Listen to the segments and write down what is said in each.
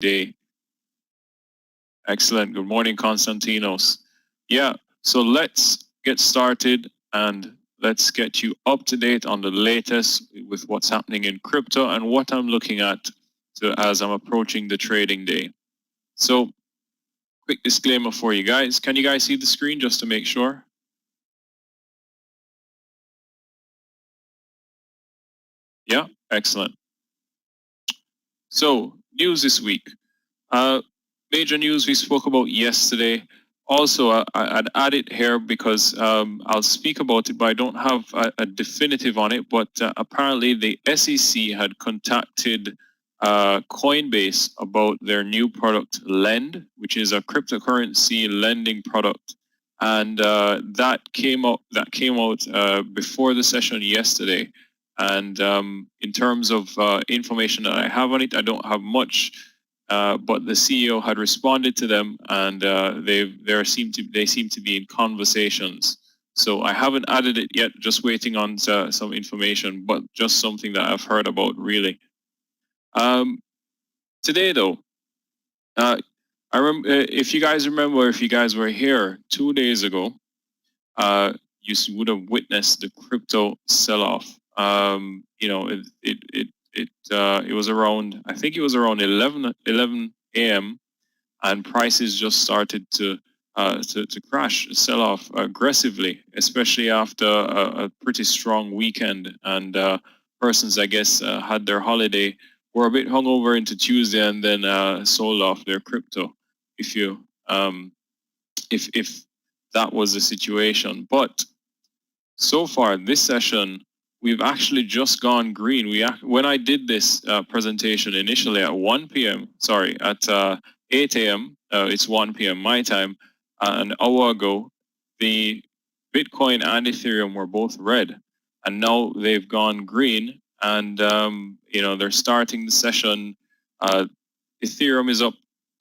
day. Excellent. Good morning, Konstantinos. Yeah, so let's get started and let's get you up to date on the latest with what's happening in crypto and what I'm looking at as I'm approaching the trading day. So, quick disclaimer for you guys. Can you guys see the screen just to make sure? Yeah, excellent. So, news this week. Major news we spoke about yesterday. Also, I'd add it here because I'll speak about it, but I don't have a definitive on it. But apparently, the SEC had contacted Coinbase about their new product, Lend, which is a cryptocurrency lending product, and that came out before the session yesterday. And in terms of information that I have on it, I don't have much. But the CEO had responded to them, and they seem to be in conversations. So I haven't added it yet, just waiting on some information, but just something that I've heard about really. Today though, I remember if you guys were here 2 days ago, you would have witnessed the crypto sell-off. It was around, I think it was around 11 a.m. and prices just started to crash, sell off aggressively, especially after a pretty strong weekend. And persons, I guess, had their holiday, were a bit hungover into Tuesday, and then sold off their crypto. If that was the situation, but so far this session, we've actually just gone green. When I did this presentation initially at 1 p.m., at 8 a.m., it's 1 p.m. my time, an hour ago, the Bitcoin and Ethereum were both red, and now they've gone green, and they're starting the session. Ethereum is up,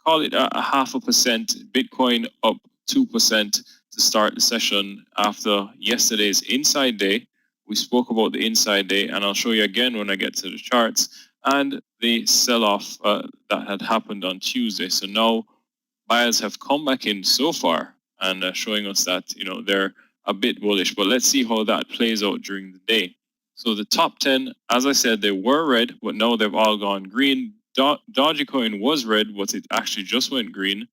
call it a 0.5%, Bitcoin up 2% to start the session after yesterday's inside day. We spoke about the inside day, and I'll show you again when I get to the charts, and the sell-off that had happened on Tuesday. So now buyers have come back in so far and showing us that they're a bit bullish. But let's see how that plays out during the day. So the top 10, as I said, they were red, but now they've all gone green. Dogecoin was red, but it actually just went green.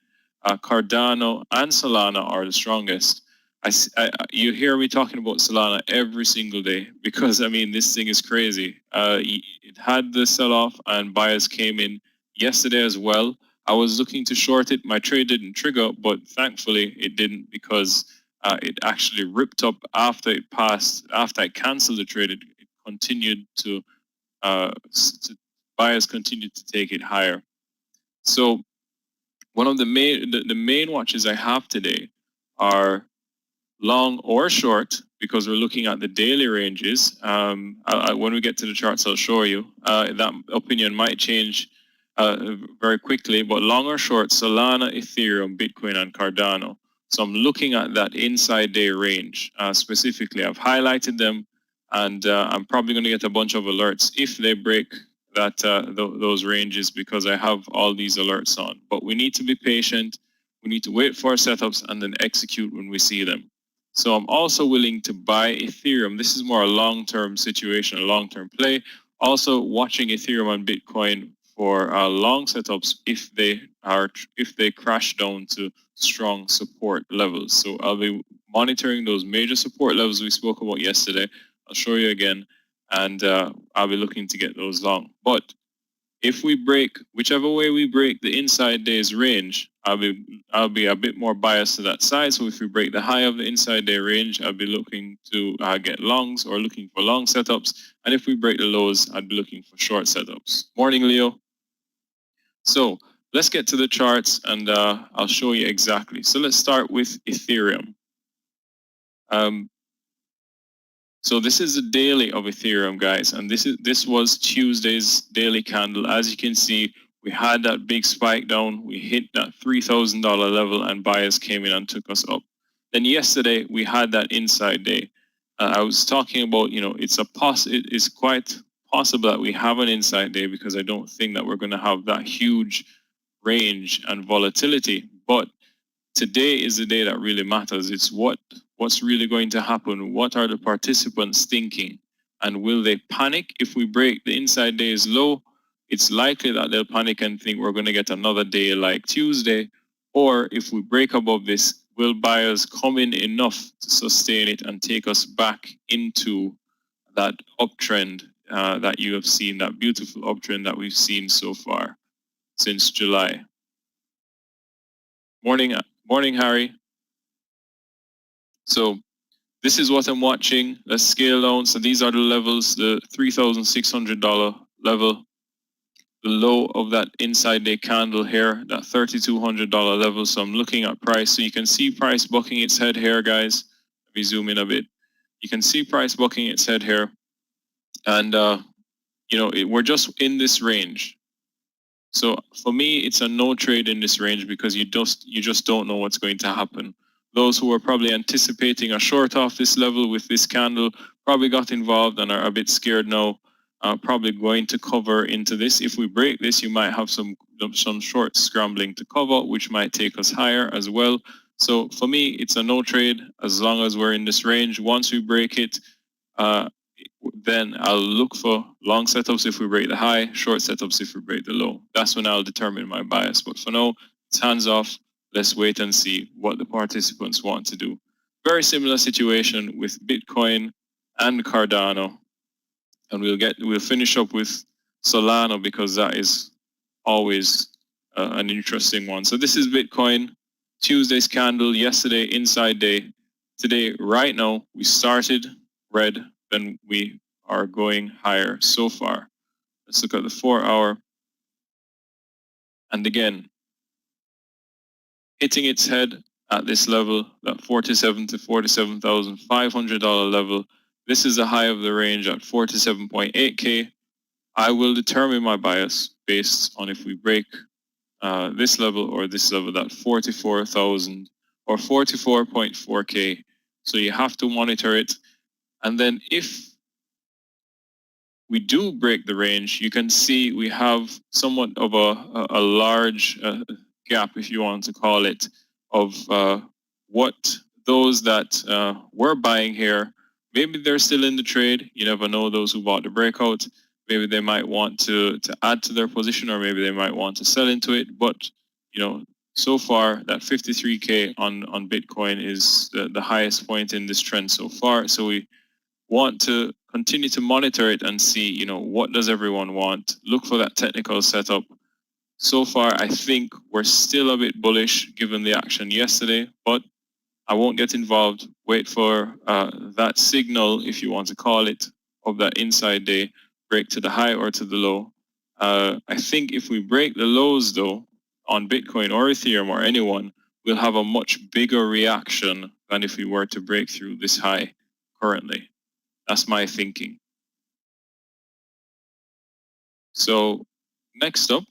Cardano and Solana are the strongest. You hear me talking about Solana every single day because, I mean, this thing is crazy. It had the sell-off and buyers came in yesterday as well. I was looking to short it. My trade didn't trigger, but thankfully it didn't because it actually ripped up after it passed. After I canceled the trade, it continued to buyers continued to take it higher. So one of the main watches I have today are long or short, because we're looking at the daily ranges. When we get to the charts, I'll show you. That opinion might change very quickly, but long or short, Solana, Ethereum, Bitcoin, and Cardano. So I'm looking at that inside day range specifically. I've highlighted them, and I'm probably going to get a bunch of alerts if they break that those ranges, because I have all these alerts on. But we need to be patient. We need to wait for our setups and then execute when we see them. So I'm also willing to buy Ethereum. This is more a long-term situation, a long-term play. Also watching Ethereum and Bitcoin for long setups if they crash down to strong support levels. So I'll be monitoring those major support levels we spoke about yesterday. I'll show you again, and I'll be looking to get those long. But if we break, whichever way we break the inside days range, I'll be a bit more biased to that side. So if we break the high of the inside day range, I'll be looking to get longs or looking for long setups. And if we break the lows, I'd be looking for short setups. Morning, Leo. So let's get to the charts, and I'll show you exactly. So let's start with Ethereum. So this is the daily of Ethereum, guys, and this was Tuesday's daily candle. As you can see, we had that big spike down. We hit that $3,000 level, and buyers came in and took us up. Then yesterday we had that inside day. I was talking about, it is quite possible that we have an inside day, because I don't think that we're going to have that huge range and volatility. But today is the day that really matters. It's what's really going to happen. What are the participants thinking? And will they panic if we break the inside day's low? It's likely that they'll panic and think we're going to get another day like Tuesday. Or if we break above this, will buyers come in enough to sustain it and take us back into that uptrend that you have seen, that beautiful uptrend that we've seen so far since July? Morning, Harry. So this is what I'm watching. Let's scale down. So these are the levels, the $3,600 level, the low of that inside day candle here, that $3,200 level. So I'm looking at price. So you can see price bucking its head here, guys. Let me zoom in a bit. You can see price bucking its head here. And, we're just in this range. So for me, it's a no trade in this range because you just don't know what's going to happen. Those who are probably anticipating a short off this level with this candle probably got involved and are a bit scared now, probably going to cover into this. If we break this, you might have some short scrambling to cover, which might take us higher as well. So for me, it's a no trade as long as we're in this range. Once we break it, then I'll look for long setups if we break the high, short setups if we break the low. That's when I'll determine my bias. But for now, it's hands off. Let's wait and see what the participants want to do. Very similar situation with Bitcoin and Cardano. And we'll finish up with Solana because that is always an interesting one. So this is Bitcoin, Tuesday's candle, yesterday inside day. Today, right now, we started red, then we are going higher so far. Let's look at the 4-hour. And again, hitting its head at this level, that $47,000 to $47,500 level. This is the high of the range at 47.8K. I will determine my bias based on if we break this level or this level, that 44,000 or 44.4K. So you have to monitor it. And then if we do break the range, you can see we have somewhat of a large gap, if you want to call it, of what those that were buying here, maybe they're still in the trade. You never know, those who bought the breakout. Maybe they might want to add to their position, or maybe they might want to sell into it. But, so far, that 53K on Bitcoin is the highest point in this trend so far. So we want to continue to monitor it and see, what does everyone want? Look for that technical setup. So far, I think we're still a bit bullish given the action yesterday, but I won't get involved. Wait for that signal, if you want to call it, of that inside day break to the high or to the low. I think if we break the lows, though, on Bitcoin or Ethereum or anyone, we'll have a much bigger reaction than if we were to break through this high currently. That's my thinking. So next up,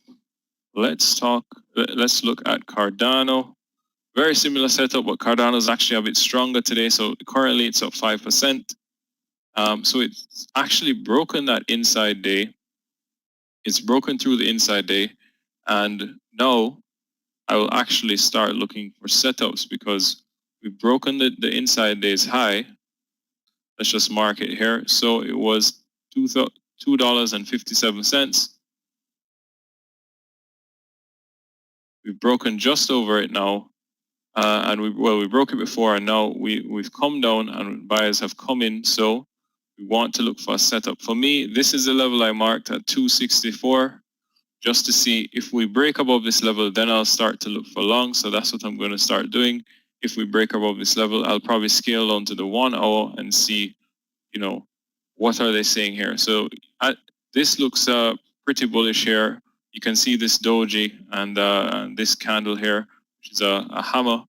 let's look at Cardano. Very similar setup, but Cardano is actually a bit stronger today. So currently it's up 5%. So it's actually broken that inside day. It's broken through the inside day. And now I will actually start looking for setups because we've broken the inside day's high. Let's just mark it here. So it was $2.57. We've broken just over it now. And we broke it before, and now we've come down and buyers have come in. So we want to look for a setup. For me, this is the level I marked at 264, just to see if we break above this level, then I'll start to look for long. So that's what I'm going to start doing. If we break above this level, I'll probably scale down to the 1 hour and see, what are they saying here? So this looks pretty bullish here. You can see this doji and this candle here, which is a hammer.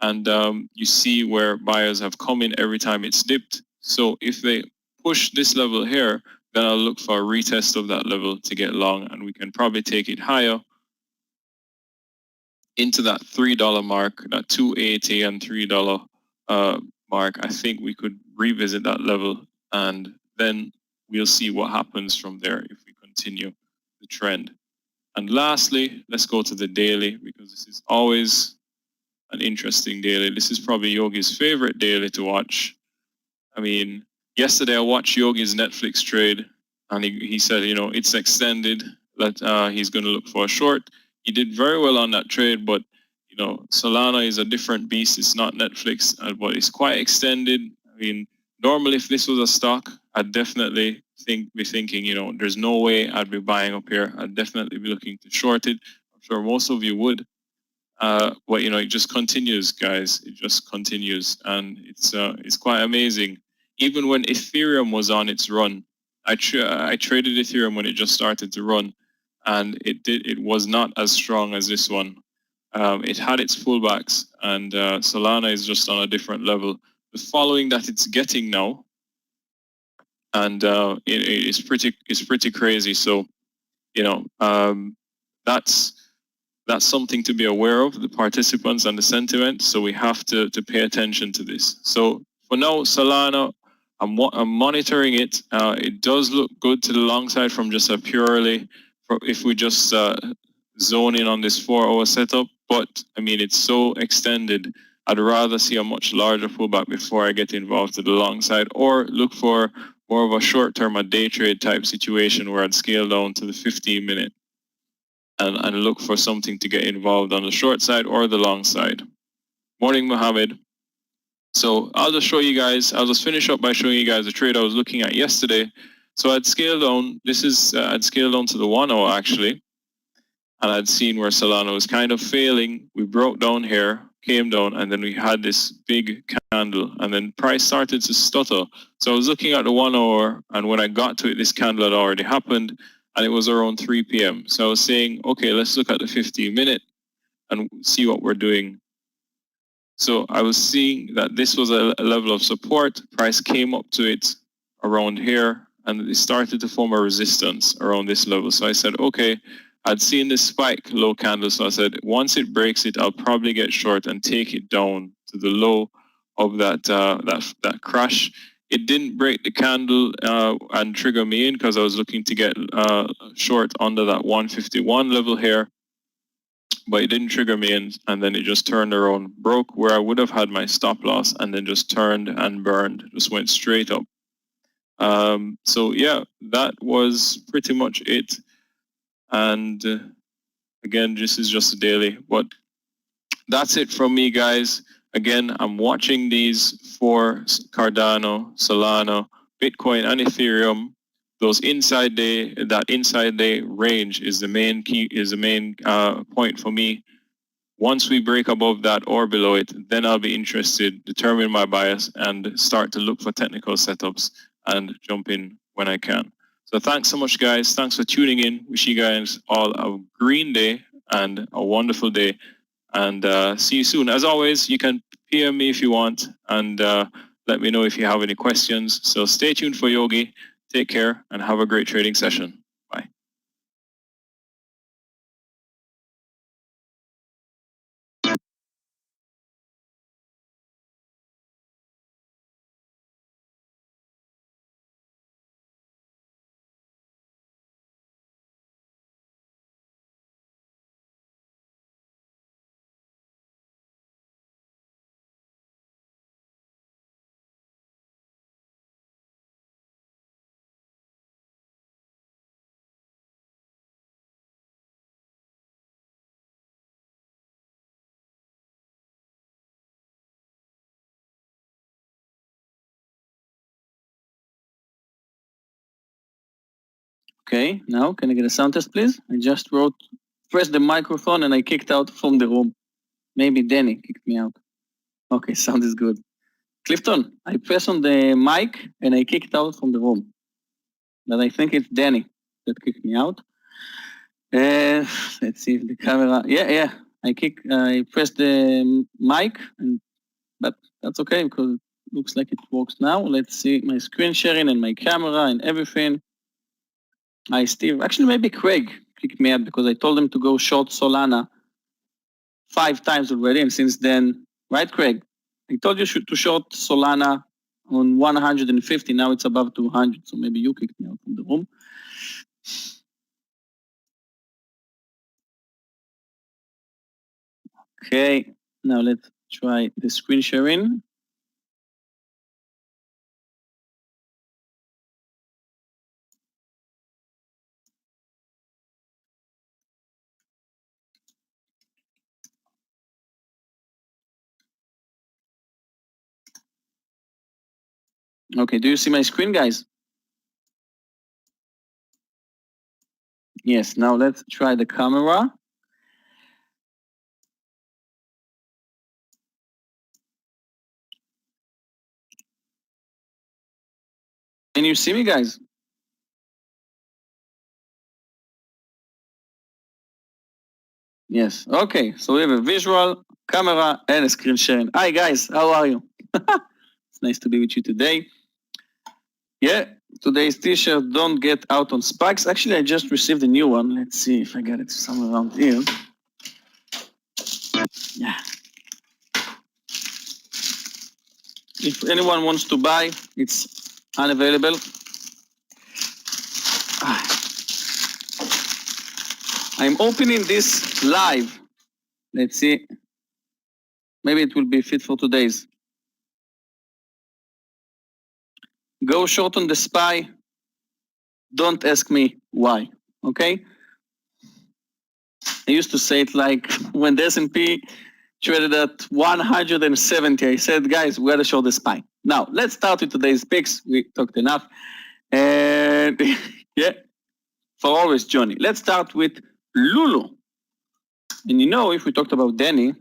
And you see where buyers have come in every time it's dipped. So if they push this level here, then I'll look for a retest of that level to get long, and we can probably take it higher into that $3 mark, that 280 and $3 mark. I think we could revisit that level, and then we'll see what happens from there if we continue the trend. And lastly, let's go to the daily, because this is always an interesting daily. This is probably Yogi's favorite daily to watch. I mean, yesterday I watched Yogi's Netflix trade, and he said, you know, it's extended, that he's going to look for a short. He did very well on that trade, but, you know, Solana is a different beast. It's not Netflix, but it's quite extended. I mean, normally if this was a stock, I'd definitely be thinking, you know, there's no way I'd be buying up here. I'd definitely be looking to short it. I'm sure most of you would. But you know, it just continues, guys. It just continues, and it's quite amazing. Even when Ethereum was on its run, I traded Ethereum when it just started to run, and it was not as strong as this one. It had its pullbacks, and Solana is just on a different level. The following that it's getting now, and it's pretty crazy. So, you know, that's something to be aware of, the participants and the sentiment. So we have to pay attention to this. So for now, Solana, I'm monitoring it. It does look good to the long side from just a purely, if we just zone in on this 4-hour setup. But I mean, it's so extended. I'd rather see a much larger pullback before I get involved to the long side, or look for more of a short-term, a day trade type situation where I'd scale down to the 15-minute. And look for something to get involved on the short side or the long side. Morning, Mohammed. So I'll just show you guys, I'll just finish up by showing you guys the trade I was looking at yesterday. So I'd scaled down, I'd scaled down to the 1 hour actually. And I'd seen where Solana was kind of failing. We broke down here, came down, and then we had this big candle, and then price started to stutter. So I was looking at the 1 hour, and when I got to it, this candle had already happened, and it was around 3 p.m. So I was saying, okay, let's look at the 15-minute and see what we're doing. So I was seeing that this was a level of support. Price came up to it around here, and it started to form a resistance around this level. So I said, okay, I'd seen this spike low candle. So I said, once it breaks it, I'll probably get short and take it down to the low of that crash. It didn't break the candle and trigger me in, because I was looking to get short under that 151 level here. But it didn't trigger me in, and then it just turned around, broke where I would have had my stop loss, and then just turned and burned, just went straight up. So yeah, that was pretty much it. And again, this is just a daily, but that's it from me, guys. Again, I'm watching these for Cardano, Solana, Bitcoin, and Ethereum. That inside day range is the main key, is the main point for me. Once we break above that or below it, then I'll be interested, determine my bias, and start to look for technical setups and jump in when I can. So thanks so much, guys. Thanks for tuning in. Wish you guys all a green day and a wonderful day. And see you soon. As always, you can PM me if you want, and let me know if you have any questions. So stay tuned for Yogi. Take care and have a great trading session. Bye. Okay, now can I get a sound test, please? I just pressed the microphone and I kicked out from the room. Maybe Danny kicked me out. Okay, sound is good. Clifton, I pressed on the mic and I kicked out from the room. But I think it's Danny that kicked me out. Let's see if the camera, yeah. I pressed the mic, but that's okay because it looks like it works now. Let's see my screen sharing and my camera and everything. Hi, Steve. Actually, maybe Craig kicked me out because I told him to go short Solana 5 times already, and since then, right, Craig? I told you to short Solana on 150. Now it's above 200, so maybe you kicked me out from the room. Okay, now let's try the screen sharing. Okay, do you see my screen, guys? Yes, now let's try the camera. Can you see me, guys? Yes, okay, so we have a visual, camera, and a screen sharing. Hi, guys, how are you? It's nice to be with you today. Yeah, today's t-shirt, don't get out on spikes. Actually, I just received a new one. Let's see if I got it somewhere around here. Yeah. If anyone wants to buy, it's unavailable. I'm opening this live. Let's see. Maybe it will be fit for today's. Go short on the SPY. Don't ask me why, okay? I used to say it like when the S&P traded at 170, I said, guys, we gotta short the SPY. Now, let's start with today's picks. We talked enough. And yeah, for always, Johnny. Let's start with LULU. And you know, if we talked about Danny,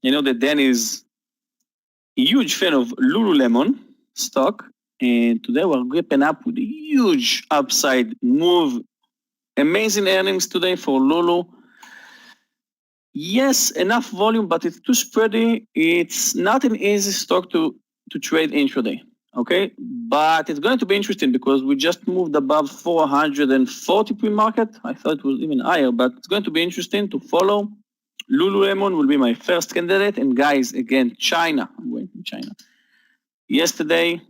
you know that Danny is a huge fan of Lululemon stock. And today we're gripping up with a huge upside move. Amazing earnings today for Lulu. Yes, enough volume, but it's too spready. It's not an easy stock to trade intraday. Okay, but it's going to be interesting because we just moved above 440 pre-market. I thought it was even higher, but it's going to be interesting to follow. Lululemon will be my first candidate. And guys, again, China. I'm going to China. Yesterday,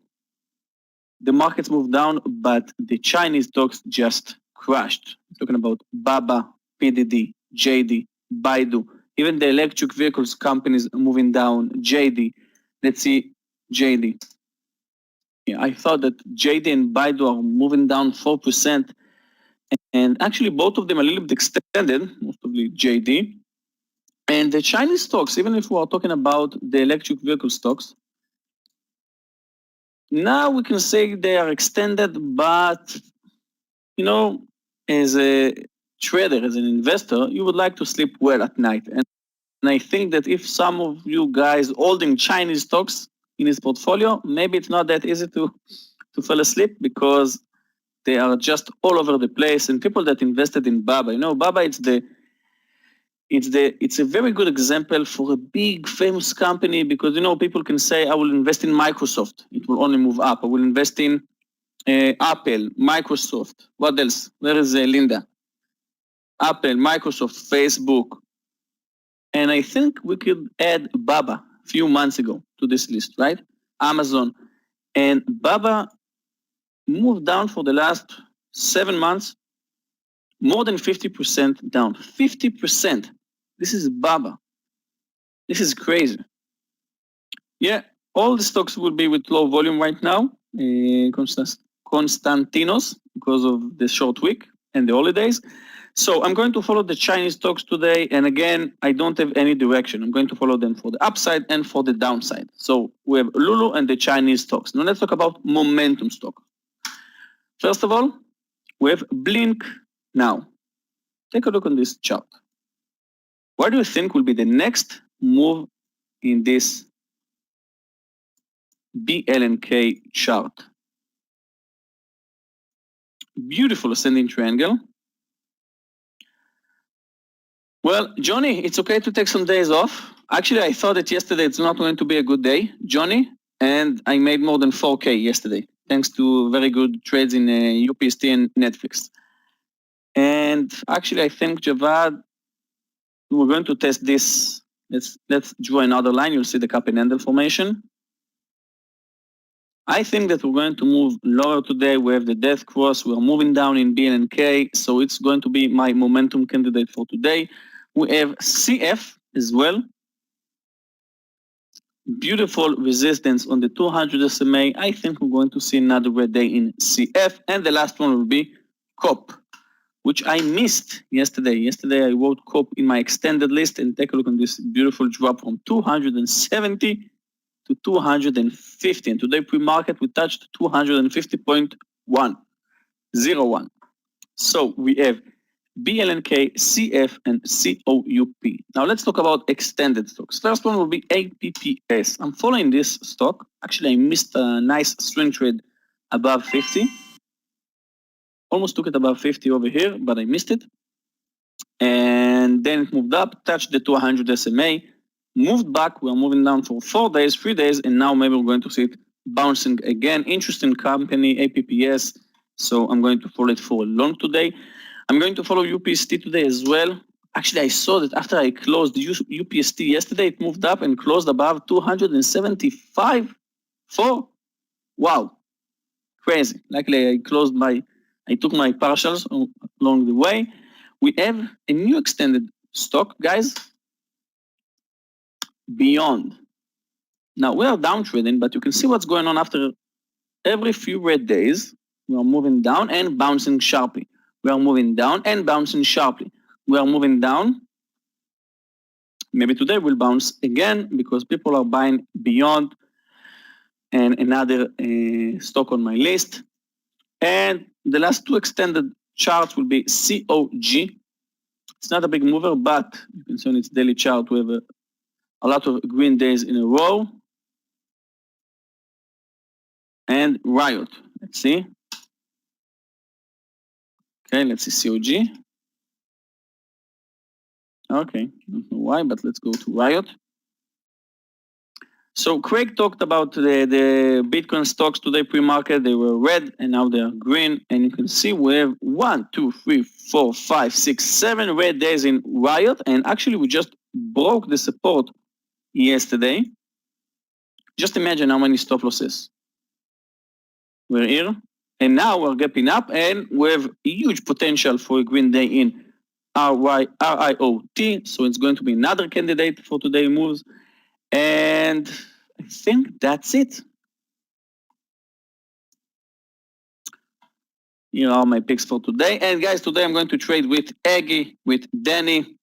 the markets moved down, but the Chinese stocks just crashed. I'm talking about Baba, PDD, JD, Baidu, even the electric vehicles companies moving down, JD. Let's see, JD. Yeah, I thought that JD and Baidu are moving down 4%. And actually, both of them are a little bit extended, mostly JD. And the Chinese stocks, even if we are talking about the electric vehicle stocks, now we can say they are extended, but, you know, as a trader, as an investor, you would like to sleep well at night. And I think that if some of you guys holding Chinese stocks in his portfolio, maybe it's not that easy to fall asleep because they are just all over the place. And people that invested in Baba, you know, Baba, it's a very good example for a big famous company because, you know, people can say, I will invest in Microsoft. It will only move up. I will invest in Apple, Microsoft. What else? Where is Linda? Apple, Microsoft, Facebook. And I think we could add Baba a few months ago to this list, right? Amazon. And Baba moved down for the last 7 months, more than 50% down. 50%. This is Baba. This is crazy. Yeah, all the stocks will be with low volume right now. Constantinos, because of the short week and the holidays. So I'm going to follow the Chinese stocks today. And again, I don't have any direction. I'm going to follow them for the upside and for the downside. So we have Lulu and the Chinese stocks. Now let's talk about momentum stock. First of all, we have Blink now. Take a look on this chart. What do you think will be the next move in this BLNK chart? Beautiful ascending triangle. Well, Johnny, it's okay to take some days off. Actually, I thought that yesterday it's not going to be a good day, Johnny, and I made more than 4K yesterday, thanks to very good trades in UPST and Netflix. And actually, I think, Javad, we're going to test this. Let's draw another line. You'll see the cup and handle formation. I think that we're going to move lower today. We have the death cross. We're moving down in BLNK, so it's going to be my momentum candidate for today. We have CF, as well. Beautiful resistance on the 200 SMA. I think we're going to see another red day in CF. And the last one will be COP, which I missed yesterday. Yesterday I wrote COP in my extended list, and take a look on this beautiful drop from 270 to 250. And today pre-market we touched 250.101. So we have BLNK, CF, and COUP. Now let's talk about extended stocks. First one will be APPS. I'm following this stock. Actually, I missed a nice swing trade above 50. Almost took it above 50 over here, but I missed it. And then it moved up, touched the 200 SMA, moved back. We're moving down for 4 days, 3 days, and now maybe we're going to see it bouncing again. Interesting company, APPS. So I'm going to follow it for a long today. I'm going to follow UPST today as well. Actually, I saw that after I closed UPST yesterday, it moved up and closed above 275. Wow, crazy. Luckily, I took my partials along the way. We have a new extended stock, guys, Beyond. Now, we are down trading, but you can see what's going on after every few red days. We are moving down and bouncing sharply. We are moving down and bouncing sharply. We are moving down. Maybe today we'll bounce again because people are buying Beyond and another stock on my list. And the last two extended charts will be COG. It's not a big mover, but you can see on its daily chart we have a lot of green days in a row. And Riot. Let's see. Okay, let's see COG. Okay, don't know why, but let's go to Riot. So Craig talked about the Bitcoin stocks today pre-market. They were red and now they are green. And you can see we have 1, 2, 3, 4, 5, 6, 7 red days in Riot. And actually we just broke the support yesterday. Just imagine how many stop losses. We're here. And now we're gapping up and we have huge potential for a green day in RIOT. So it's going to be another candidate for today's moves. And I think that's it. Here are my picks for today. And guys, today I'm going to trade with Aggie, with Danny.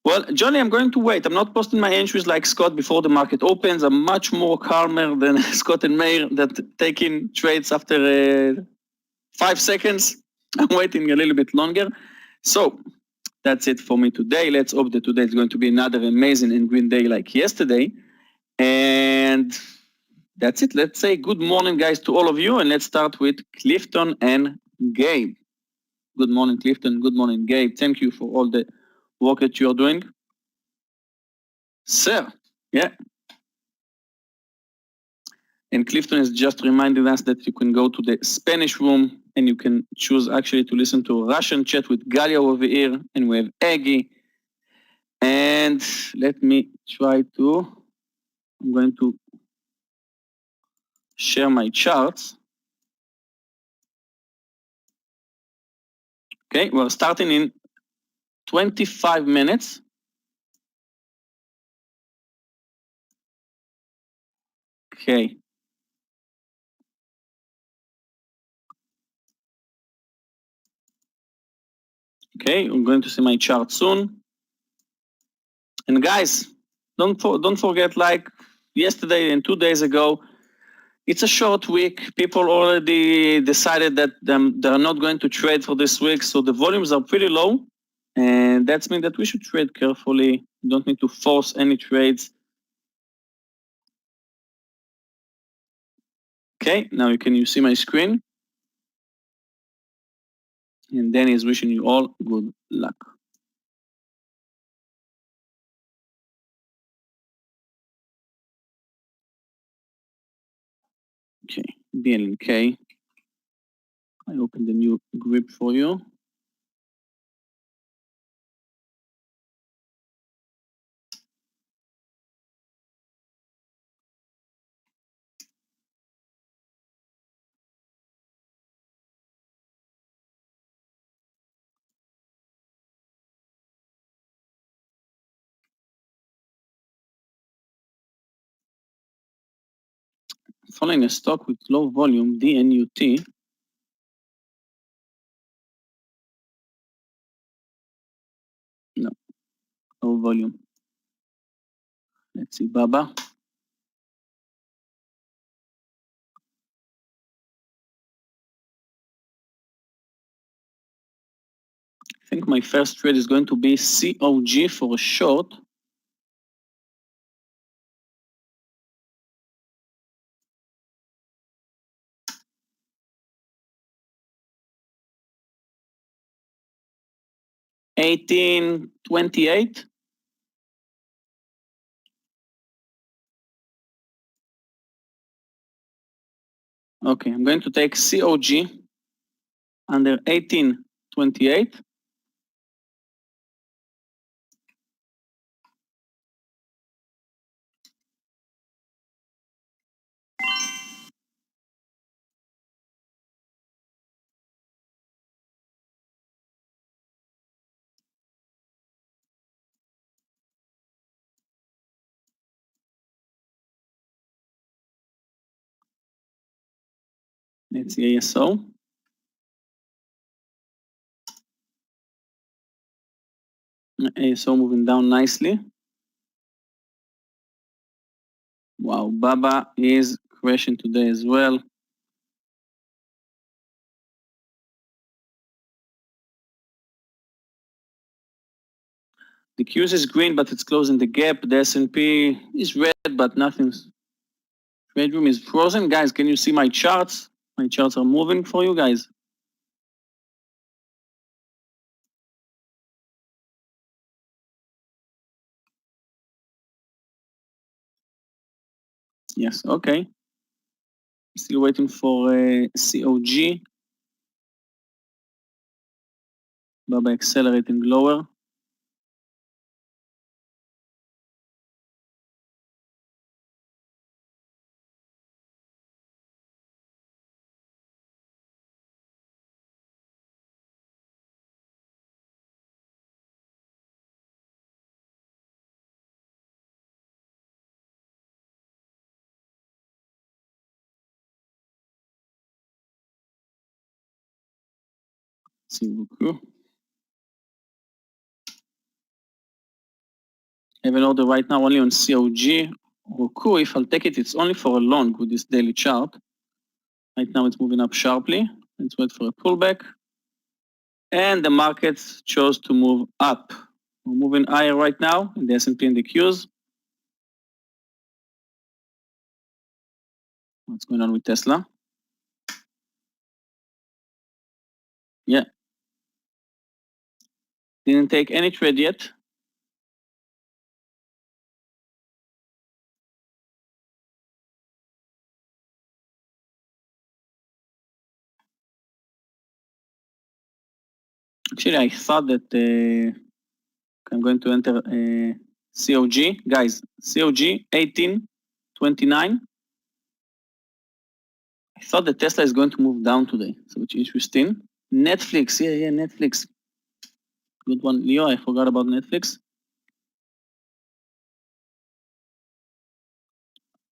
Well, Johnny, I'm going to wait. I'm not posting my entries like Scott before the market opens. I'm much more calmer than Scott and Meir that taking trades after 5 seconds. I'm waiting a little bit longer. So that's it for me today. Let's hope that today is going to be another amazing and green day like yesterday. And that's it. Let's say good morning, guys, to all of you. And let's start with Clifton and Gabe. Good morning, Clifton. Good morning, Gabe. Thank you for all the work that you're doing. Sir, yeah. And Clifton is just reminding us that you can go to the Spanish room and you can choose actually to listen to a Russian chat with Galia over here. And we have Aggie. And let me try to, I'm going to share my charts. Okay, we're starting in 25 minutes. Okay. Okay, I'm going to see my chart soon. And guys, don't forget, like yesterday and 2 days ago, it's a short week. People already decided that they're not going to trade for this week, so the volumes are pretty low. And that means that we should trade carefully. You don't need to force any trades. Okay, now you see my screen. And Danny is wishing you all good luck. Okay, BLNK. I opened the new group for you. following a stock with low volume, DNUT. No, low volume. Let's see, Baba. I think my first trade is going to be COG for a short. $18.28. Okay, I'm going to take COG under 18.28. Let's see ASO. ASO moving down nicely. Wow, Baba is crashing today as well. The Qs is green, but it's closing the gap. The S&P is red, but nothing's. Trade room is frozen. Guys, can you see my charts? My charts are moving for you guys. Yes, okay. Still waiting for COG. Baba accelerating lower. See Roku. I have an order right now only on COG. Roku, if I'll take it, it's only for a long with this daily chart. Right now it's moving up sharply. Let's wait for a pullback. And the markets chose to move up. We're moving higher right now in the S&P and the Qs. What's going on with Tesla? Yeah. Didn't take any trade yet. Actually, I thought that I'm going to enter COG. Guys, COG 18.29. I thought that Tesla is going to move down today, so it's interesting. Netflix, yeah, Netflix. Good one, Leo, I forgot about Netflix.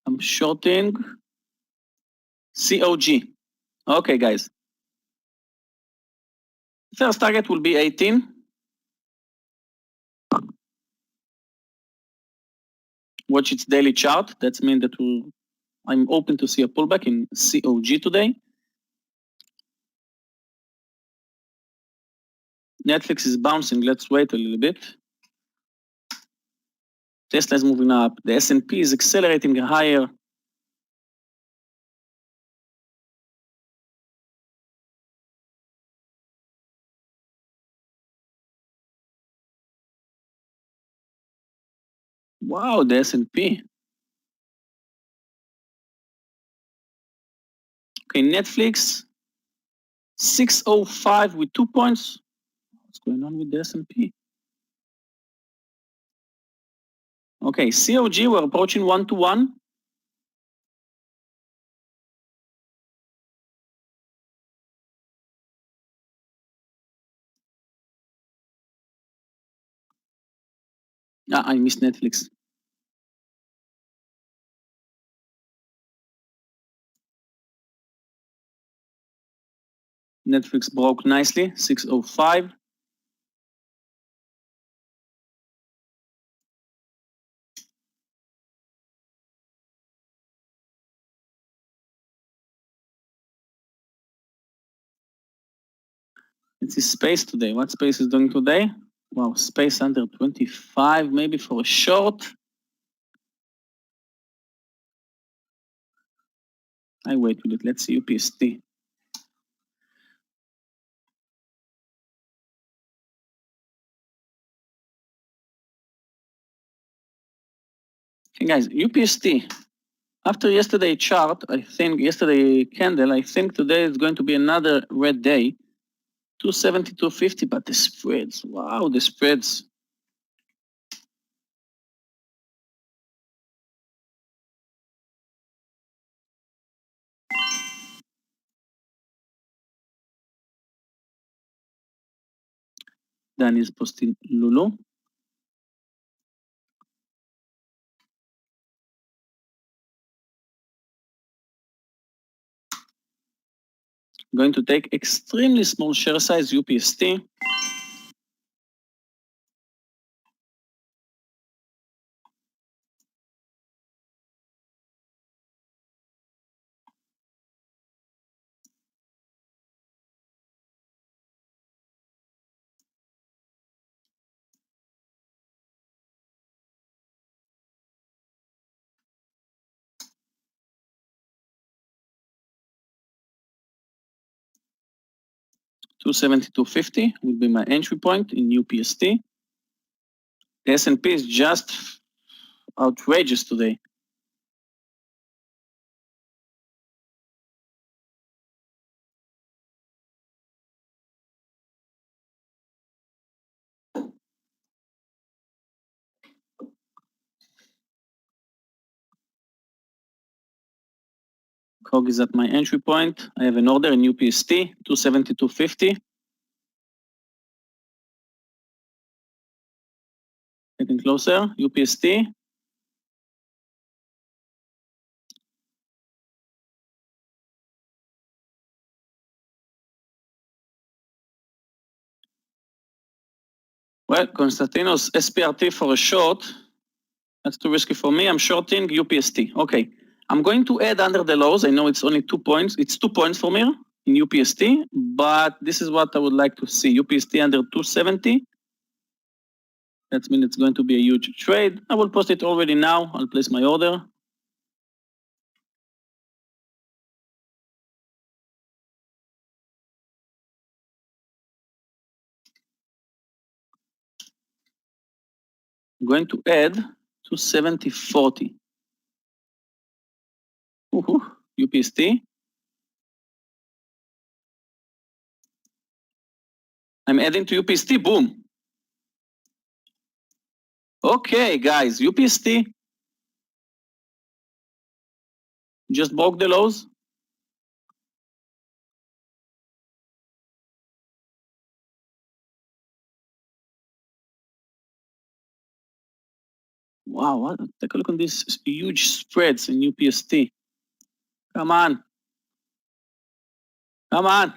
I'm shorting COG. Okay, guys. First target will be 18. Watch its daily chart. That means that I'm open to see a pullback in COG today. Netflix is bouncing. Let's wait a little bit. Tesla is moving up. The S&P is accelerating higher. Wow, the S&P. Okay, Netflix, 605 with 2 points. What's going on with the S&P? Okay, COG, we're approaching 1-to-1. I missed Netflix. Netflix broke nicely, 605. It's his space today. What space is doing today? Wow, space under 25, maybe for a short. I wait with it. Let's see UPST. Okay, guys, UPST. After yesterday chart, I think yesterday candle, I think today is going to be another red day. 270, 250, but the spreads, wow, the spreads. Dan is posting LULU. Going to take extremely small share size UPST. $270, $250 will be my entry point in UPST. The S&P is just outrageous today. COG is at my entry point. I have an order in UPST, 270, 250. Getting closer, UPST. Well, Konstantinos, SPRT for a short. That's too risky for me. I'm shorting UPST. Okay. I'm going to add under the lows. I know it's only 2 points. It's 2 points for me in UPST, but this is what I would like to see. UPST under 270. That means it's going to be a huge trade. I will post it already now. I'll place my order. I'm going to add 270.40. UPST. I'm adding to UPST. Boom. Okay, guys, UPST just broke the lows. Wow, take a look at these huge spreads in UPST. Come on. Come on.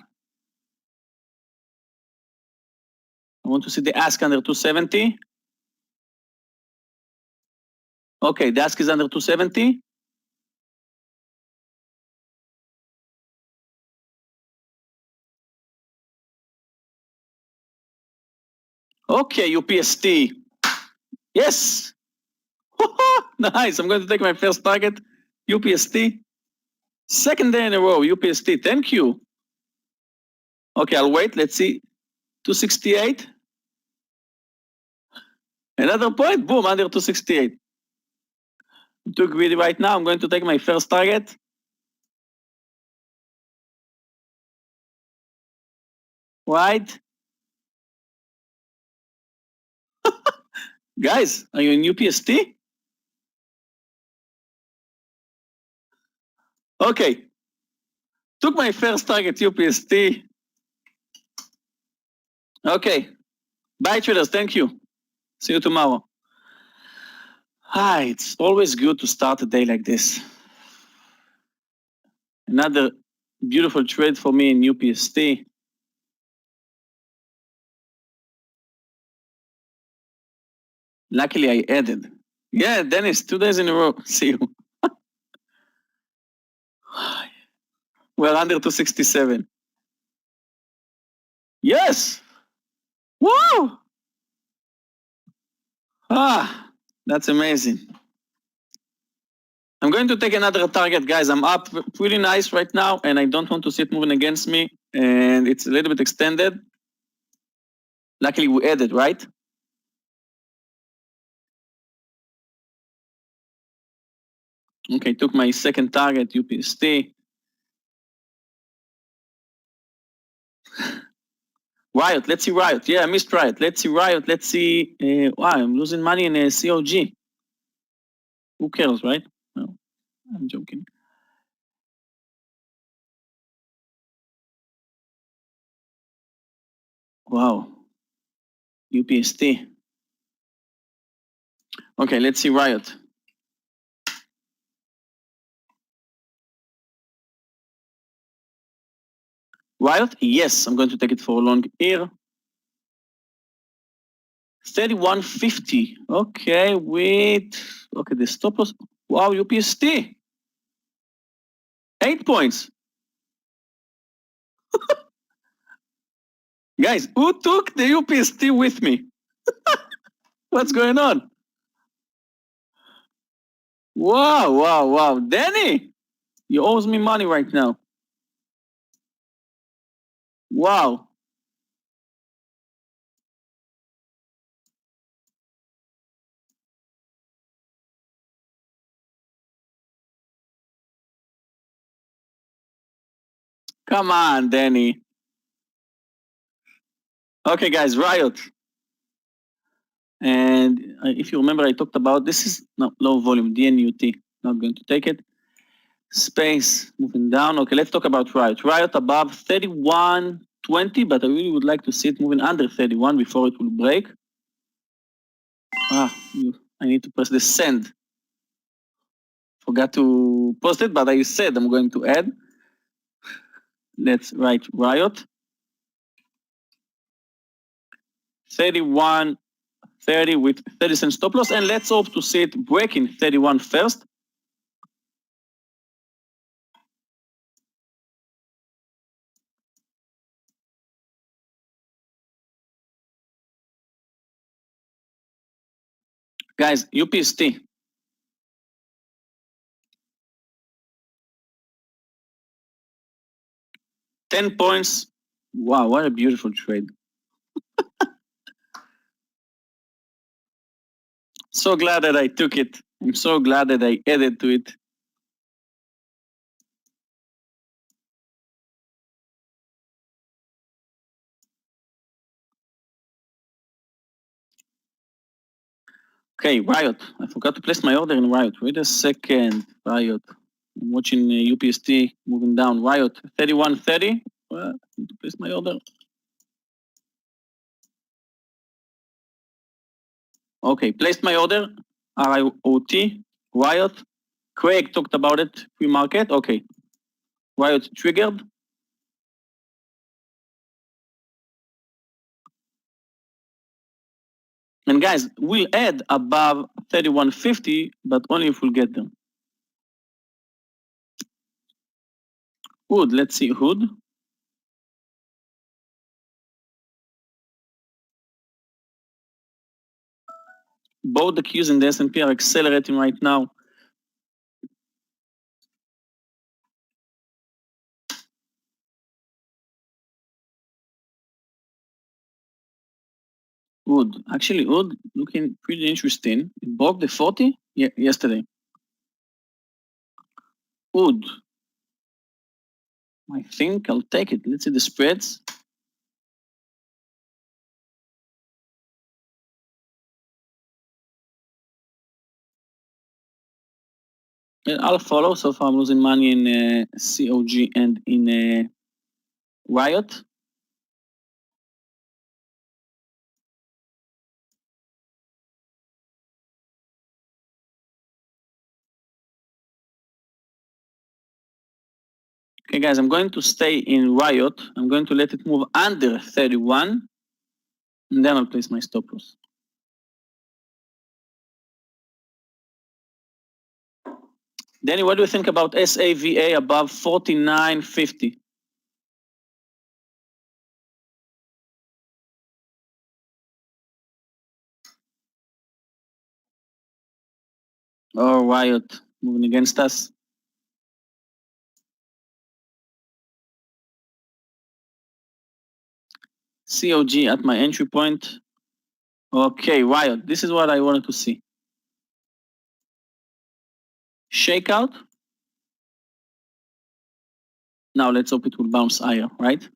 I want to see the ask under 270. Okay, the ask is under 270. Okay, UPST. Yes. Nice. I'm going to take my first target. UPST. Second day in a row, UPST. Thank you. Okay, I'll wait. Let's see. 268. Another point. Boom, under 268. I'm too greedy right now. I'm going to take my first target. Right. Guys, are you in UPST? Okay. Took my first target, UPST. Okay. Bye, traders. Thank you. See you tomorrow. Hi, it's always good to start a day like this. Another beautiful trade for me in UPST. Luckily, I added. Yeah, Dennis, 2 days in a row. See you. We're under 267. Yes. Woo! That's amazing. I'm going to take another target, guys. I'm up pretty nice right now, and I don't want to see it moving against me, and it's a little bit extended. Luckily, we added, right? Okay, took my second target, UPST. Riot, let's see Riot. Yeah, I missed Riot. Let's see Riot. Let's see. Wow, I'm losing money in a COG. Who cares, right? No, I'm joking. Wow. UPST. Okay, let's see Riot. Riot? Yes, I'm going to take it for a long here. 3150. Okay, wait. Okay, the stop loss. Wow, UPST. 8 points. Guys, who took the UPST with me? What's going on? Wow, wow, wow. Danny, you owes me money right now. Wow. Come on, Danny. Okay, guys, Riot. And if you remember, I talked about this is low volume, DNUT. Not going to take it. Space moving down. Okay, let's talk about Riot. Riot above 31.20, but I really would like to see it moving under 31 before it will break. I need to press the send. Forgot to post it, but I said I'm going to add. Let's write Riot. 31.30 with 30 cent stop loss, and let's hope to see it breaking 31 first. Guys, UPST. 10 points. Wow, what a beautiful trade. So glad that I took it. I'm so glad that I added to it. Okay, Riot. I forgot to place my order in Riot. Wait a second, Riot. I'm watching UPST moving down. Riot, 31.30. Well, I need to place my order. Okay, placed my order. RIOT, Riot. Craig talked about it pre-market. Okay, Riot triggered. And guys, we'll add above 31.50, but only if we'll get them. Hood, let's see Hood. Both the Qs in the S&P are accelerating right now. Wood. Actually, Wood looking pretty interesting. It broke the 40 yesterday. Wood. I think I'll take it. Let's see the spreads. I'll follow. So far, I'm losing money in COG and in Riot. Okay, guys, I'm going to stay in Riot. I'm going to let it move under 31, and then I'll place my stop loss. Danny, what do you think about SAVA above 49.50? Or Riot moving against us? COG at my entry point. Okay, Riot, this is what I wanted to see. Shakeout. Now let's hope it will bounce higher, right?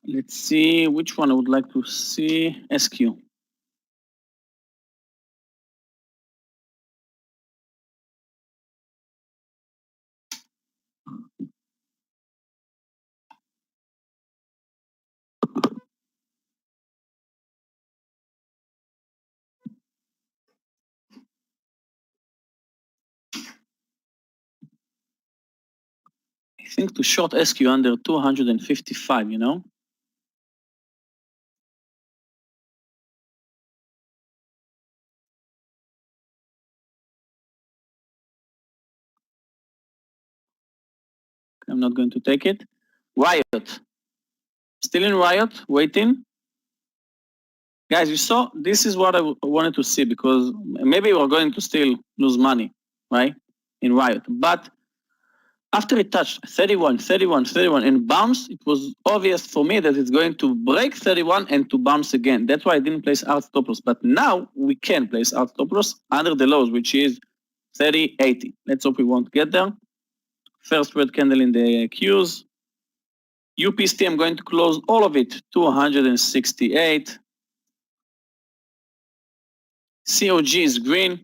Let's see which one I would like to see. SQ. I think to short SQ under 255, you know? I'm not going to take it. Riot. Still in Riot, waiting. Guys, you saw, this is what I wanted to see because maybe we're going to still lose money, right? In Riot. But after it touched 31, 31, 31 and bounce, it was obvious for me that it's going to break 31 and to bounce again. That's why I didn't place hard stop loss. But now we can place hard stop loss under the lows, which is 30.80. Let's hope we won't get there. First red candle in the Qs. UPST, I'm going to close all of it, 268. COG is green.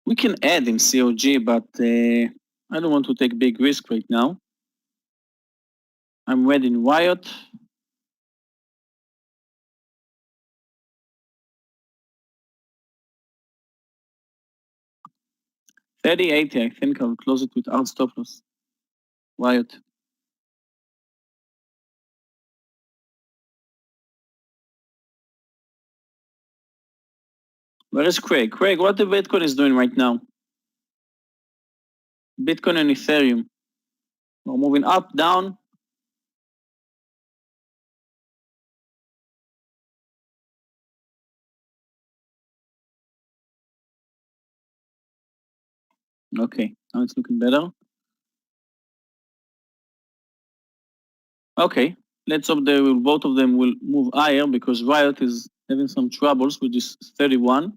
We can add in COG, but I don't want to take big risk right now. I'm ready in Riot. $30.80, I think I'll close it with hard stop loss. Riot. Where is Craig? Craig, what the Bitcoin is doing right now? Bitcoin and Ethereum. We're moving up, down. Okay, now it's looking better. Okay, let's hope both of them will move higher because Riot is having some troubles with this 31.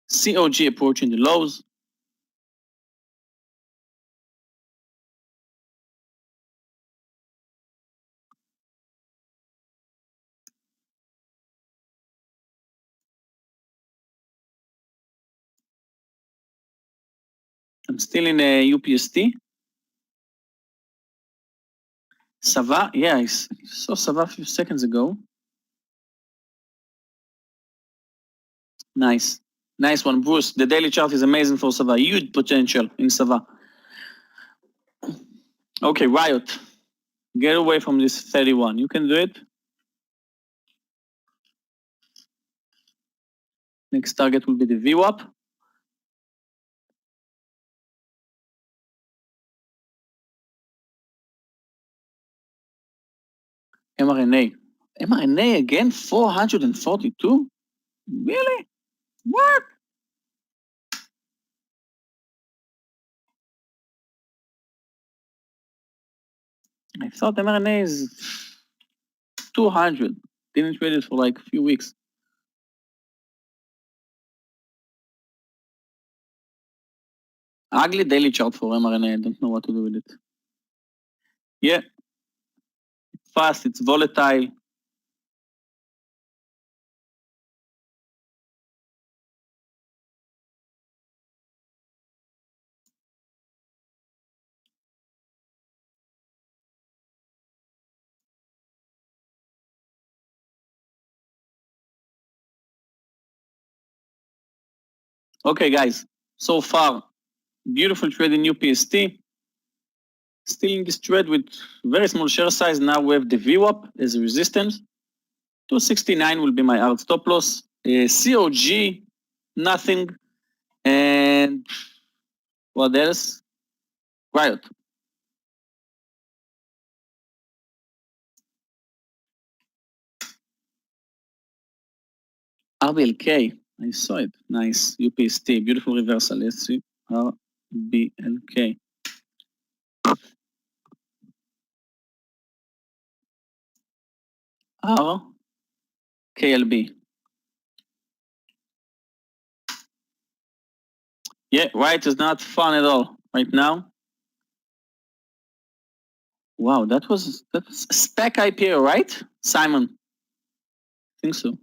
COG approaching the lows. I'm still in a UPST. Sava, yeah, I saw Sava a few seconds ago. Nice. Nice one, Bruce. The daily chart is amazing for Sava. Huge potential in Sava. Okay, Riot. Get away from this 31. You can do it. Next target will be the VWAP. mRNA. mRNA again, 442? Really? What? I thought mRNA is 200. Didn't trade it for like a few weeks. Ugly daily chart for mRNA. I don't know what to do with it. Yeah. Fast, it's volatile. Okay, guys, so far, beautiful trade in UPST. Still in this trade with very small share size. Now we have the VWAP as a resistance. 269 will be my hard stop loss. COG, nothing. And what else? Riot. RBLK, I saw it. Nice. UPST, beautiful reversal. Let's see. RBLK. RKLB. Yeah, Riot is not fun at all right now. Wow, that was spec IPO, right? Simon? I think so.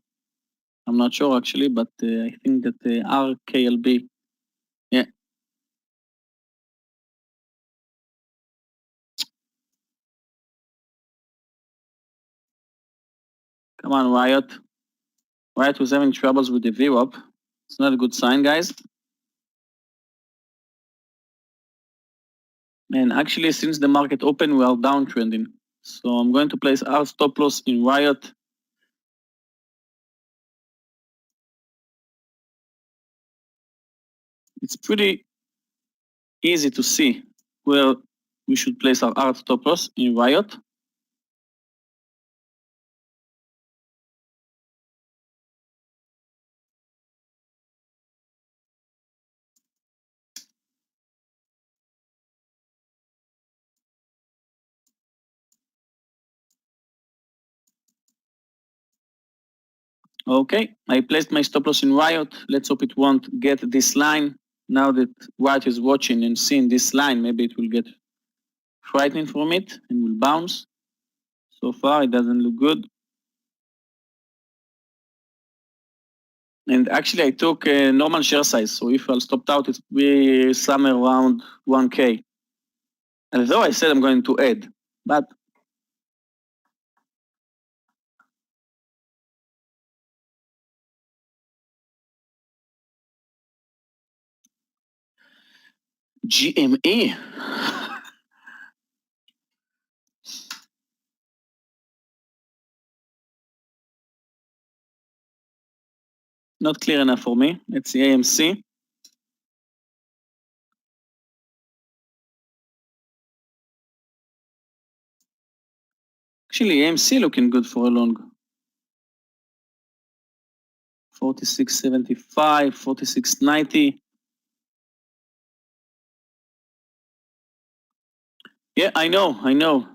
I'm not sure actually, but I think that RKLB. Yeah. Come on, Riot. Riot was having troubles with the VWAP. It's not a good sign, guys. And actually, since the market opened, we are downtrending. So I'm going to place our stop loss in Riot. It's pretty easy to see where we should place our hard stop loss in Riot. Okay, I placed my stop loss in Riot. Let's hope it won't get this line. Now that Riot is watching and seeing this line, maybe it will get frightened from it and will bounce. So far, it doesn't look good. And actually, I took a normal share size. So if I'll stop out, it's be somewhere around 1K. Although I said I'm going to add, but GME. Not clear enough for me. Let's see AMC. Actually, AMC looking good for a long. 46.75, 46.90. Yeah, I know.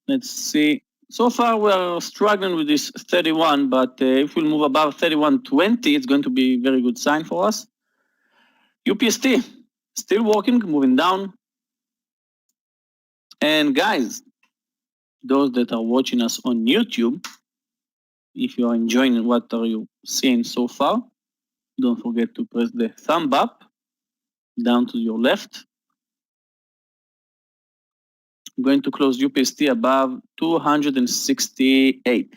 Let's see. So far, we're struggling with this 31, but if we move above 31.20, it's going to be a very good sign for us. UPST, still working, moving down. And guys, those that are watching us on YouTube, if you are enjoying what are you seeing so far, don't forget to press the thumb up down to your left. I'm going to close UPST above 268.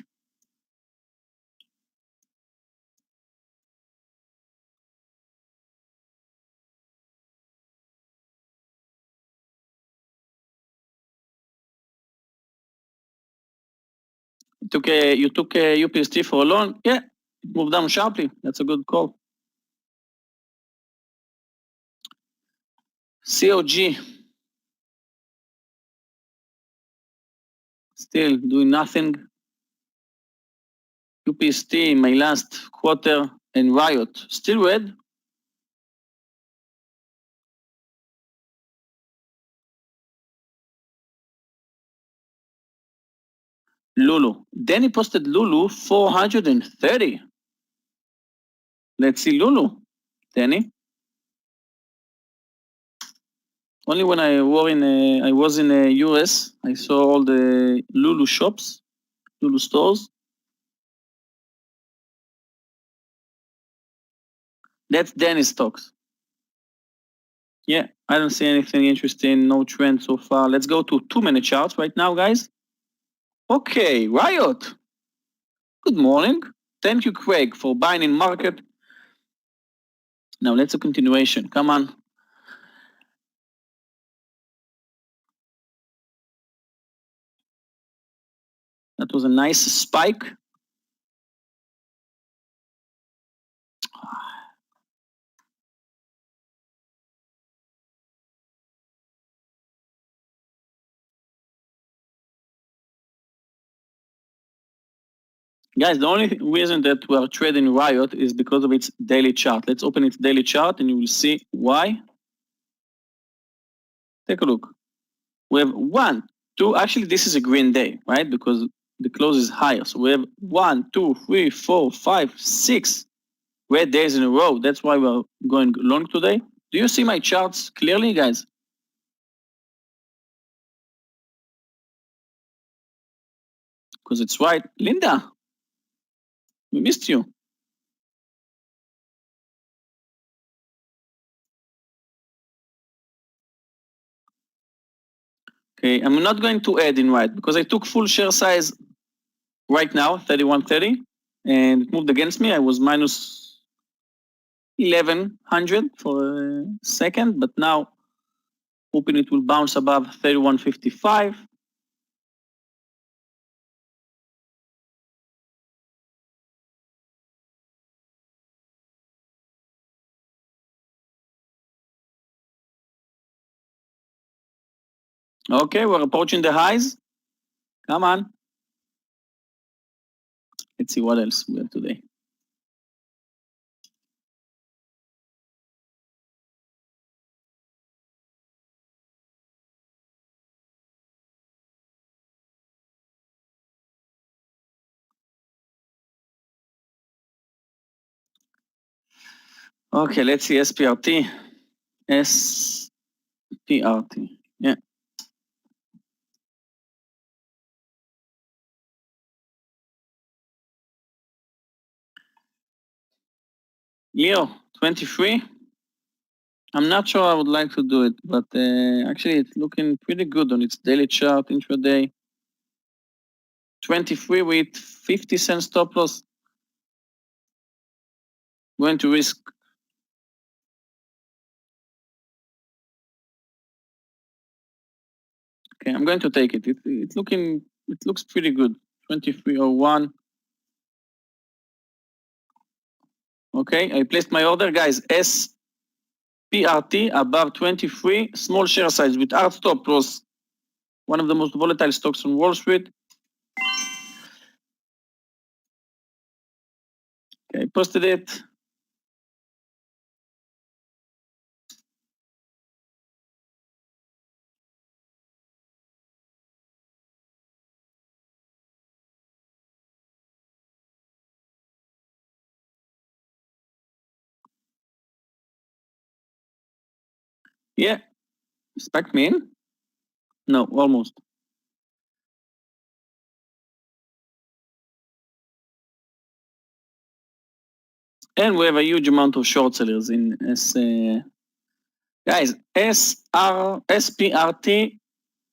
You took a UPST for a long, yeah, it moved down sharply. That's a good call. COG, still doing nothing. UPST, my last quarter, and Riot, still red. LULU. Then he posted LULU 430. Let's see LULU. Danny. Only when I was in the US, I saw all the LULU shops, LULU stores. That's Danny's stocks. Yeah, I don't see anything interesting, no trend so far. Let's go to 2-minute charts right now, guys. Okay, Riot. Good morning. Thank you, Craig, for buying in market. Now let's do continuation. Come on. That was a nice spike. Guys, the only reason that we are trading Riot is because of its daily chart. Let's open its daily chart and you will see why. Take a look. We have 1, 2, actually this is a green day, right? Because the close is higher. So we have 1, 2, 3, 4, 5, 6 red days in a row. That's why we're going long today. Do you see my charts clearly, guys? Because it's right. Linda, we missed you. Okay, I'm not going to add in right because I took full share size right now, 31.30, and it moved against me. I was minus 1100 for a second, but now hoping it will bounce above 31.55. Okay, we're approaching the highs. Come on. Let's see what else we have today. Okay, let's see SPRT. SPRT. Yeah. Leo, 23. I'm not sure I would like to do it, but actually it's looking pretty good on its daily chart intraday. 23 with 50 cents stop loss. Going to risk. Okay, I'm going to take it. It looks pretty good. 23.01. Okay, I placed my order, guys. SPRT above 23, small share size with hard stop loss. One of the most volatile stocks on Wall Street. Okay, I posted it. Yeah, spec me in. No, almost. And we have a huge amount of short sellers in guys, SPRT,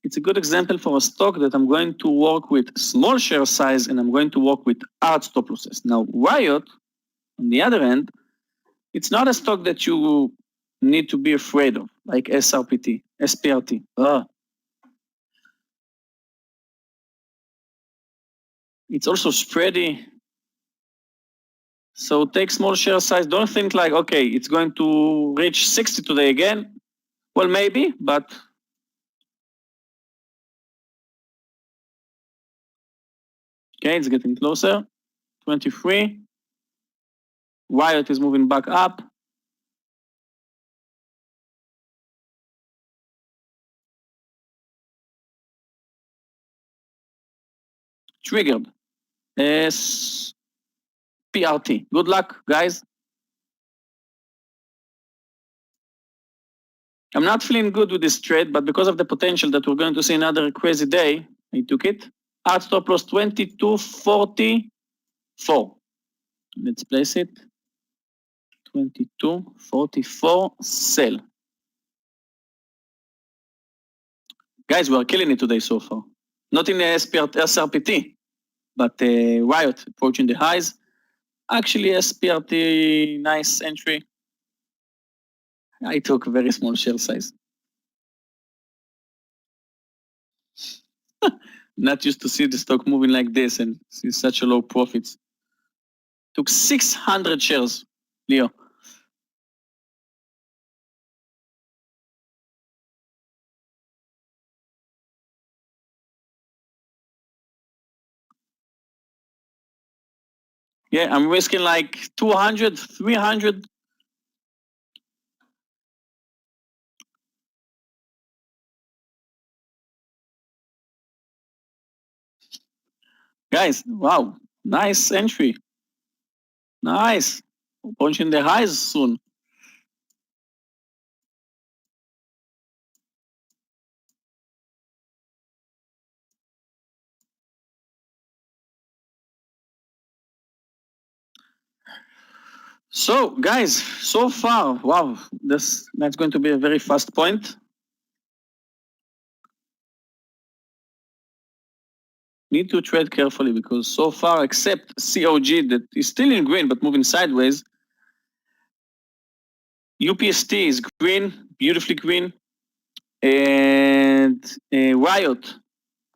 it's a good example for a stock that I'm going to work with small share size and I'm going to work with hard stop losses. Now, Riot, on the other hand, it's not a stock that you need to be afraid of, like SPRT. It's also spready. So take small share size. Don't think like, okay, it's going to reach 60 today again. Well, maybe, but okay, it's getting closer. 23. Riot is moving back up. Triggered. SPRT. Good luck, guys. I'm not feeling good with this trade, but because of the potential that we're going to see another crazy day, I took it. Hard stop loss 22.44. Let's place it. 22.44. Sell. Guys, we are killing it today so far. Not in the SRPT, but Riot approaching the highs. Actually, SPRT, nice entry. I took a very small share size. Not used to see the stock moving like this and see such a low profits. Took 600 shares, Leo. Yeah, I'm risking like 200, 300. Guys, wow, nice entry. Nice. Punching the highs soon. So, guys, so far, wow, that's going to be a very fast point. Need to trade carefully because so far, except COG that is still in green but moving sideways, UPST is green, beautifully green, and Riot,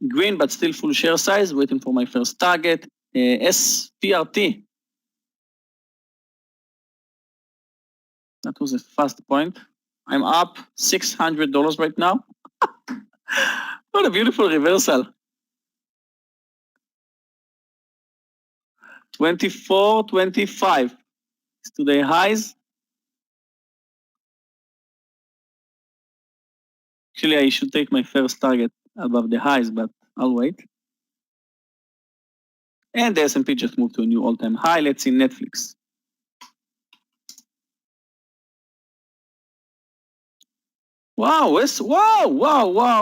green but still full share size, waiting for my first target. SPRT. That was a fast point. I'm up $600 right now. What a beautiful reversal. 24, 25 is today highs. Actually, I should take my first target above the highs, but I'll wait. And the S&P just moved to a new all-time high. Let's see Netflix. Wow, SRPT,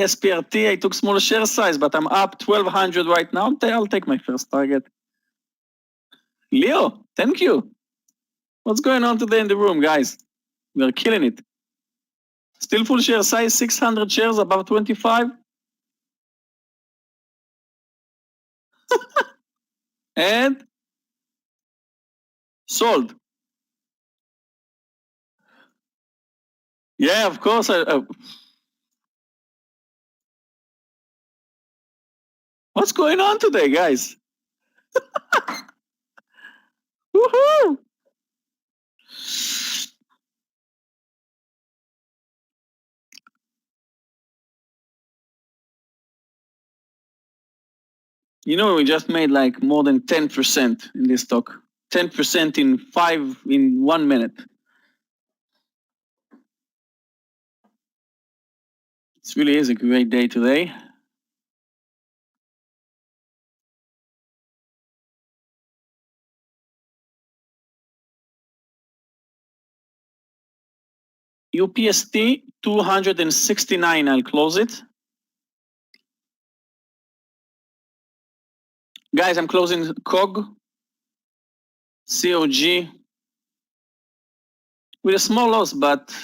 SPRT, I took small share size, but I'm up 1,200 right now. I'll take my first target. Leo, thank you. What's going on today in the room, guys? We're killing it. Still full share size, 600 shares, above 25. And sold. Yeah, of course. What's going on today, guys? Woohoo! You know, we just made like more than 10% in this stock. 10% in 1 minute. It really is a great day today. UPST 269, I'll close it. Guys, I'm closing COG, COG with a small loss, but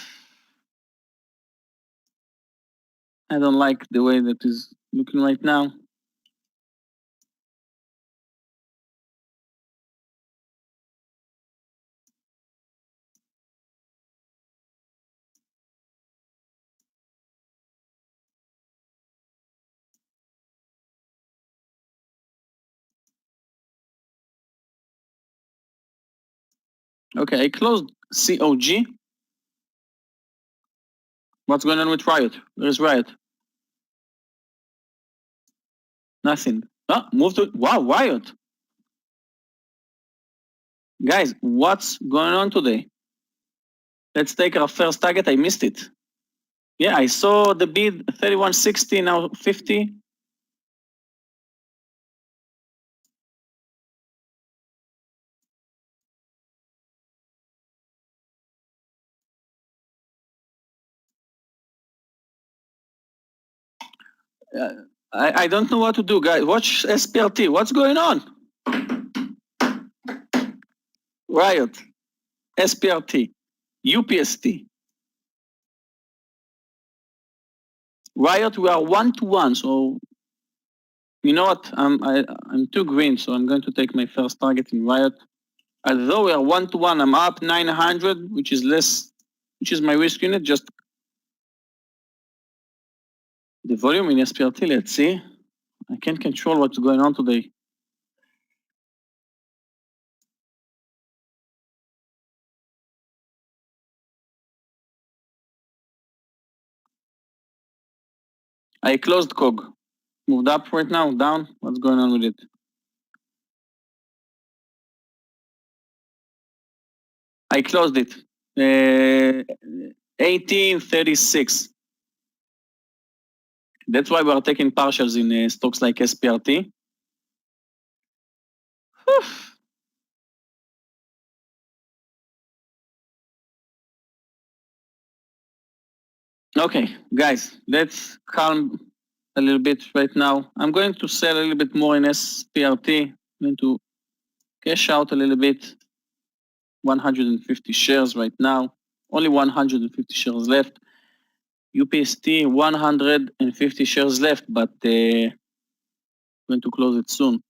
I don't like the way that is looking right now. Okay, I closed COG. What's going on with Riot? Where's Riot? Nothing. Oh, move to, wow, Riot. Guys, what's going on today? Let's take our first target. I missed it. Yeah, I saw the bid 3160, now 50. I don't know what to do, guys. Watch SPRT. What's going on? Riot, SPRT, UPST. Riot, we are 1-1. So, you know what? I'm too green, so I'm going to take my first target in Riot. Although we are 1-1, I'm up 900, which is less which is my risk unit, just the volume in SPRT. Let's see. I can't control what's going on today. I closed COG. Moved up right now, down. What's going on with it? I closed it. 1836. That's why we are taking partials in stocks like SPRT. Okay, guys, let's calm a little bit right now. I'm going to sell a little bit more in SPRT. I'm going to cash out a little bit. 150 shares right now. Only 150 shares left. UPST, 150 shares left, but going to close it soon.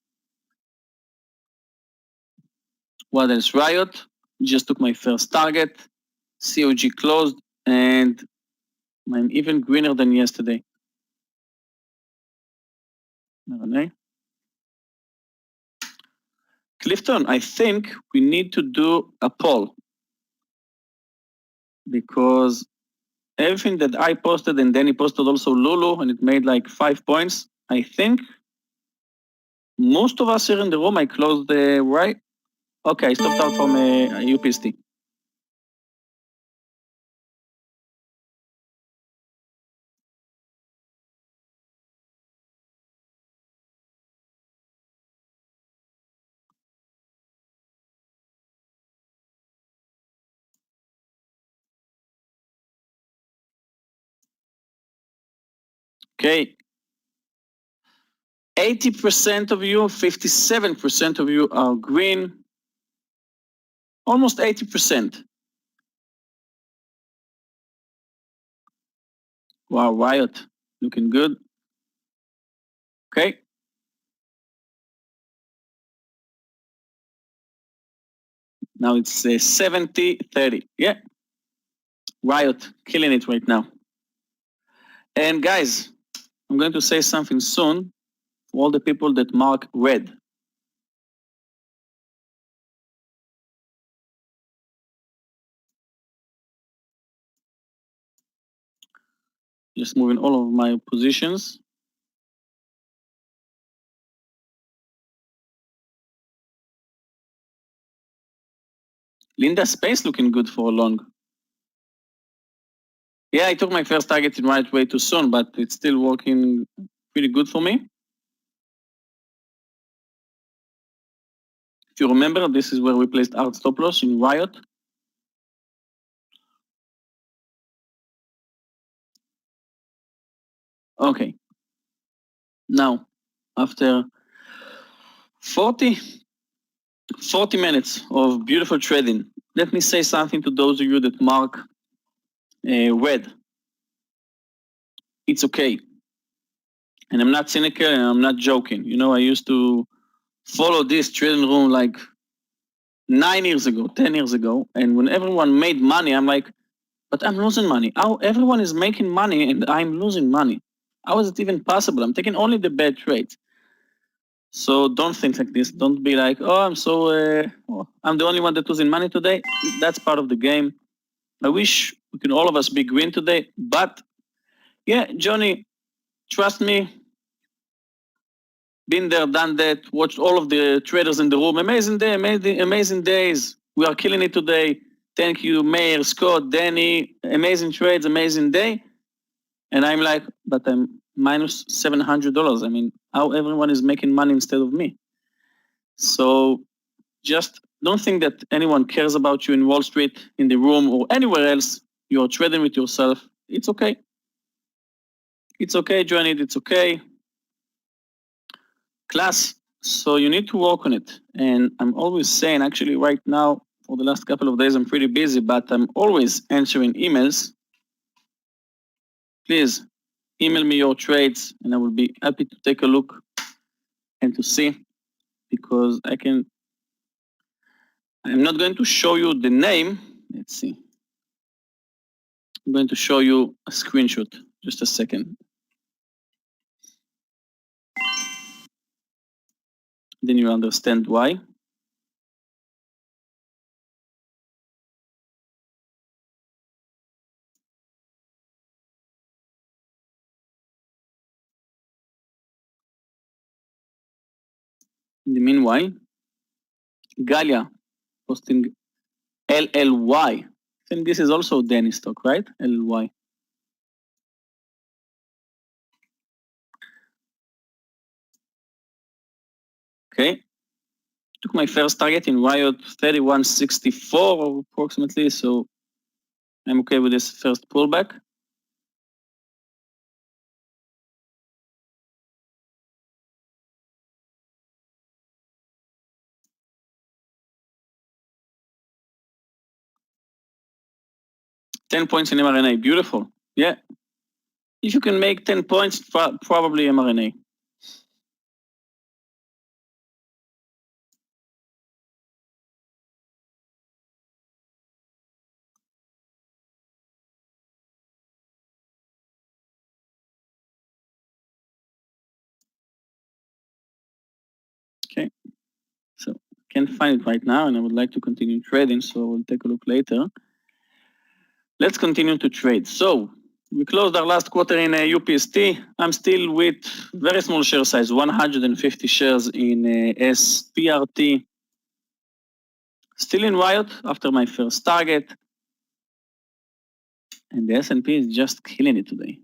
What else? Riot, just took my first target. COG closed, and I'm even greener than yesterday. Okay. Clifton, I think we need to do a poll because everything that I posted and then he posted also Lulu and it made like 5 points. I think most of us here in the room, I closed the right. Okay, I stopped out from UPST. Okay. 80% of you, 57% of you are green. Almost 80%. Wow, Riot, looking good. Okay. Now it's 70-30. Yeah. Riot, killing it right now. And guys, I'm going to say something soon for all the people that mark red. Just moving all of my positions. Linda Space looking good for a long. Yeah, I took my first target in right way too soon, but it's still working pretty good for me. If you remember, this is where we placed our stop loss in Riot. Okay. Now, after 40 minutes of beautiful trading, let me say something to those of you that mark red. It's okay. And I'm not cynical and I'm not joking. You know, I used to follow this trading room like 9 years ago, 10 years ago. And when everyone made money, I'm like, but I'm losing money. How everyone is making money and I'm losing money? How is it even possible? I'm taking only the bad trades. So don't think like this. Don't be like, oh, I'm the only one that's losing money today. That's part of the game. I wish we can all of us be green today. But yeah, Johnny, trust me, been there, done that, watched all of the traders in the room. Amazing day, amazing days. We are killing it today. Thank you, Meir, Scott, Danny. Amazing trades, amazing day. And I'm like, but I'm minus $700. I mean, how everyone is making money instead of me? So just don't think that anyone cares about you in Wall Street, in the room, or anywhere else. You're trading with yourself. It's okay. It's okay, join it. It's okay. Class. So you need to work on it. And I'm always saying, actually, right now, for the last couple of days, I'm pretty busy, but I'm always answering emails. Please email me your trades, and I will be happy to take a look and to see, because I'm not going to show you the name. Let's see. I'm going to show you a screenshot. Just a second. Then you understand why. In the meanwhile, Galia posting LLY. I think this is also Danish stock, right? LLY. Okay. Took my first target in Riot 3164 approximately, so I'm okay with this first pullback. $10 points in mRNA, beautiful. Yeah. If you can make 10 points, probably mRNA. Okay. So can't find it right now, and I would like to continue trading, so we'll take a look later. Let's continue to trade. So we closed our last quarter in UPST. I'm still with very small share size, 150 shares in SPRT. Still in Riot after my first target. And the S&P is just killing it today.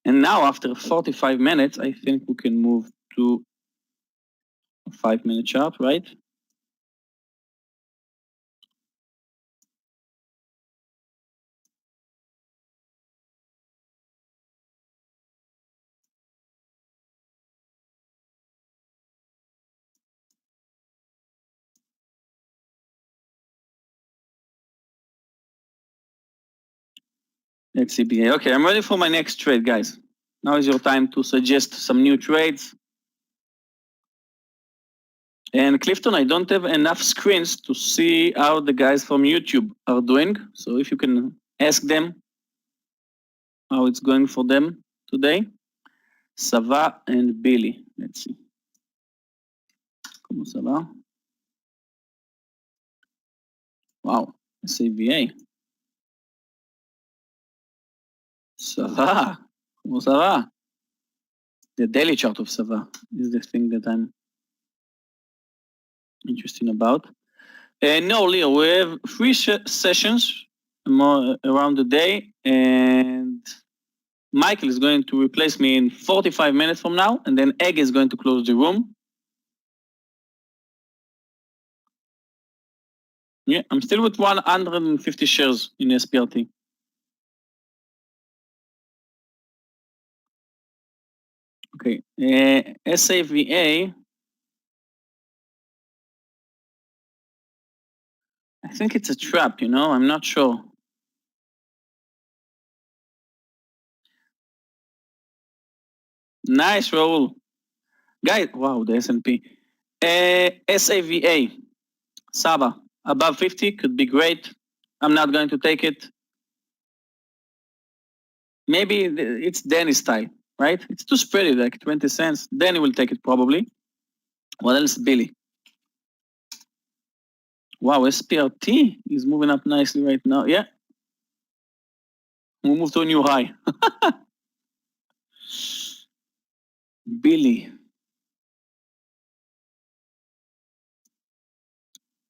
And now after 45 minutes, I think we can move to a 5-minute chart, right? Let's see BA. Okay, I'm ready for my next trade, guys. Now is your time to suggest some new trades. And Clifton, I don't have enough screens to see how the guys from YouTube are doing. So if you can ask them how it's going for them today. Sava and BILI. Let's see. Comment ça va? Wow, SAVA. Ça va? Comment ça va? The daily chart of Sava is the thing that I'm interested about. No, Leo, we have 3 sessions more around the day, and Michael is going to replace me in 45 minutes from now, and then Egg is going to close the room. Yeah, I'm still with 150 shares in SPRT. Okay, SAVA. I think it's a trap, you know, I'm not sure. Nice, Raul. Guys, wow, the S&P. SAVA, Saba, above 50 could be great. I'm not going to take it. Maybe it's Danny style, right? It's too spready, like 20 cents. Danny will take it probably. What else? BILI. Wow, SPRT is moving up nicely right now. Yeah. We'll move to a new high. BILI.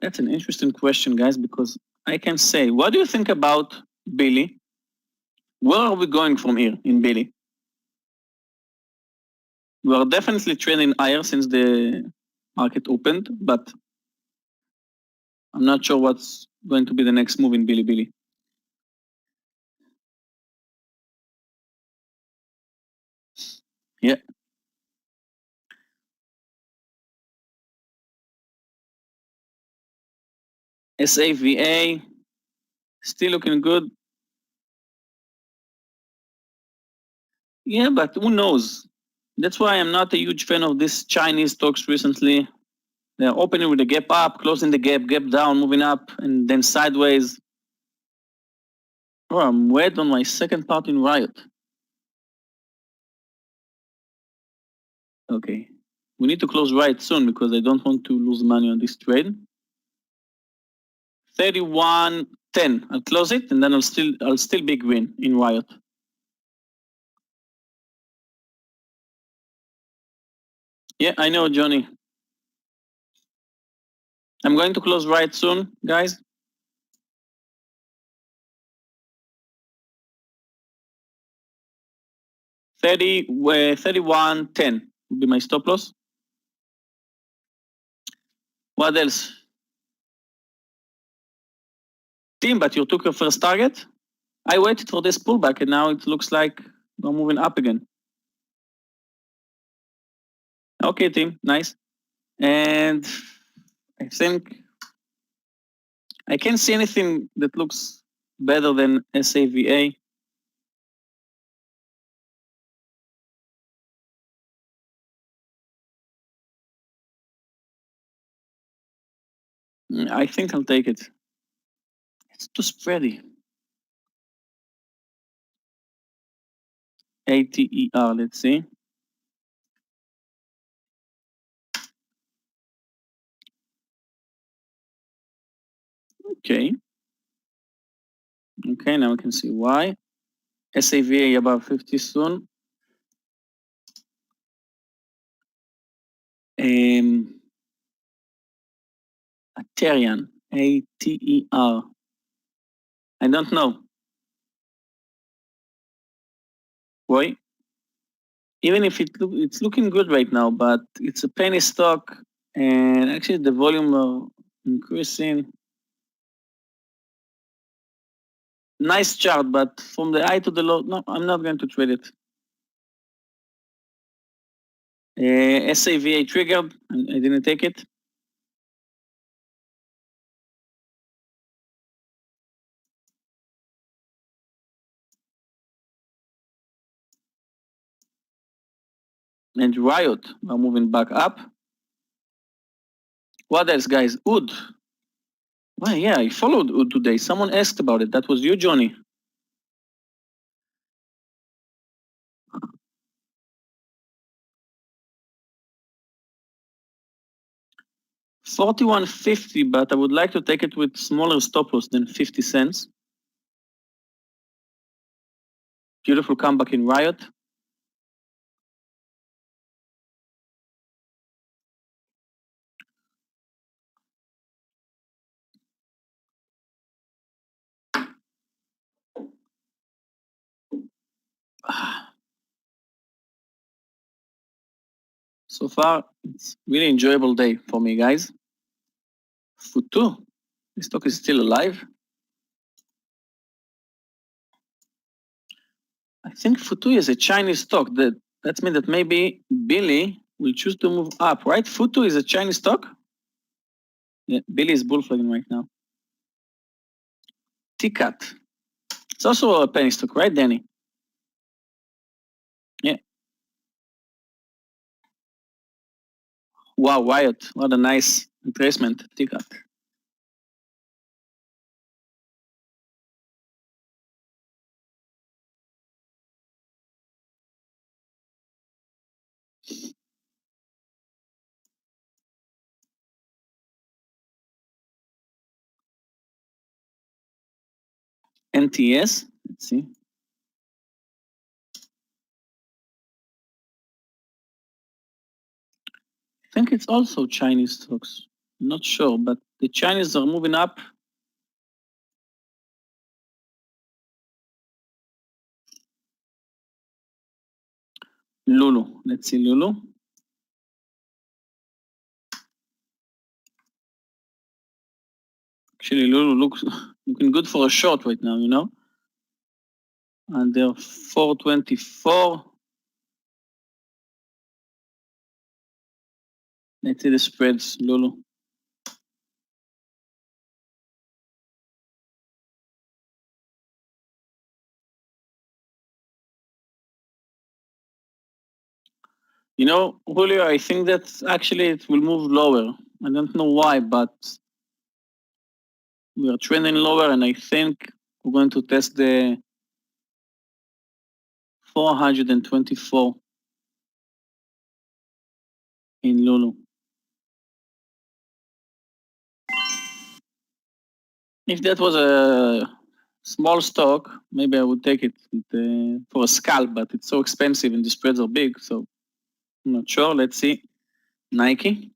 That's an interesting question, guys, because I can say, what do you think about BILI? Where are we going from here in BILI? We are definitely trading higher since the market opened, but I'm not sure what's going to be the next move in BILI. Yeah. SAVA, still looking good. Yeah, but who knows? That's why I'm not a huge fan of these Chinese stocks recently. They're opening with a gap up, closing the gap, gap down, moving up, and then sideways. Oh, I'm wet on my second part in Riot. Okay. We need to close Riot soon because I don't want to lose money on this trade. 31.10. I'll close it and then I'll still be green in Riot. Yeah, I know, Johnny. I'm going to close Riot soon, guys. 31.10 will be my stop loss. What else? Team, but you took your first target. I waited for this pullback and now it looks like we're moving up again. Okay, team, nice. And I think I can't see anything that looks better than SAVA. I think I'll take it. It's too spready. ATER, let's see. Okay. Okay, now we can see why. SAVA above 50 soon. Aterian, ATER. I don't know. Why? Even if it's looking good right now, but it's a penny stock, and actually the volume are increasing. Nice chart, but from the high to the low, no, I'm not going to trade it. SAVA triggered, I didn't take it. And Riot are moving back up. What else, guys? Oud. Well, yeah, I followed Oud today. Someone asked about it. That was you, Johnny. $41.50, but I would like to take it with smaller stop loss than 50 cents. Beautiful comeback in Riot. So far, it's really enjoyable day for me, guys. Futu, this stock is still alive. I think Futu is a Chinese stock. That means that maybe BILI will choose to move up, right? Futu is a Chinese stock. Yeah, BILI is bullflagging right now. TCAT. It's also a penny stock, right, Danny? Yeah. Wow, Wyatt, what a nice retracement, TCAT. NTS, let's see. I think it's also Chinese stocks. I'm not sure, but the Chinese are moving up. LULU, let's see LULU. Actually, LULU looking good for a short right now, you know? And they're 424. Let's see the spreads, LULU. You know, Julio, I think that actually it will move lower. I don't know why, but we are trending lower, and I think We're going to test the 424 in LULU. If that was a small stock, maybe I would take it for a scalp, but it's so expensive and the spreads are big, so I'm not sure. Let's see. Nike.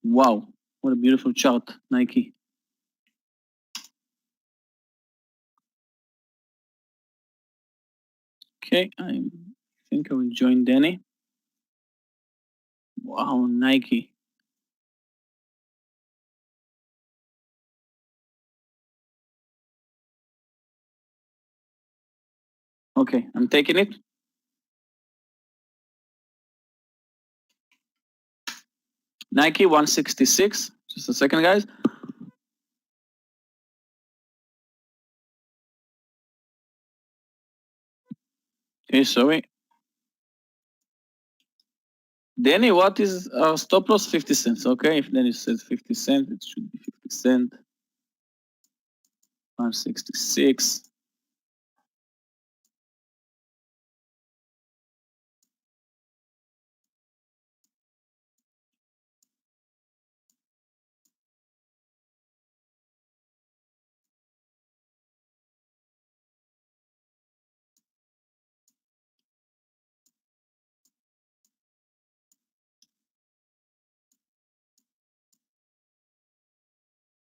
Wow, what a beautiful chart, Nike. Okay, I think I will join Danny. Wow, Nike. Okay, I'm taking it. Nike 166. Just a second, guys. Okay, sorry. Danny, what is our stop loss? 50 cents. Okay, if Danny says 50 cents, it should be 50 cents. 166.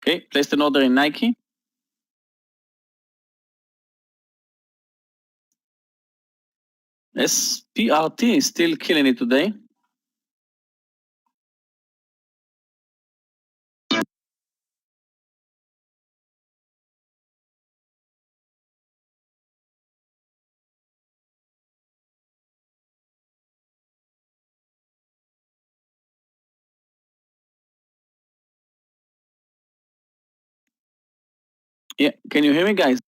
Okay, placed an order in Nike. SPRT is still killing it today. Yeah, can you hear me, guys?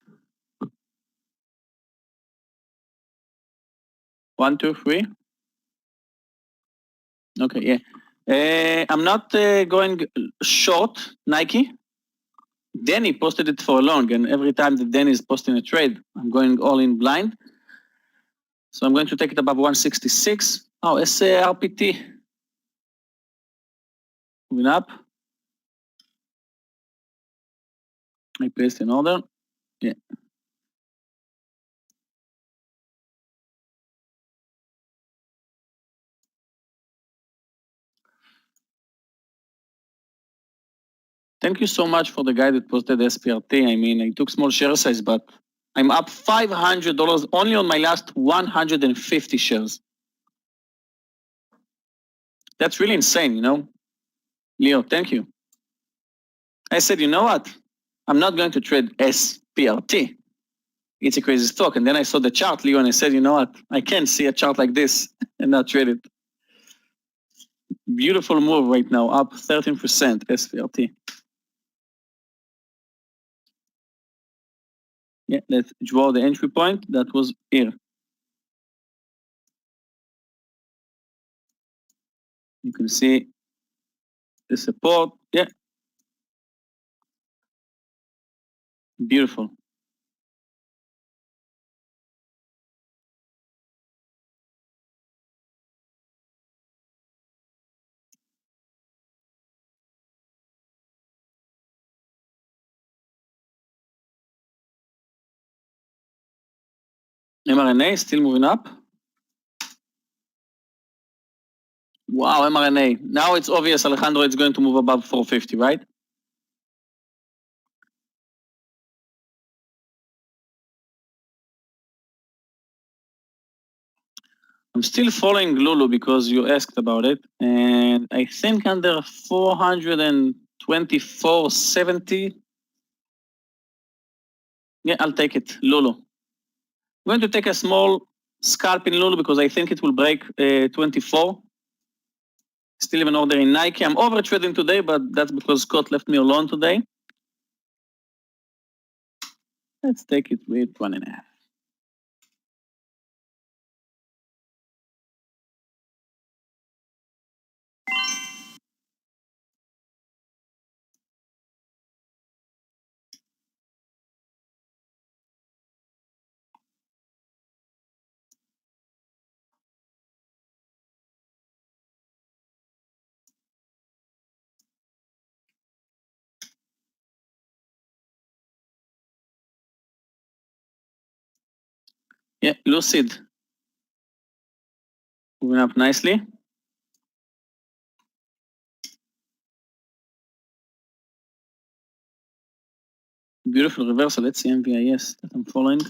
1, 2, 3. Okay, yeah. I'm not going short Nike. Danny posted it for long, and every time that Danny is posting a trade, I'm going all in blind. So I'm going to take it above 166. Oh, SRPT. Moving up. I placed an order. Yeah. Thank you so much for the guy that posted SPRT. I mean, I took small share size, but I'm up $500 only on my last 150 shares. That's really insane, you know? Leo, thank you. I said, you know what? I'm not going to trade SPRT. It's a crazy stock. And then I saw the chart, Leo, and I said, you know what? I can't see a chart like this and not trade it. Beautiful move right now, up 13% SPRT. Yeah, let's draw the entry point. That was here. You can see the support. Yeah. Beautiful. mRNA still moving up. Wow, mRNA. Now it's obvious, Alejandro, it's going to move above 450, right? I'm still following LULU because you asked about it. And I think under 424.70. Yeah, I'll take it, LULU. I'm going to take a small scalp in LULU because I think it will break 24. Still have an order in Nike. I'm over trading today, but that's because Scott left me alone today. Let's take it with 1.5. Yeah, Lucid. Moving up nicely. Beautiful reversal. Let's see MVIS that I'm following.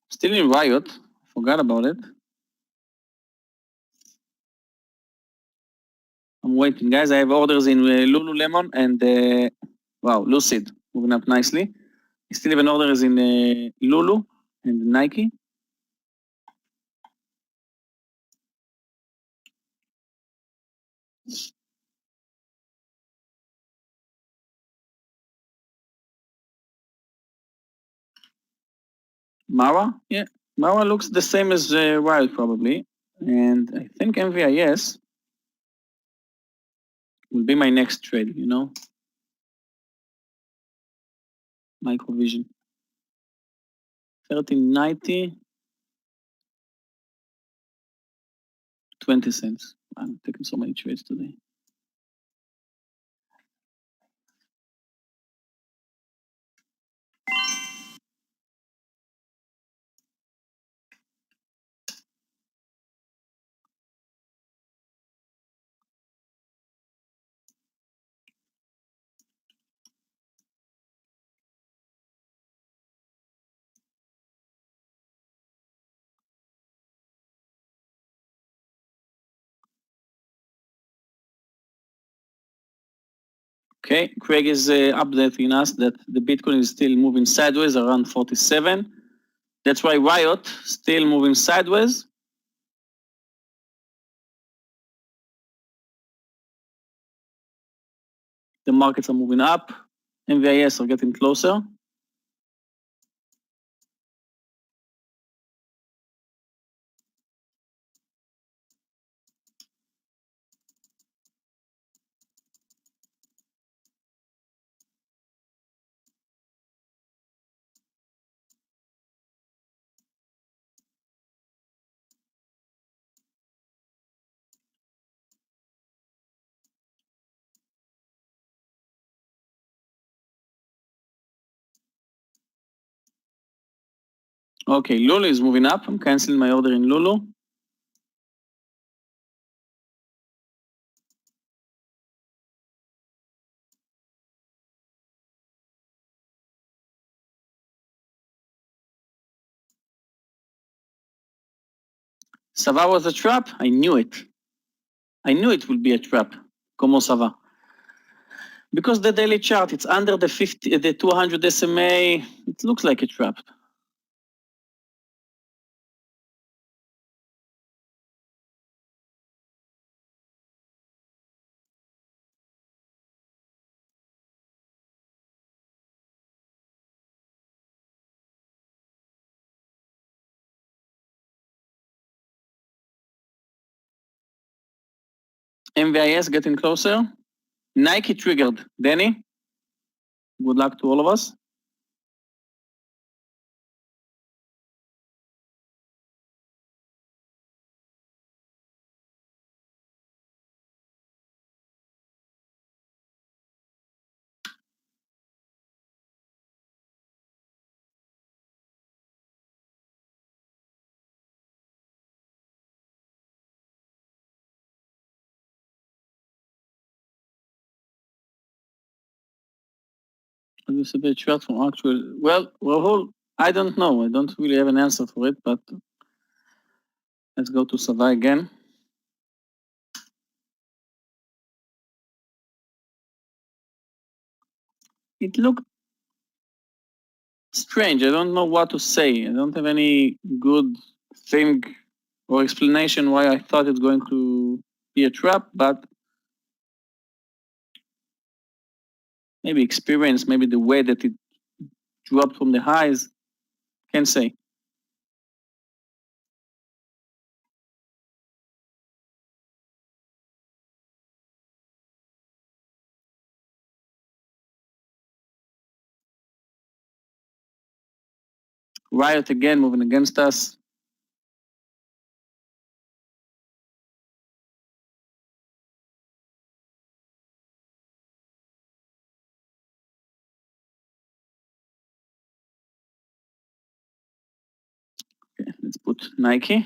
Still in Riot. Forgot about it. I'm waiting, guys. I have orders in Lululemon and wow, Lucid moving up nicely. I still have an orders in Lulu and Nike. Mara, yeah, Mara looks the same as Riot probably, and I think MVIS will be my next trade. You know, Microvision, 1390, 20 cents. I'm taking so many trades today. Okay, Craig is updating us that the Bitcoin is still moving sideways around 47. That's why Riot still moving sideways. The markets are moving up. MVIS are getting closer. Okay, Lulu is moving up. I'm canceling my order in Lulu. Sava was a trap. I knew it. I knew it would be a trap. Como Sava. Because the daily chart, it's under the 200 SMA. It looks like a trap. MVIS getting closer. Nike triggered. Danny, good luck to all of us. This is a bit short from actual. Well, Rahul, I don't know. I don't really have an answer for it, but let's go to Sava again. It looked strange. I don't know what to say. I don't have any good thing or explanation why I thought it's going to be a trap, but maybe experience, maybe the way that it dropped from the highs. Can't say. Riot again moving against us. Okay, let's put Nike.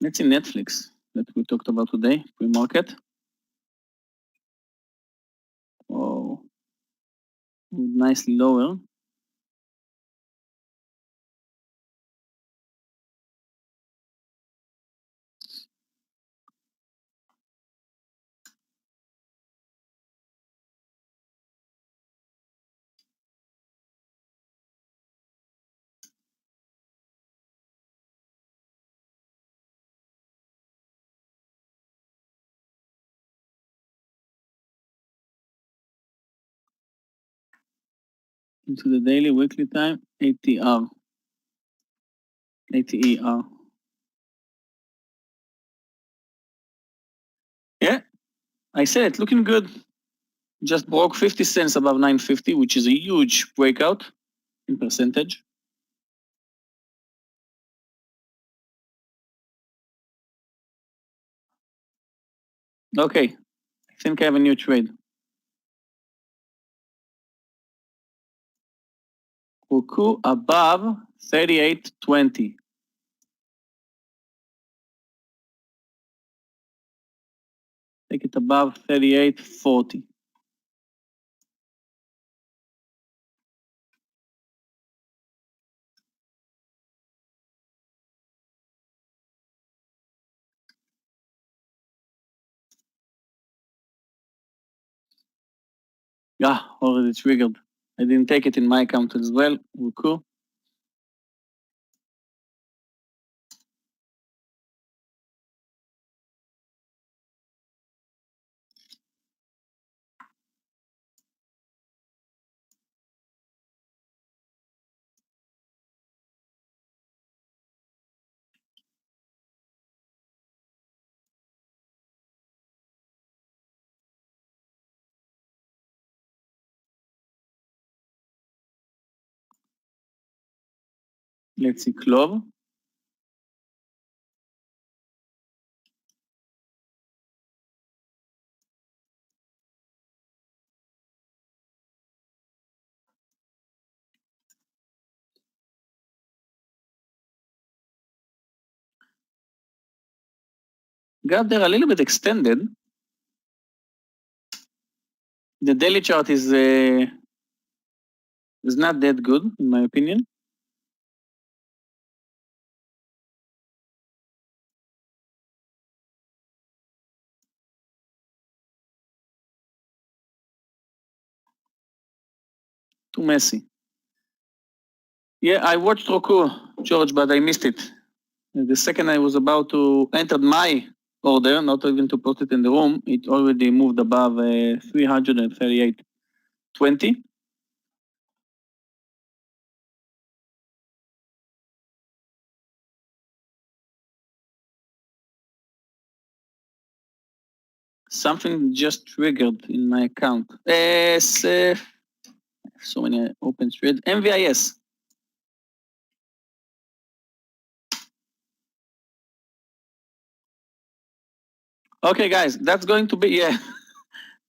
Let's see Netflix that we talked about today, pre-market. Oh, nicely lower. Into the daily, weekly time, ATR, ATER. Yeah, I said it, looking good. Just broke 50 cents above 950, which is a huge breakout in percentage. Okay, I think I have a new trade. Roku above 38.20. Take it above 38.40. Yeah, already triggered. I didn't take it in my account as well. Roku. Let's see Clove. Got there a little bit extended. The daily chart is not that good, in my opinion. Too messy. Yeah, I watched Roku, George, but I missed it. The second I was about to enter my order, not even to put it in the room, it already moved above 338.20. Something just triggered in my account. So many open trades. MVIS. Okay, guys, that's going to be, yeah,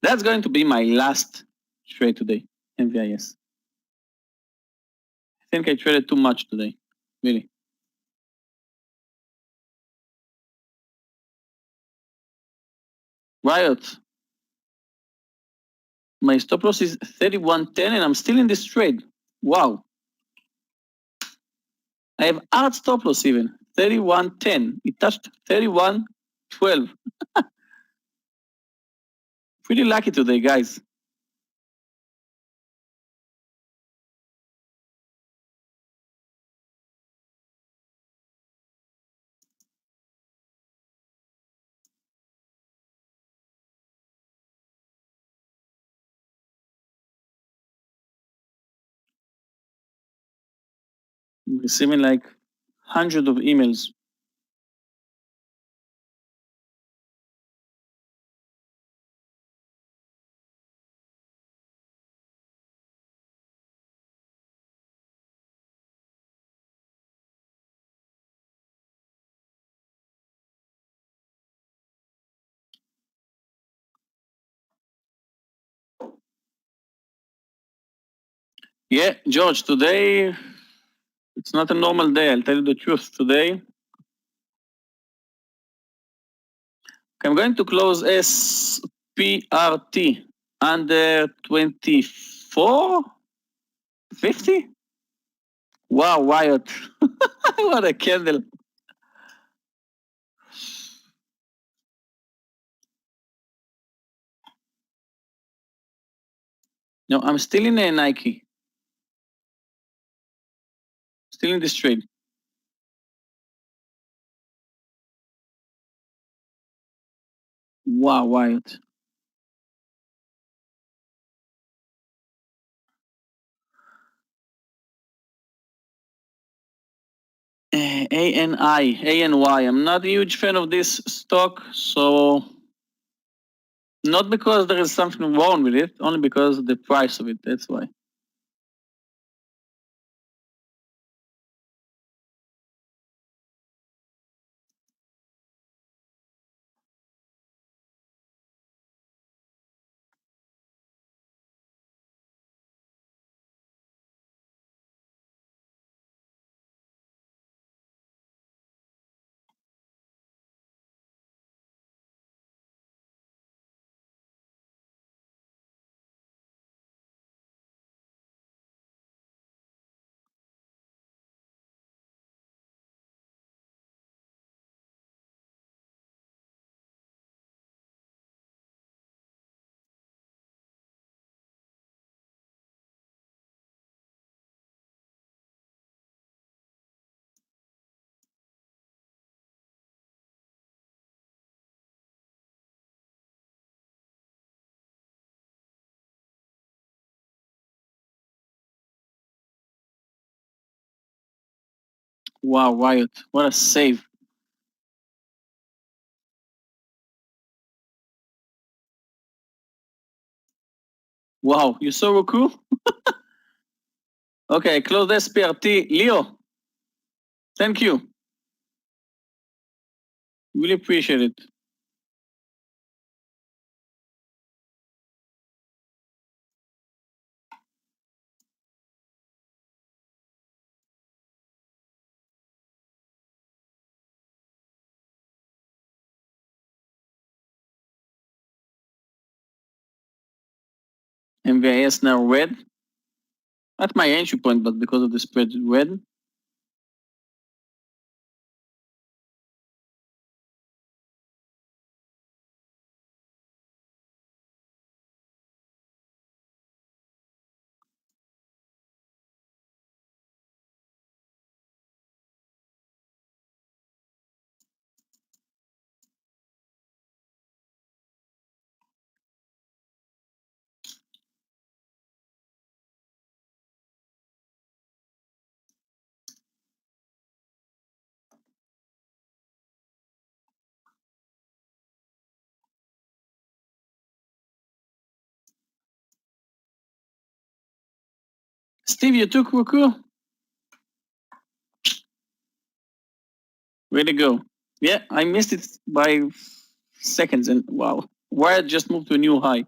that's going to be my last trade today, MVIS. I think I traded too much today, really. Riot. My stop loss is 31.10 and I'm still in this trade. Wow. I have hard stop loss even. 31.10. It touched 31.12. Pretty lucky today, guys. I'm receiving like hundreds of emails. Yeah, George, today it's not a normal day. I'll tell you the truth. Today, I'm going to close SPRT under 24.50. Wow, Wyatt. What a candle. No, I'm still in a Nike. Still in this trade. Wow, Wyatt. ANI, ANY. I'm not a huge fan of this stock, so not because there is something wrong with it, only because of the price of it. That's why. Wow, Wyatt. What a save. Wow, you saw Roku? Okay, close SPRT. Leo, thank you. Really appreciate it. MVIS now red. At my entry point, but because of the spread red. Steve, you took Roku? Way to go. Yeah, I missed it by seconds and wow. Wyatt just moved to a new high.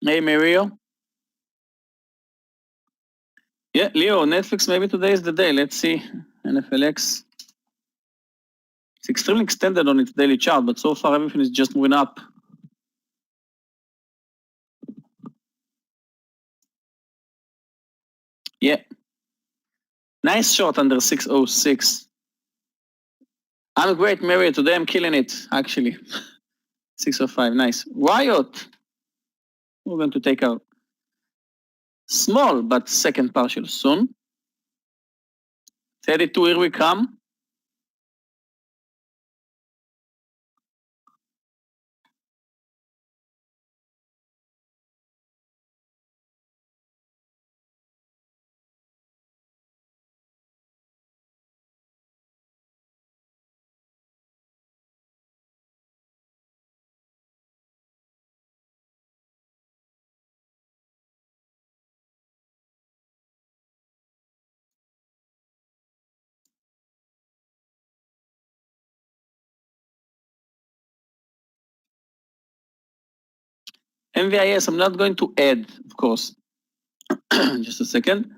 Hey, Mario. Yeah, Leo, Netflix, maybe today is the day. Let's see. NFLX. It's extremely extended on its daily chart, but so far everything is just moving up. Yeah. Nice short under 606. I'm great, Meir. Today I'm killing it, actually. 605, nice. Riot. We're going to take out small, but second partial soon. 32, here we come. MVIS, I'm not going to add, of course. Just a second.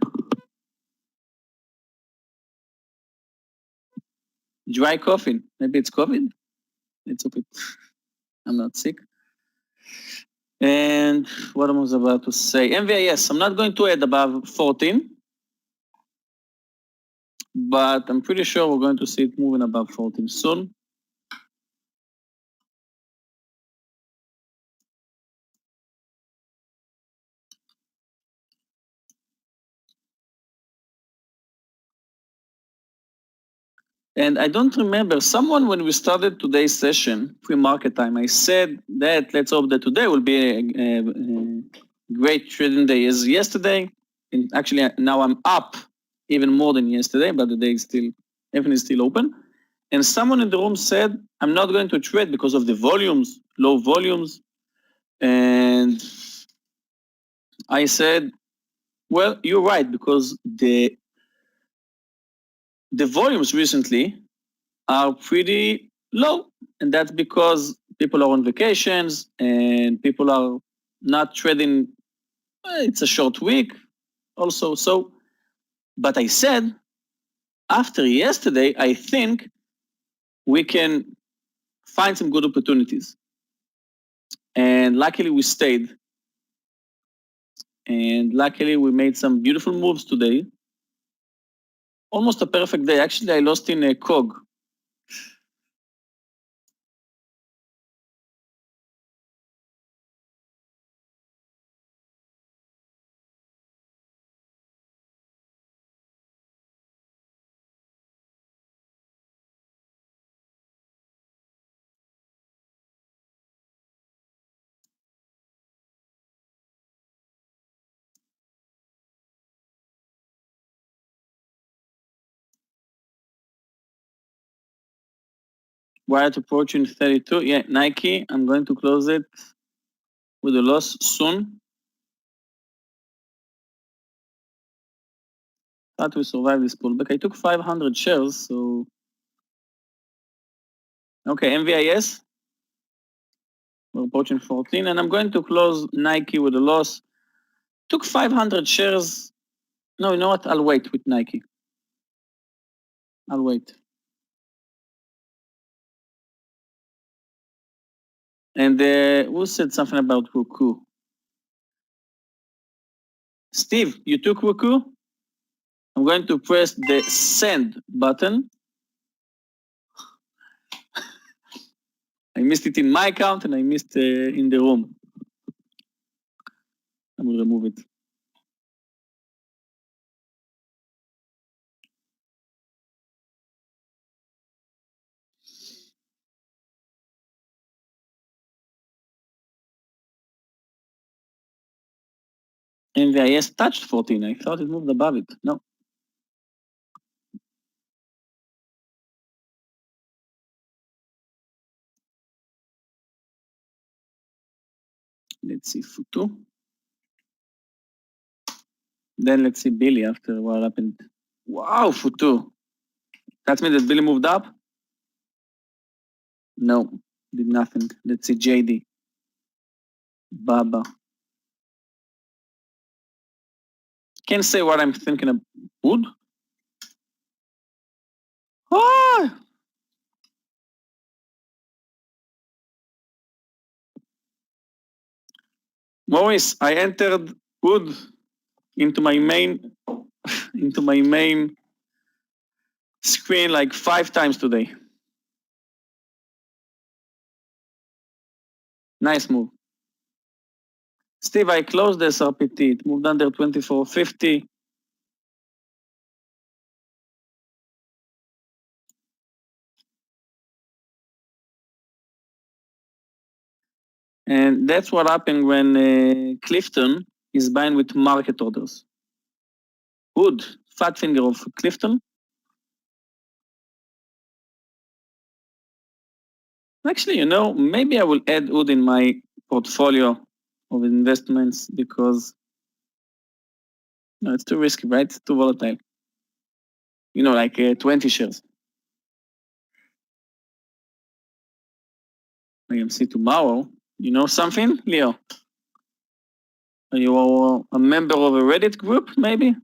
Dry coughing. Maybe it's COVID. It's okay. I'm not sick. And what I was about to say, MVIS, I'm not going to add above 14, but I'm pretty sure we're going to see it moving above 14 soon. And I don't remember, someone when we started today's session, pre-market time, I said that let's hope that today will be a great trading day as yesterday. And actually now I'm up even more than yesterday, but the day is still, everything is still open. And someone in the room said, I'm not going to trade because of the volumes, low volumes. And I said, well, you're right, because the volumes recently are pretty low. And that's because people are on vacations and people are not trading. It's a short week also. So, but I said, after yesterday, I think we can find some good opportunities. And luckily we stayed. And luckily we made some beautiful moves today. Almost a perfect day. Actually, I lost in a COG. Wired approaching 32. Yeah, Nike, I'm going to close it with a loss soon. Thought we survived this pullback. I took 500 shares, so. Okay, MVIS. We're approaching 14, and I'm going to close Nike with a loss. Took 500 shares. No, you know what? I'll wait with Nike. I'll wait. And who said something about Roku? Steve, you took Roku? I'm going to press the send button. I missed it in my account and I missed in the room. I will remove it. MVIS touched 14. I thought it moved above it. No. Let's see Futu. Then let's see BILI after what happened. Wow, Futu. That means that BILI moved up? No, did nothing. Let's see JD. Baba. Can't say what I'm thinking of. Wood? Oh! Maurice, I entered wood into my main screen like 5 times today. Nice move. Steve, I closed the SRPT. It moved under 24.50. And that's what happened when Clifton is buying with market orders. Wood, fat finger of Clifton. Actually, you know, maybe I will add wood in my portfolio of investments because no, it's too risky, right? It's too volatile. You know, like 20 shares. AMC tomorrow. You know something, Leo? Are you a member of a Reddit group, maybe?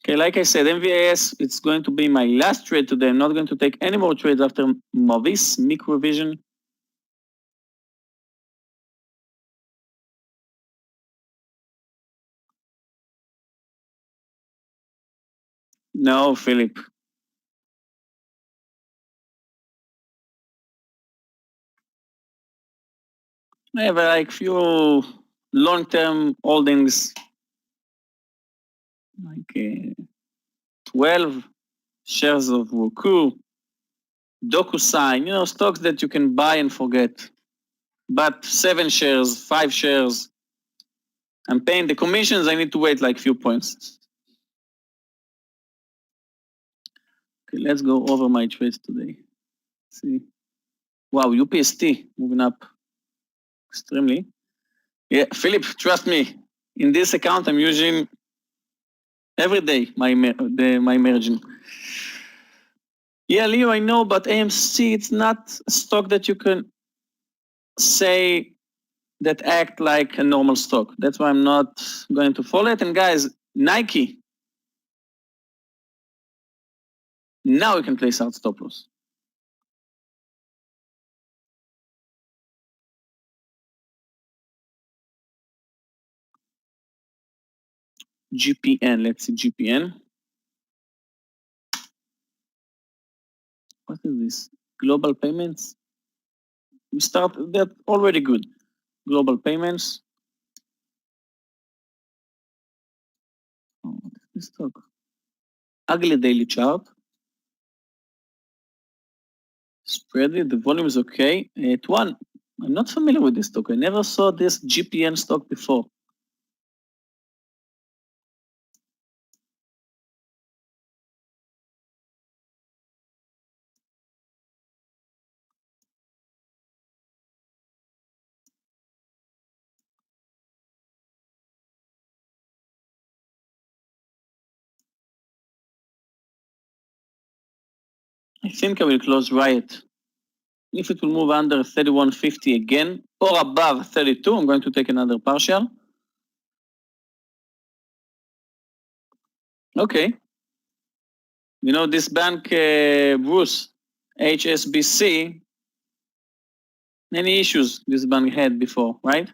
Okay, like I said, MVAS, it's going to be my last trade today. I'm not going to take any more trades after Mavis, Microvision. No, Philip. I have like few long-term holdings, like 12 shares of Roku, DocuSign, you know, stocks that you can buy and forget. But 7 shares, 5 shares, I'm paying the commissions, I need to wait like few points. Okay, let's go over my trades today. Let's see. Wow, UPST moving up extremely. Yeah, Philip, trust me. In this account, I'm using every day my margin. Yeah, Leo, I know, but AMC, it's not a stock that you can say that act like a normal stock. That's why I'm not going to follow it. And guys, Nike, now you can place out stop loss. GPN, let's see GPN. What is this? Global payments. We start, they're already good. Global payments. Oh, what is this stock? Ugly daily chart. Spread it, the volume is okay. Tuan, I'm not familiar with this stock. I never saw this GPN stock before. I think I will close Riot. If it will move under 31.50 again or above 32, I'm going to take another partial. Okay. You know, this bank, Bruce, HSBC, many issues this bank had before, right?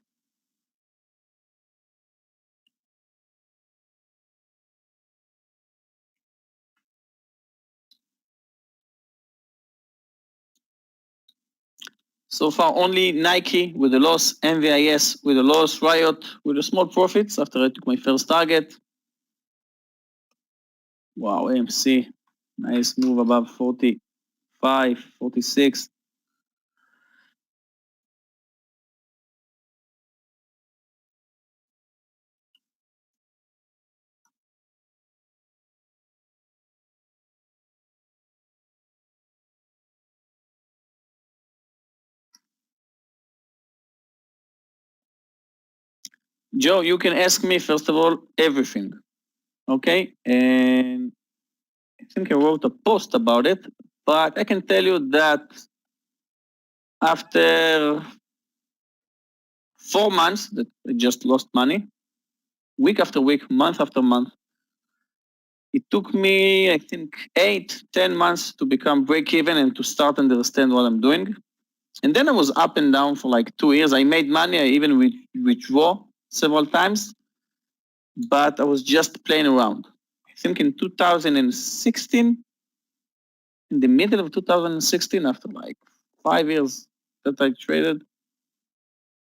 So far, only Nike with a loss, MVIS with a loss, Riot with a small profits after I took my first target. Wow, AMC, nice move above 45, 46. Joe, you can ask me, first of all, everything, okay? And I think I wrote a post about it, but I can tell you that after 4 months that I just lost money, week after week, month after month. It took me, I think, 8-10 months to become break even and to start understand what I'm doing. And then I was up and down for like 2 years. I made money. I even withdraw several times, but I was just playing around. I think in 2016, in the middle of 2016, after like 5 years that I traded,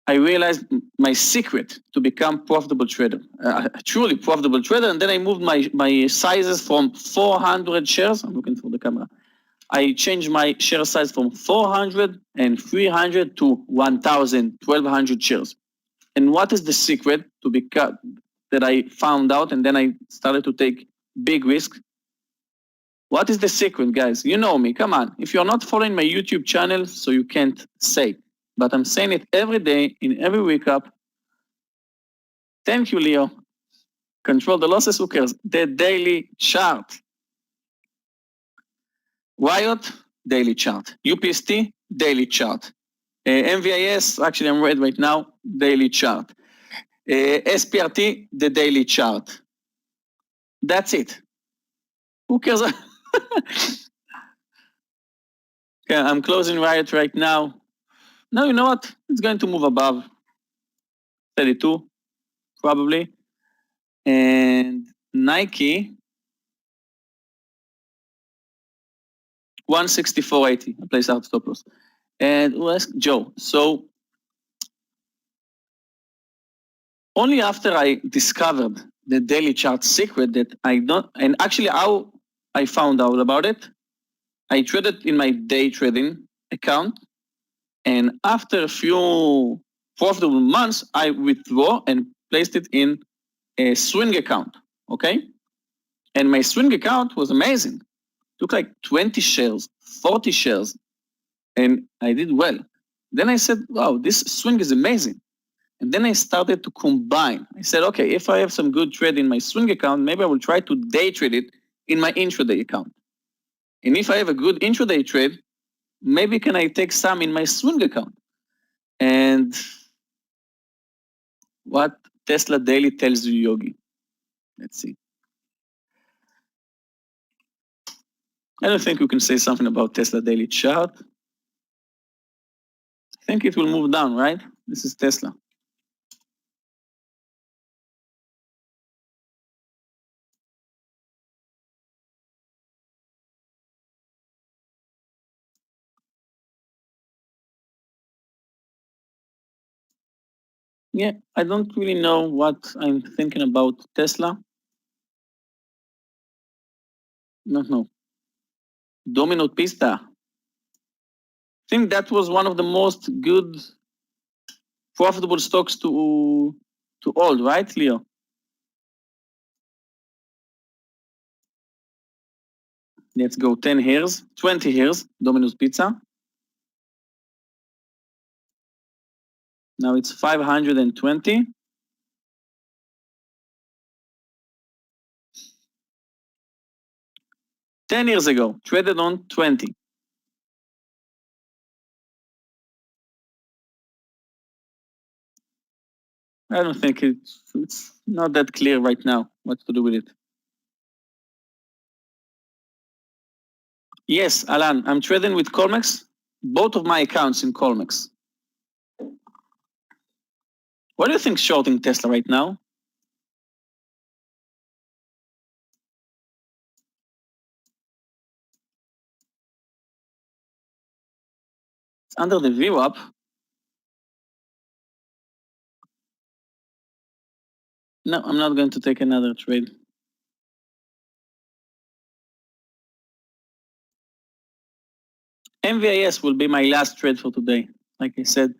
I realized my secret to become profitable trader, a truly profitable trader. And then I moved my sizes from 400 shares. I'm looking for the camera. I changed my share size from 400 and 300 to 1,000, 1,200 shares. And what is the secret to become that I found out? And then I started to take big risks. What is the secret, guys? You know me, come on. If you're not following my YouTube channel, so you can't say, but I'm saying it every day in every recap. Thank you, Leo. Control the losses, who cares? The daily chart. Riot, daily chart. UPST, daily chart. MVIS, actually I'm red right now, daily chart. SPRT, the daily chart. That's it. Who cares? Okay, I'm closing Riot right now. No, you know what? It's going to move above 32, probably. And Nike, 164.80. I place out stop loss. And let's Joe. So only after I discovered the daily chart secret that I don't, and actually how I found out about it, I traded in my day trading account, and after a few profitable months, I withdraw and placed it in a swing account, okay? And my swing account was amazing. Took like 20 shares, 40 shares, and I did well. Then I said, wow, this swing is amazing. And then I started to combine. I said, okay, if I have some good trade in my swing account, maybe I will try to day trade it in my intraday account. And if I have a good intraday trade, maybe can I take some in my swing account? And what Tesla Daily tells you, Yogi? Let's see. I don't think we can say something about Tesla Daily chart. I think it will move down, right? This is Tesla. Yeah, I don't really know what I'm thinking about Tesla. No. Domino Pista. I think that was one of the most good profitable stocks to hold, right, Leo? Let's go 10 years, 20 years, Domino's Pizza. Now it's 520. Ten years ago, traded on 20. I don't think it's not that clear right now what to do with it. Yes, Alan, I'm trading with Colmex, both of my accounts in Colmex. What do you think shorting Tesla right now? It's under the VWAP. No, I'm not going to take another trade. MVIS will be my last trade for today. Like I said,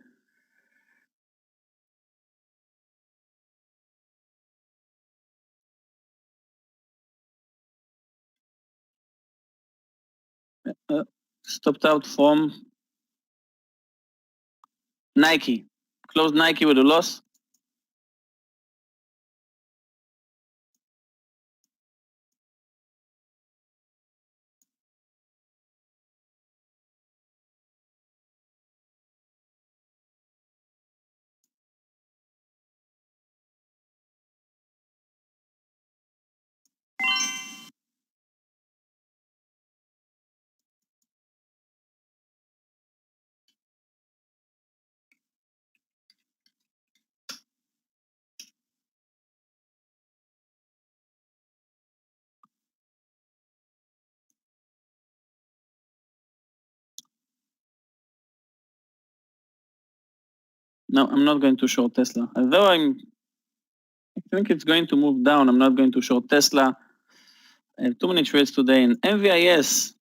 stopped out from Nike. Closed Nike with a loss. No, I'm not going to short Tesla. Although I think it's going to move down, I'm not going to short Tesla. I have too many trades today in MVIS.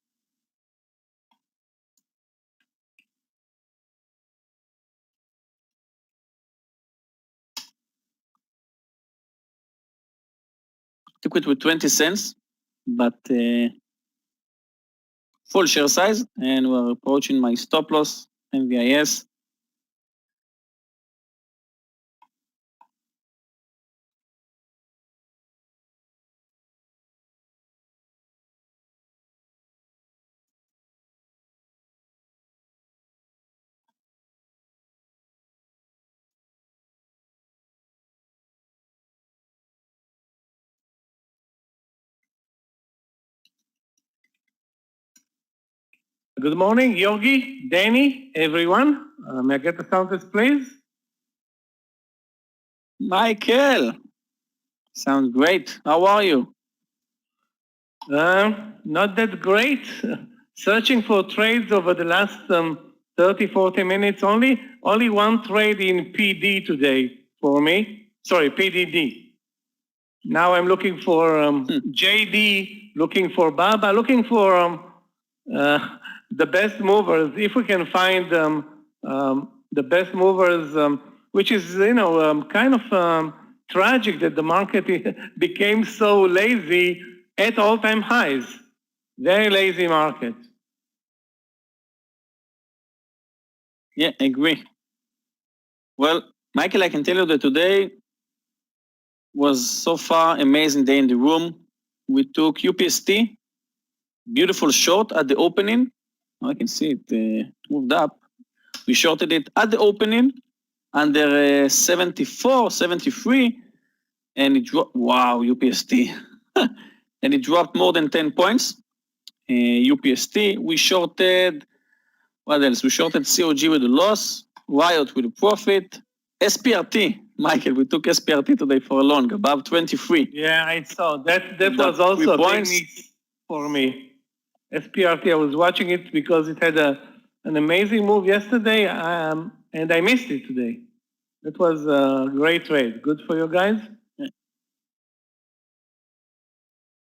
Took it with 20 cents, but full share size, and we're approaching my stop loss, MVIS. Good morning, Yogi, Danny, everyone. May I get the sound test, please? Michael, sounds great. How are you? Not that great. Searching for trades over the last 30, 40 minutes. Only one trade in PD today for me. Sorry, PDD. Now I'm looking for JD, looking for Baba, looking for the best movers. If we can find the best movers, which is, kind of tragic that the market became so lazy at all-time highs. Very lazy market. Yeah, I agree. Well, Michael, I can tell you that today was so far amazing day in the room. We took UPST, beautiful short at the opening. I can see it moved up. We shorted it at the opening under 74, 73, and it dropped. Wow, UPST. And it dropped more than 10 points. UPST, we shorted, what else? We shorted COG with a loss, Riot with a profit, SPRT. Michael, we took SPRT today for a long, above 23. Yeah, I saw. That was also a big miss for me. SPRT, I was watching it because it had an amazing move yesterday, and I missed it today. That was a great trade. Good for you guys.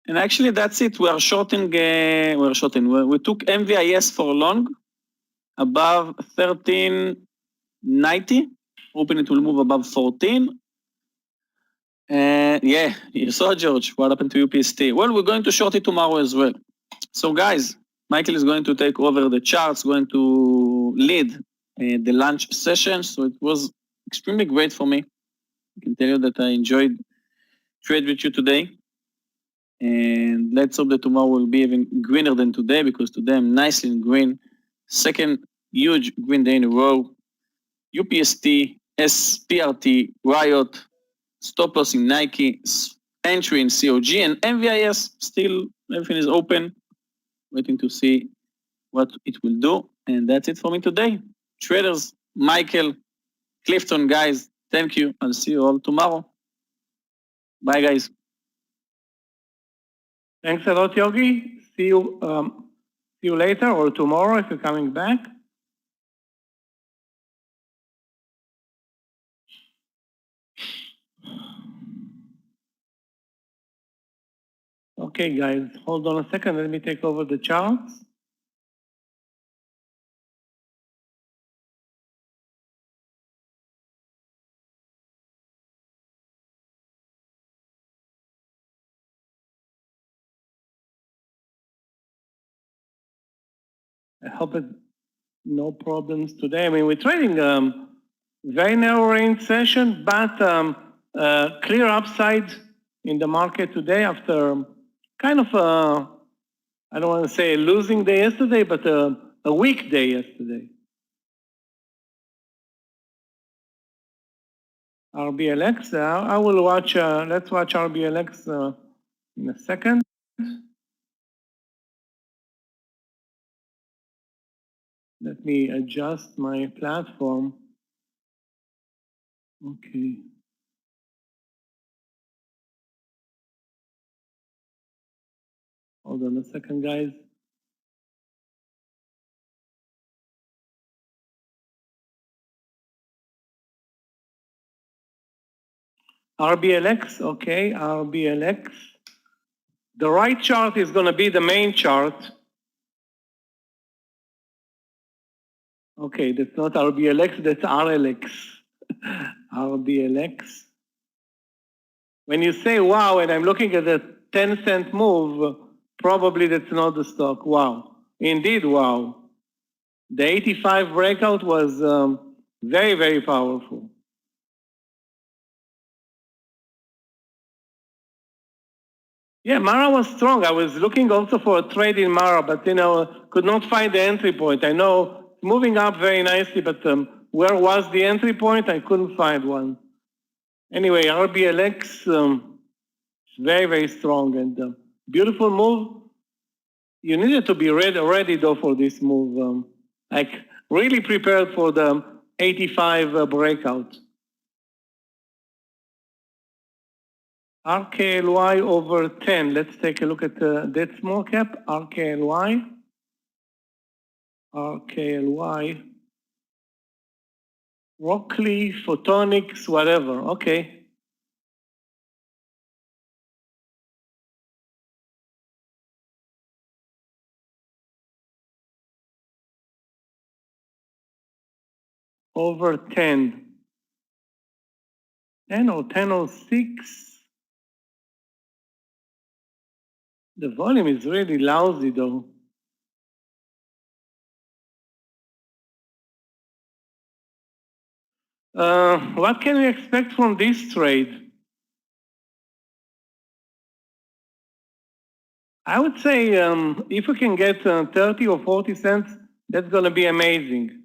And actually, that's it. We took MVIS for long, above 1390. Hoping it will move above 14. Yeah, you saw, George, what happened to UPST. Well, we're going to short it tomorrow as well. So, guys, Michael is going to take over the charts, going to lead the lunch session. So it was extremely great for me. I can tell you that I enjoyed trade with you today. And let's hope that tomorrow will be even greener than today, because today I'm nicely in green. Second huge green day in a row. UPST, SPRT, Riot, stop loss in Nike, entry in COG, and MVIS. Still, everything is open. Waiting to see what it will do. And that's it for me today. Traders, Michael, Clifton, guys, thank you. I'll see you all tomorrow. Bye, guys. Thanks a lot, Yogi. See you later or tomorrow if you're coming back. Okay, guys, hold on a second. Let me take over the charts. I hope it no problems today. I mean, we're trading very narrow range session, but clear upside in the market today after kind of I don't want to say a losing day yesterday, but a weak day yesterday. RBLX, I will watch, let's watch RBLX in a second. Let me adjust my platform. Okay. Hold on a second, guys. RBLX, okay, RBLX. The right chart is going to be the main chart. Okay, that's not RBLX, that's RLX. RBLX. When you say wow, and I'm looking at the 10-cent move, probably that's not the stock. Wow. Indeed, wow. The 85 breakout was very, very powerful. Yeah, Mara was strong. I was looking also for a trade in Mara, but could not find the entry point. I know moving up very nicely, but where was the entry point? I couldn't find one. Anyway, RBLX very, very strong and beautiful move. You needed to be ready though for this move, like really prepared for the 85 breakout. RKLY over 10. Let's take a look at that small cap, RKLY. RKLY. Rockley, Photonics, whatever. Okay. Over 10. 10 or 10.06. The volume is really lousy though. What can we expect from this trade? I would say if we can get 30 or 40 cents, that's going to be amazing.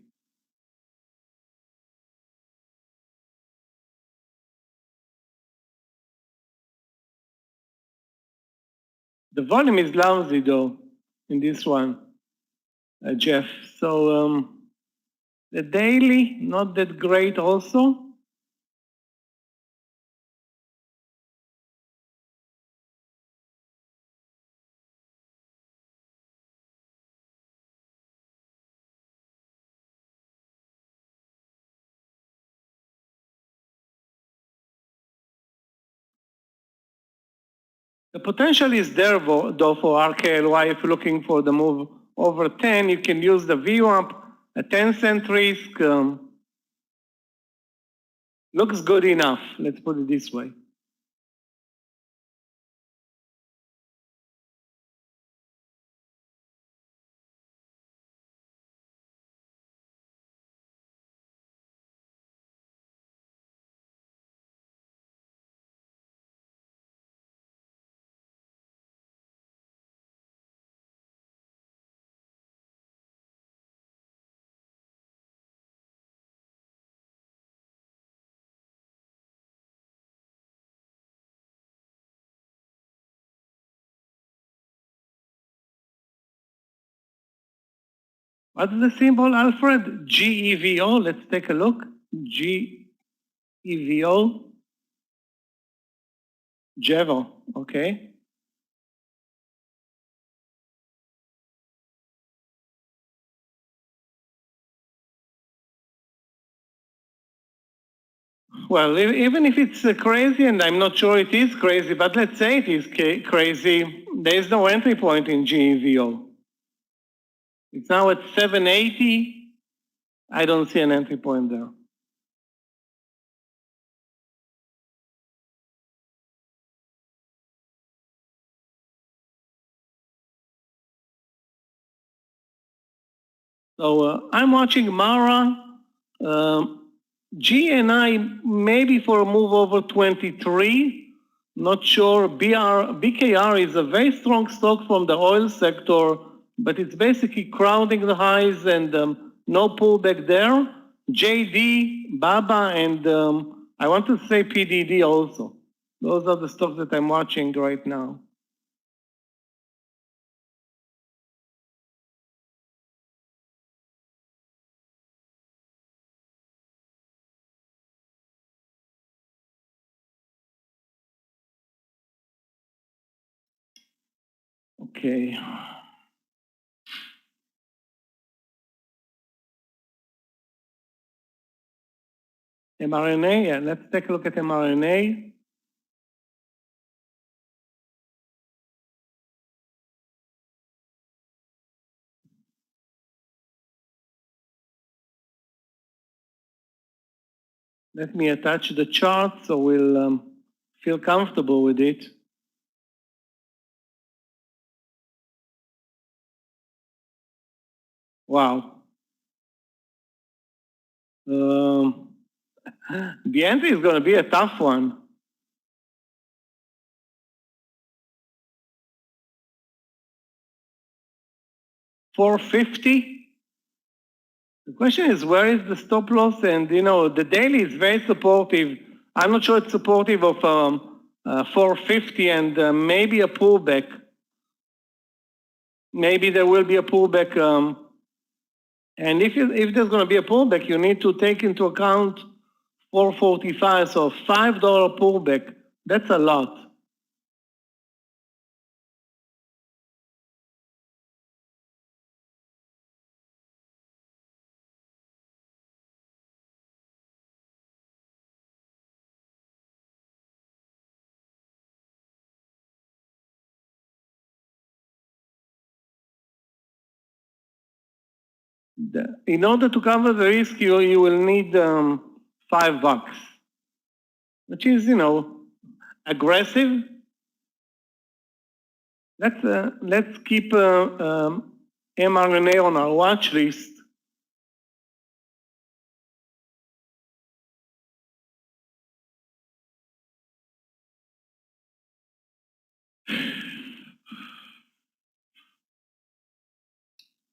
The volume is lousy though in this one, Jeff. So the daily, not that great also. The potential is there though for RKLY. If you're looking for the move over 10, you can use the VWAP, a 10-cent risk. Looks good enough, let's put it this way. What's the symbol, Alfred? GEVO, let's take a look. GEVO. Jevo, okay. Well, even if it's crazy, and I'm not sure it is crazy, but let's say it is crazy, there is no entry point in GEVO. It's now at 780. I don't see an entry point there. So I'm watching Mara, GNI maybe for a move over 23. Not sure. BKR is a very strong stock from the oil sector, but it's basically crowding the highs and no pullback there. JD, Baba, and I want to say PDD also. Those are the stocks that I'm watching right now. Okay. mRNA, yeah, let's take a look at mRNA. Let me attach the chart so we'll feel comfortable with it. Wow. The entry is going to be a tough one. $450. The question is, where is the stop loss? And the daily is very supportive. I'm not sure it's supportive of 450 and maybe a pullback. Maybe there will be a pullback. And if there's going to be a pullback, you need to take into account 445, so $5 pullback. That's a lot. In order to cover the risk, you will need $5, which is, aggressive. Let's keep mRNA on our watch list.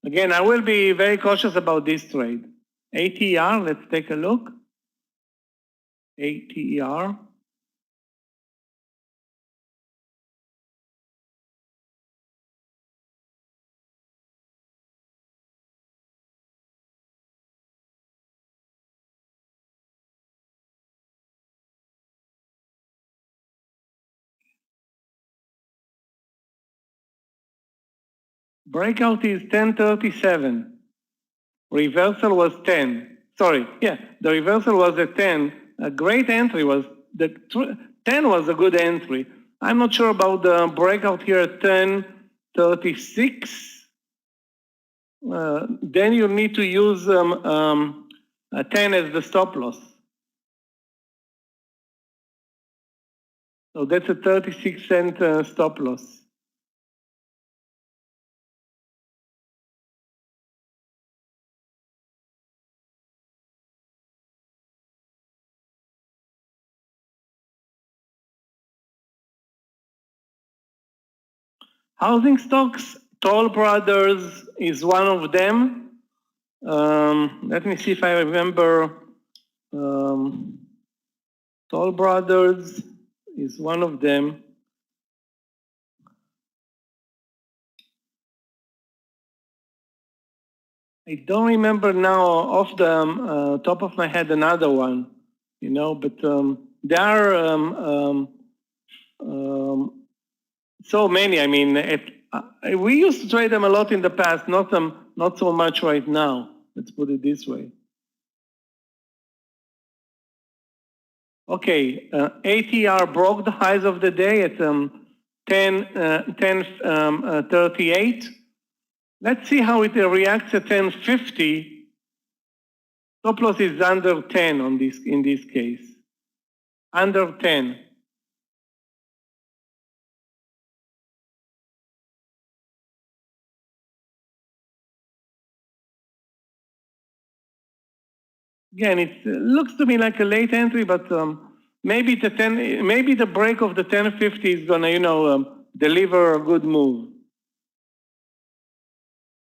Again, I will be very cautious about this trade. ATR, let's take a look. ATR. Breakout is 1037. Reversal was 10. Sorry, yeah, the reversal was at 10. A great entry was, 10 was a good entry. I'm not sure about the breakout here at 1036. Then you need to use a 10 as the stop loss. So that's a 36-cent stop loss. Housing stocks, Toll Brothers is one of them. Let me see if I remember. Toll Brothers is one of them. I don't remember now off the top of my head another one, but there are so many. I mean, we used to trade them a lot in the past, not so much right now. Let's put it this way. Okay, ATR broke the highs of the day at 1038. Let's see how it reacts at 1050. Stop loss is under 10 in this case. Under 10. Again, it looks to me like a late entry, but maybe the break of the 1050 is gonna, deliver a good move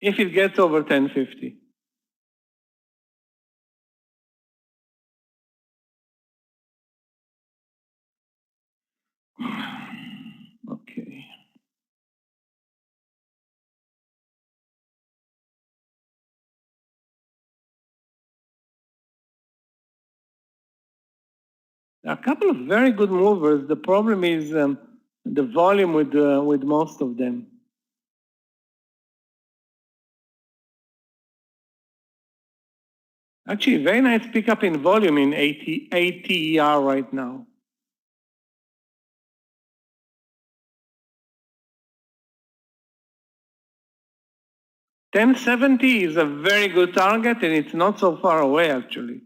if it gets over 1050. Okay. There are a couple of very good movers. The problem is the volume with most of them. Actually, very nice pickup in volume in ATR right now. $10.70 is a very good target, and it's not so far away, actually.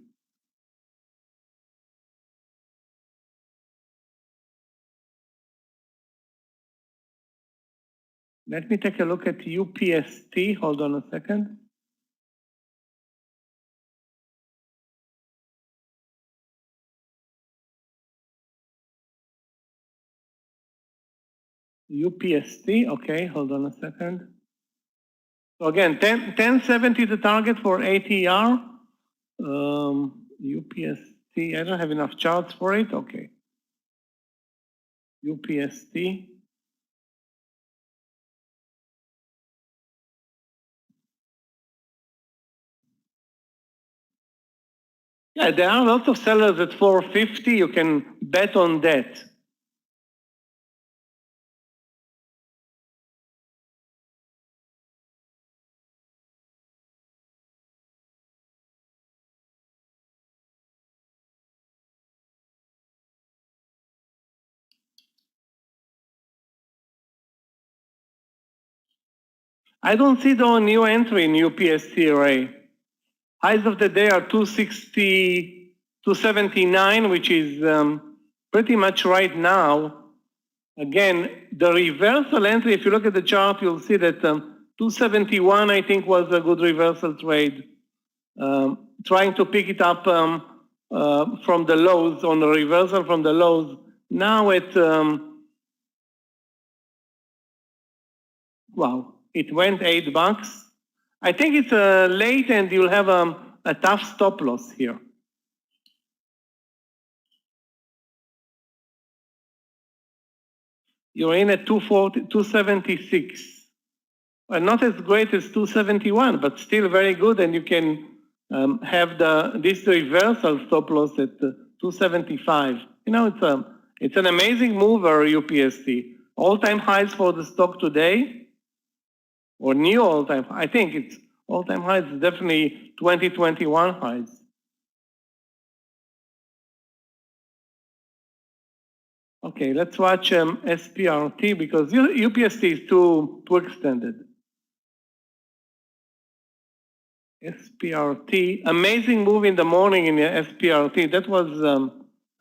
Let me take a look at UPST. Hold on a second. UPST, okay, hold on a second. So again, 1070 the target for ATR. UPST, I don't have enough charts for it, okay. UPST. Yeah, there are lots of sellers at 450. You can bet on that. I don't see the new entry in UPST array. Highs of the day are 260, 279, which is pretty much right now. Again, the reversal entry, if you look at the chart, you'll see that 271, I think, was a good reversal trade. Trying to pick it up from the lows, on the reversal from the lows. Now at, wow, it went $8. I think it's late and you'll have a tough stop loss here. You're in at 240, 276. Well, not as great as 271, but still very good. And you can have this reversal stop loss at 275. You know, it's an amazing mover, UPST. All-time highs for the stock today, or new all-time. I think it's all-time highs, definitely 2021 highs. Okay, let's watch SPRT because UPST is too extended. SPRT, amazing move in the morning in the SPRT. That was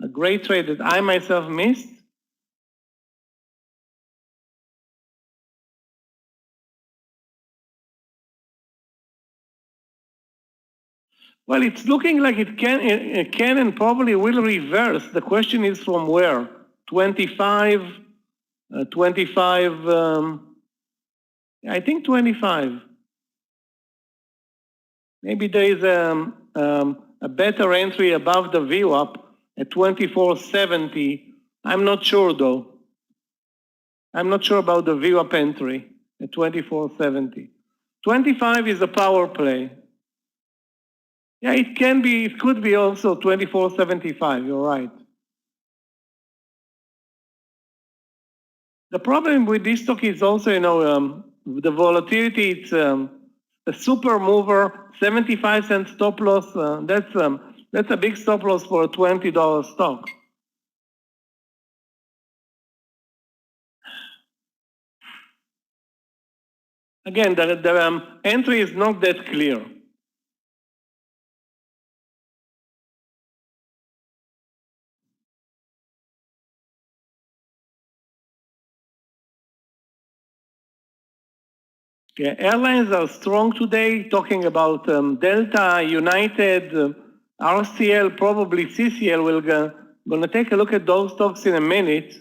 a great trade that I myself missed. Well, it's looking like it can and probably will reverse. The question is from where? 25, 25, I think 25. Maybe there is a better entry above the VWAP at 2470. I'm not sure though. I'm not sure about the VWAP entry at 2470. 25 is a power play. Yeah, it can be, it could be also 2475, you're right. The problem with this stock is also, you know, the volatility, it's a super mover, 75-cent stop loss. That's a big stop loss for a $20 stock. Again, the entry is not that clear. Yeah, airlines are strong today, talking about Delta, United, RCL, probably CCL. We're going to take a look at those stocks in a minute.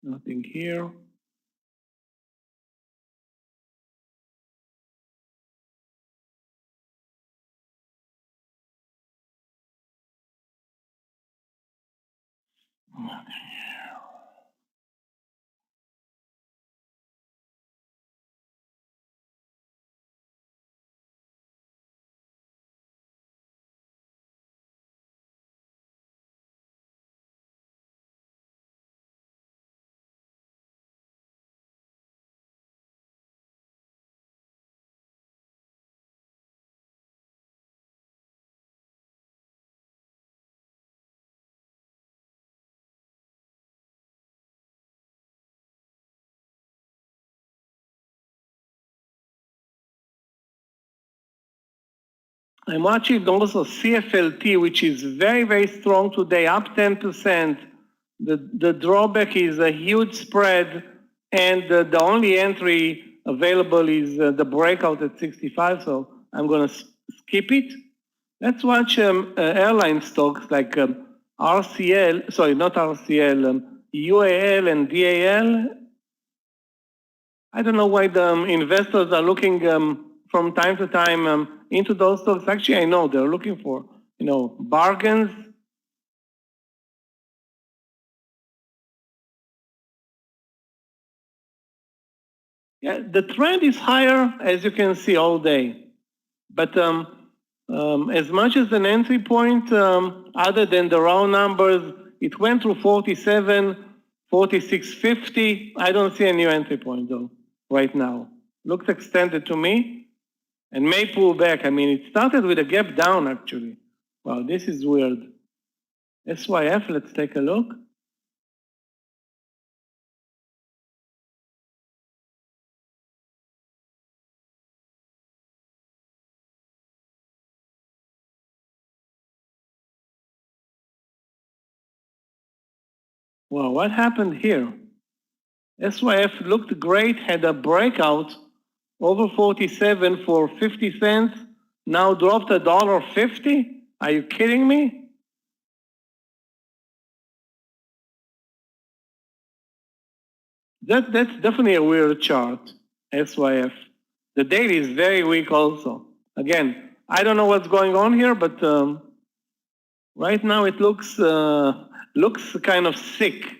Nothing here. I'm watching also CFLT, which is very, very strong today, up 10%. The drawback is a huge spread, and the only entry available is the breakout at 65, so I'm going to skip it. Let's watch airline stocks like RCL, sorry, not RCL, UAL and DAL. I don't know why the investors are looking from time to time into those stocks. Actually, I know they're looking for, bargains. Yeah, the trend is higher, as you can see, all day. But as much as an entry point, other than the round numbers, it went through 47, 46.50. I don't see a new entry point, though, right now. Looks extended to me and may pull back. I mean, it started with a gap down, actually. Wow, this is weird. SYF, let's take a look. Wow, what happened here? SYF looked great, had a breakout over 47 for 50 cents, now dropped $1.50? Are you kidding me? That's definitely a weird chart, SYF. The daily is very weak also. Again, I don't know what's going on here, but right now it looks kind of sick.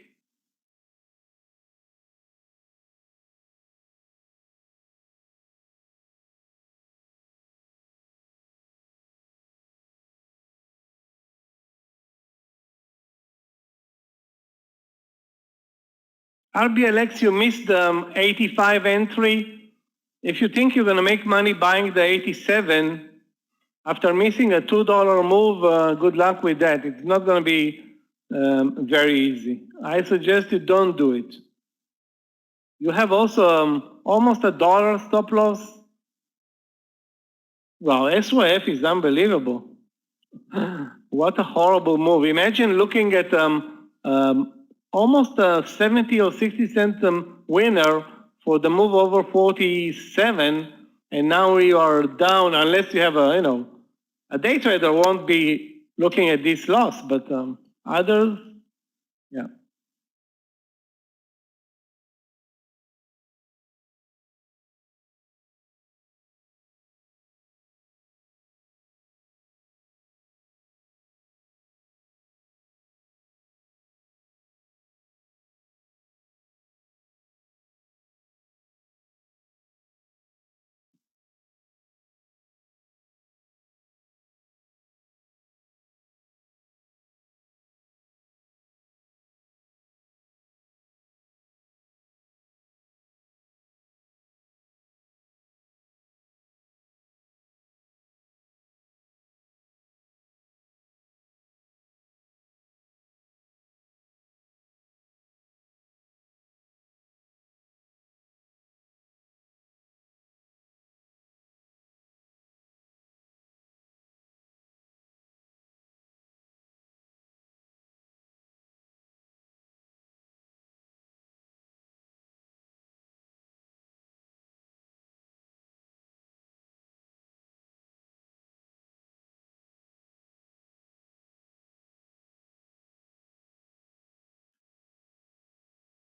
RBLX, you missed the 85 entry. If you think you're going to make money buying the 87, after missing a $2 move, good luck with that. It's not going to be very easy. I suggest you don't do it. You have also almost $1 stop loss. Wow, SYF is unbelievable. What a horrible move. Imagine looking at almost a 70 or 60 cent winner for the move over 47, and now you are down, unless you have a day trader won't be looking at this loss, but others, yeah.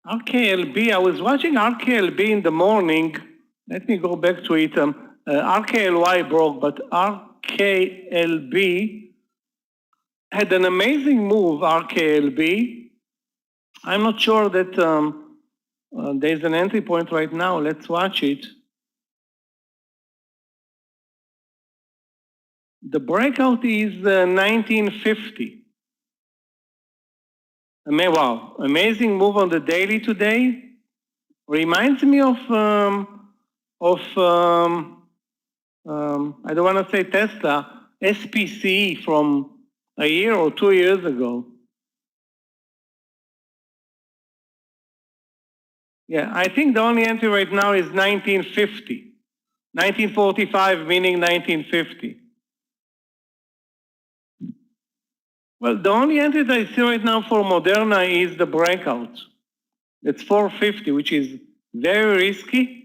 RKLB, I was watching RKLB in the morning. Let me go back to it. RKLY broke, but RKLB had an amazing move, RKLB. I'm not sure that there's an entry point right now. Let's watch it. The breakout is 1950. Wow, amazing move on the daily today. Reminds me of I don't want to say Tesla, SPC from a year or 2 years ago. Yeah, I think the only entry right now is 1950. 1945 meaning 1950. Well, the only entry that I see right now for Moderna is the breakout. It's 450, which is very risky.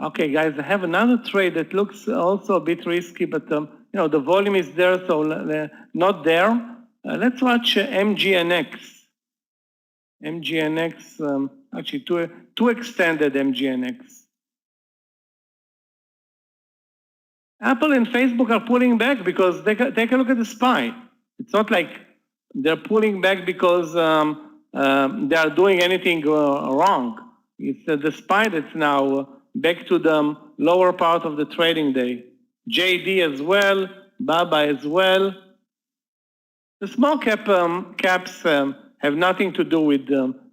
Okay, guys, I have another trade that looks also a bit risky, but the volume is there, so not there. Let's watch MGNX. MGNX, actually two extended MGNX. Apple and Facebook are pulling back because take a look at the SPY. It's not like they're pulling back because they are doing anything wrong. It's the SPY that's now back to the lower part of the trading day. JD as well, BABA as well. The small caps have nothing to do with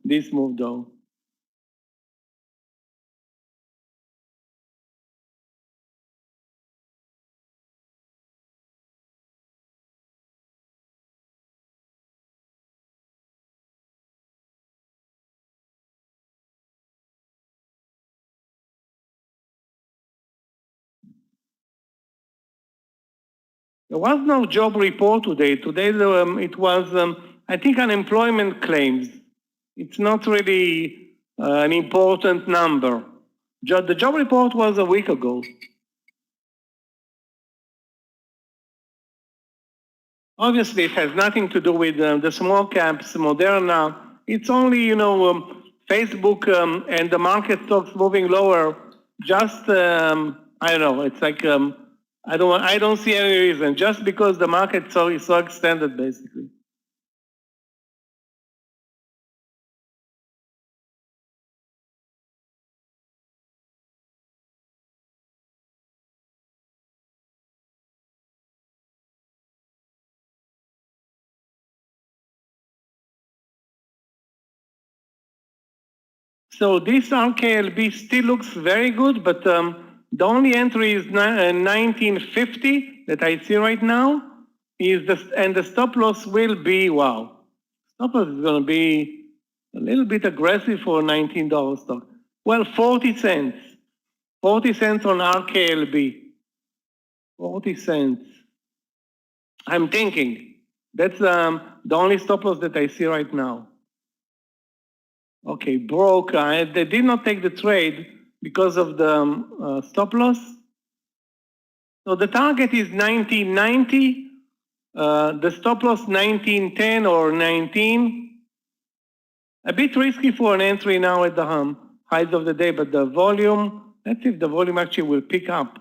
this move though. There was no job report today. Today it was, I think, unemployment claims. It's not really an important number. The job report was a week ago. Obviously, it has nothing to do with the small caps, Moderna. It's only, Facebook and the market stocks moving lower. Just, I don't know. It's like I don't see any reason. Just because the market is so extended, basically. So this RKLB still looks very good, but the only entry is 1950 that I see right now. And the stop loss will be, wow. Stop loss is going to be a little bit aggressive for $19 stock. Well, 40 cents. 40 cents on RKLB. 40 cents. I'm thinking. That's the only stop loss that I see right now. Okay, broke. They did not take the trade because of the stop loss. So the target is 1990. The stop loss 1910 or 19. A bit risky for an entry now at the highs of the day, but the volume, let's see if the volume actually will pick up.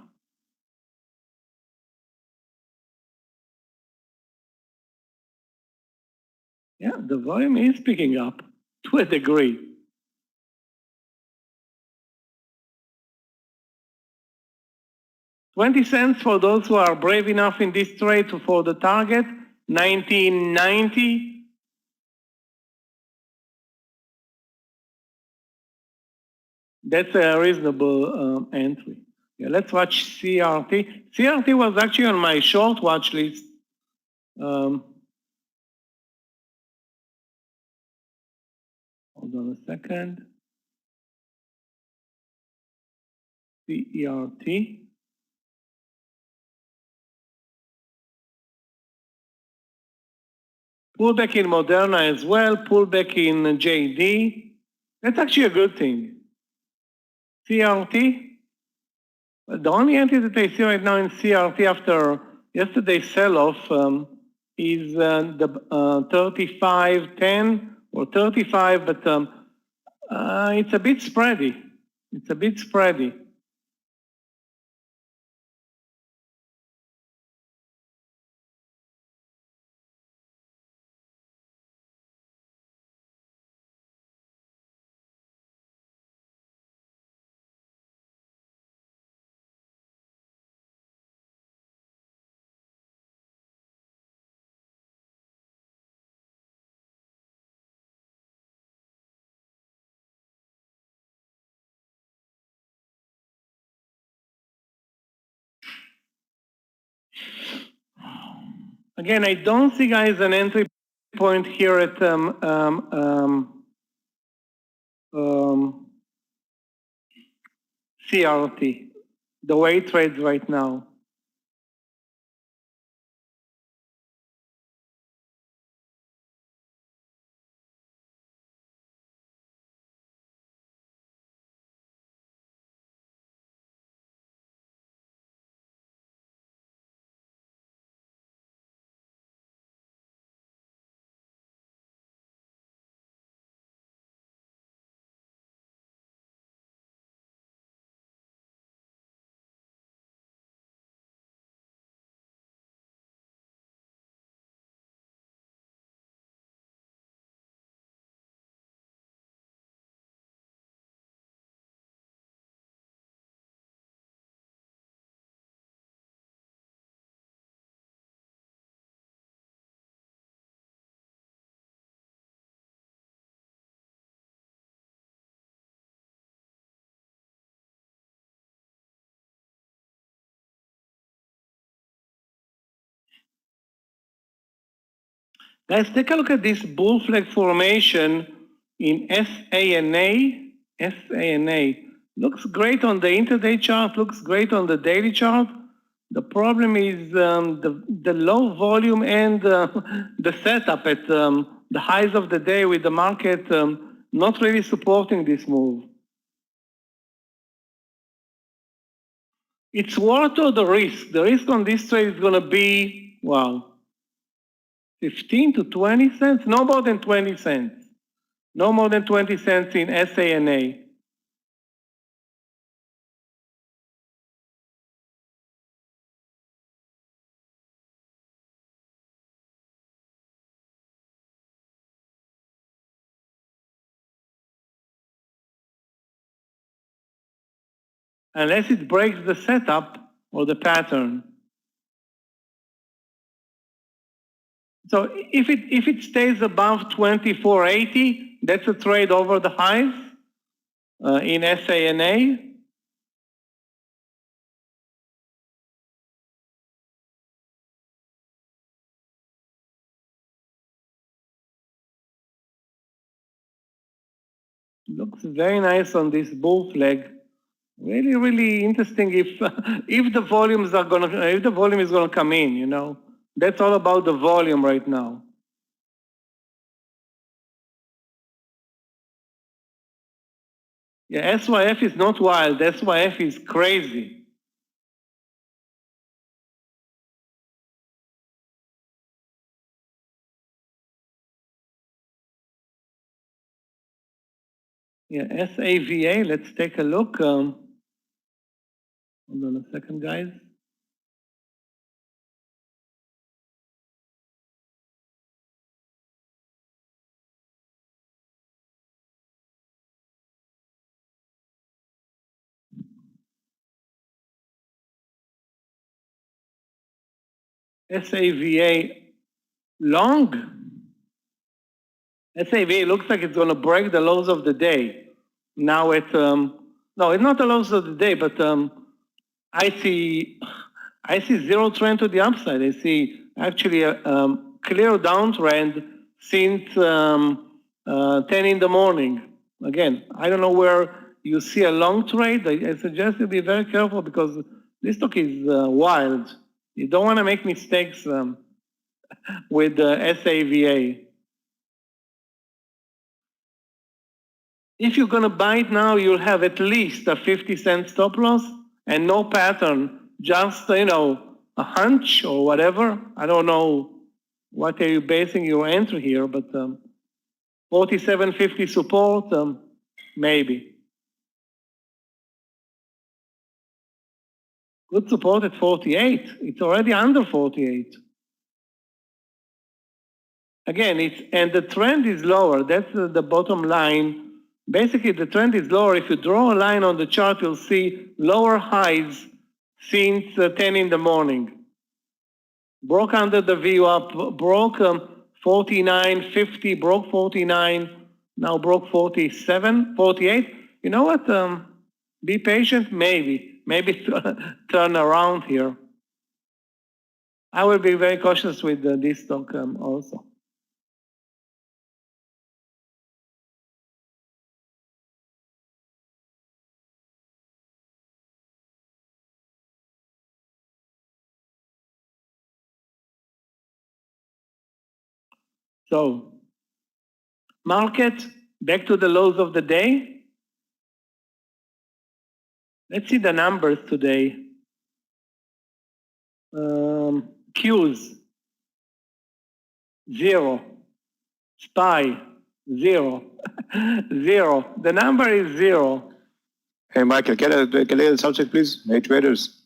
Yeah, the volume is picking up to a degree. $0.20 for those who are brave enough in this trade for the target, 1990. That's a reasonable entry. Yeah, let's watch CRT. CRT was actually on my short watch list. Hold on a second. CERT. Pullback in Moderna as well, pullback in JD. That's actually a good thing. CRT. The only entry that I see right now in CRT after yesterday's sell-off is the 35.10 or 35, but it's a bit spready. It's a bit spready. Again, I don't see, guys, an entry point here at CRT, the way it trades right now. Guys, take a look at this bull flag formation in SANA. SANA looks great on the intraday chart, looks great on the daily chart. The problem is the low volume and the setup at the highs of the day with the market not really supporting this move. It's worth the risk. The risk on this trade is going to be, wow, 15 to 20 cents, no more than 20 cents. No more than 20 cents in SANA. Unless it breaks the setup or the pattern. So if it stays above 24.80, that's a trade over the highs in SANA. Looks very nice on this bull flag. Really, really interesting if the volumes are gonna if the volume is gonna come in, you know. That's all about the volume right now. Yeah, SYF is not wild. SYF is crazy. Yeah, SAVA, let's take a look. Hold on a second, guys. SAVA long. SAVA looks like it's going to break the lows of the day. Now it's no, it's not the lows of the day, but I see zero trend to the upside. I see actually a clear downtrend since 10 in the morning. Again, I don't know where you see a long trade. I suggest you be very careful because this stock is wild. You don't want to make mistakes with SAVA. If you're going to buy it now, you'll have at least a 50-cent stop loss and no pattern, just, you know, a hunch or whatever. I don't know what are you basing your entry here, but 47.50 support, maybe. Good support at 48. It's already under 48. Again, and the trend is lower. That's the bottom line. Basically, the trend is lower. If you draw a line on the chart, you'll see lower highs since 10 in the morning. Broke under the VWAP, broke 49.50, broke 49, now broke 47, 48. You know what? Be patient, maybe. Maybe turn around here. I will be very cautious with this stock also. So, market, back to the lows of the day. Let's see the numbers today. Qs, 0. SPY, 0. 0. The number is 0. Hey, Michael, get a subject, please. Hey, traders.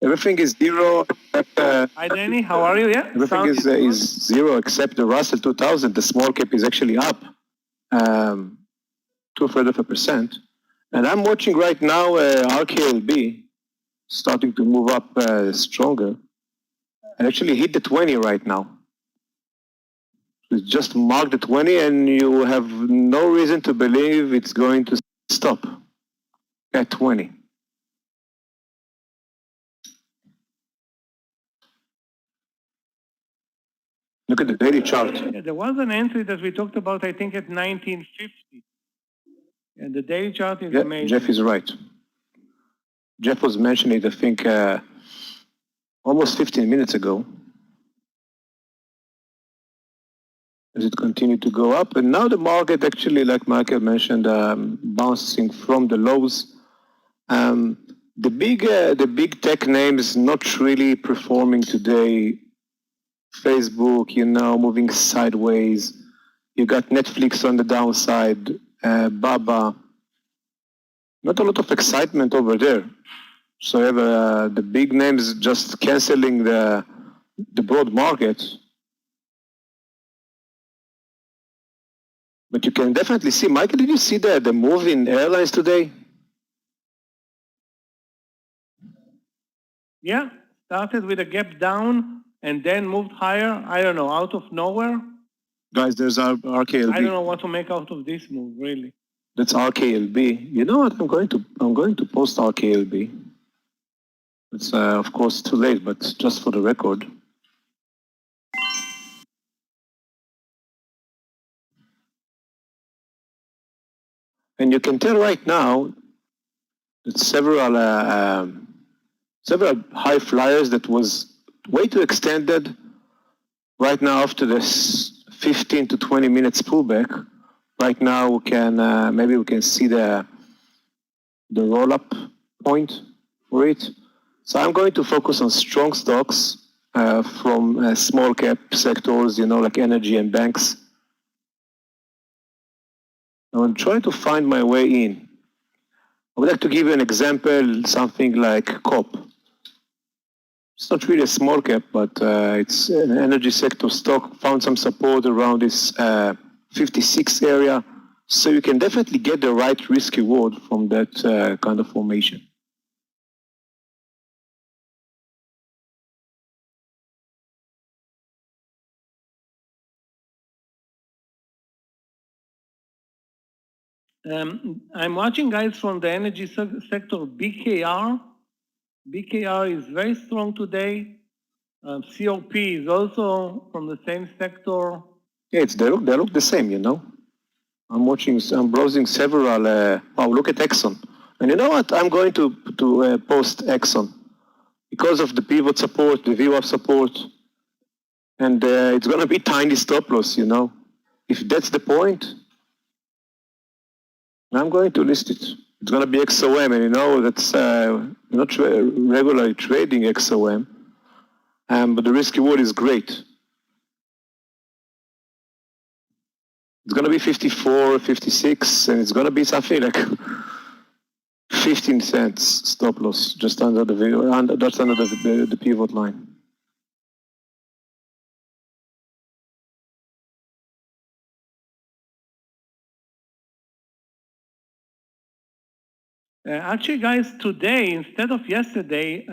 Everything is 0. Hi, Danny. How are you? Yeah. Everything is 0 except the Russell 2000. The small cap is actually up 2/3%. And I'm watching right now RKLB starting to move up stronger and actually hit the 20 right now. It's just marked the 20 and you have no reason to believe it's going to stop at 20. Look at the daily chart. Yeah, there was an entry that we talked about, I think, at 1950. And the daily chart is amazing. Jeff is right. Jeff was mentioning it, I think, almost 15 minutes ago. As it continued to go up. And now the market actually, like Michael mentioned, bouncing from the lows. The big tech names not really performing today. Facebook, moving sideways. You got Netflix on the downside, Baba. Not a lot of excitement over there. So you have the big names just canceling the broad market. But you can definitely see, Michael, did you see the move in airlines today? Yeah, started with a gap down and then moved higher. I don't know, out of nowhere. Guys, there's our RKLB. I don't know what to make out of this move, really. That's RKLB. You know what? I'm going to post RKLB. It's of course too late, but just for the record. And you can tell right now that several high flyers that was way too extended right now after this 15 to 20 minutes pullback. Right now we can maybe we can see the roll-up point for it. So I'm going to focus on strong stocks from small cap sectors, like energy and banks. I'm trying to find my way in. I would like to give you an example, something like COP. It's not really a small cap, but it's an energy sector stock, found some support around this 56 area. So you can definitely get the right risk reward from that kind of formation. I'm watching guys from the energy sector, BKR. BKR is very strong today. COP is also from the same sector. Yeah, they look the same, I'm browsing several, look at Exxon. And you know what? I'm going to post Exxon because of the pivot support, the VWAP support. And it's going to be tiny stop loss, If that's the point, I'm going to list it. It's going to be XOM, and that's not regularly trading XOM, but the risk reward is great. It's going to be 54, 56, and it's going to be something like 15 cents stop loss just under the pivot line. Actually, guys, today, instead of yesterday,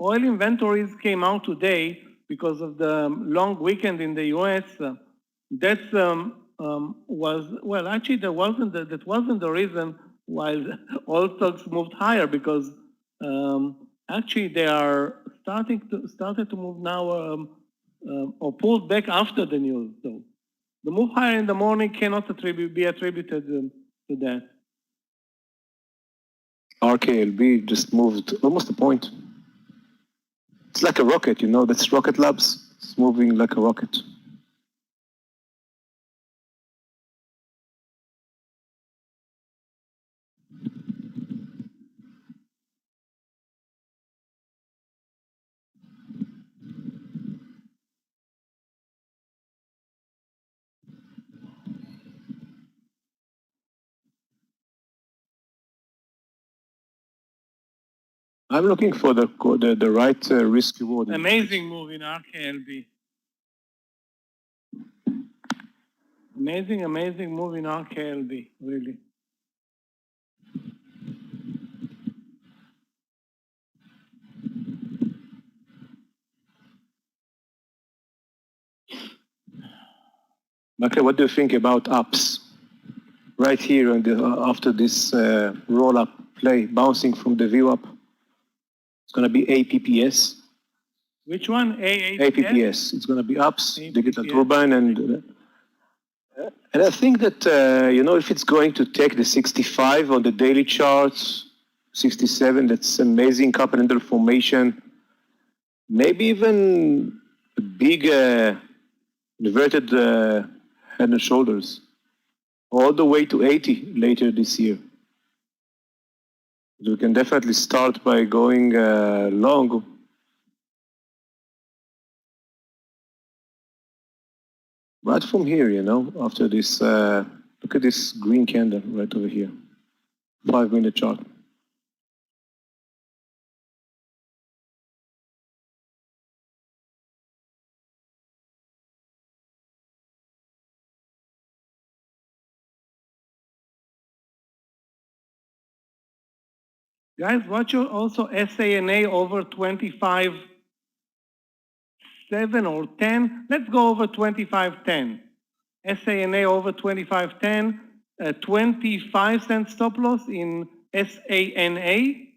oil inventories came out today because of the long weekend in the US. That wasn't the reason why all stocks moved higher, because actually they are started to move now or pulled back after the news. So the move higher in the morning cannot be attributed to that. RKLB just moved almost a point. It's like a rocket, you know, that's Rocket Labs. It's moving like a rocket. I'm looking for the right risk reward. Amazing move in RKLB. Amazing move in RKLB, really. Michael, what do you think about apps? Right here after this roll-up play, bouncing from the view up. It's going to be APPS. Which one? APPS. It's going to be apps, Digital Turbine, and I think that, you know, if it's going to take the 65 on the daily charts, 67, that's amazing continental formation, maybe even a big inverted head and shoulders, all the way to 80 later this year. We can definitely start by going long. Right from here, you know, after this, look at this green candle right over here, 5-minute chart. Guys, watch also SANA over 25.7 or 10. Let's go over 25.10. SANA over 25.10, 25-cent stop loss in SANA.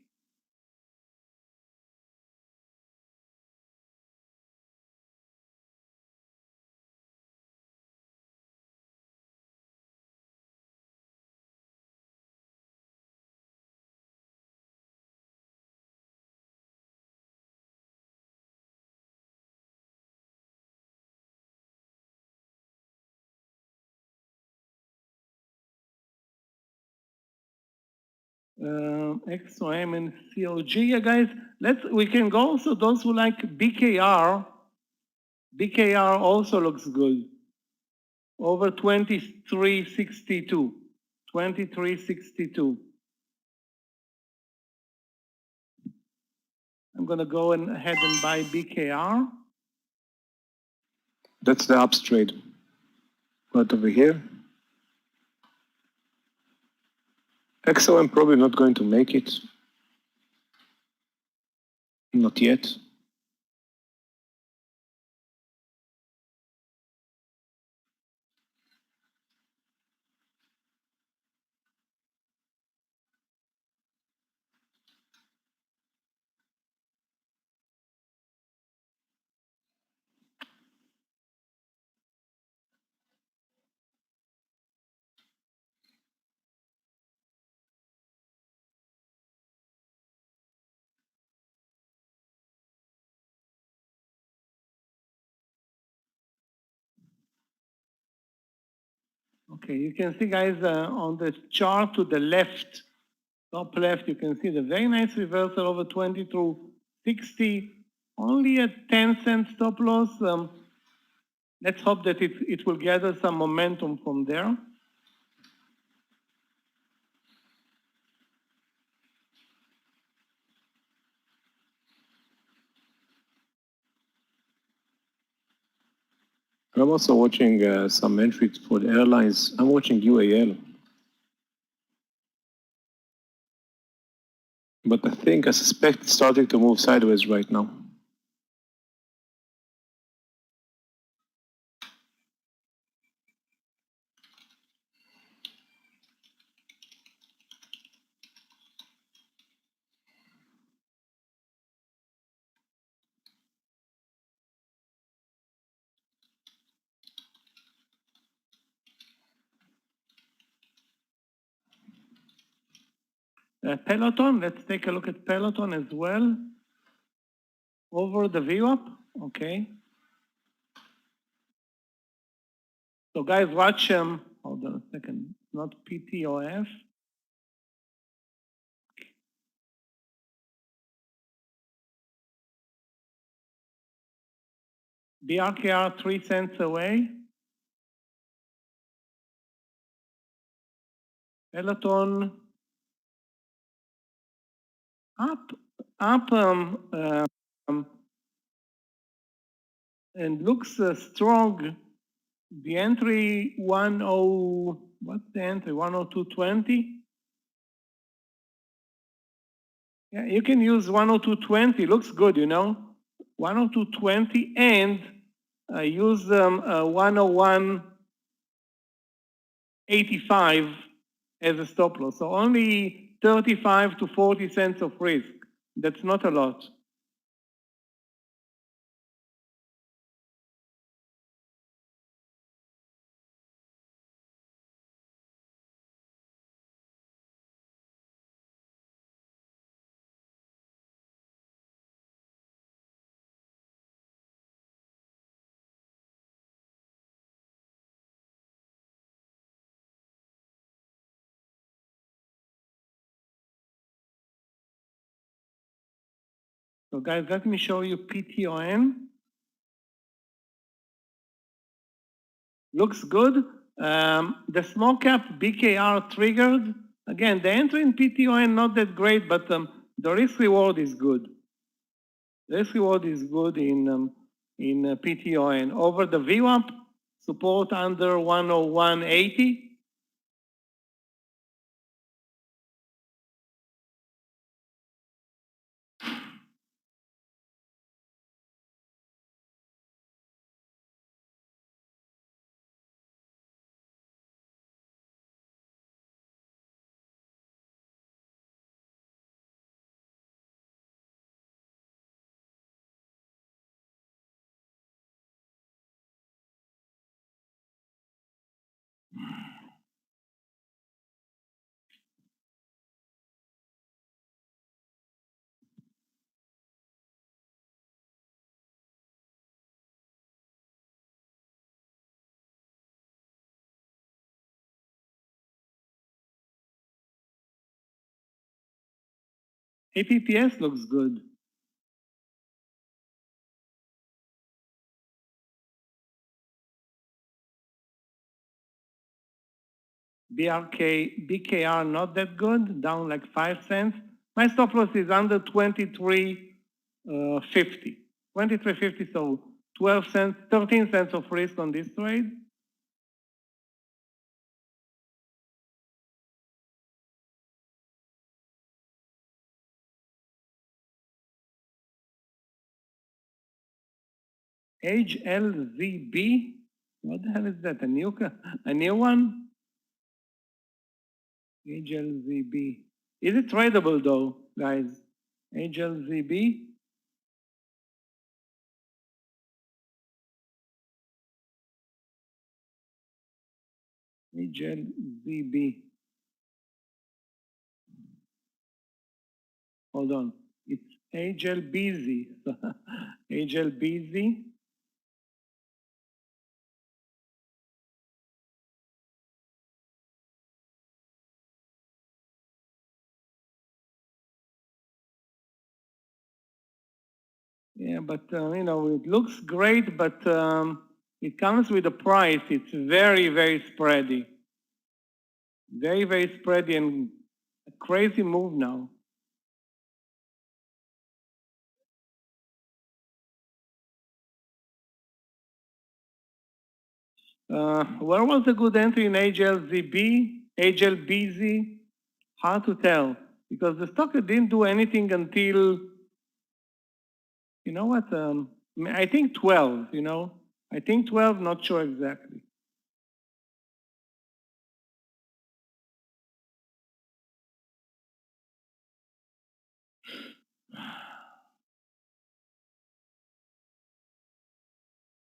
XOM and COG, yeah, guys. We can go also those who like BKR. BKR also looks good. Over 23.62. 23.62. I'm going to go ahead and buy BKR. That's the ups trade. Right over here. XOM probably not going to make it. Not yet. Okay, you can see, guys, on the chart to the left, top left, you can see the very nice reversal over 20 through 60, only a 10-cent stop loss. Let's hope that it will gather some momentum from there. I'm also watching some entries for the airlines. I'm watching UAL. But I suspect it's starting to move sideways right now. Peloton, let's take a look at Peloton as well. Over the VWAP, okay. So guys, watch, hold on a second, not PTOF. BRKR 3 cents away. Peloton up, and looks strong. The entry 10, what's the entry? 102.20. Yeah, you can use 102.20. Looks good, you know. 102.20 and use 101.85 as a stop loss. So only 35 to 40 cents of risk. That's not a lot. So guys, let me show you PTON. Looks good. The small cap BKR triggered. Again, the entry in PTON not that great, but the risk reward is good. The risk reward is good in PTON. Over the VWAP, support under 101.80. APPS looks good. BKR not that good, down like 5 cents. My stop loss is under 23.50. 23.50, so 12 cents, 13 cents of risk on this trade. HLZB, what the hell is that? A new one? HLZB. Is it tradable though, guys? HLZB? HLZB. Hold on. It's HLBZ. HLBZ. Yeah, but you know, it looks great, but it comes with a price. It's very, very spready. Very, very spready and a crazy move now. Where was a good entry in HLZB, HLBZ? Hard to tell because the stock didn't do anything until, you know what, I think 12, you know. I think 12, not sure exactly.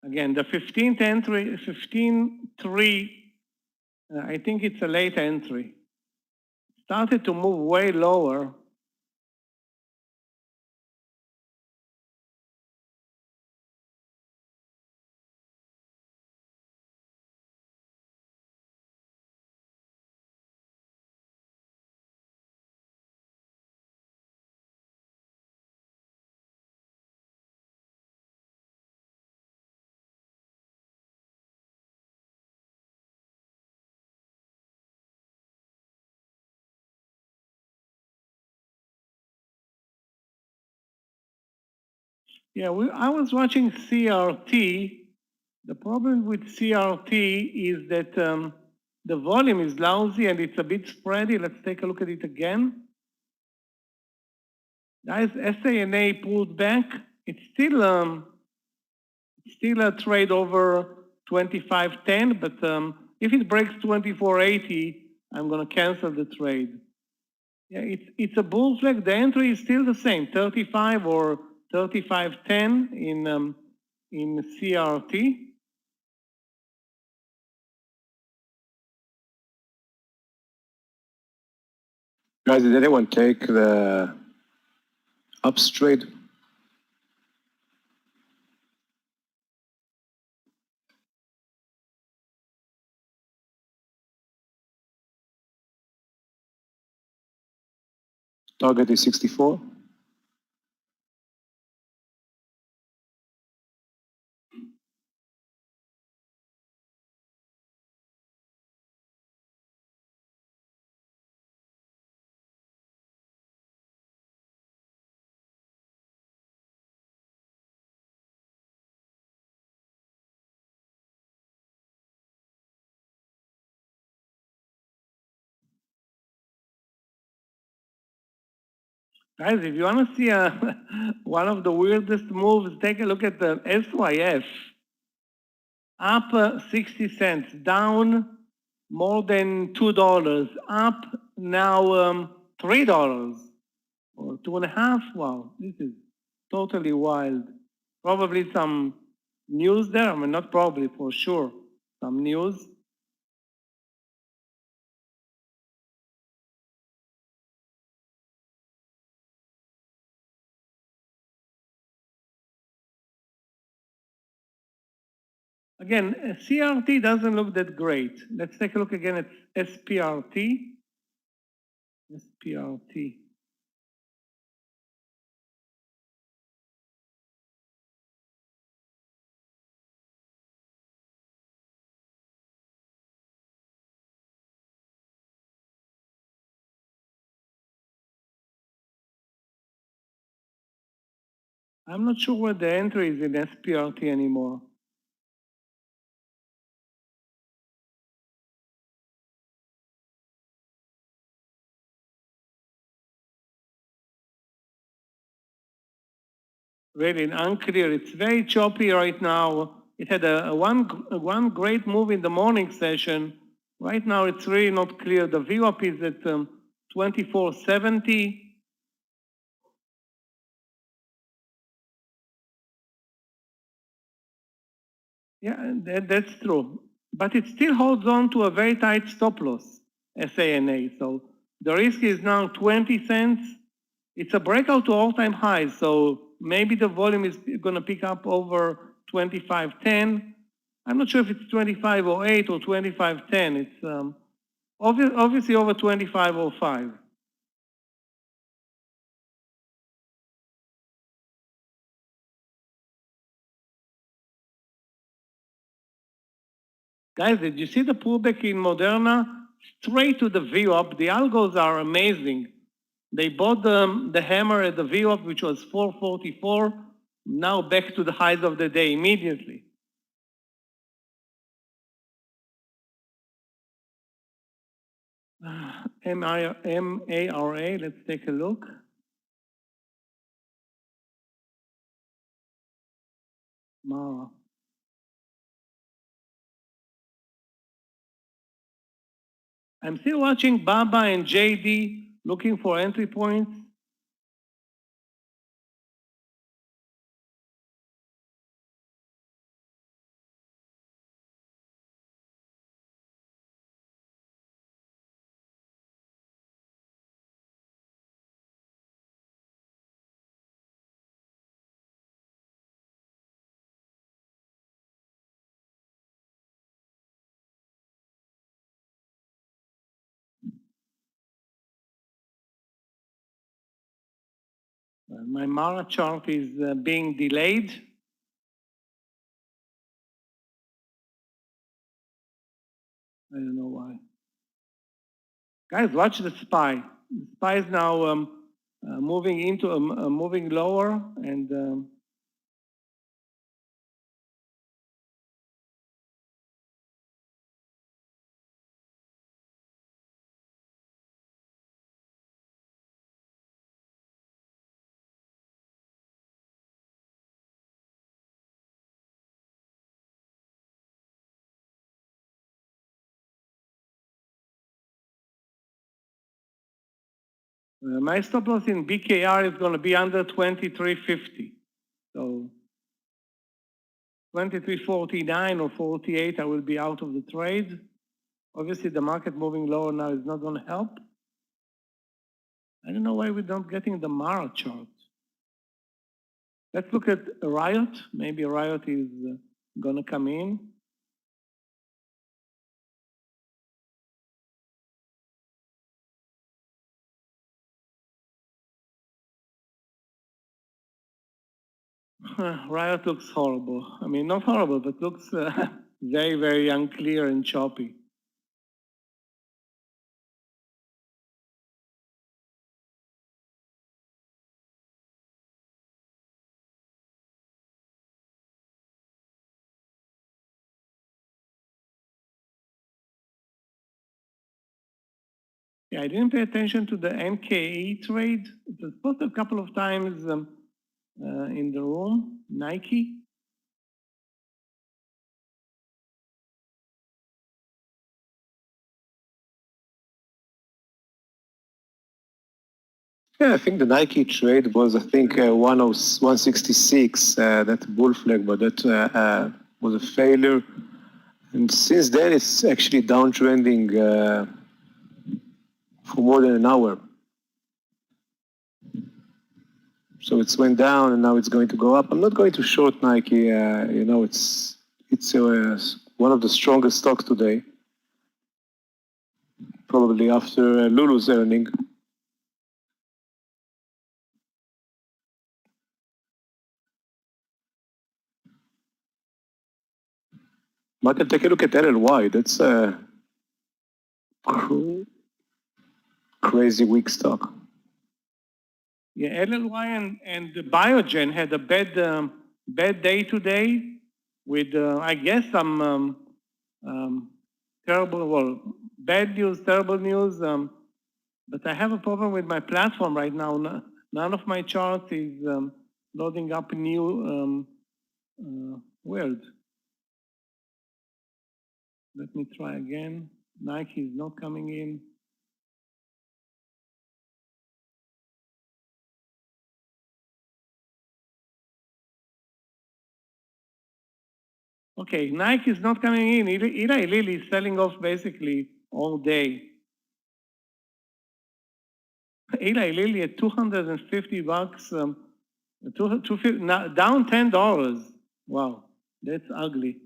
Again, the 15th entry, 15.3, I think it's a late entry. started to move way lower. Yeah, I was watching CRT. The problem with CRT is that the volume is lousy and it's a bit spready. Let's take a look at it again. Guys, SANA pulled back. It's still a trade over 25.10, but if it breaks 24.80, I'm going to cancel the trade. Yeah, it's a bull flag. The entry is still the same, 35 or 35.10 in CRT. Guys, did anyone take the ups trade? Target is 64. Guys, if you want to see one of the weirdest moves, take a look at the SYF. Up 60 cents, down more than $2, up now $3 or 2.5. Wow, this is totally wild. Probably some news there. I mean, not probably, for sure, some news. Again, CRT doesn't look that great. Let's take a look again at SPRT. SPRT. I'm not sure where the entry is in SPRT anymore. Really unclear. It's very choppy right now. It had one great move in the morning session. Right now, it's really not clear. The VWAP is at 2470. Yeah, that's true. But it still holds on to a very tight stop loss, SANA. So the risk is now 20 cents. It's a breakout to all-time highs. So maybe the volume is going to pick up over 25.10. I'm not sure if it's 25.08 or 25.10. It's obviously over 25.05. Guys, did you see the pullback in Moderna? Straight to the VWAP. The algos are amazing. They bought the hammer at the VWAP, which was 444. Now back to the highs of the day immediately. MARA, let's take a look. Mara. I'm still watching Baba and JD looking for entry points. My Mara chart is being delayed. I don't know why. Guys, watch the SPY. The SPY is now moving into moving lower, and my stop loss in BKR is going to be under 23.50. So 23.49 or 48, I will be out of the trade. Obviously, the market moving lower now is not going to help. I don't know why we're not getting the Mara chart. Let's look at Riot. Maybe Riot is going to come in. Riot looks horrible. I mean, not horrible, but looks very, very unclear and choppy. Yeah, I didn't pay attention to the NKE trade. It was posted a couple of times in the room. Nike. Yeah, I think the Nike trade was, I think, 166, that bull flag, but that was a failure. And since then, it's actually downtrending for more than an hour. So it's went down and now it's going to go up. I'm not going to short Nike. You know, it's one of the strongest stocks today, probably after LULU's earning. Michael, take a look at LLY. That's a crazy weak stock. Yeah, LLY and Biogen had a bad day today with, I guess, some terrible, well, bad news, terrible news. But I have a problem with my platform right now. None of my charts is loading up new, weird. Let me try again. Nike is not coming in. Okay, Nike is not coming in. Eli Lilly is selling off basically all day. Eli Lilly at $250, down $10. Wow, that's ugly.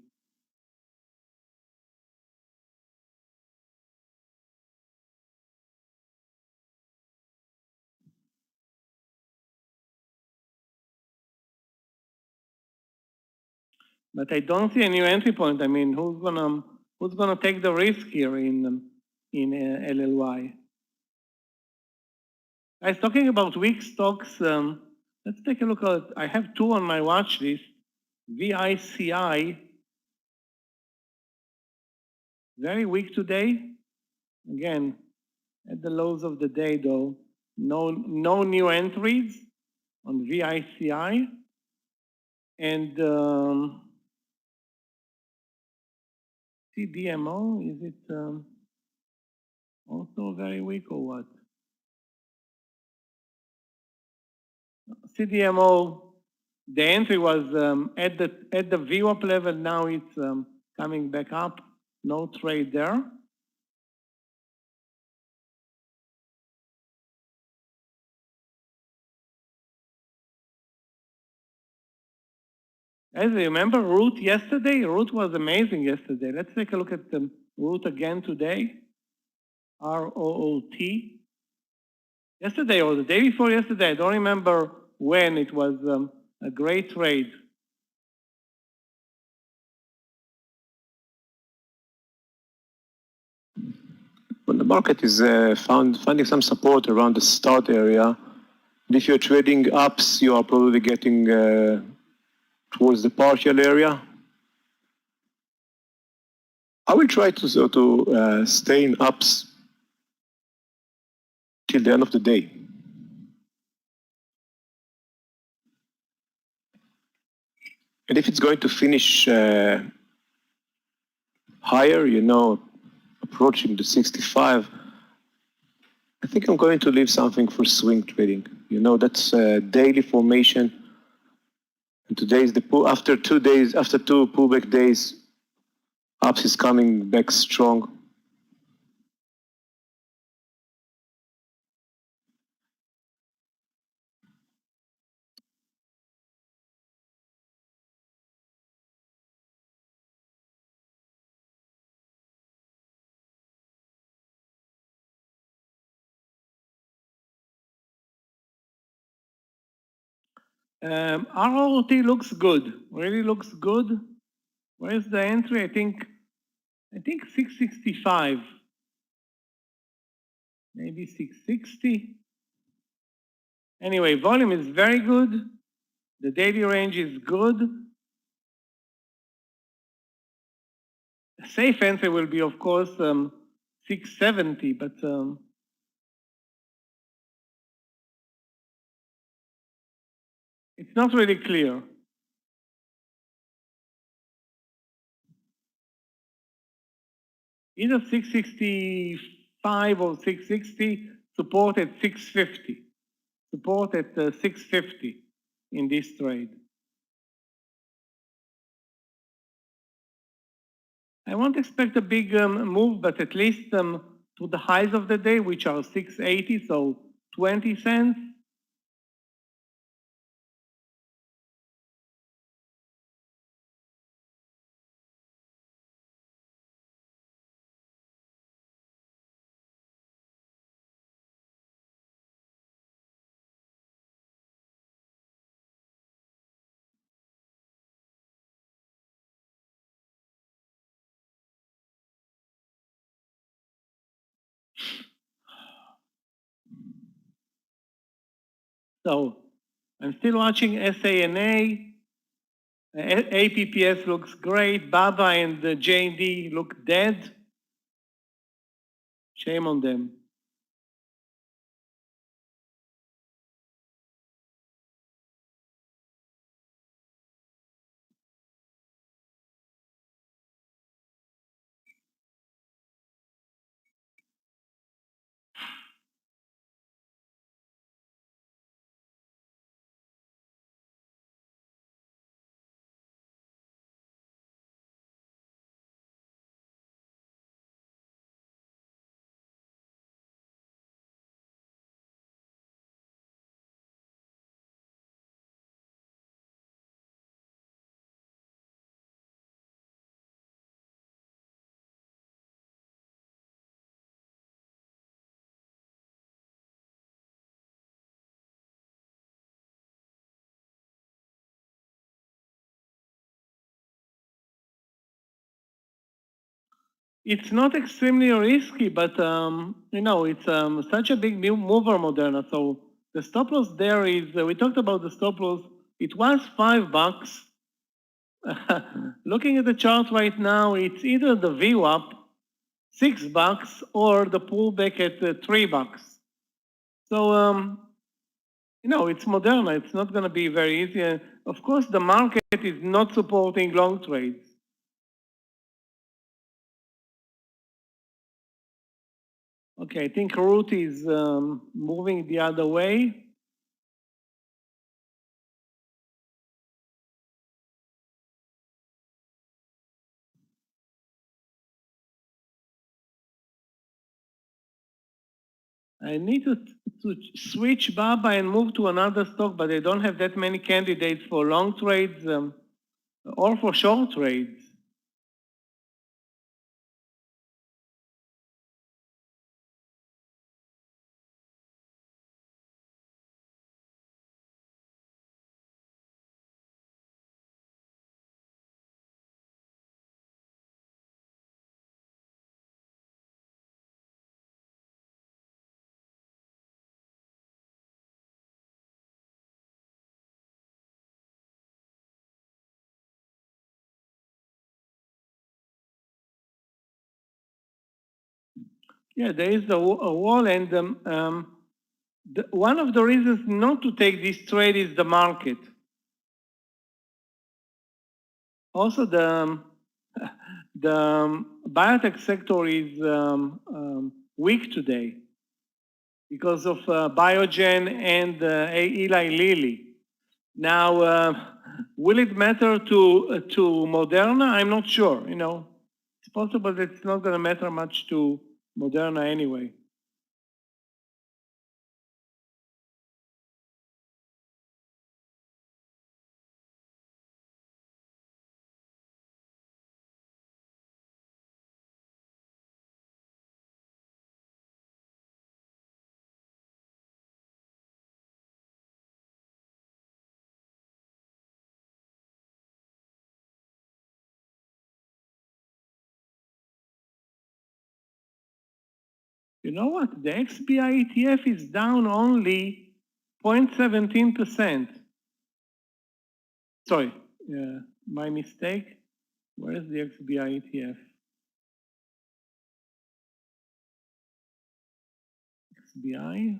But I don't see a new entry point. I mean, who's gonna take the risk here in LLY? Guys, talking about weak stocks, let's take a look at. I have two on my watch list. VICI, very weak today. Again, at the lows of the day, though, no new entries on VICI, and CDMO, is it also very weak or what? CDMO, the entry was at the VWAP level. Now it's coming back up. No trade there. As you remember, Root yesterday. Root was amazing yesterday. Let's take a look at the Root again today. ROOT. Yesterday or the day before yesterday, I don't remember when it was a great trade. When the market is finding some support around the start area, and if you're trading ups, you are probably getting towards the partial area. I will try to stay in ups till the end of the day. And if it's going to finish higher, you know, approaching the 65, I think I'm going to leave something for swing trading. You know, that's daily formation. And today is the after 2 days, after 2 pullback days, ups is coming back strong. ROT looks good, really looks good. Where's the entry? I think 665, maybe 660. Anyway, volume is very good. The daily range is good. A safe entry will be, of course, 670, but it's not really clear. Either 665 or 660, support at 650. Support at 650 in this trade. I won't expect a big move, but at least to the highs of the day, which are 680, so 20 cents. So I'm still watching SANA. APPS looks great. BABA and JD look dead. Shame on them. It's not extremely risky, but you know, it's such a big mover, Moderna. So the stop loss there is, we talked about the stop loss, it was $5. Looking at the chart right now, it's either the VWAP, $6, or the pullback at $3. So, you know, it's Moderna. It's not going to be very easy. Of course, the market is not supporting long trades. Okay, I think root is moving the other way. I need to switch BABA and move to another stock, but I don't have that many candidates for long trades or for short trades. Yeah, there is a wall, and one of the reasons not to take this trade is the market. Also, the biotech sector is weak today because of Biogen and Eli Lilly. Now, will it matter to Moderna? I'm not sure. You know, it's possible that it's not going to matter much to Moderna anyway. You know what? The XBI ETF is down only 0.17%. Sorry, my mistake. Where is the XBI ETF? XBI.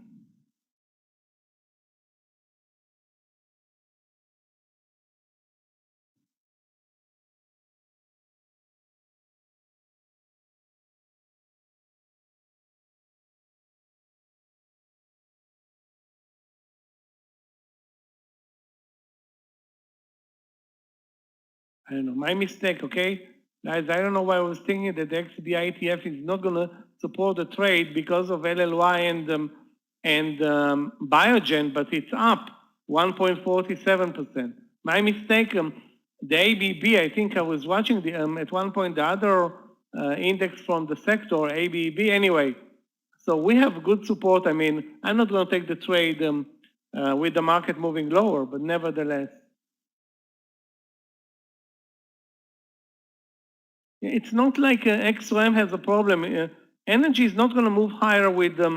I don't know, my mistake, okay? Guys, I don't know why I was thinking that the XBI ETF is not going to support the trade because of LLY and Biogen, but it's up 1.47%. My mistake, the ABB, I think I was watching at one point the other index from the sector, ABB, anyway. So we have good support. I mean, I'm not going to take the trade with the market moving lower, but nevertheless. It's not like XRAM has a problem. Energy is not going to move higher with I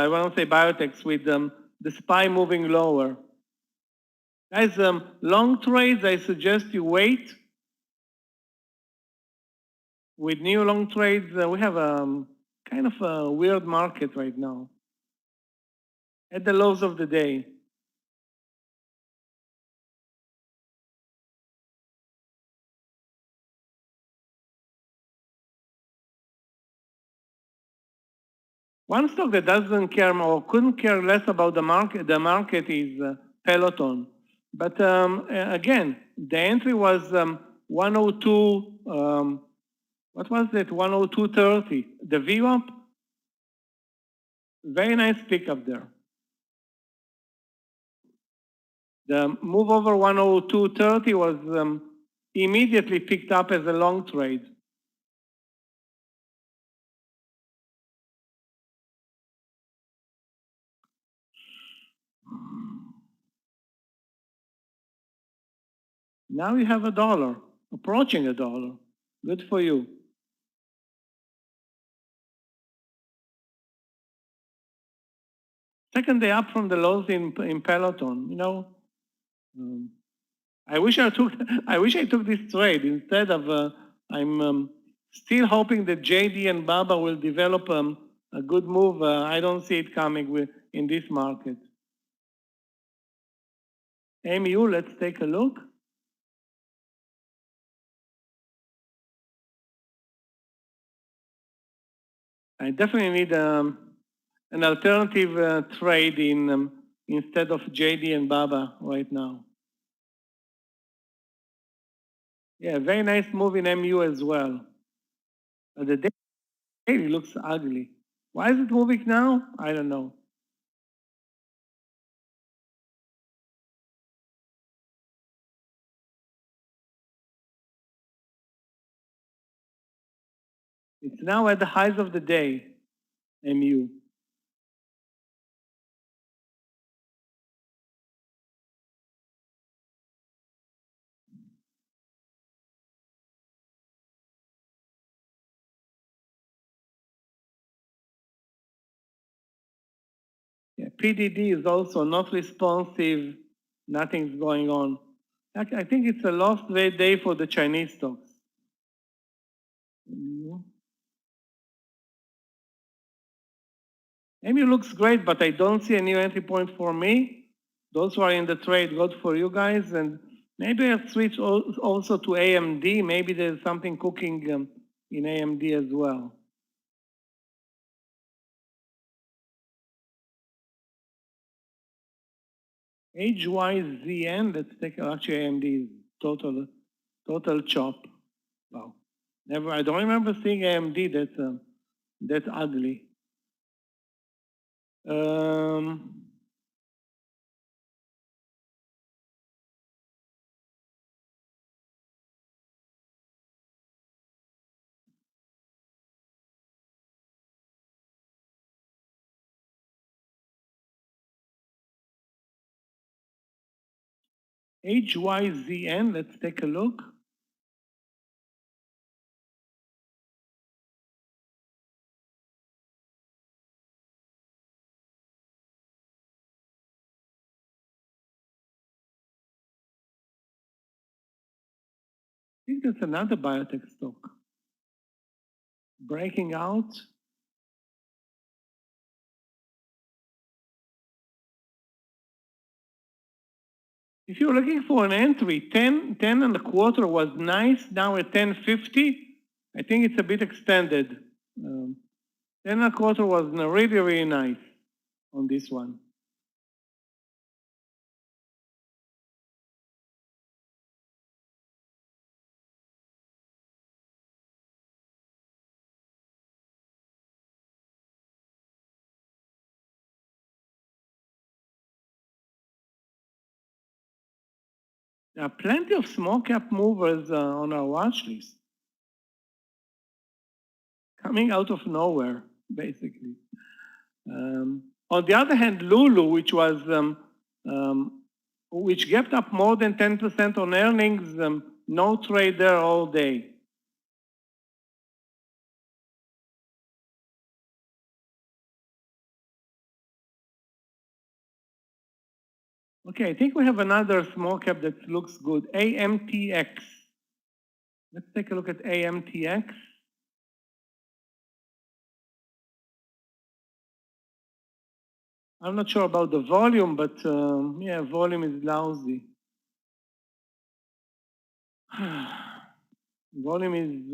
want to say biotechs, with the SPY moving lower. Guys, long trades, I suggest you wait. With new long trades, we have kind of a weird market right now. At the lows of the day. One stock that doesn't care or couldn't care less about the market is Peloton. But again, the entry was 102, what was it, 102.30. The VWAP, very nice pickup there. The move over 102.30 was immediately picked up as a long trade. Now you have $1, approaching $1. Good for you. Second day up from the lows in Peloton, you know. I wish I took this trade instead of. I'm still hoping that JD and Baba will develop a good move. I don't see it coming in this market. MU, let's take a look. I definitely need an alternative trade in instead of JD and Baba right now. Yeah, very nice move in MU as well. The daily looks ugly. Why is it moving now? I don't know. It's now at the highs of the day, MU. Yeah, PDD is also not responsive. Nothing's going on. I think it's a lost day for the Chinese stocks. MU looks great, but I don't see a new entry point for me. Those who are in the trade, good for you guys. And maybe I'll switch also to AMD. Maybe there's something cooking in AMD as well. HYZN, let's take, actually AMD is total chop. Wow. Never, I don't remember seeing AMD that ugly. HYZN, let's take a look. I think that's another biotech stock. Breaking out. If you're looking for an entry, 10 and a quarter was nice. Now at 10.50, I think it's a bit extended. 10 and a quarter was really, really nice on this one. There are plenty of small cap movers on our watch list. Coming out of nowhere, basically. On the other hand, LULU, which gapped up more than 10% on earnings, no trade there all day. Okay, I think we have another small cap that looks good, AMTX. Let's take a look at AMTX. I'm not sure about the volume, but yeah, volume is lousy. Volume is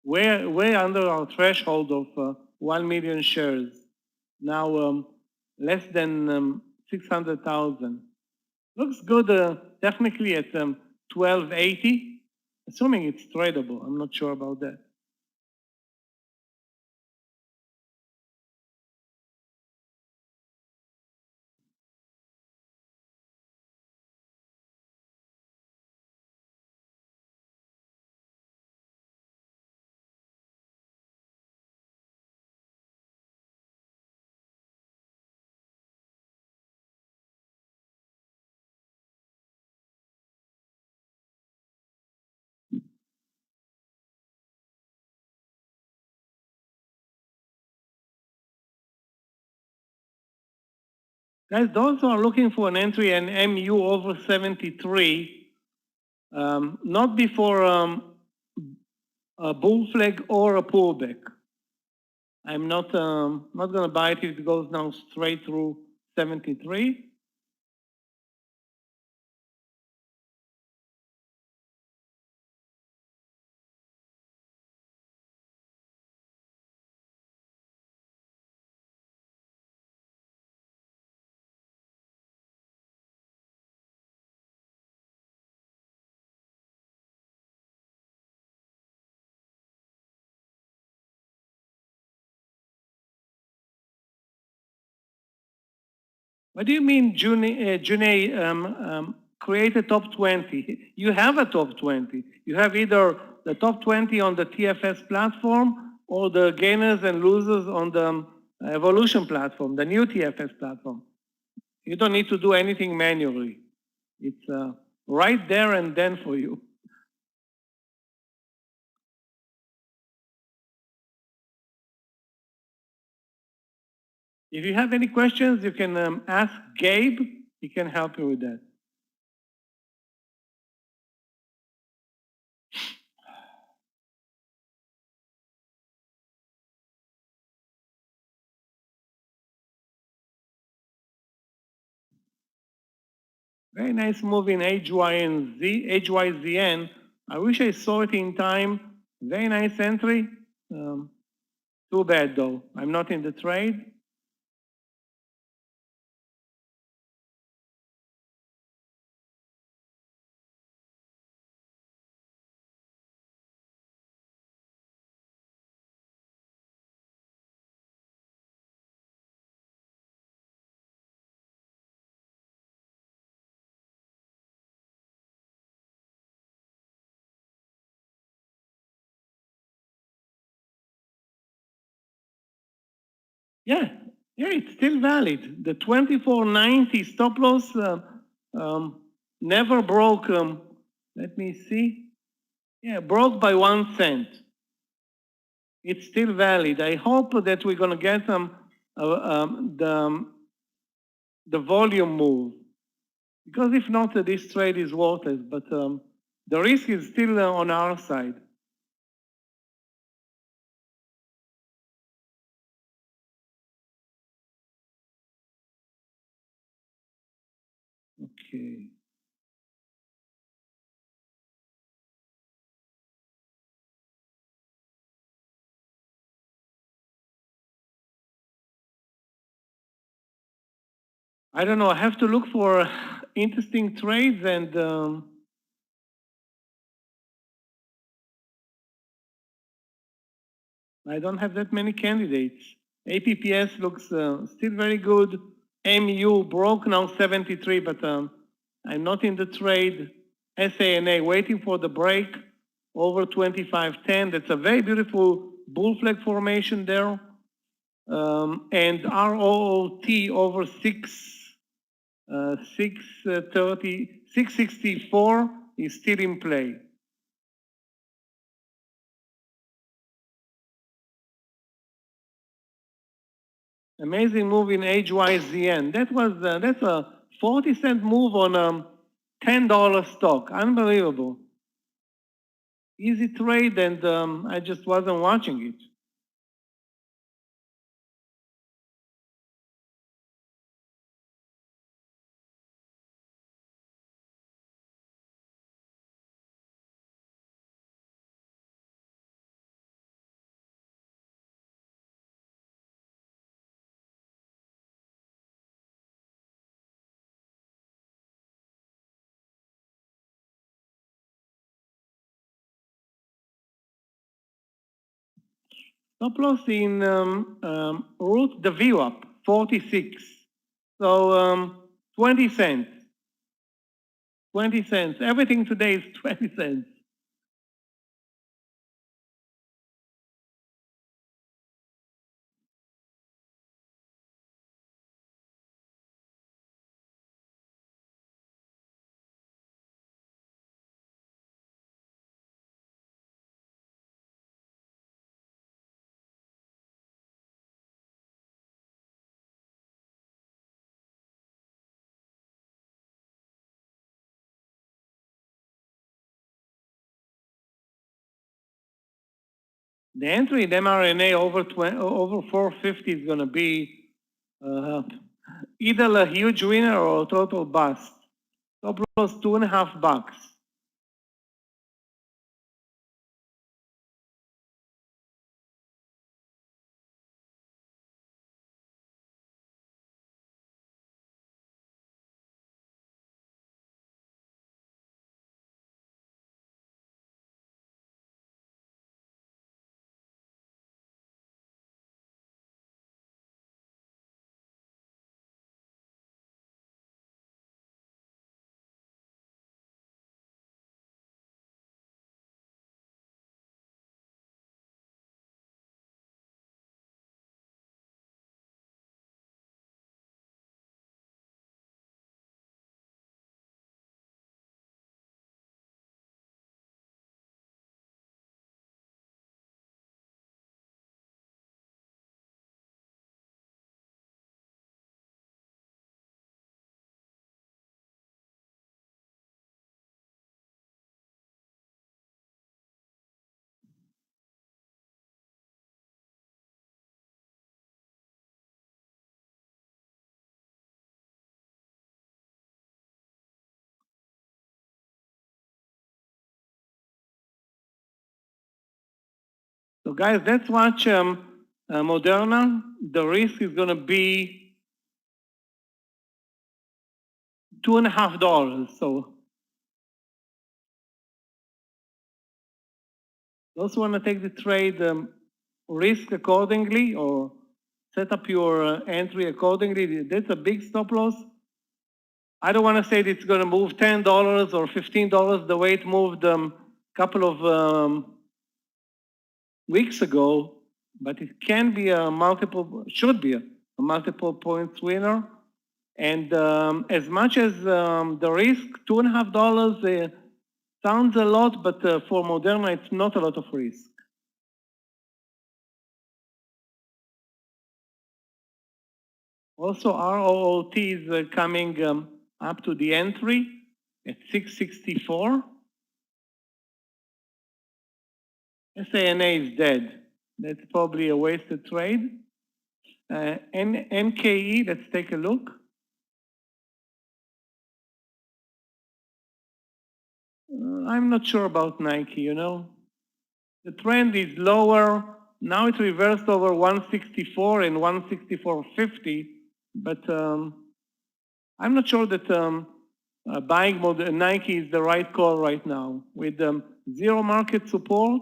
way under our threshold of 1 million shares. Now less than 600,000. Looks good, definitely at 1280, assuming it's tradable. I'm not sure about that. Guys, those who are looking for an entry in MU over 73, not before a bull flag or a pullback. I'm not going to buy it if it goes now straight through 73. What do you mean, Junei, create a top 20? You have a top 20. You have either the top 20 on the TFS platform or the gainers and losers on the Evolution platform, the new TFS platform. You don't need to do anything manually. It's right there and then for you. If you have any questions, you can ask Gabe. He can help you with that. Very nice move in HYZN. I wish I saw it in time. Very nice entry. Too bad though. I'm not in the trade. Yeah, it's still valid. The 2490 stop loss never broke. Let me see. Yeah, broke by 1 cent. It's still valid. I hope that we're going to get the volume move, because if not, this trade is worthless. But the risk is still on our side. Okay. I don't know. I have to look for interesting trades, and I don't have that many candidates. APPS looks still very good. MU broke now 73, but I'm not in the trade. SANA waiting for the break over 25.10. That's a very beautiful bull flag formation there. And ROOT over 664 is still in play. Amazing move in HYZN. That's a 40-cent move on a $10 stock. Unbelievable. Easy trade, and I just wasn't watching it. Stop loss in root the VWAP 46. So 20 cents. 20 cents. Everything today is 20 cents. The entry in mRNA over 450 is going to be either a huge winner or a total bust. Stop loss $2.50. So guys, let's watch Moderna. The risk is going to be $2.50. So those who want to take the trade, risk accordingly or set up your entry accordingly. That's a big stop loss. I don't want to say that it's going to move $10 or $15 the way it moved a couple of weeks ago, but it can be a multiple, should be a multiple points winner. And as much as the risk, $2.50 sounds a lot, but for Moderna, it's not a lot of risk. Also, ROOT is coming up to the entry at 664. SANA is dead. That's probably a wasted trade. NKE, let's take a look. I'm not sure about Nike, you know. The trend is lower. Now it reversed over 164 and 164.50, but I'm not sure that buying Nike is the right call right now with zero market support.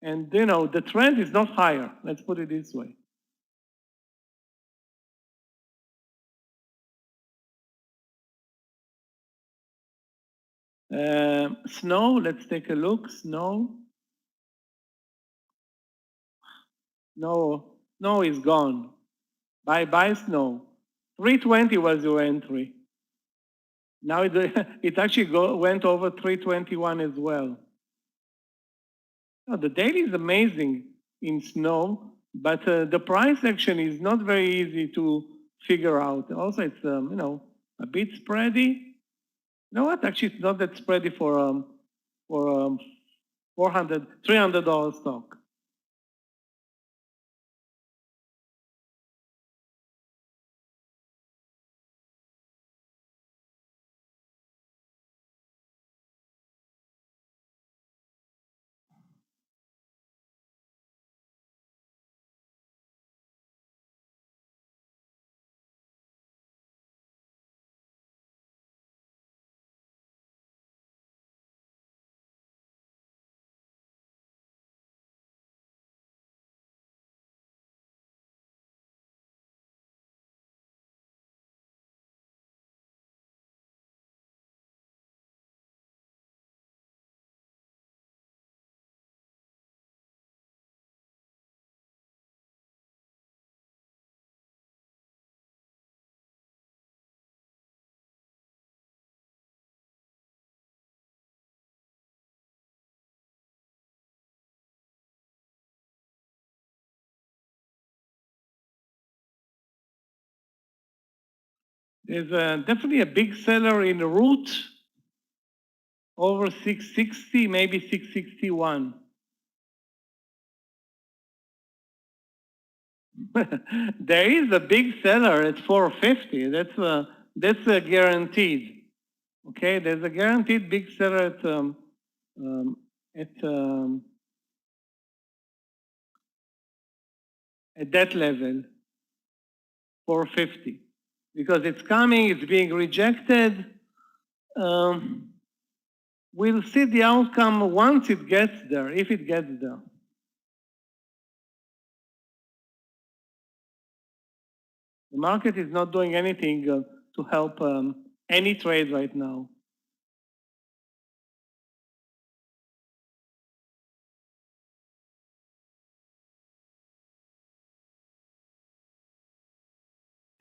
And, you know, the trend is not higher. Let's put it this way. Snow, let's take a look. Snow. No is gone. Buy Snow. 320 was your entry. Now it actually went over 321 as well. The daily is amazing in Snow, but the price action is not very easy to figure out. Also, it's you know, a bit spready. You know what? Actually, it's not that spready for $300 stock. There's definitely a big seller in the root over 660, maybe 661. There is a big seller at 450. That's guaranteed. Okay, there's a guaranteed big seller at that level, 450, because it's coming, it's being rejected. We'll see the outcome once it gets there, if it gets there. The market is not doing anything to help any trade right now.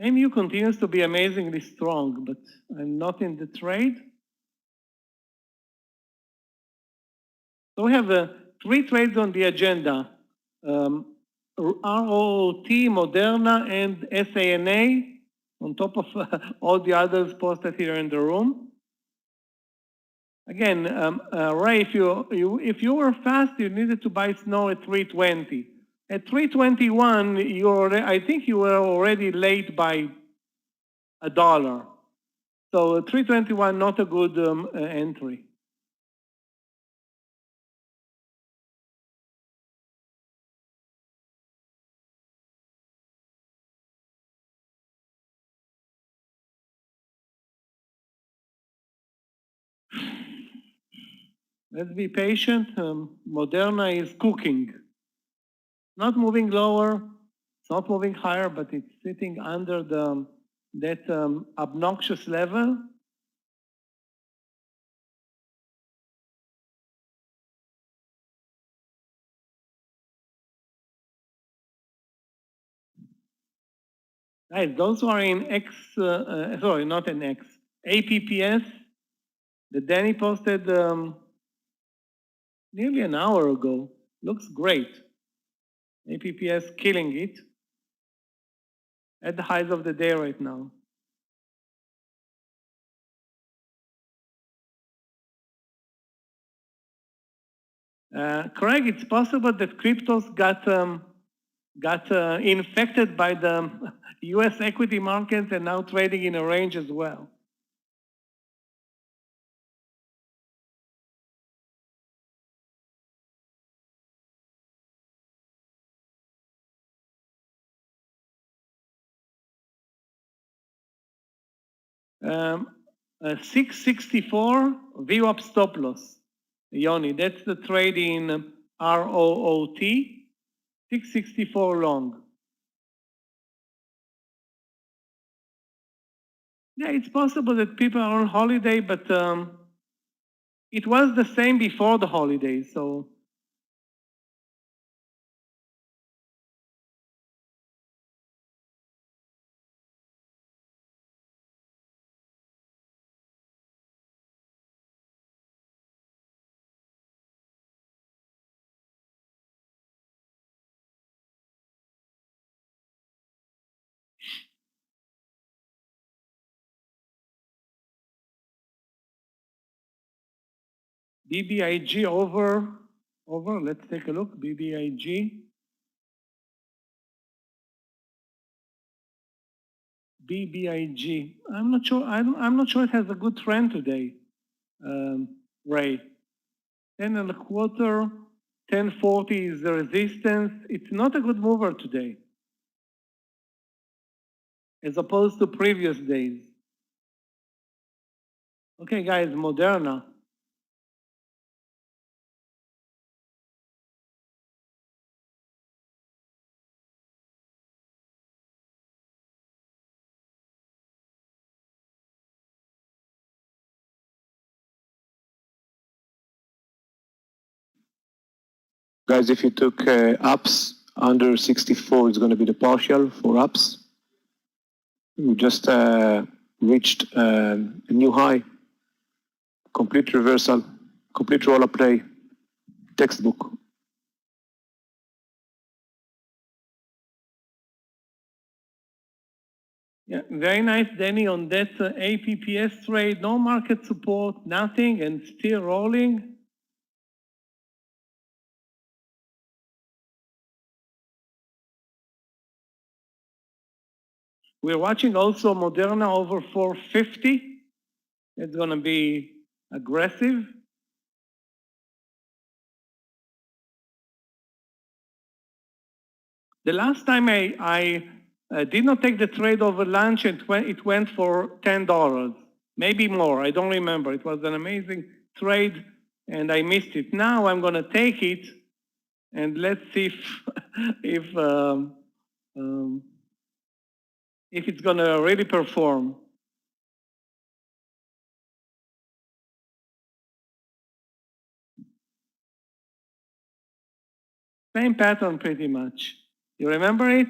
MU continues to be amazingly strong, but I'm not in the trade. So we have 3 trades on the agenda. ROOT, Moderna, and SANA, on top of all the others posted here in the room. Again, Ray, if you were fast, you needed to buy Snow at 320. At 321, I think you were already late by $1. So 321, not a good entry. Let's be patient. Moderna is cooking. Not moving lower, it's not moving higher, but it's sitting under that obnoxious level. Guys, those who are in sorry, not in APPS, that Danny posted nearly an hour ago. Looks great. APPS killing it at the highs of the day right now. Craig, it's possible that cryptos got infected by the US equity markets and now trading in a range as well. Um, 664 VWAP stop loss. Yoni, that's the trade in ROOT, 664 long. Yeah, it's possible that people are on holiday, but it was the same before the holidays, so. BBIG over, let's take a look, BBIG. BBIG, I'm not sure, I'm not sure it has a good trend today, Ray. 10.25, 1040 is the resistance. It's not a good mover today, as opposed to previous days. Okay, guys, Moderna. Guys, if you took ups under 64, it's going to be the partial for ups. We just reached a new high. Complete reversal, complete roll-up play, textbook. Yeah, very nice, Danny, on that APPS trade. No market support, nothing, and still rolling. We're watching also Moderna over 450. It's going to be aggressive. The last time I did not take the trade over lunch, and it went for $10, maybe more. I don't remember. It was an amazing trade, and I missed it. Now I'm going to take it, and let's see if it's going to really perform. Same pattern, pretty much. You remember it?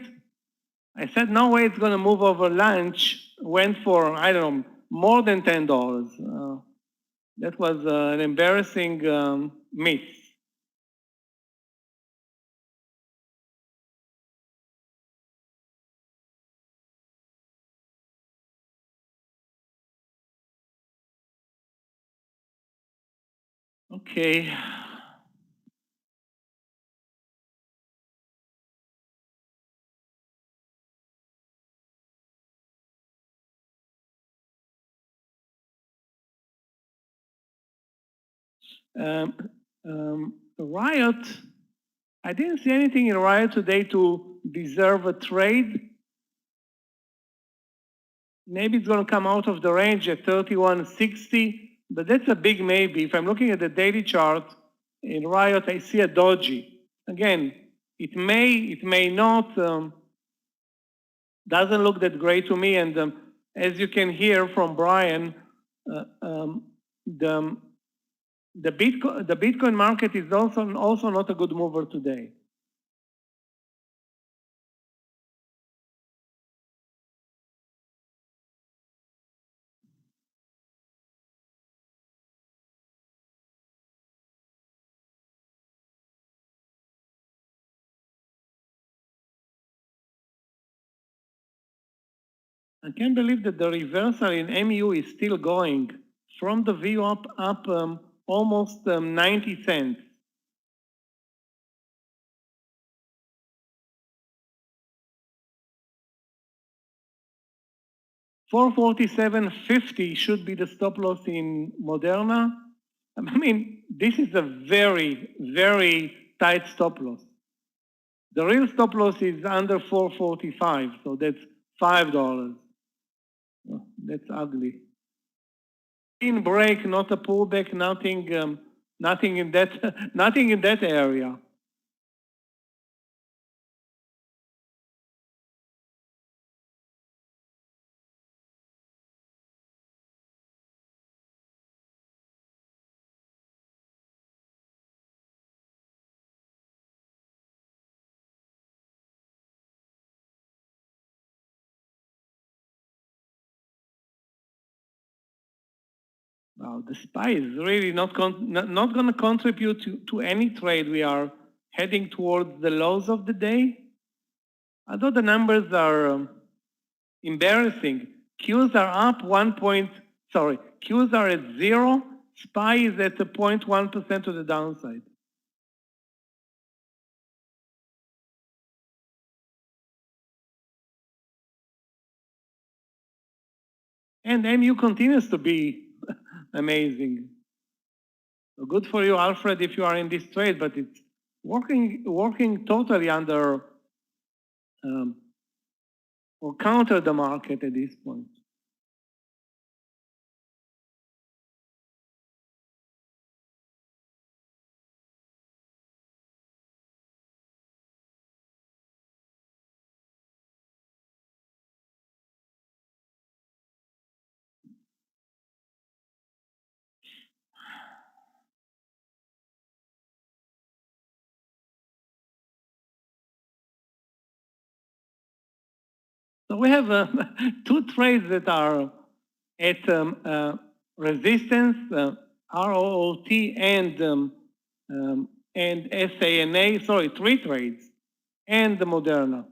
I said, no way it's going to move over lunch. Went for, I don't know, more than $10. That was an embarrassing miss. Okay. Riot, I didn't see anything in Riot today to deserve a trade. Maybe it's going to come out of the range at 31.60. but that's a big maybe. If I'm looking at the daily chart in Riot, I see a doji. Again, it may not, doesn't look that great to me. And as you can hear from Brian, the Bitcoin market is also not a good mover today. I can't believe that the reversal in MU is still going from the VU up almost 90 cents. $447.50 should be the stop loss in Moderna. I mean, this is a very, very tight stop loss. The real stop loss is under 445, so that's $5. Oh, that's ugly. In break, not a pullback, nothing in that, nothing in that area. Wow, the SPY is really not going to contribute to any trade. We are heading towards the lows of the day. Although the numbers are embarrassing. Qs are up Qs are at 0. SPY is at 0.1% to the downside. And MU continues to be amazing. So good for you, Alfred, if you are in this trade, but it's working totally under or counter the market at this point. So we have two trades that are at resistance, ROOT and SANA, sorry, three trades, and the Moderna.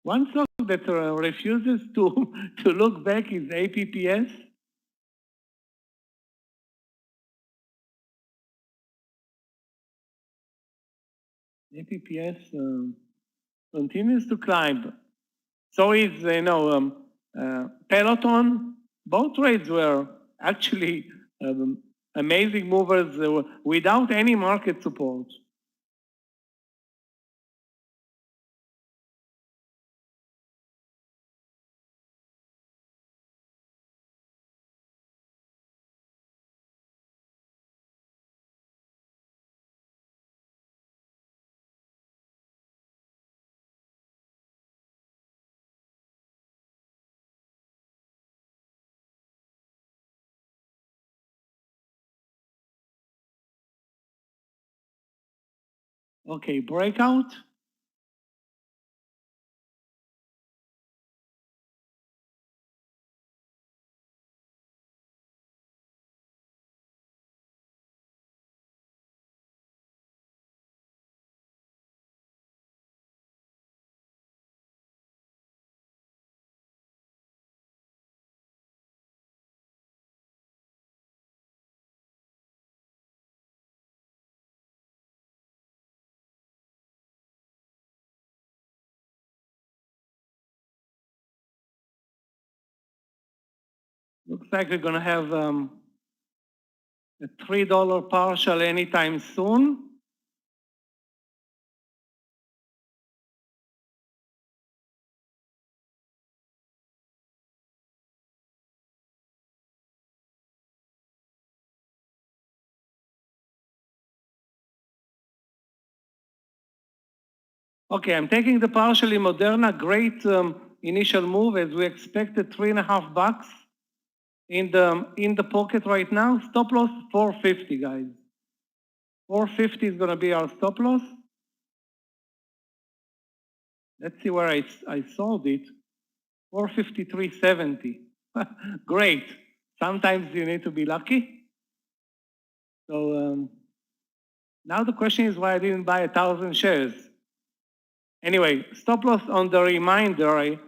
One stock that refuses to look back is APPS. APPS continues to climb. So is, Peloton. Both trades were actually amazing movers without any market support. Okay, breakout. Looks like we're going to have a $3 partial anytime soon. Okay, I'm taking the partial in Moderna. Great initial move as we expected, $3.50 in the pocket right now. Stop loss 450, guys. 450 is going to be our stop loss. Let's see where I sold it. 453.70. Great. Sometimes you need to be lucky. So now the question is why I didn't buy 1,000 shares. Anyway, stop loss on the reminder, I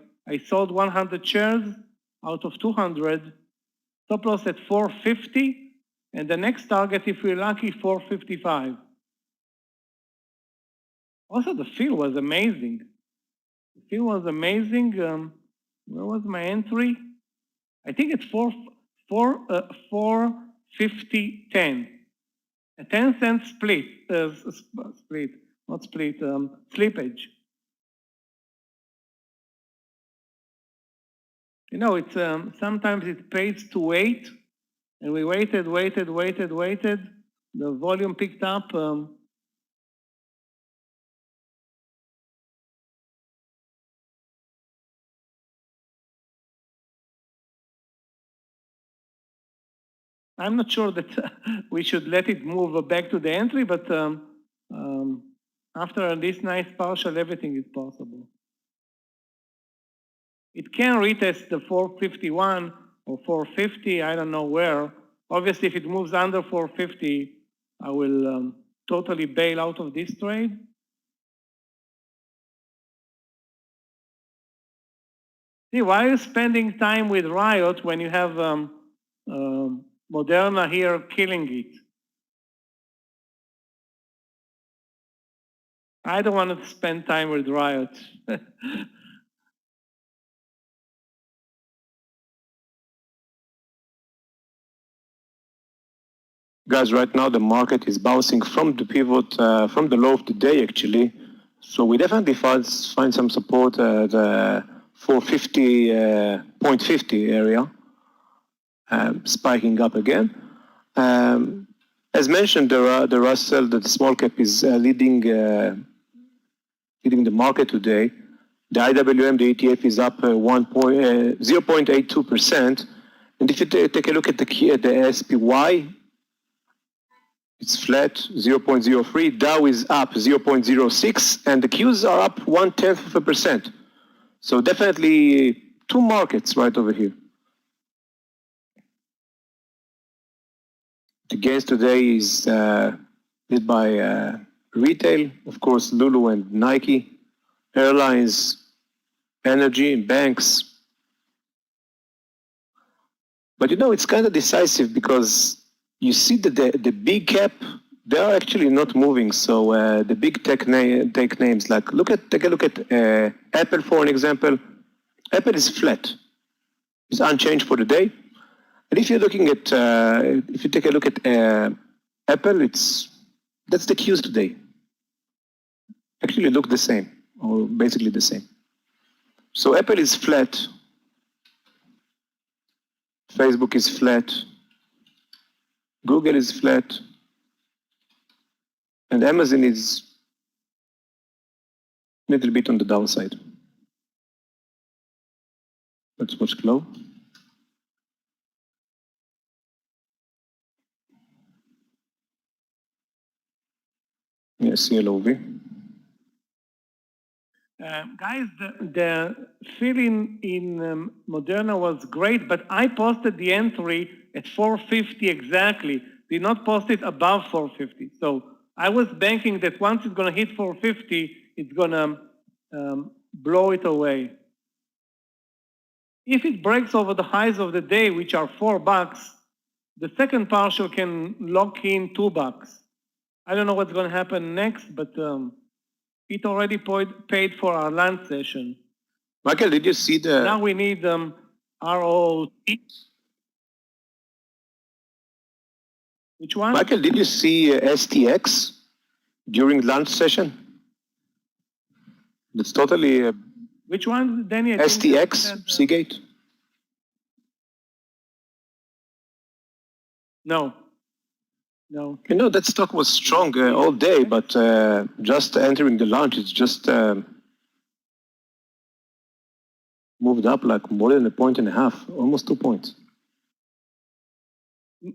sold 100 shares out of 200. Stop loss at 450, and the next target, if we're lucky, 455. Also, the fill was amazing. The fill was amazing. Where was my entry? I think it's 450.10. A 10-cent split, slippage. You know, it's sometimes it pays to wait, and we waited. The volume picked up. I'm not sure that we should let it move back to the entry, but after this nice partial, everything is possible. It can retest the 451 or 450, I don't know where. Obviously, if it moves under 450, I will totally bail out of this trade. See, why are you spending time with Riot when you have Moderna here killing it? I don't want to spend time with Riot. Guys, right now the market is bouncing from the pivot, from the low of the day actually. So we definitely find some support at the 450.50 area, spiking up again. As mentioned, the Russell, the small cap is leading the market today. The IWM, the ETF is up 0.82%. And if you take a look at the SPY, it's flat, 0.03. Dow is up 0.06, and the Qs are up 0.1%. So definitely two markets right over here. The gains today is led by retail, of course, LULU and Nike, airlines, energy, banks. But you know, it's kind of decisive because you see that the big cap, they are actually not moving. So the big tech names, like take a look at Apple for an example. Apple is flat. It's unchanged for the day. And if you're looking at, if you take a look at Apple, that's the Qs today. Actually look the same, or basically the same. So Apple is flat. Facebook is flat. Google is flat. And Amazon is a little bit on the downside. Let's watch Glow. Yes, CLOV. Guys, the fill-in in Moderna was great, but I posted the entry at 450 exactly. Did not post it above 450. So I was banking that once it's going to hit 450, it's going to blow it away. If it breaks over the highs of the day, which are $4, the second partial can lock in $2. I don't know what's going to happen next, but it already paid for our lunch session. Michael, did you see the... Now we need ROT. Which one? Michael, did you see STX during lunch session? It's totally Which one, Danny? STX, Seagate. No. No. You know, that stock was strong all day, but just entering the lunch, it's just moved up like more than 1.5 points, almost 2 points.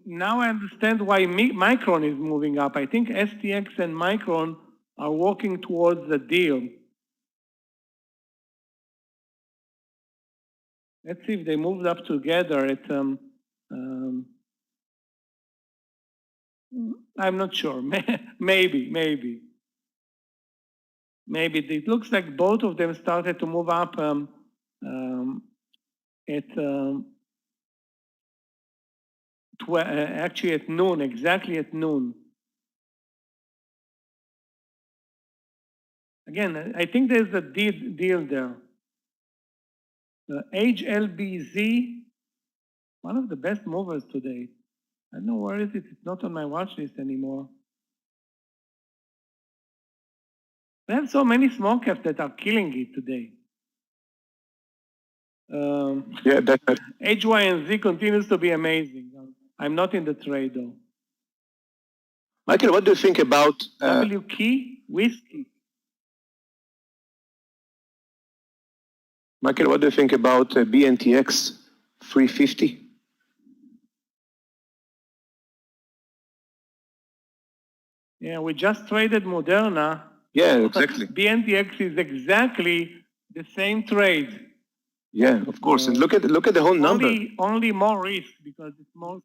Now I understand why Micron is moving up. I think STX and Micron are walking towards the deal. Let's see if they moved up together at, I'm not sure, maybe. Maybe it looks like both of them started to move up actually at noon, exactly at noon. Again, I think there's a deal there. HLBZ, one of the best movers today. I don't know where is it. It's not on my watch list anymore. We have so many small caps that are killing it today. Yeah, definitely. HYNZ continues to be amazing. I'm not in the trade though. Michael, what do you think about W key whiskey? Michael, what do you think about BNTX 350? Yeah, we just traded Moderna. Yeah, exactly. BNTX is exactly the same trade. Yeah, of course. And look at the whole number. Only more risk because it's more.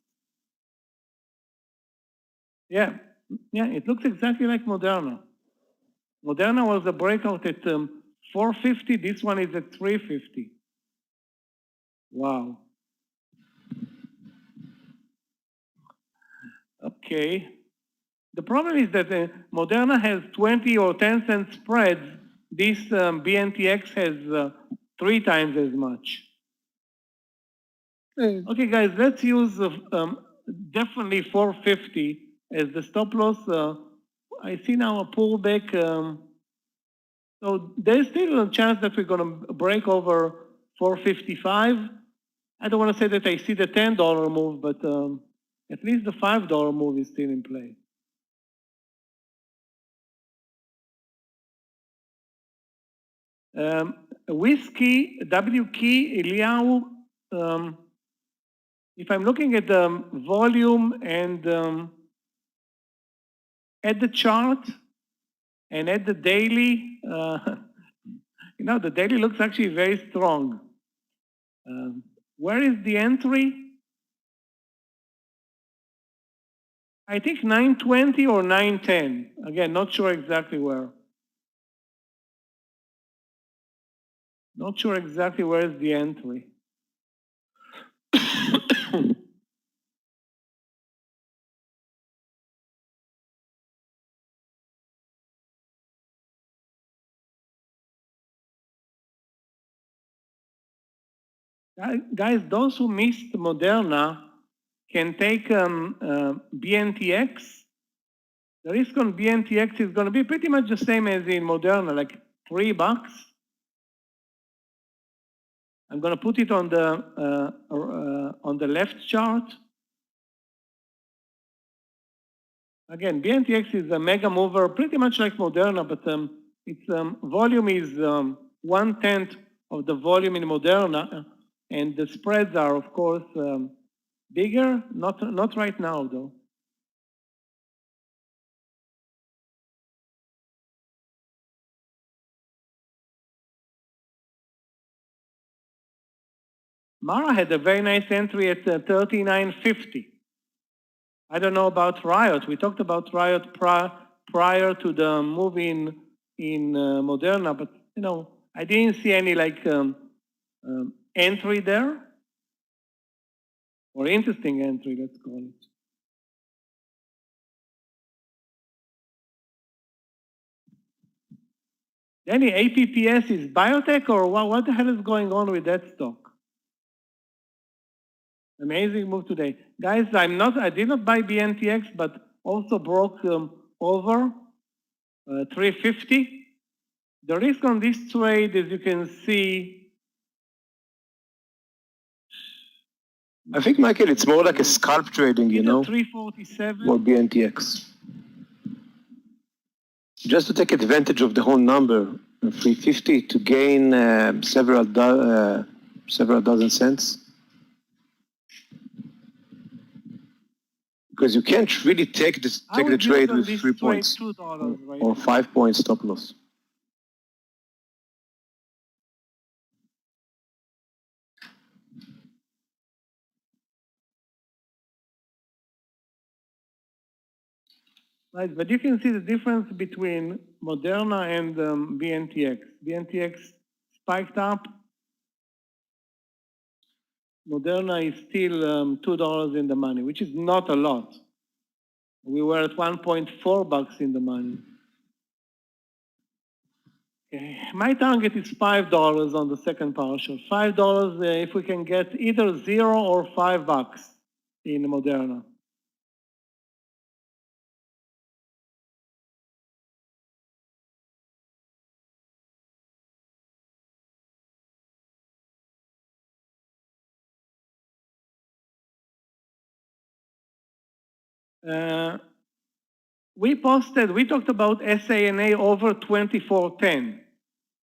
Yeah, it looks exactly like Moderna. Moderna was a breakout at 450. This one is at 350. Wow. Okay. The problem is that Moderna has 20 or 10 cent spreads. This BNTX has 3 times as much. Okay, guys, let's use definitely 450 as the stop loss. I see now a pullback. So there's still a chance that we're going to break over 455. I don't want to say that I see the $10 move, but at least the $5 move is still in play. Whiskey, W key, Eliyahu, if I'm looking at the volume and at the chart and at the daily, you know, the daily looks actually very strong. Where is the entry? I think 920 or 910. Again, not sure exactly where. Not sure exactly where is the entry. Guys, those who missed Moderna can take BNTX. The risk on BNTX is going to be pretty much the same as in Moderna, like $3. I'm going to put it on the left chart. Again, BNTX is a mega mover, pretty much like Moderna, but its volume is 1/10 of the volume in Moderna, and the spreads are, of course, bigger. Not right now, though. Mara had a very nice entry at 39.50. I don't know about Riot. We talked about Riot prior to the move in Moderna, but you know, I didn't see any like entry there, or interesting entry, let's call it. Any APPS is biotech, or what the hell is going on with that stock? Amazing move today. Guys, I did not buy BNTX, but also broke over 350. The risk on this trade, as you can see, I think, Michael, it's more like a scalp trading, you know, 347. or BNTX. Just to take advantage of the whole number, 350 to gain several dozen cents. Because you can't really take the trade with 3 points or 5 points stop loss. Right, but you can see the difference between Moderna and BNTX. BNTX spiked up. Moderna is still $2 in the money, which is not a lot. We were at 1.4 bucks in the money. Okay. My target is $5 on the second partial. $5 if we can get either 0 or $5 in Moderna. We talked about SANA over 2410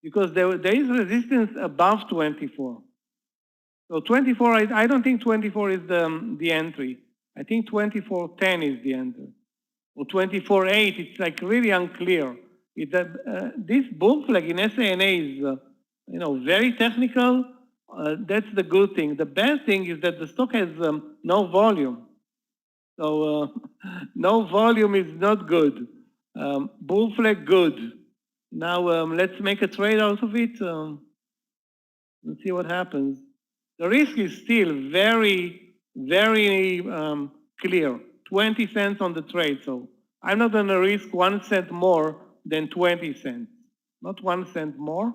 because there is resistance above 24. So 24, I don't think 24 is the entry. I think 2410 is the entry. Or 24.8, it's like really unclear. This bull flag in SANA is very technical. That's the good thing. The bad thing is that the stock has no volume. So no volume is not good. Bull flag good. Now let's make a trade out of it and see what happens. The risk is still very, very clear. 20 cents on the trade. So I'm not going to risk 1 cent more than 20 cents. Not 1 cent more.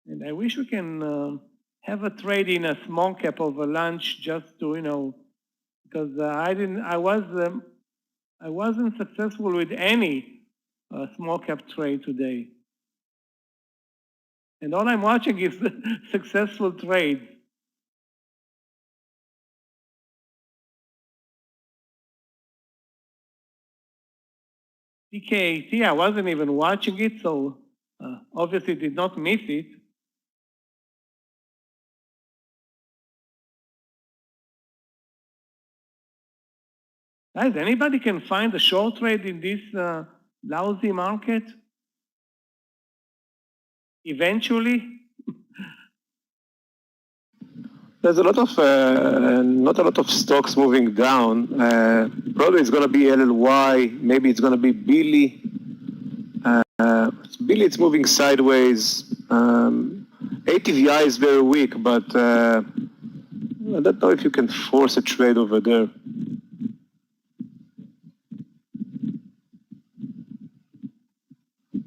And I wish we can have a trade in a small cap over lunch just to, because I wasn't successful with any small cap trade today. And all I'm watching is successful trades. TKAT, I wasn't even watching it, so obviously did not miss it. Guys, anybody can find a short trade in this lousy market? Eventually? There's a lot of, not a lot of stocks moving down. Probably it's going to be LLY, maybe it's going to be BILI. BILI, it's moving sideways. ATVI is very weak, but I don't know if you can force a trade over there.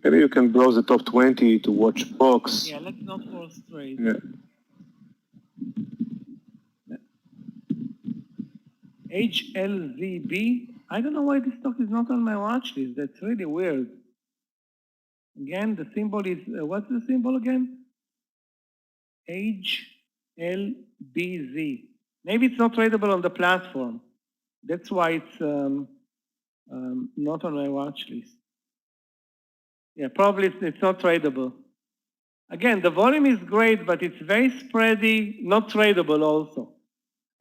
Maybe you can browse the top 20 to watch box. Yeah, let's not force trade. Yeah. HLZB. I don't know why this stock is not on my watch list. That's really weird. Again, the symbol is, what's the symbol again? HLBZ. Maybe it's not tradable on the platform. That's why it's not on my watch list. Yeah, probably it's not tradable. Again, the volume is great, but it's very spready, not tradable also.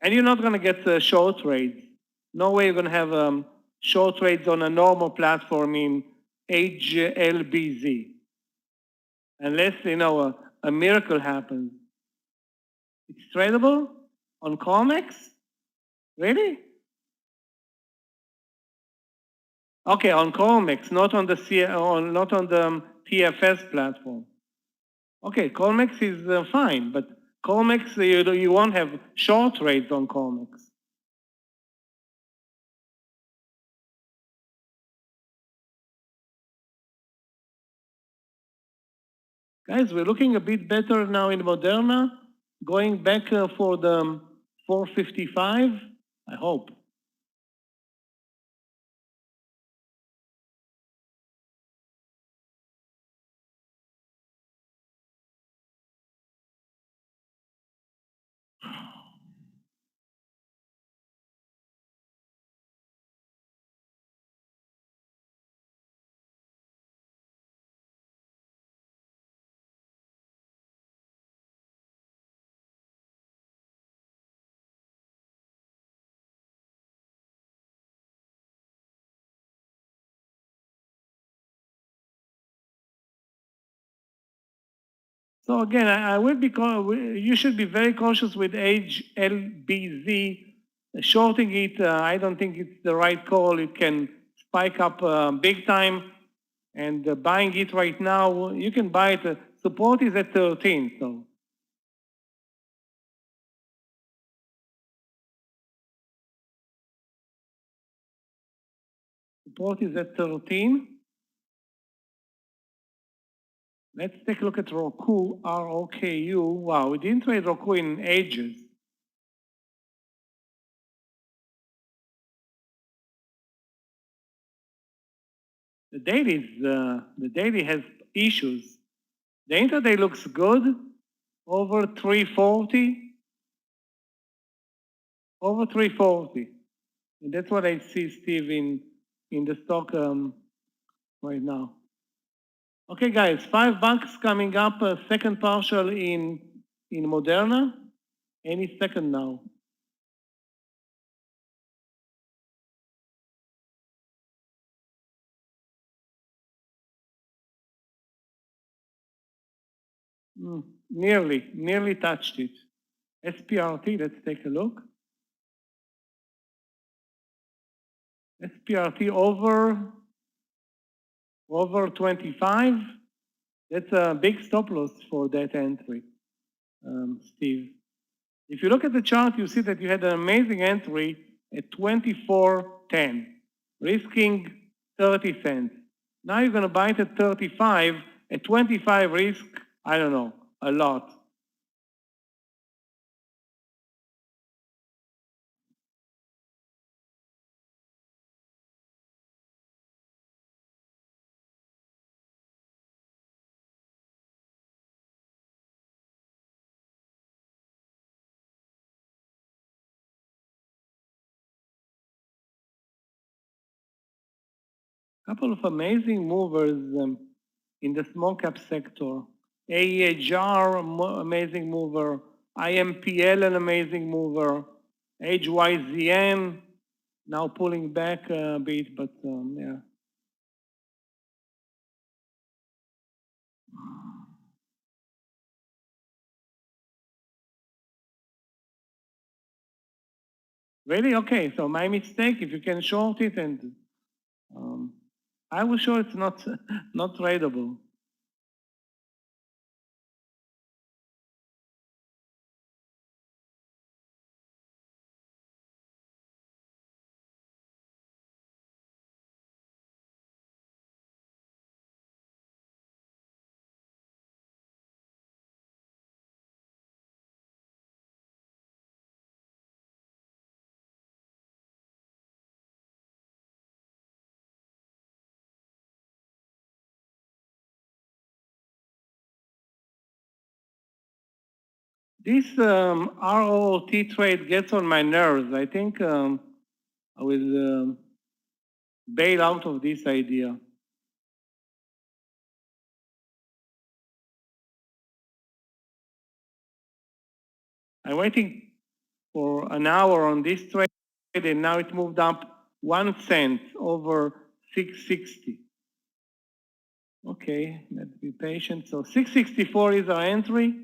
And you're not going to get short trades. No way you're going to have short trades on a normal platform in HLBZ. Unless, a miracle happens. It's tradable on COMEX? Really? Okay, on COMEX, not on the TFS platform. Okay, COMEX is fine, but COMEX, you won't have short trades on COMEX. Guys, we're looking a bit better now in Moderna, going back for the 455, I hope. So again, I would be, you should be very cautious with HLBZ. Shorting it, I don't think it's the right call. It can spike up big time. And buying it right now, you can buy it. Support is at 13, so. Support is at 13. Let's take a look at Roku, R-O-K-U. Wow, we didn't trade Roku in ages. The daily has issues. The intraday looks good, over 340, over 340. And that's what I see, Steve, in the stock right now. Okay, guys, $5 coming up, second partial in Moderna. Any second now. Nearly touched it. SPRT, let's take a look. SPRT over 25. That's a big stop loss for that entry, Steve. If you look at the chart, you see that you had an amazing entry at 24.10, risking 30 cents. Now you're going to buy it at 35. At 25 risk, I don't know, a lot. Couple of amazing movers in the small cap sector. AEHR, amazing mover. IMPL, an amazing mover. HYZN, now pulling back a bit, but yeah. Really? Okay, so my mistake, if you can short it, and I was sure it's not, not tradable. This ROT trade gets on my nerves. I think I will bail out of this idea. I'm waiting for an hour on this trade, and now it moved up 1 cent over 660. Okay, let's be patient. So 664 is our entry.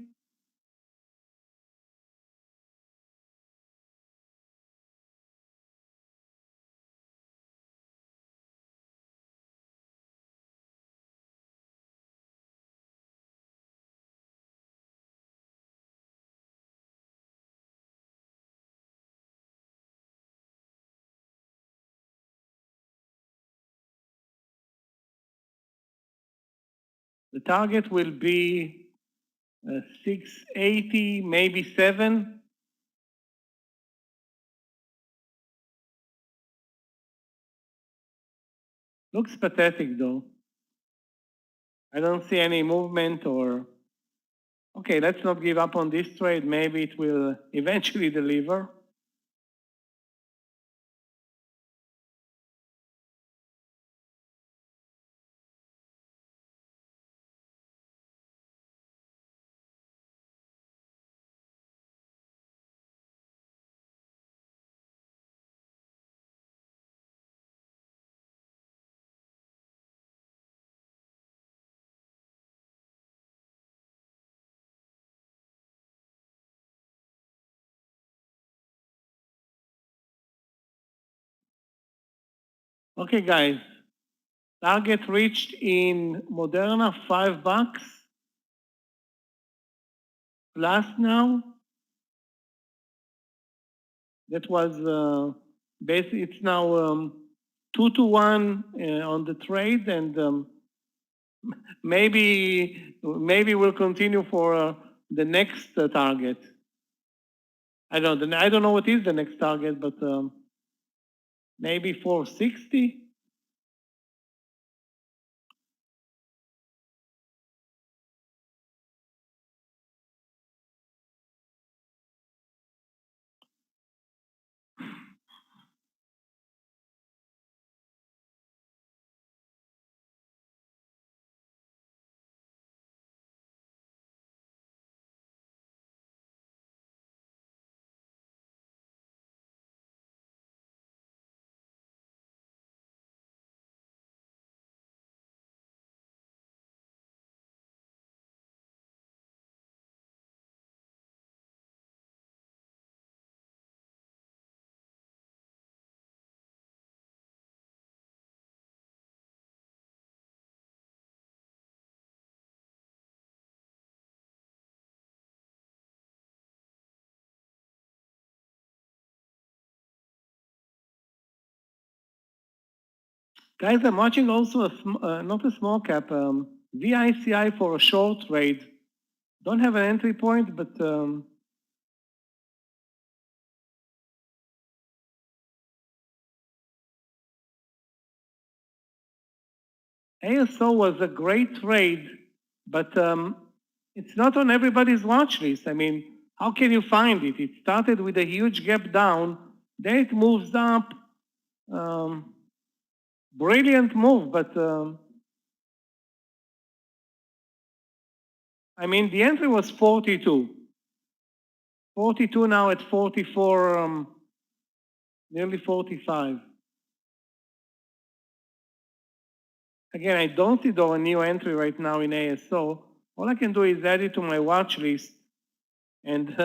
The The target will be 680, maybe 7. Looks pathetic though. I don't see any movement or, okay, let's not give up on this trade. Maybe it will eventually deliver. Okay, guys. Target reached in Moderna, $5 plus now. That was basically, it's now 2-1 on the trade, and maybe we'll continue for the next target. I don't know what is the next target, but maybe 460. Guys, I'm watching also not a small cap, VICI for a short trade. Don't have an entry point, but ASO was a great trade, but it's not on everybody's watch list. I mean, how can you find it? It started with a huge gap down, then it moves up. Brilliant move, but I mean, the entry was 42. 42 now at 44, nearly 45. Again, I don't see though a new entry right now in ASO. All I can do is add it to my watch list and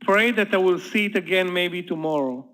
pray that I will see it again maybe tomorrow.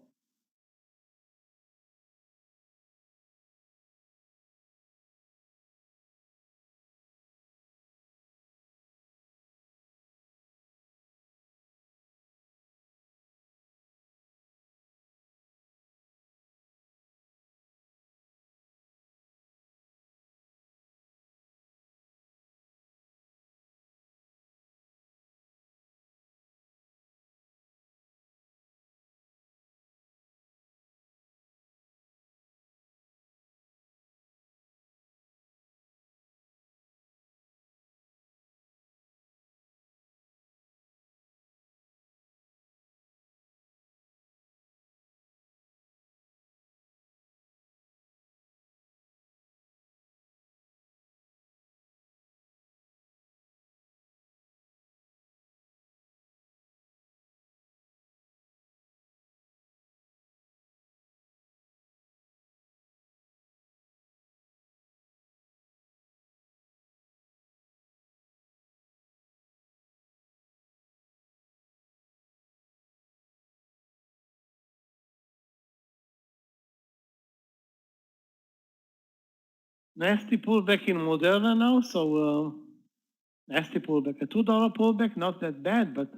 Nasty pullback in Moderna now, so nasty pullback. A $2 pullback, not that bad, but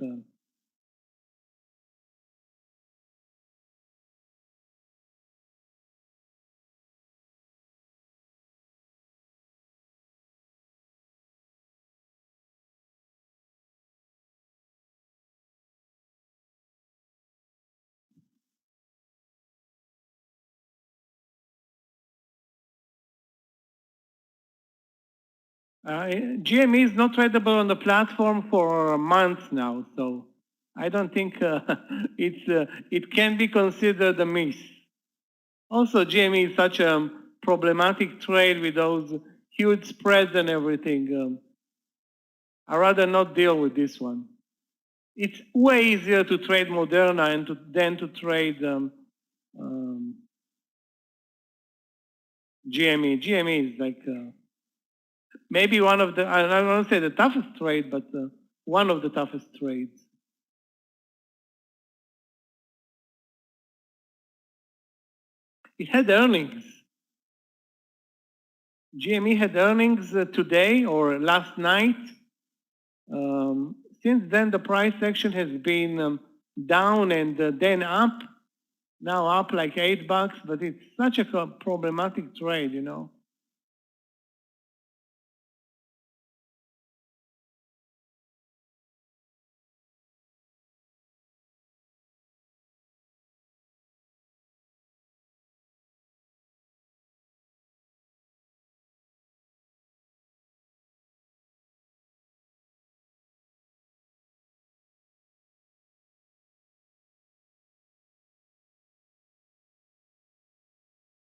GME is not tradable on the platform for months now, so I don't think it can be considered a miss. Also, GME is such a problematic trade with those huge spreads and everything. I'd rather not deal with this one. It's way easier to trade Moderna than to trade GME. GME is like maybe one of the, I don't want to say the toughest trade, but one of the toughest trades. It had earnings. GME had earnings today or last night. Since then, the price action has been down and then up. Now up like $8, but it's such a problematic trade, you know.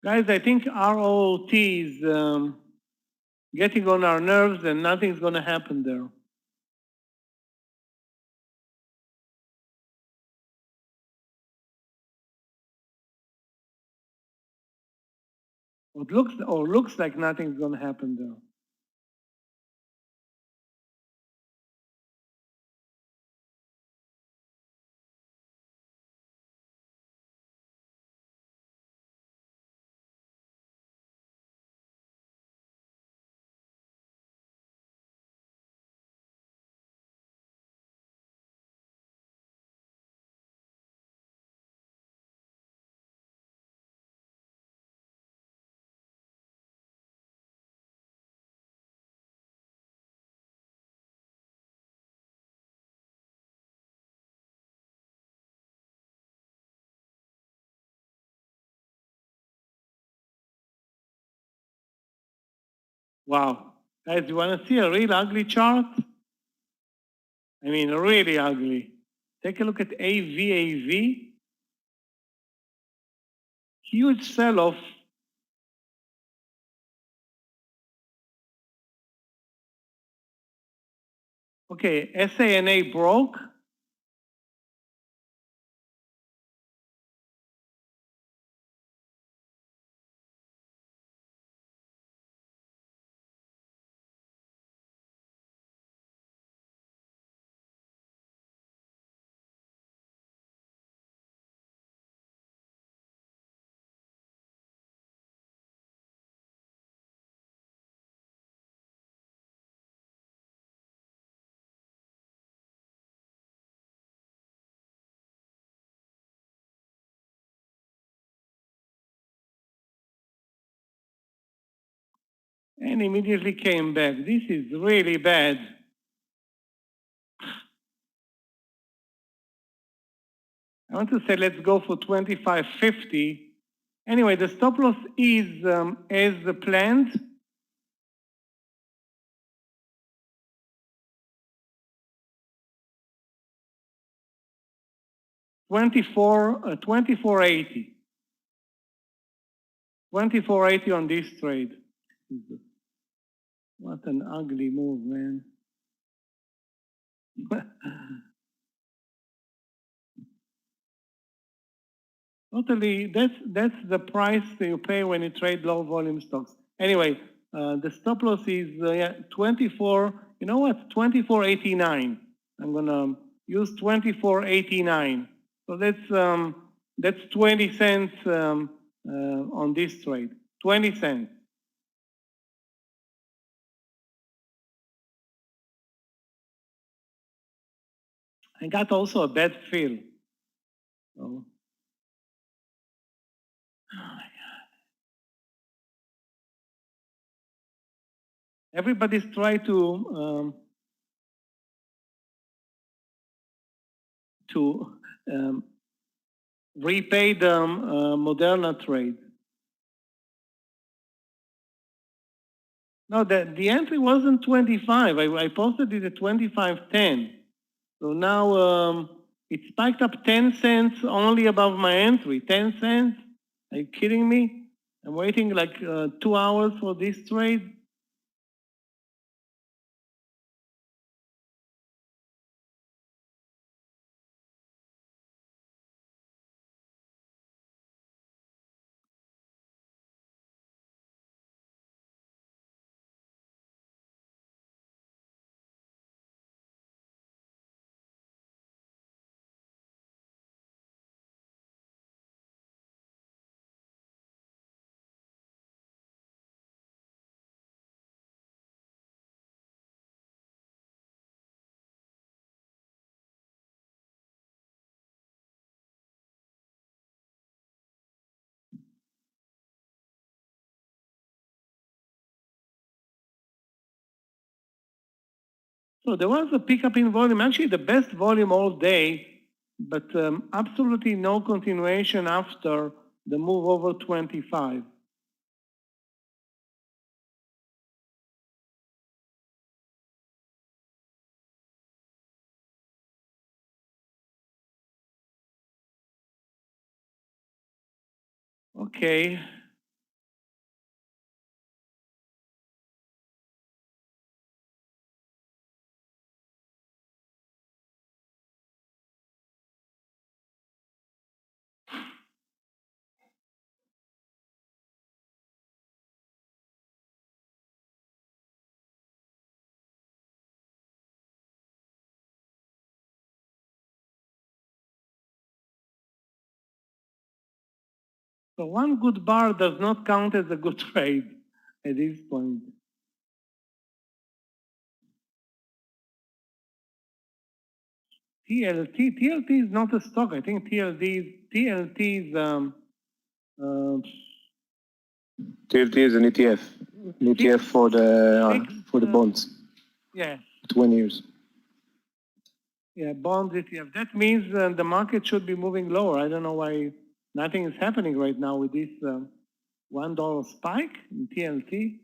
Guys, I think ROT is getting on our nerves and nothing's going to happen there. It looks like nothing's going to happen there. Wow. Guys, you want to see a real ugly chart? I mean, really ugly. Take a look at AVAV. Huge sell-off. Okay, SANA broke. And immediately came back. This is really bad. I want to say let's go for 25.50. Anyway, the stop loss is as planned. $24.80. $24.80 on this trade. What an ugly move, man. Totally, that's the price that you pay when you trade low volume stocks. Anyway, the stop loss is 24, you know what, 24.89. I'm gonna use 24.89. So that's 20 cents on this trade, 20 cents. I got also a bad feel. So, oh my God. Everybody's trying to repay the Moderna trade. No, the entry wasn't 25. I posted it at 25.10. So now it spiked up 10 cents only above my entry. 10 cents? Are you kidding me? I'm waiting like 2 hours for this trade. So there was a pickup in volume, actually the best volume all day, but absolutely no continuation after the move over 25. Okay. So one good bar does not count as a good trade at this point. TLT is not a stock. I think TLT is TLT is an ETF, for the bonds, yeah, 20 years. yeah, bonds ETF. That means the market should be moving lower. I don't know why nothing is happening right now with this $1 spike in TLT.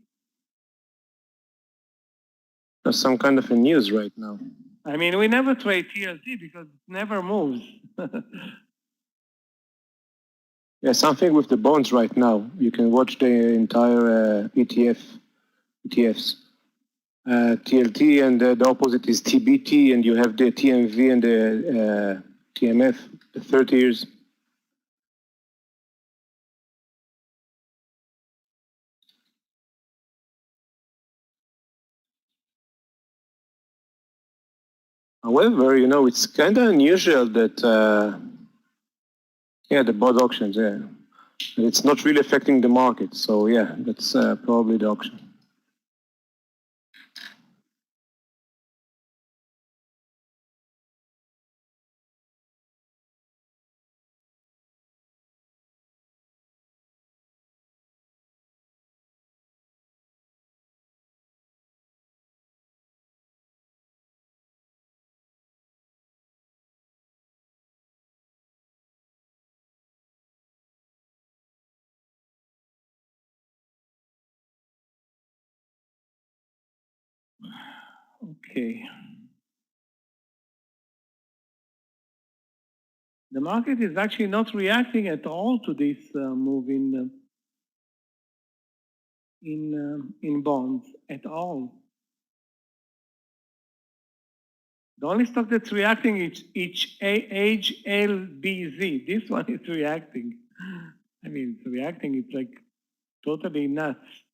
There's some kind of a news right now. I mean, we never trade TLT because it never moves. Yeah, something with the bonds right now. You can watch the entire ETFs. TLT, and the opposite is TBT, and you have the TMV and the TMF, the 30 years. However, you know, it's kind of unusual that, yeah, the bond auctions, yeah. It's not really affecting the market. So, yeah, that's probably the auction. Okay. The market is actually not reacting at all to this move in bonds at all. The only stock that's reacting is HLBZ. This one is reacting. I mean, it's reacting. It's like totally nuts.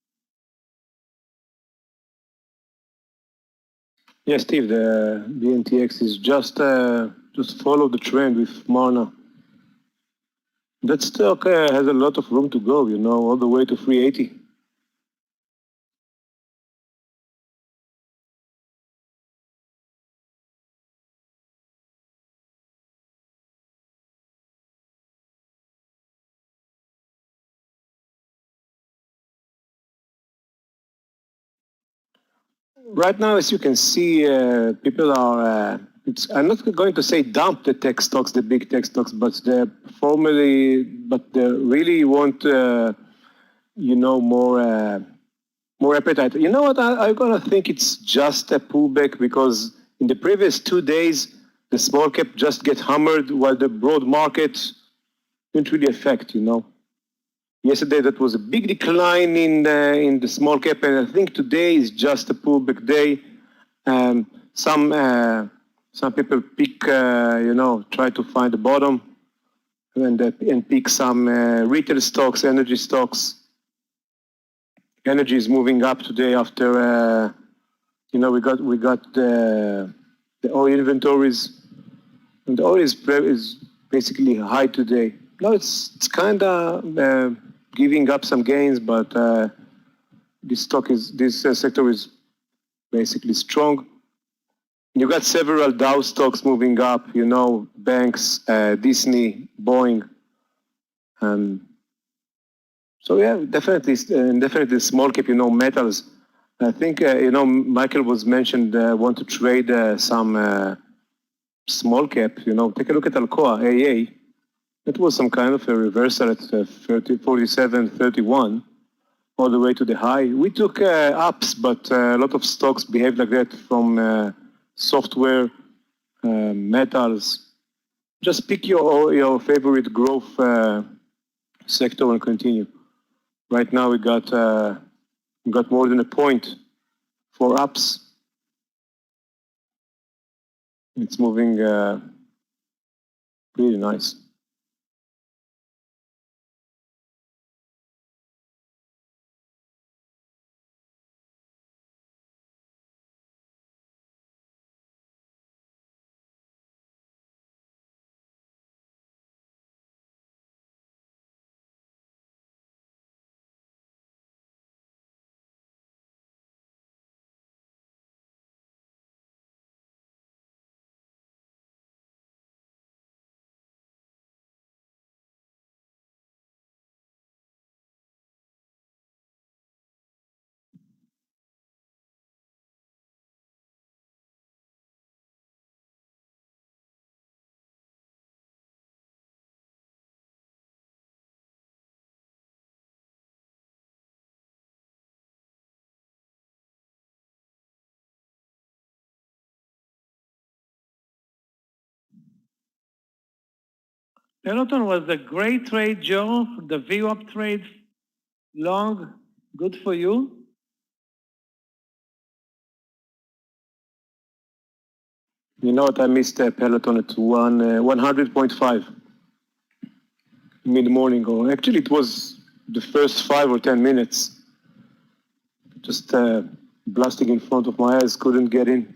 Yeah, Steve, the BNTX is just follow the trend with Marna. That stock has a lot of room to go, you know, all the way to 380. Right now, as you can see, people are, I'm not going to say dump the tech stocks, the big tech stocks, but they really want, you know, more more appetite. You know what? I'm gonna think it's just a pullback because in the previous 2 days, the small cap just get hammered while the broad market didn't really affect. Yesterday that was a big decline in the small cap, and I think today is just a pullback day. Some people pick, try to find the bottom and pick some retail stocks, energy stocks. Energy is moving up today after, we got the oil inventories, and the oil is basically high today. Now it's kind of giving up some gains, but this sector is basically strong. You got several Dow stocks moving up, banks, Disney, Boeing. So yeah, definitely small cap, metals. I think, Michael was mentioned, want to trade some small cap, take a look at Alcoa, AA. It was some kind of a reversal at 47.31 all the way to the high. We took ups, but a lot of stocks behaved like that from software, metals. Just pick your favorite growth sector and continue. Right now we got more than a point for ups. It's moving really nice. Peloton was a great trade, Joe. The VWAP trade, long, good for you. You know what? I missed Peloton at 100.5 mid-morning. Or actually, it was the first 5 or 10 minutes. Just blasting in front of my eyes, couldn't get in.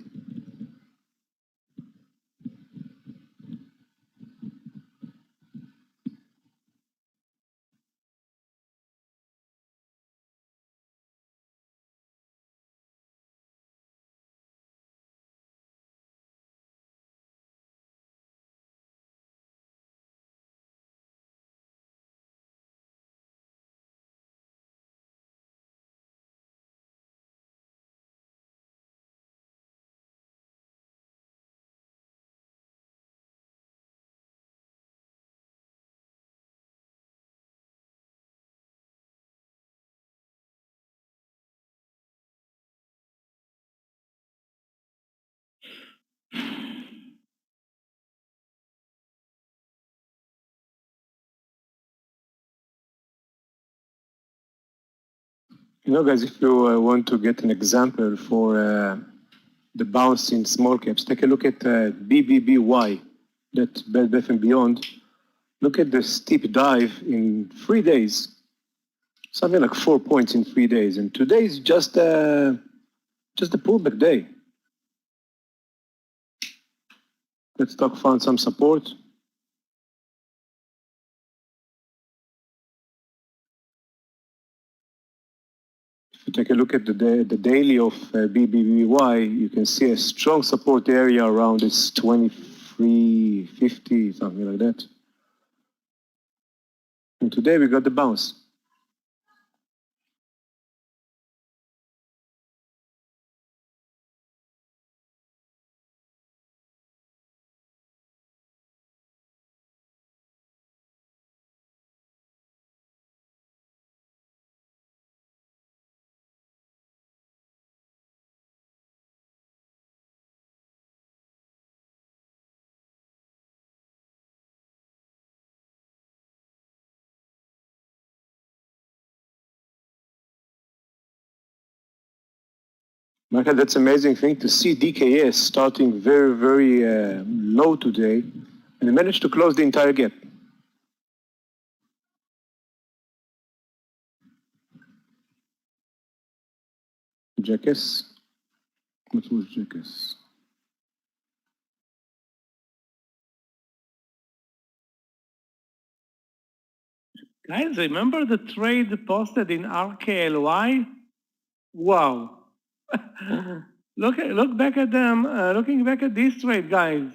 Guys, if you want to get an example for the bounce in small caps, take a look at BBBY, that Bed Bath and Beyond. Look at the steep dive in 3 days, something like 4 points in 3 days, and today is just a pullback day. That stock found some support. If you take a look at the daily of BBBY, you can see a strong support area around this 23.50, something like that. And today we got the bounce. Michael, that's amazing thing to see DKS starting very, very low today and managed to close the entire gap. Jackass. What was Jackass? Guys, remember the trade posted in RKLY? Wow. Look back at them. Looking back at this trade, guys.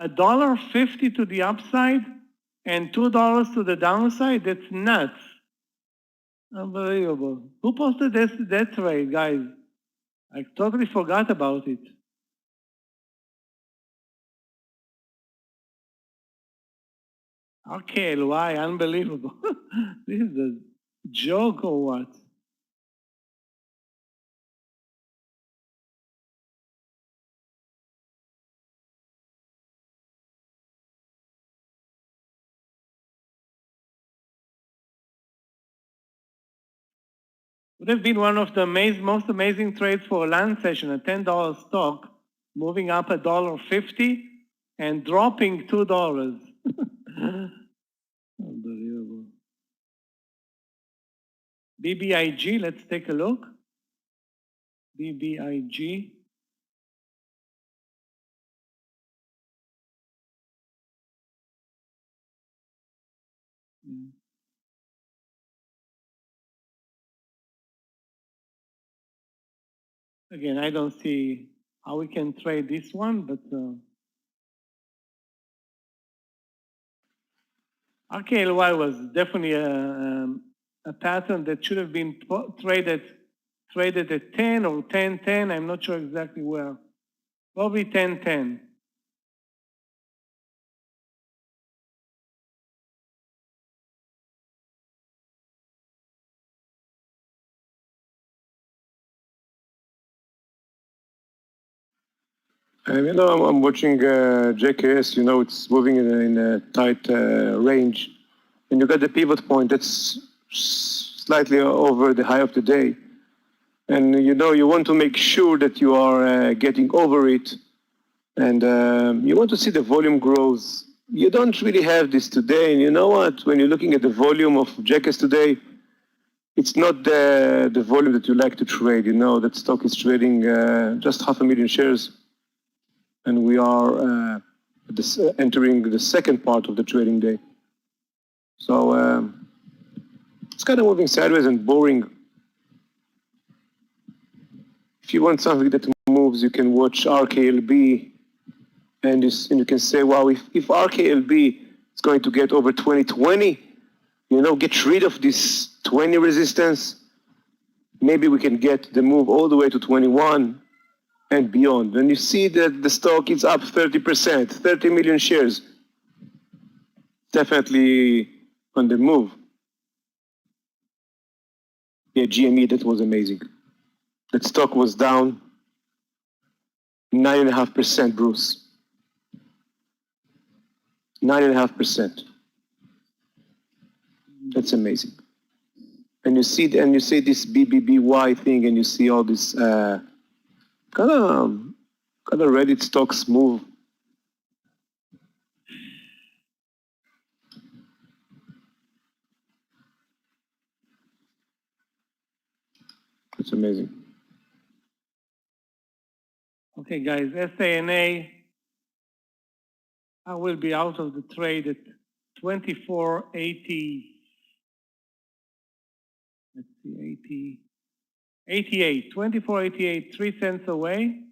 $1.50 to the upside and $2 to the downside. That's nuts. Unbelievable. Who posted that trade, guys? I totally forgot about it. RKLY, unbelievable. This is a joke or what? Would have been one of the most amazing trades for a land session, a $10 stock, moving up $1.50 and dropping $2. Unbelievable. BBIG, let's take a look. BBIG. Again, I don't see how we can trade this one, but RKLY was definitely a pattern that should have been traded at 10 or 10.10. I'm not sure exactly where. Probably 10.10. I'm watching JKS, it's moving in a tight range. And you got the pivot point that's slightly over the high of the day. And you want to make sure that you are getting over it. And you want to see the volume growth. You don't really have this today. And you know what? When you're looking at the volume of JKS today, it's not the volume that you like to trade. That stock is trading just 500,000 shares. And we are entering the second part of the trading day. So it's kind of moving sideways and boring. If you want something that moves, you can watch RKLB, and you can say, wow, if RKLB is going to get over 2020, get rid of this 20 resistance, maybe we can get the move all the way to 21 and beyond. When you see that the stock is up 30%, 30 million shares, definitely on the move. Yeah, GME, that was amazing. That stock was down 9.5%, Bruce. 9.5%. That's amazing. And you see this BBBY thing, and you see all this kind of Reddit stocks move. It's amazing. Okay, guys, SANA, I will be out of the trade at 24.80. Let's see, 88, 24.88, 3 cents away.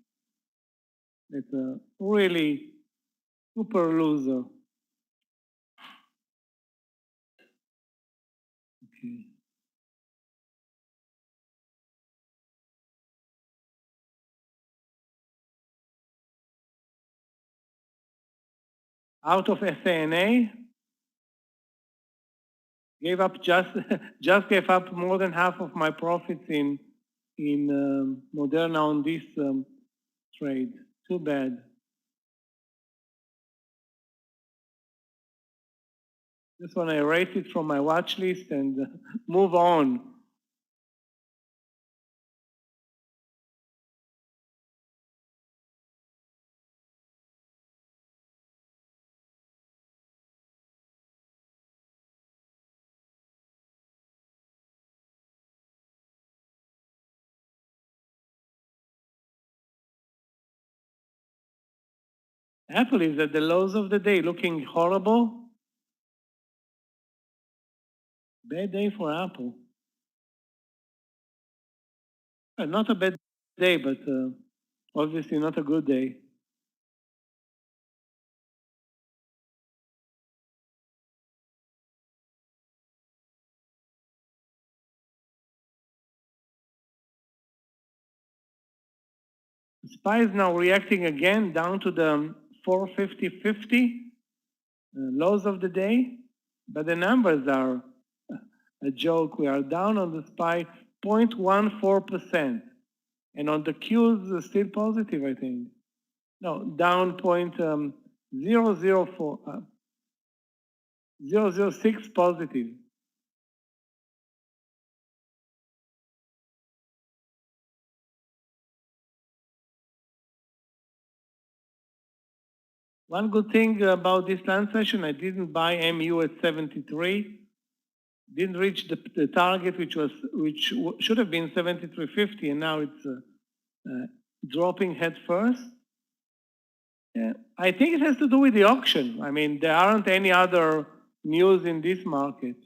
It's a really super loser. Okay. Out of SANA, gave up just gave up more than half of my profits in Moderna on this trade. Too bad. Just want to erase it from my watch list and move on. Apple is at the lows of the day, looking horrible. Bad day for Apple. Not a bad day, but obviously not a good day. SPY is now reacting again down to the 450.50 lows of the day, but the numbers are a joke. We are down on the SPY 0.14%, and on the Qs still positive, I think. No, down 0.006 positive. One good thing about this land session, I didn't buy MU at 73. Didn't reach the target, which should have been 73.50, and now it's dropping head first. Yeah, I think it has to do with the auction. I mean, there aren't any other news in this market.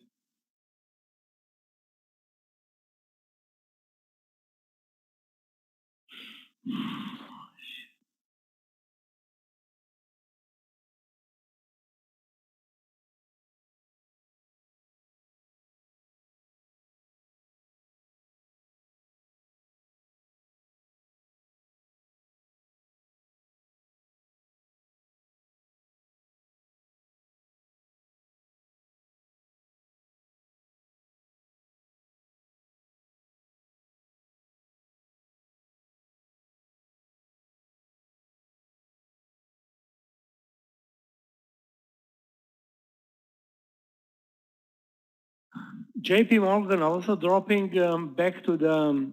JP Morgan also dropping back to the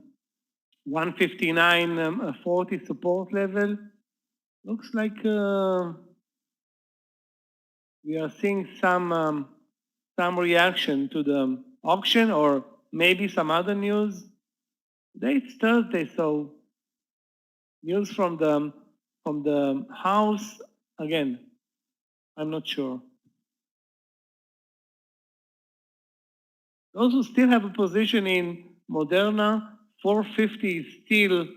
159.40 support level. Looks like we are seeing some reaction to the auction or maybe some other news. Today it's Thursday, so news from the House, again, I'm not sure. Those who still have a position in Moderna, 450 is still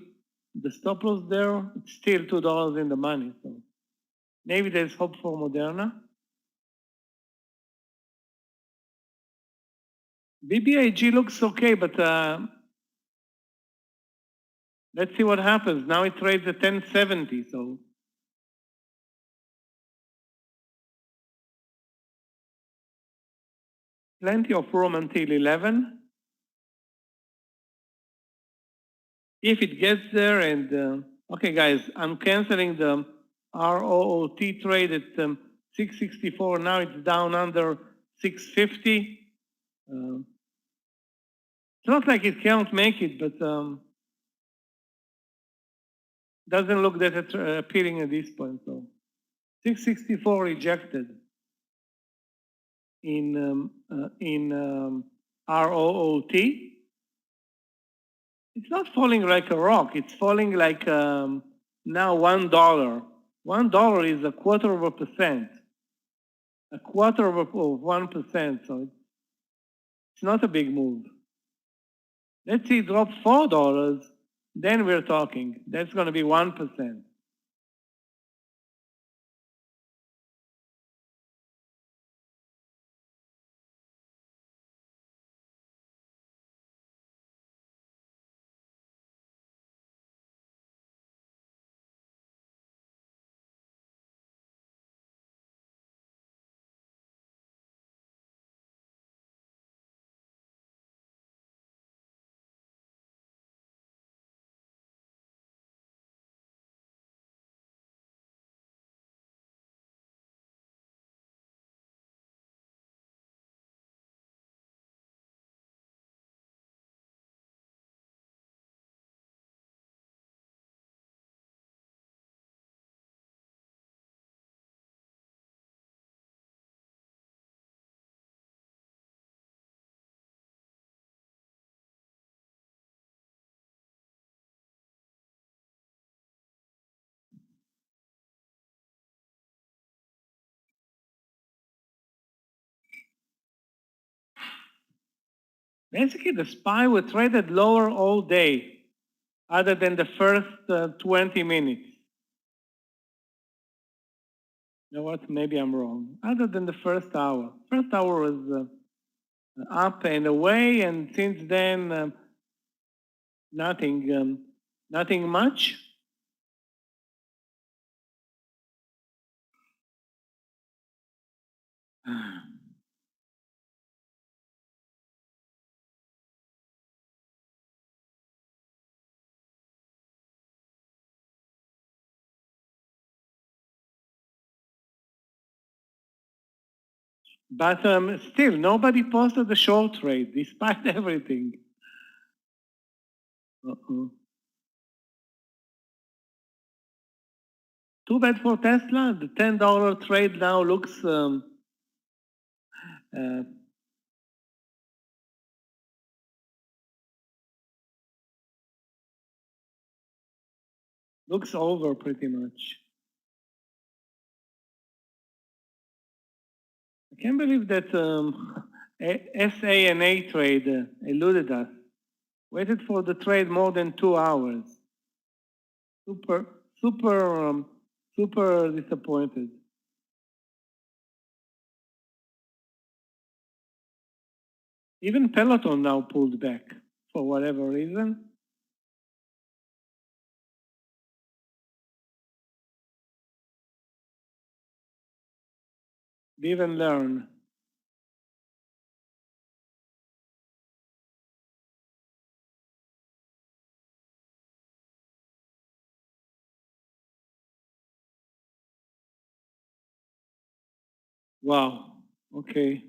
the stop loss there. It's still $2 in the money. So maybe there's hope for Moderna. BBIG looks okay, but let's see what happens. Now it trades at 1070, so plenty of room until 11. If it gets there and, okay guys, I'm canceling the ROOT trade at 664. Now it's down under 650. It's not like it can't make it, but doesn't look that appealing at this point. So 664 rejected in ROOT. It's not falling like a rock. It's falling like now $1. $1 is a quarter of a percent. A quarter of 1%. So it's not a big move. Let's see it drop $4. Then we're talking. That's going to be 1%. Basically, the SPY were traded lower all day, other than the first 20 minutes. You know what? Maybe I'm wrong. Other than the first hour. First hour was up and away, and since then, nothing much. But still, nobody posted the short trade, despite everything. Too bad for Tesla. The $10 trade now looks looks over pretty much. I can't believe that SANA trade eluded us. Waited for the trade more than 2 hours. Super disappointed. Even Peloton now pulled back for whatever reason. Live and learn. Wow, okay.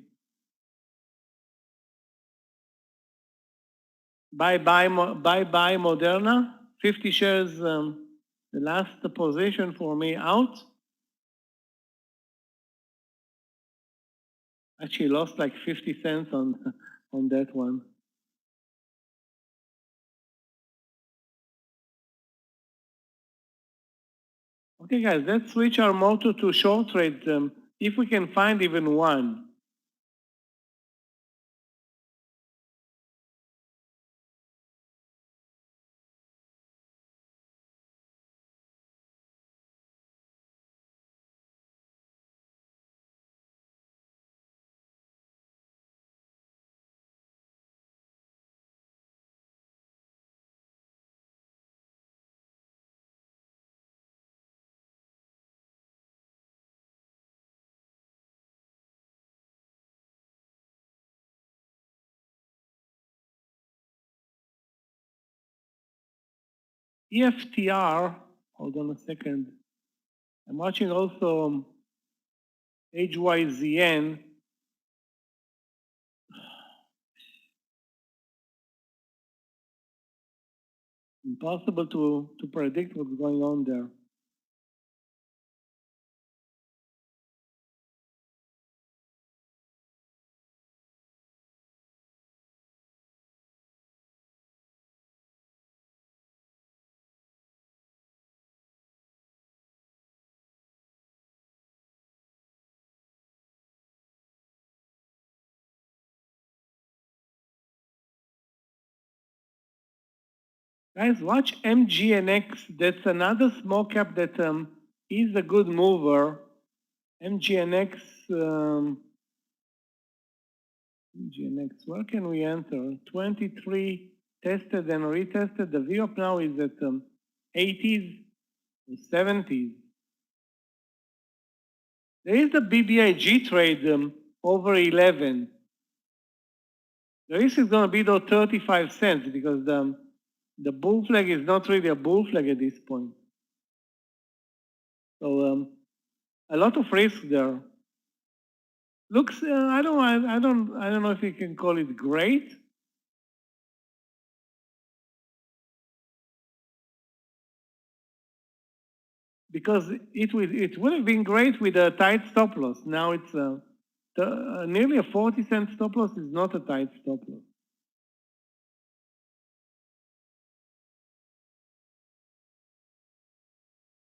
Bye-bye Moderna. 50 shares, the last position for me out. Actually lost like 50 cents on that one. Okay, guys, let's switch our motto to short trades if we can find even one. EFTR, hold on a second. I'm watching also HYZN. Impossible to predict what's going on there. Guys, watch MGNX. That's another small cap that is a good mover. MGNX, MGNX, where can we enter? 23 tested and retested. The VWAP now is at 80s, 70s. There is a BBIG trade over 11. The risk is going to be though 35 cents because the bull flag is not really a bull flag at this point. So a lot of risk there. Looks, I don't know if you can call it great. Because it would have been great with a tight stop loss. Now it's nearly a 40-cent stop loss is not a tight stop loss.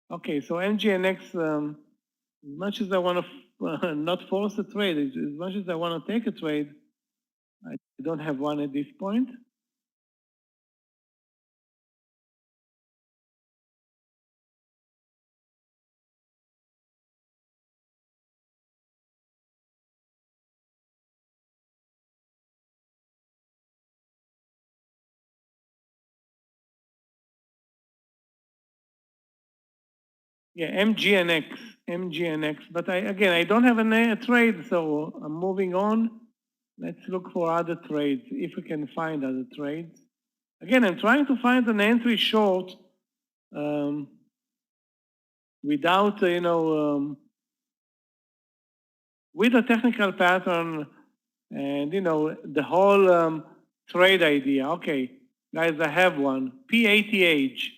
Okay, so MGNX, as much as I want to not force a trade, as much as I want to take a trade, I don't have one at this point. Yeah, MGNX. But I don't have a trade, so I'm moving on. Let's look for other trades, if we can find other trades. Again, I'm trying to find an entry short without, with a technical pattern and, the whole trade idea. Okay, guys, I have one. P80H.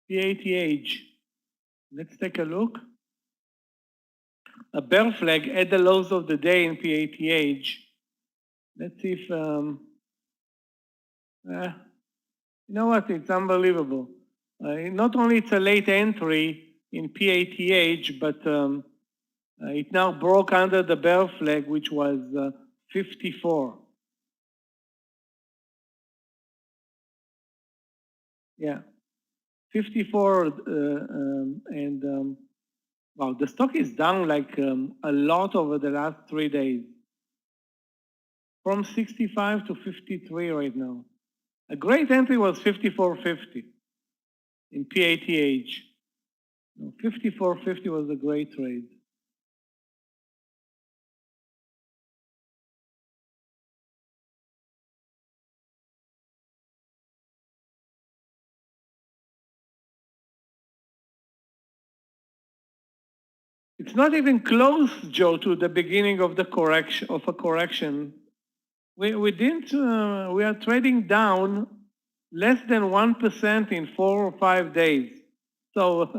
P80H. Let's take a look. A bear flag at the lows of the day in P80H. Let's see if, you know what, it's unbelievable. Not only it's a late entry in P80H, but it now broke under the bear flag, which was 54. Yeah, 54, wow, the stock is down like a lot over the last 3 days. From 65 to 53 right now. A great entry was 54.50 in P80H. 54.50 was a great trade. It's not even close, Joe, to the beginning of the correction of a correction. We didn't. We are trading down less than 1% in 4 or 5 days. So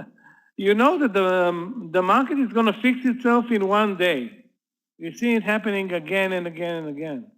you know that the market is going to fix itself in 1 day. You see it happening again and again and again.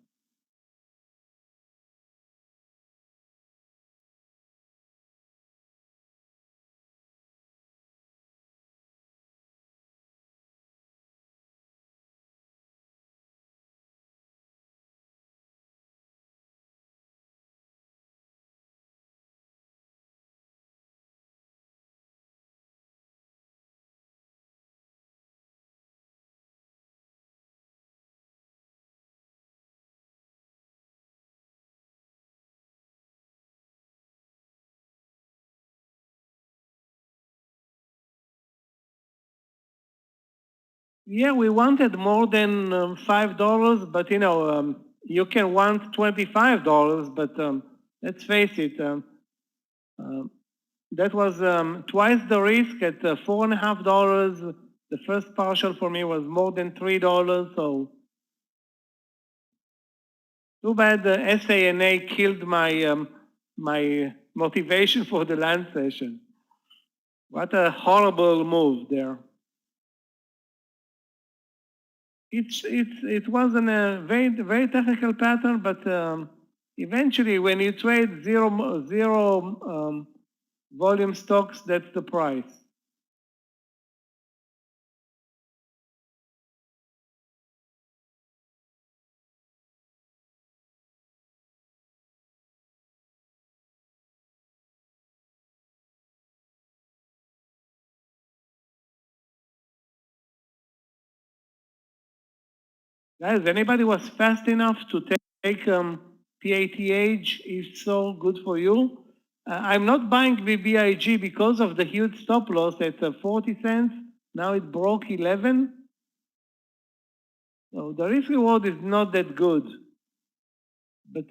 Yeah, we wanted more than $5, but you can want $25, but let's face it, that was twice the risk at $4.50. The first partial for me was more than $3, so too bad the SANA killed my my motivation for the land session. What a horrible move there. It wasn't a very technical pattern, but eventually when you trade zero volume stocks, that's the price. Guys, anybody was fast enough to take PATH? If so, good for you. I'm not buying BIG because of the huge stop loss at 40 cents. Now it broke 11. So the risk reward is not that good. But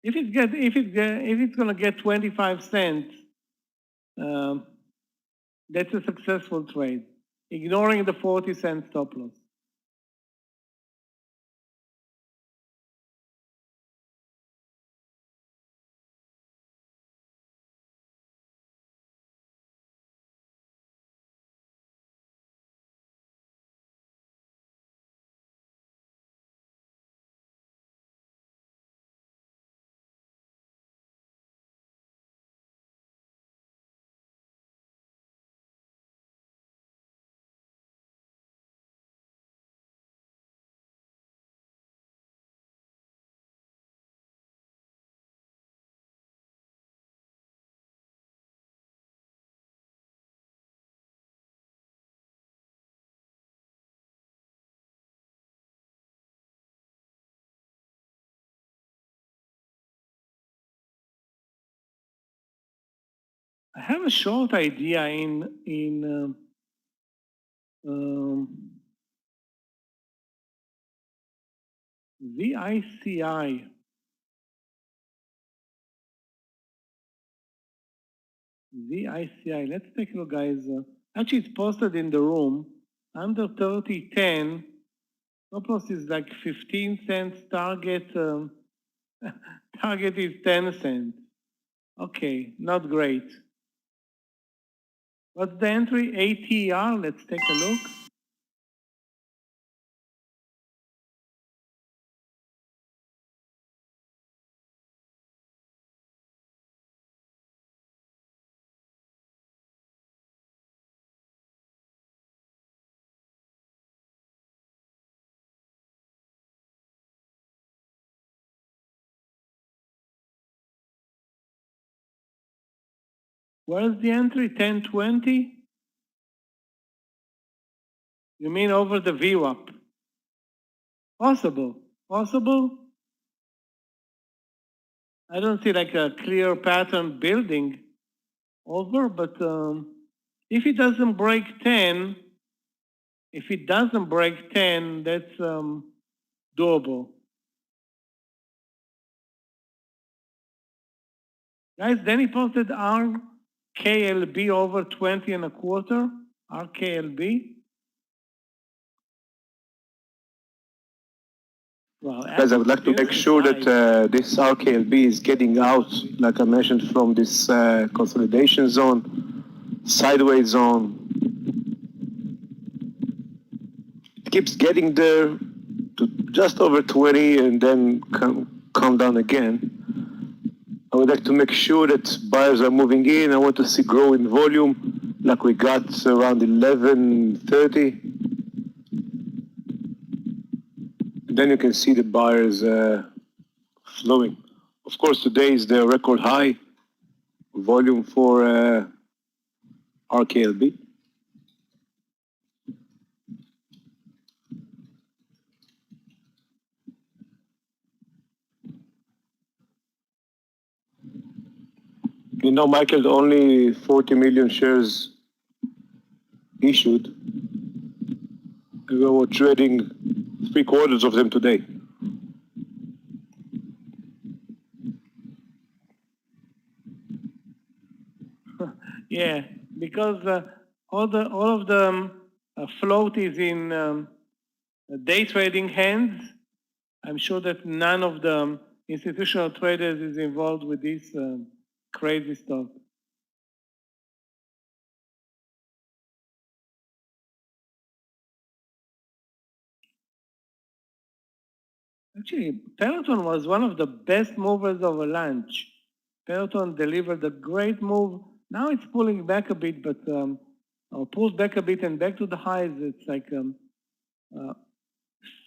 if it's gonna get 25 cents, that's a successful trade, ignoring the 40-cent stop loss. I have a short idea in VICI. VICI. Let's take a look, guys. Actually, it's posted in the room. Under 3010, stop loss is like 15 cents. Target target is 10 cents. Okay, not great. What's the entry? ATR. Let's take a look. Where's the entry? 1020? You mean over the VWAP? Possible. Possible? I don't see like a clear pattern building over, but if it doesn't break 10, that's doable. Guys, then he posted RKLB over 20 and a quarter. RKLB. Well, Guys, I would like to make sure that this RKLB is getting out, like I mentioned, from this consolidation zone, sideways zone. It keeps getting there to just over 20 and then come down again. I would like to make sure that buyers are moving in. I want to see growing volume, like we got around 11:30. Then you can see the buyers flowing. Of course, today is the record high volume for RKLB. You know, Michael, only 40 million shares issued. We were trading 3/4 of them today. Yeah, because all of the float is in day trading hands. I'm sure that none of the institutional traders is involved with this crazy stuff. Actually, Peloton was one of the best movers over lunch. Peloton delivered a great move. Now it's pulling back a bit, but or pulled back a bit and back to the highs. It's like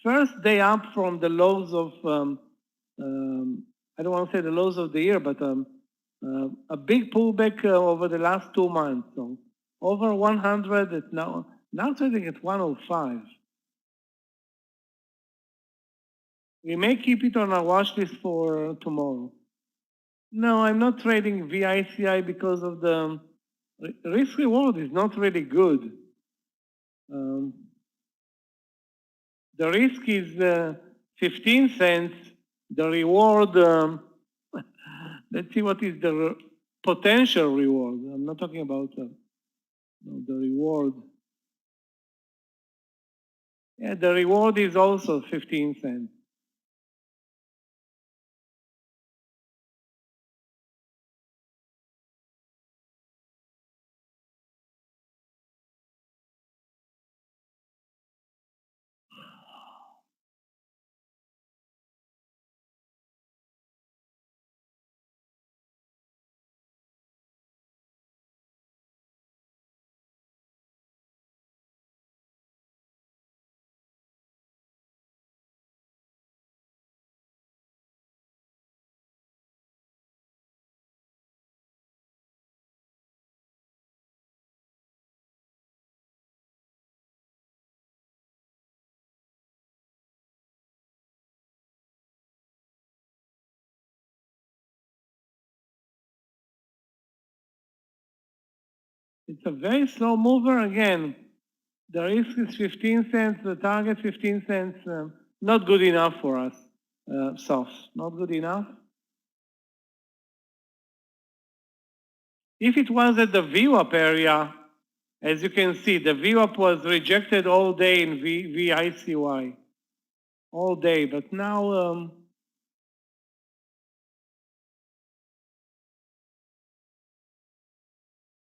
first day up from the lows of I don't want to say the lows of the year, but a big pullback over the last 2 months. So over 100, it's now trading at 105. We may keep it on our watch list for tomorrow. No, I'm not trading VICI because of the risk reward is not really good. The risk is 15 cents. The reward, let's see what is the potential reward. I'm not talking about the reward. Yeah, the reward is also 15 cents. It's a very slow mover. Again, the risk is 15 cents, the target 15 cents. Not good enough for us, soft, not good enough. If it was at the VWAP area, as you can see, the VWAP was rejected all day in VICY, all day, but now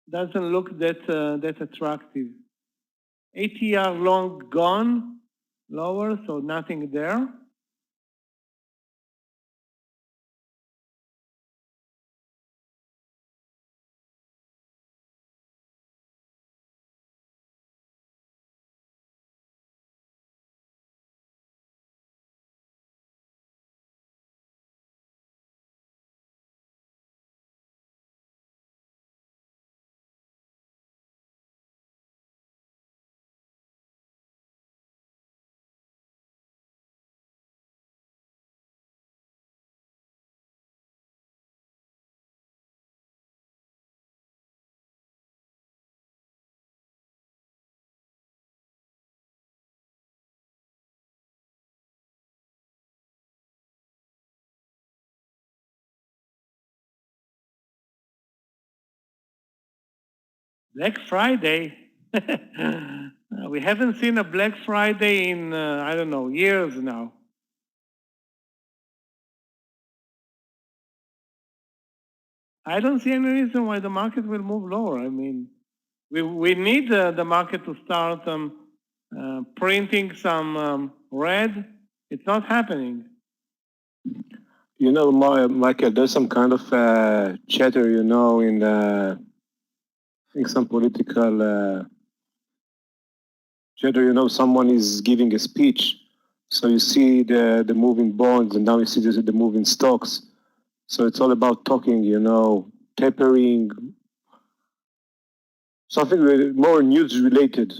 doesn't look that attractive. ATR long gone, lower, so nothing there. Black Friday. We haven't seen a Black Friday in, I don't know, years now. I don't see any reason why the market will move lower. I mean, we need the market to start printing some red. It's not happening. You know, Michael, there's some kind of chatter, you know, in I think some political chatter, you know, someone is giving a speech. So you see the moving bonds, and now you see the moving stocks. So it's all about talking, you know, tapering, something more news related,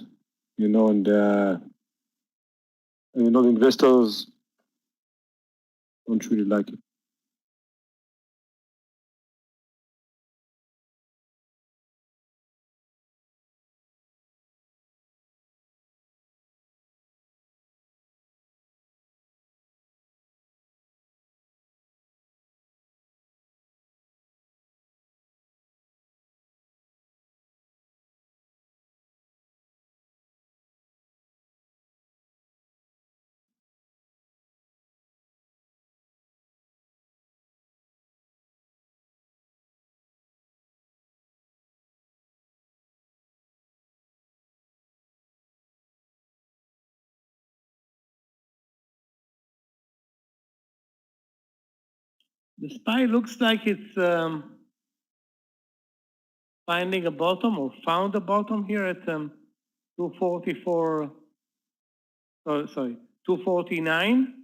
you know, and you know, the investors don't really like it. The SPY looks like it's finding a bottom or found a bottom here at 244, oh, sorry, 249.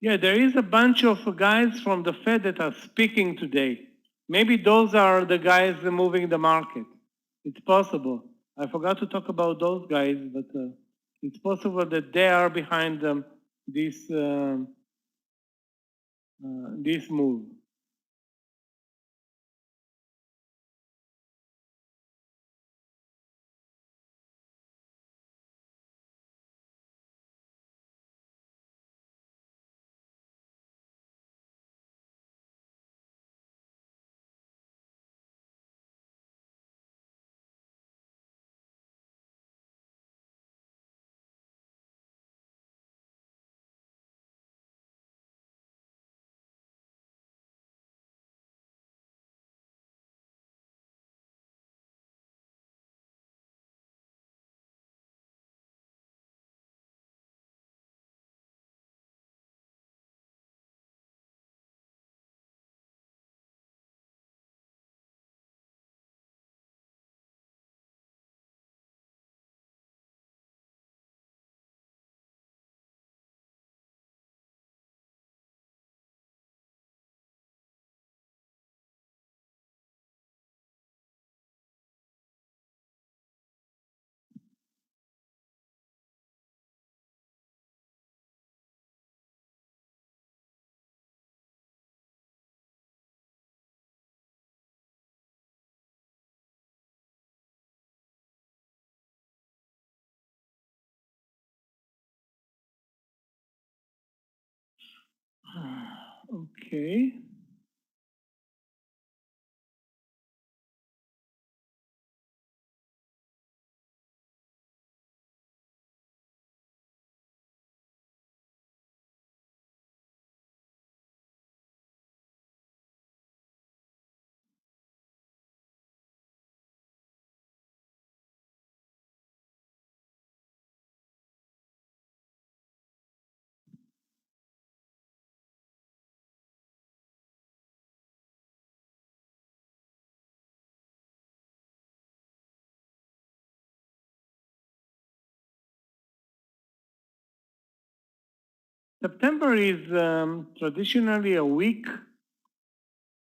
Yeah, there is a bunch of guys from the Fed that are speaking today. Maybe those are the guys moving the market. It's possible. I forgot to talk about those guys, but it's possible that they are behind this this move. Okay. September is traditionally a weak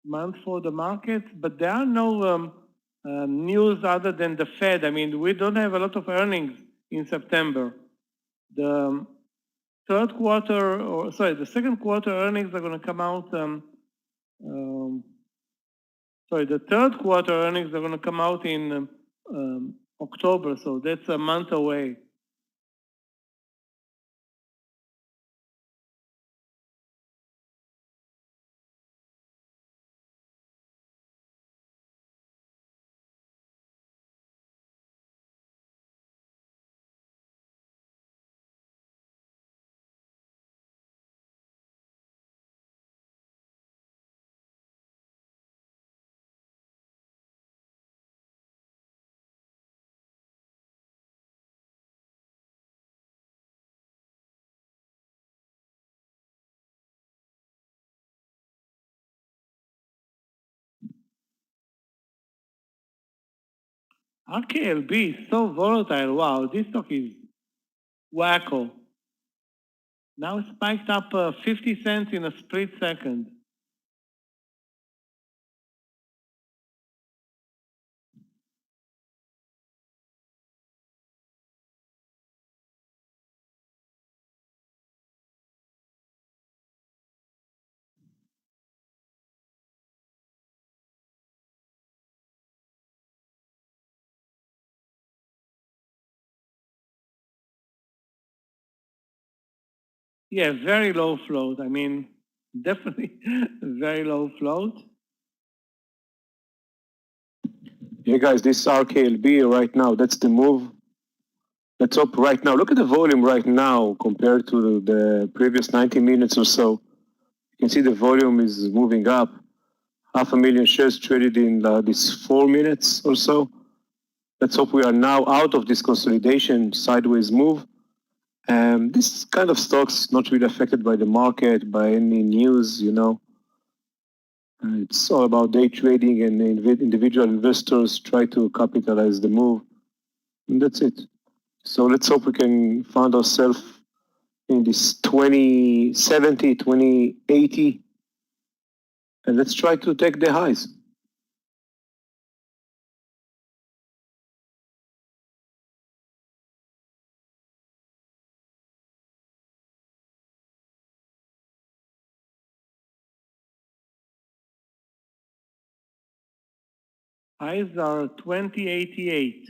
month for the market, but there are no news other than the Fed. I mean, we don't have a lot of earnings in September. The the second quarter earnings are going to come out. The third quarter earnings are going to come out in October, so that's a month away. RKLB is so volatile. Wow, this stock is wacko. Now it spiked up 50 cents in a split second. Yeah, very low float. I mean, definitely very low float. Yeah, guys, this is RKLB right now. That's the move. Let's hope right now. Look at the volume right now compared to the previous 90 minutes or so. You can see the volume is moving up. 500,000 shares traded in this 4 minutes or so. Let's hope we are now out of this consolidation sideways move. This kind of stocks not really affected by the market, by any news, you know. It's all about day trading and individual investors try to capitalize the move. And that's it. So let's hope we can find ourselves in this 2070, 2080. And let's try to take the highs. Highs are 2088.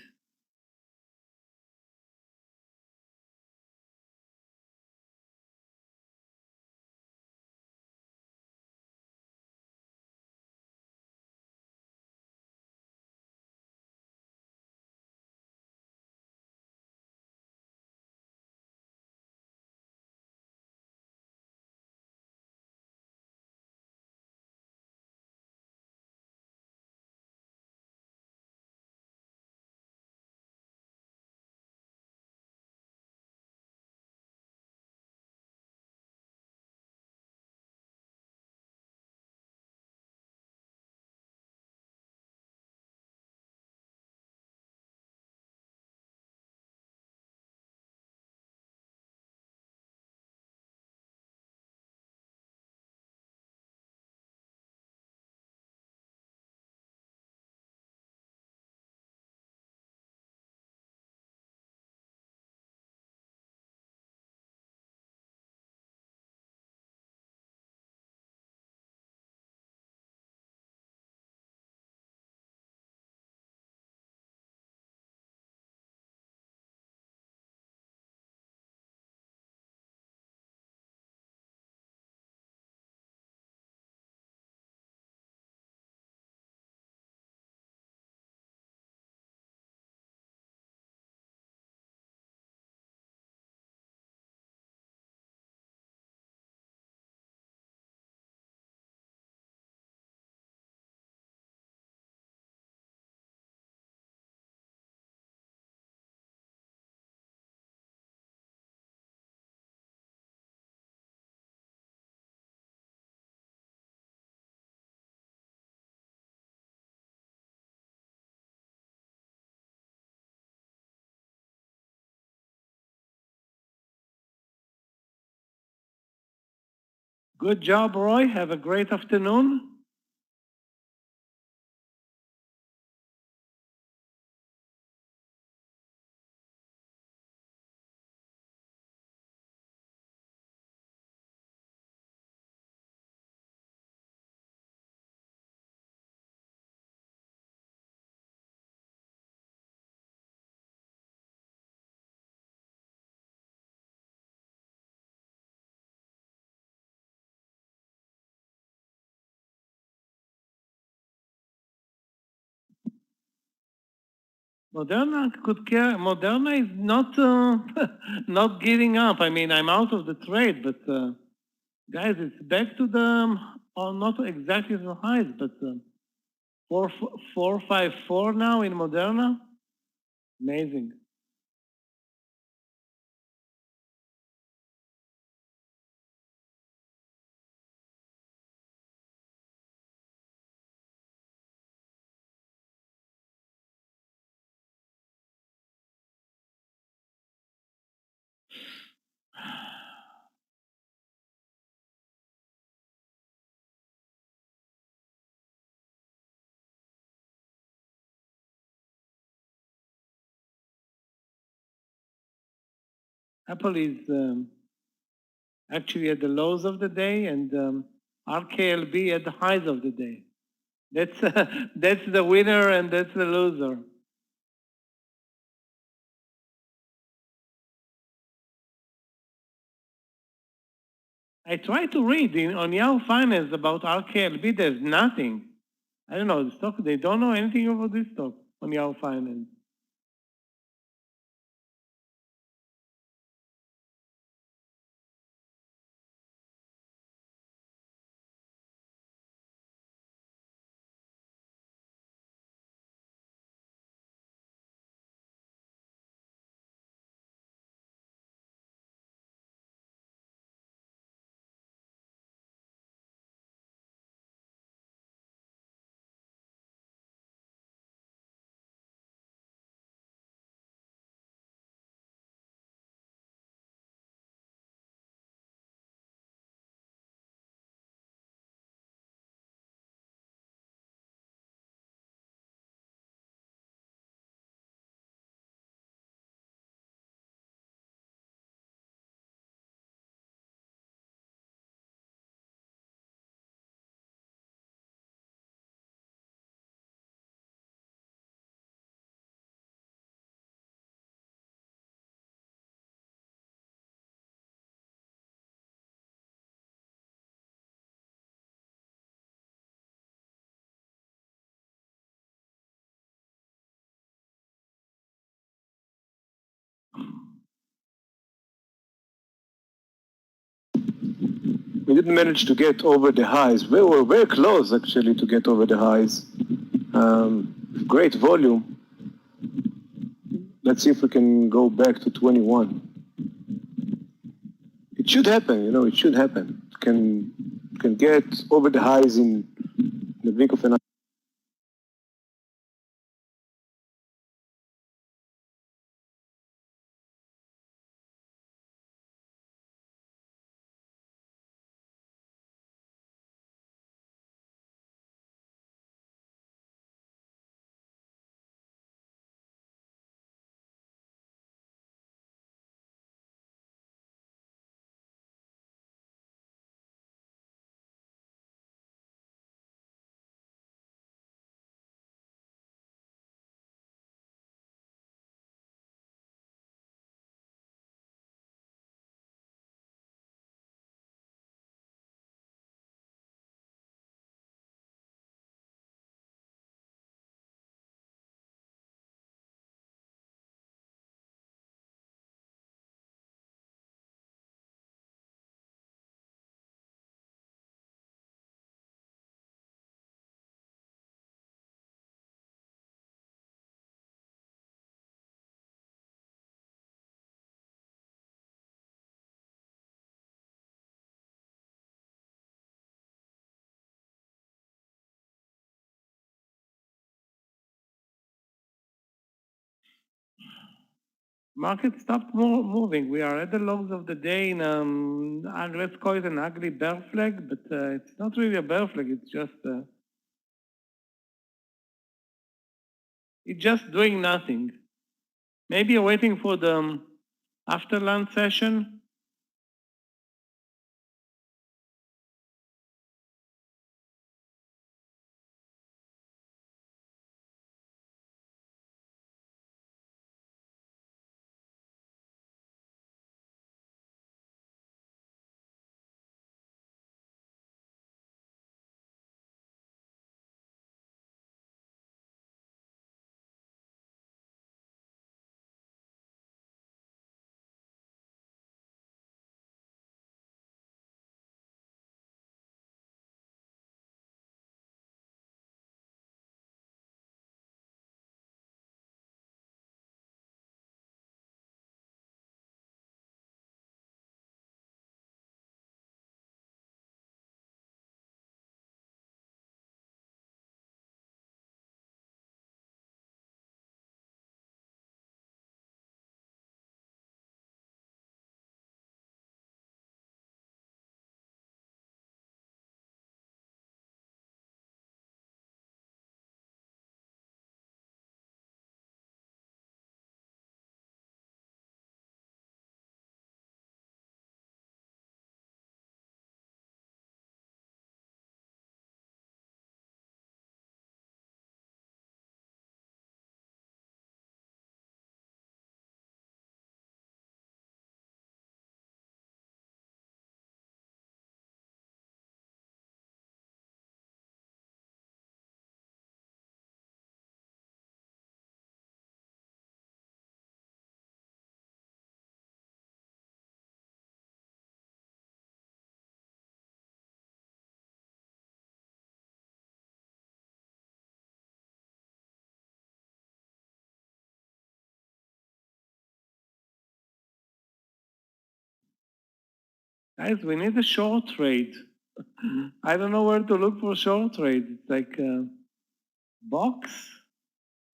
Good job, Roy. Have a great afternoon. Moderna is not not giving up. I mean, I'm out of the trade, but guys, it's back to the not exactly the highs, but 454 now in Moderna. Amazing. Apple is actually at the lows of the day, and RKLB at the highs of the day. That's that's the winner and that's the loser. I tried to read on Yahoo Finance about RKLB. There's nothing. I don't know the stock. They don't know anything about this stock on Yahoo Finance. We didn't manage to get over the highs. We were very close, actually, to get over the highs. Great volume. Let's see if we can go back to 21. It should happen, you know, it should happen. Can get over the highs in the blink of an eye. market stopped moving. We are at the lows of the day in, let's call it an ugly bear flag, but it's not really a bear flag. It's just doing nothing. Maybe you're waiting for the after lunch session. Guys, we need a short trade. I don't know where to look for short trade. It's like box.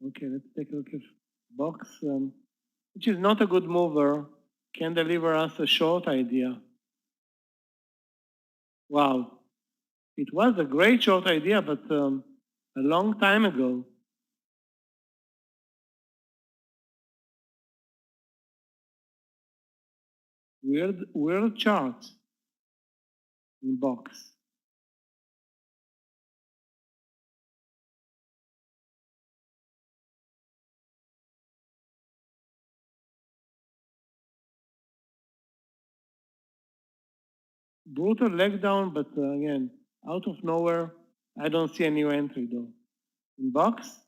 Okay, let's take a look at box, which is not a good mover, can deliver us a short idea. Wow, it was a great short idea, but a long time ago. Weird chart in box. Brutal leg down, but again, out of nowhere, I don't see a new entry though. In box,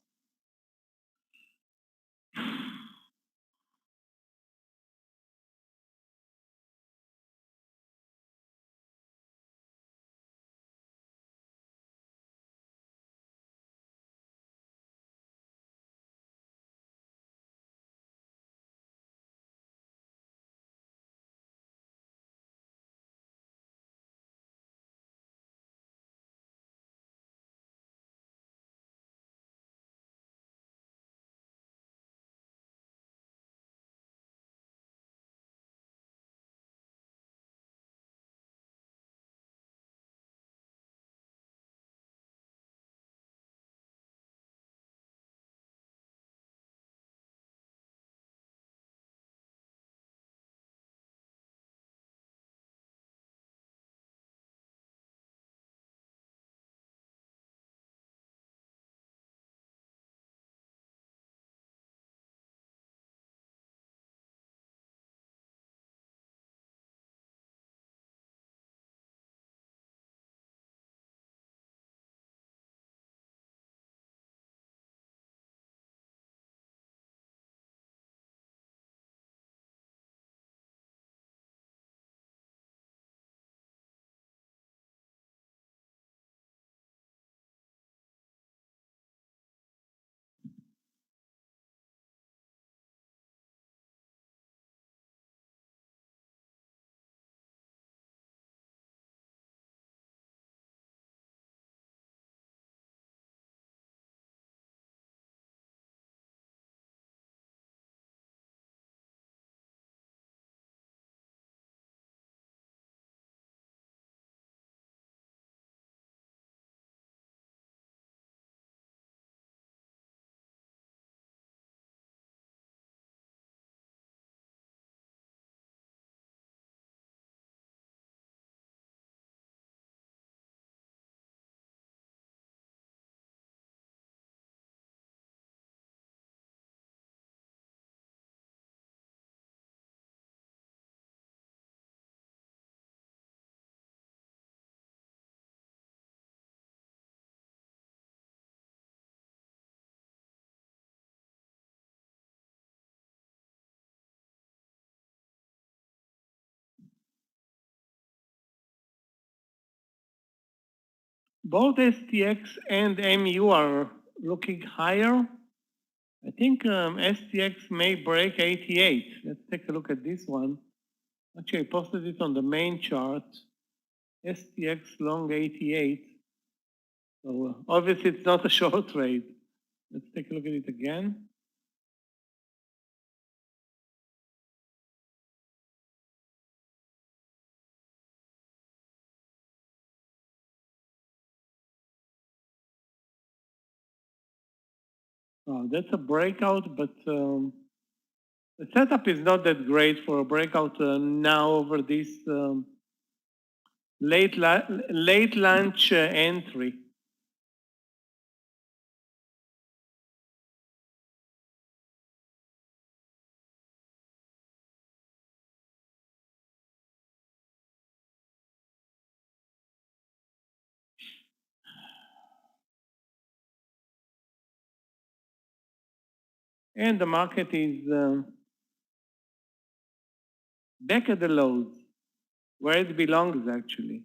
both STX and MU are looking higher. I think STX may break 88. Let's take a look at this one. Actually, I posted it on the main chart. STX long 88. So obviously it's not a short trade. Let's take a look at it again. Oh, that's a breakout, but the setup is not that great for a breakout now over this late lunch entry. And the market is back at the lows, where it belongs actually.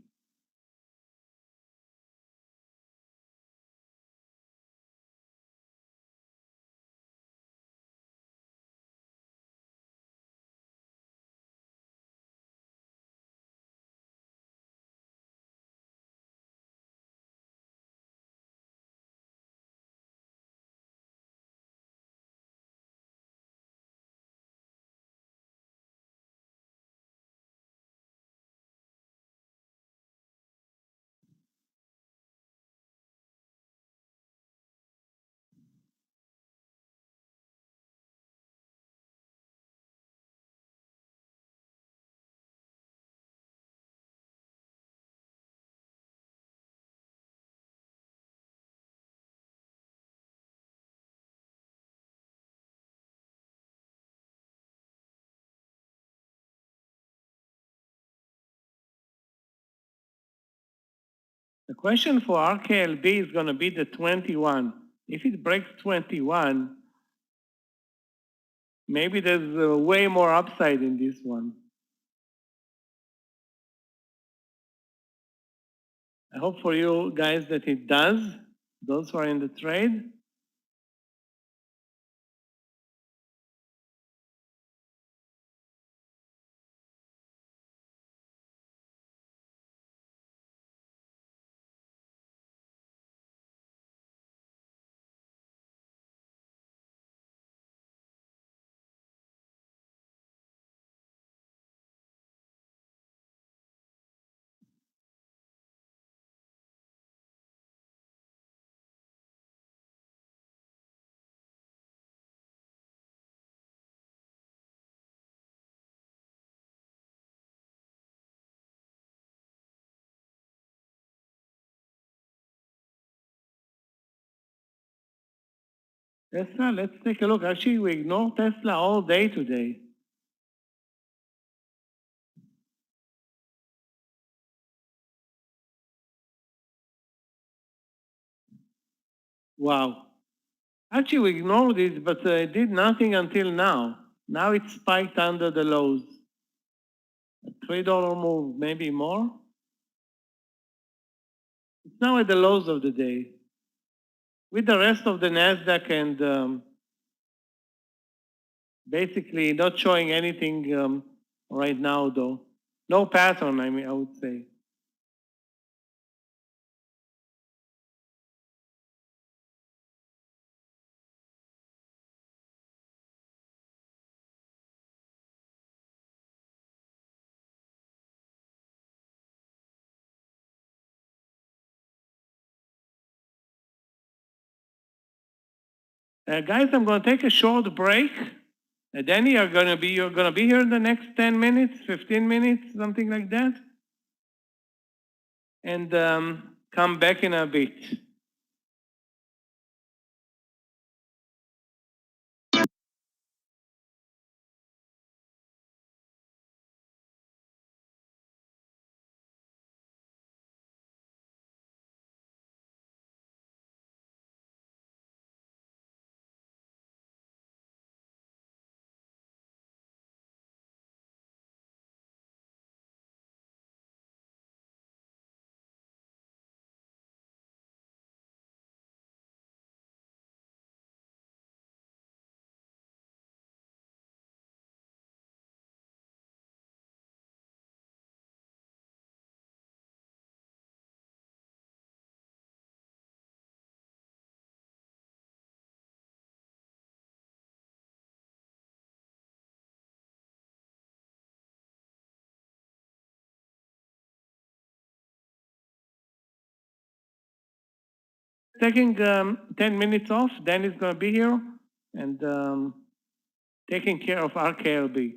The question for RKLB is going to be the 21. If it breaks 21, maybe there's way more upside in this one. I hope for you guys that it does, those who are in the trade. Tesla, let's take a look. Actually, we ignore Tesla all day today. Wow. Actually, we ignored it, but it did nothing until now. Now it spiked under the lows. A $3 move, maybe more. It's now at the lows of the day. With the rest of the NASDAQ and basically not showing anything right now, though. No pattern, I would say. Guys, I'm going to take a short break. Danny, you're going to be here in the next 10 minutes, 15 minutes, something like that, and come back in a bit. taking 10 minutes off. Dan is going to be here and taking care of our KLB.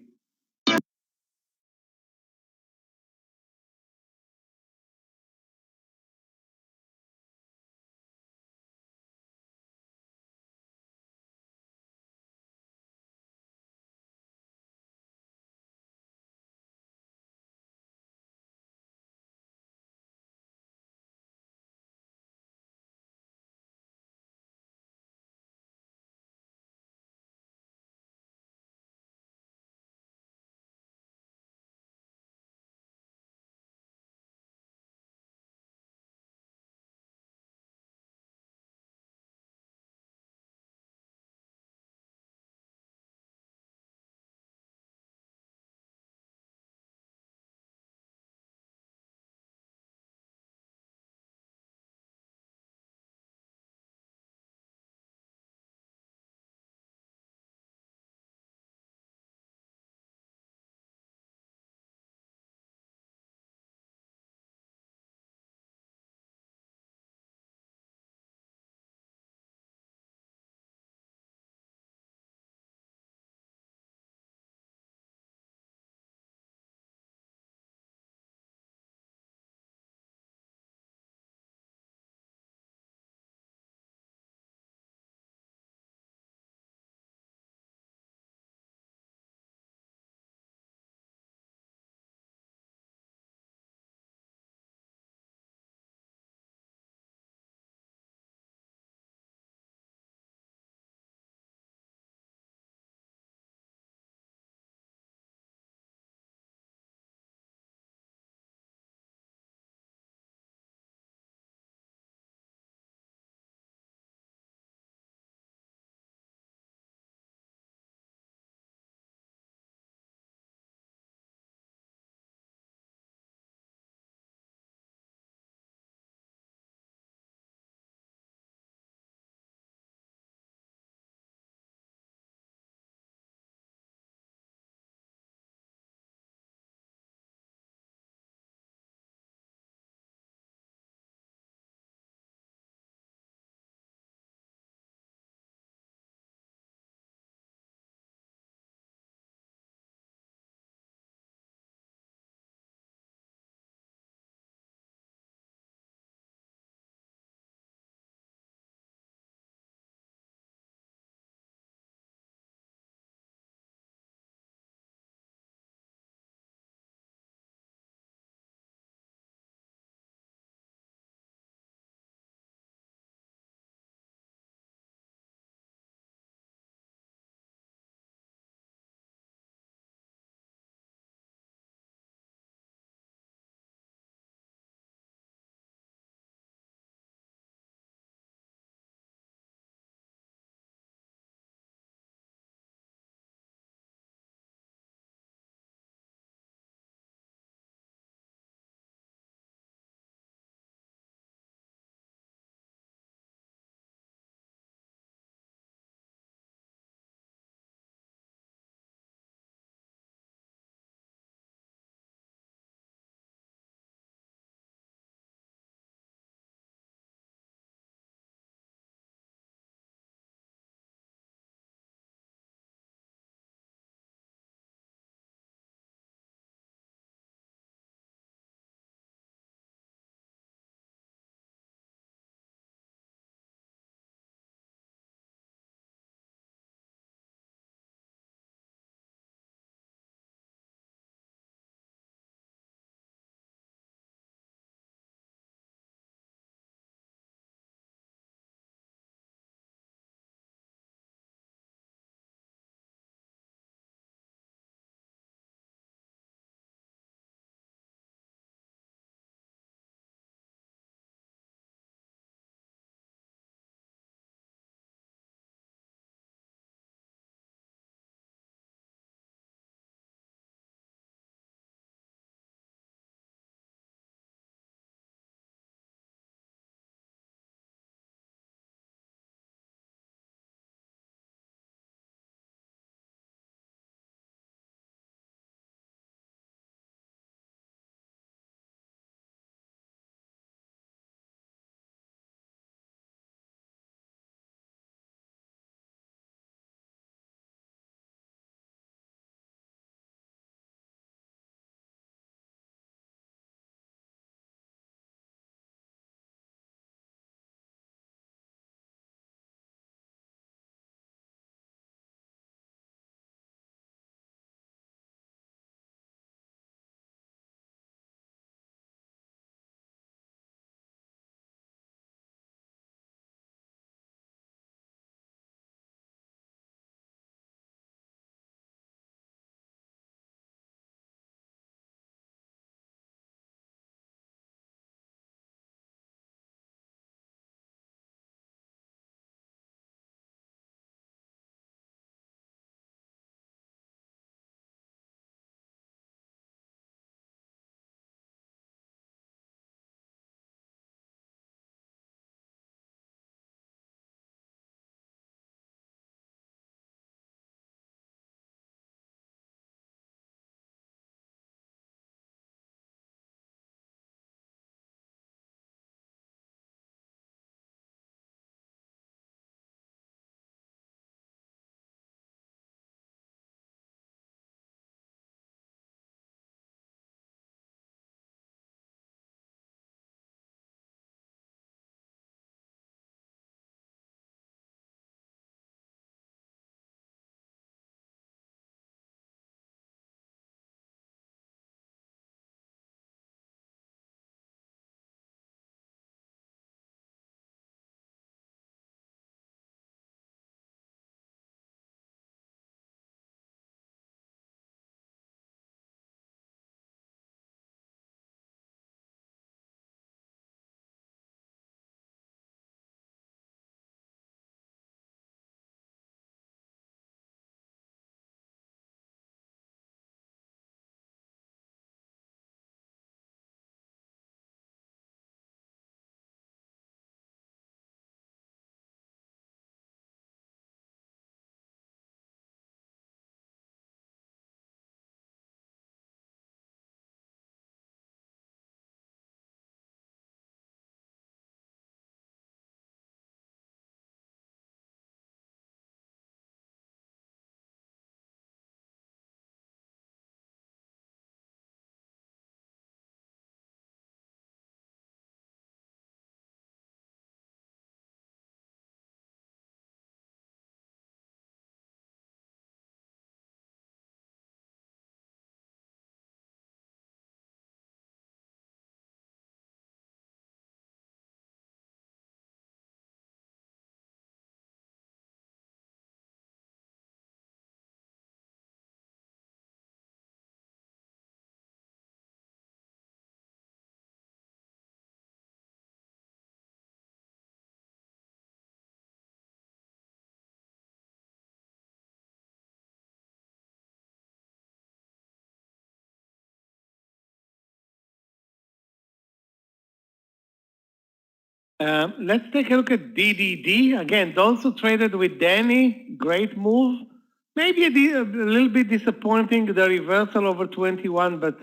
Let's take a look at DDD. Again, those who traded with Danny, great move. Maybe a little bit disappointing, the reversal over 21, but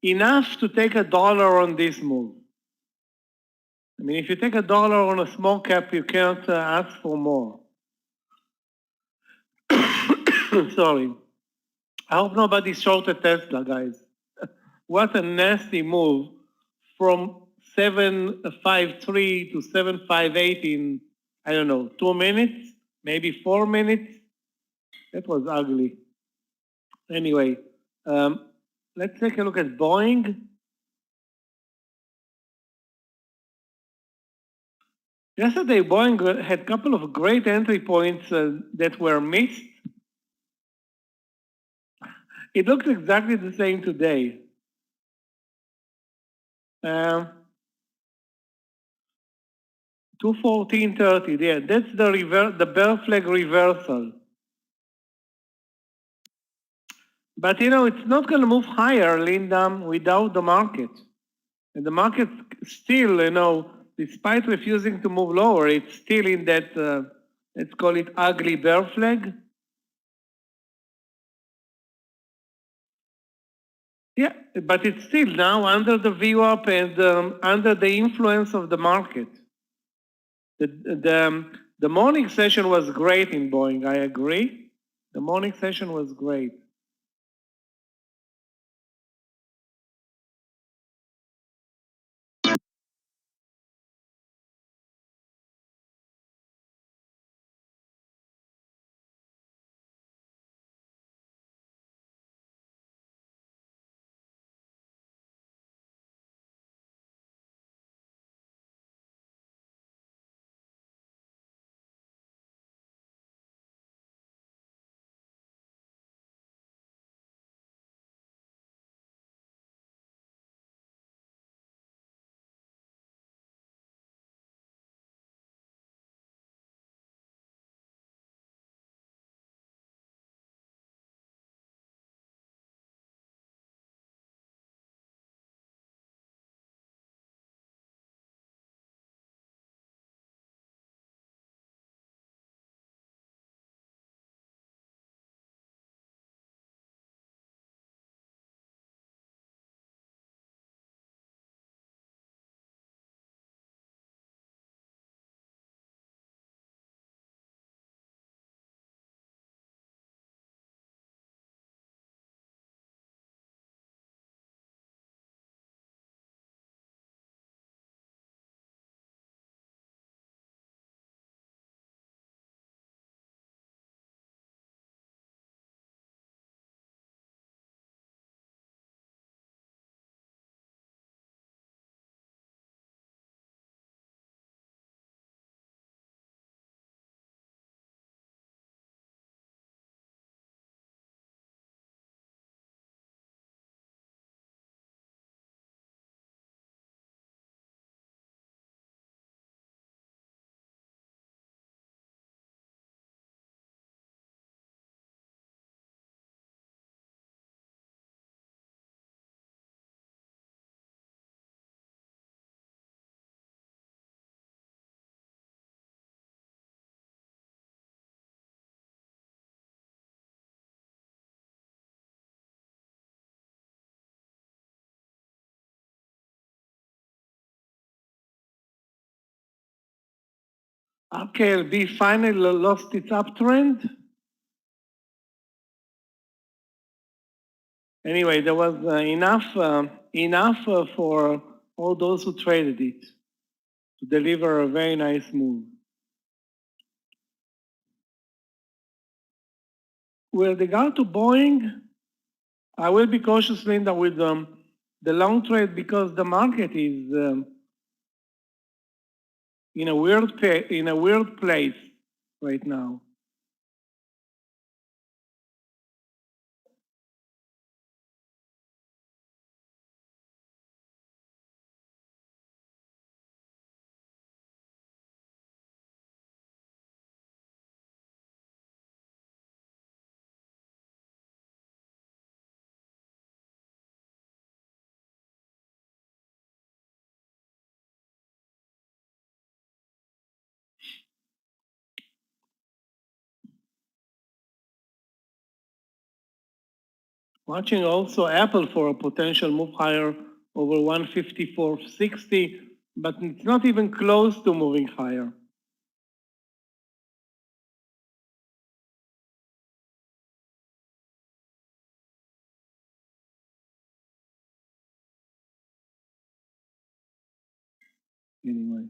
enough to take $1 on this move. I mean, if you take $1 on a small cap, you can't ask for more. Sorry. I hope nobody shorted Tesla, guys. What a nasty move from 753 to 758 in, I don't know, 2 minutes, maybe 4 minutes. That was ugly. Anyway, let's take a look at Boeing. Yesterday, Boeing had a couple of great entry points that were missed. It looks exactly the same today. 214.30, yeah, that's the bear flag reversal. But you know, it's not going to move higher, Linda, without the market. And the market still, you know, despite refusing to move lower, it's still in that, let's call it ugly bear flag. Yeah, but it's still now under the VWAP and under the influence of the market. The morning session was great in Boeing, I agree. The morning session was great. RKLB finally lost its uptrend. Anyway, there was enough for all those who traded it to deliver a very nice move. With regard to Boeing, I will be cautious, Linda, with the long trade because the market is in a weird place right now. Watching also Apple for a potential move higher over 154.60, but it's not even close to moving higher. Anyway.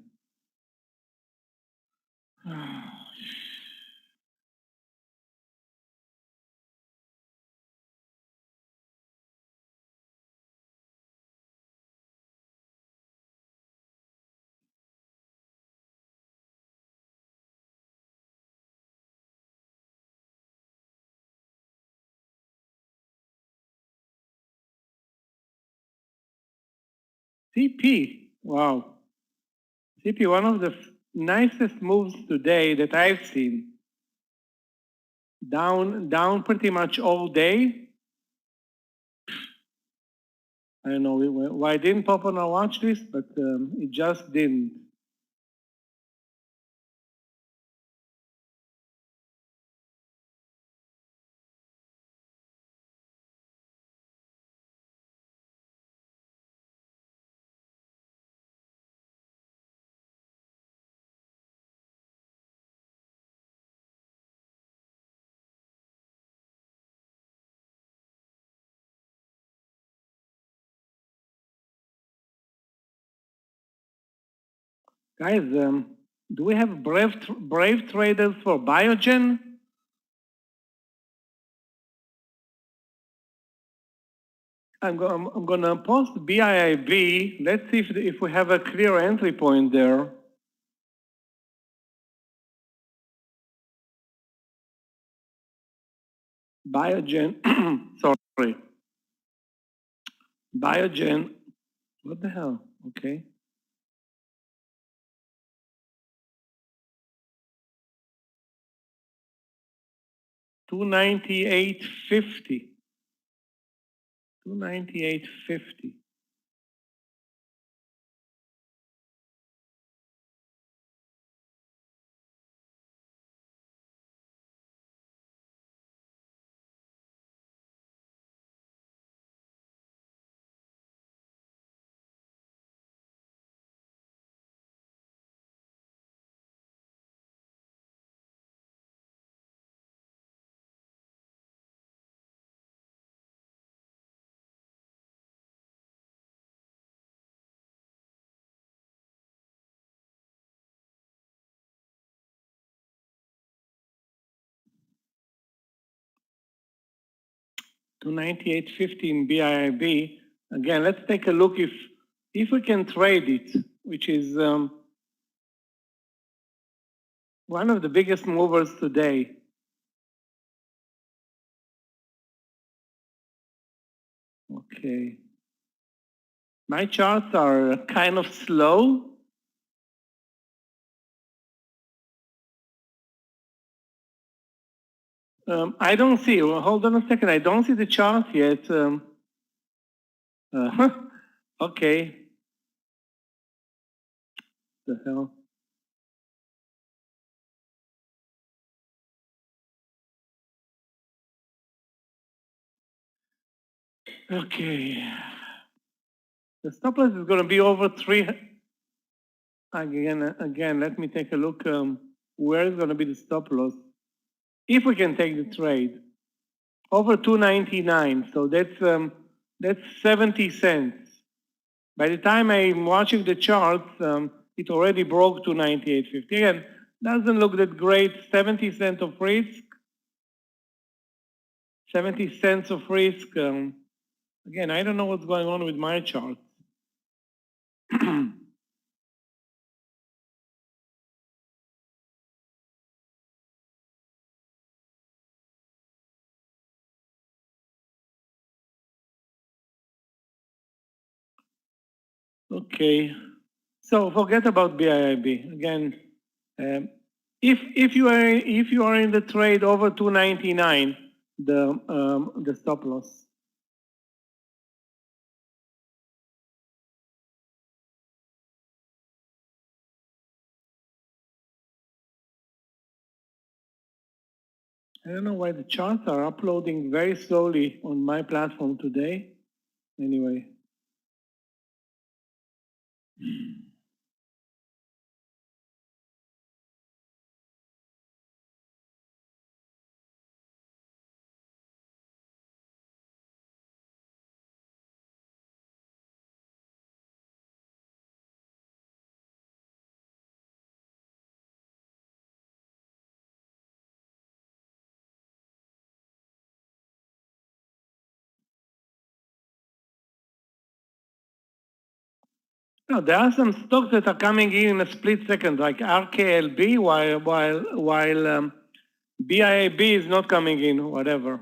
CP, wow. CP, one of the nicest moves today that I've seen. Down pretty much all day. I don't know why it didn't pop on our watch list, but it just didn't. Guys, do we have brave traders for Biogen? I'm going to post BIIB. Let's see if we have a clear entry point there. Biogen, sorry. Biogen, what the hell? Okay. $298.50. $298.50. $298.50 in BIIB. Again, let's take a look if we can trade it, which is one of the biggest movers today. Okay. My charts are kind of slow. I don't see, well, hold on a second, I don't see the chart yet. Okay. The hell? Okay. The stop loss is going to be over 3. Again, let me take a look. Where is going to be the stop loss? If we can take the trade over 299, so that's 70 cents. By the time I'm watching the charts, it already broke 298.50. Again, doesn't look that great. 70 cents of risk. 70 cents of risk. Again, I don't know what's going on with my charts. Okay, so forget about BIIB. Again, if you are in the trade over 299, the stop loss. I don't know why the charts are uploading very slowly on my platform today. Anyway. No, there are some stocks that are coming in a split second, like RKLB, while BIAB is not coming in, whatever.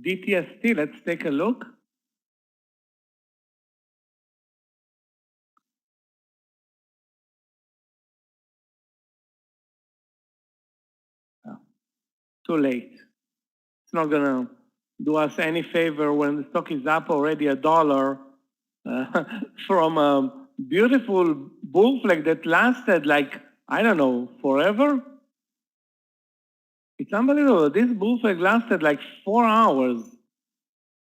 DTST, let's take a look. Oh, too late. It's not gonna do us any favor when the stock is up already $1 from a beautiful bull flag that lasted like, I don't know, forever. It's unbelievable. This bull flag lasted like 4 hours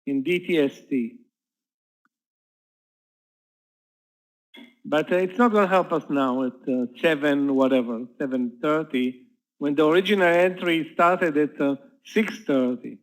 in DTST. But it's not going to help us now at 7:30, when the original entry started at 6:30.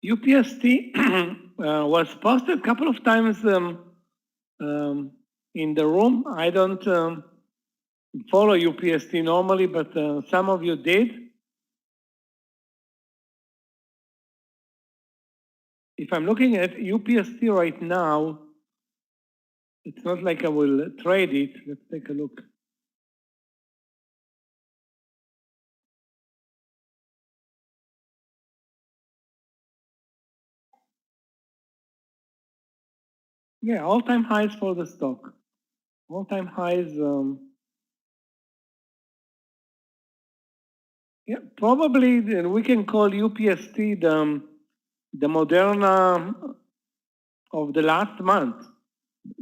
UPST was posted a couple of times in the room. I don't follow UPST normally, but some of you did. If I'm looking at UPST right now, it's not like I will trade it. Let's take a look. Yeah, all-time highs for the stock. All-time highs. Yeah, probably we can call UPST the Moderna of the last month.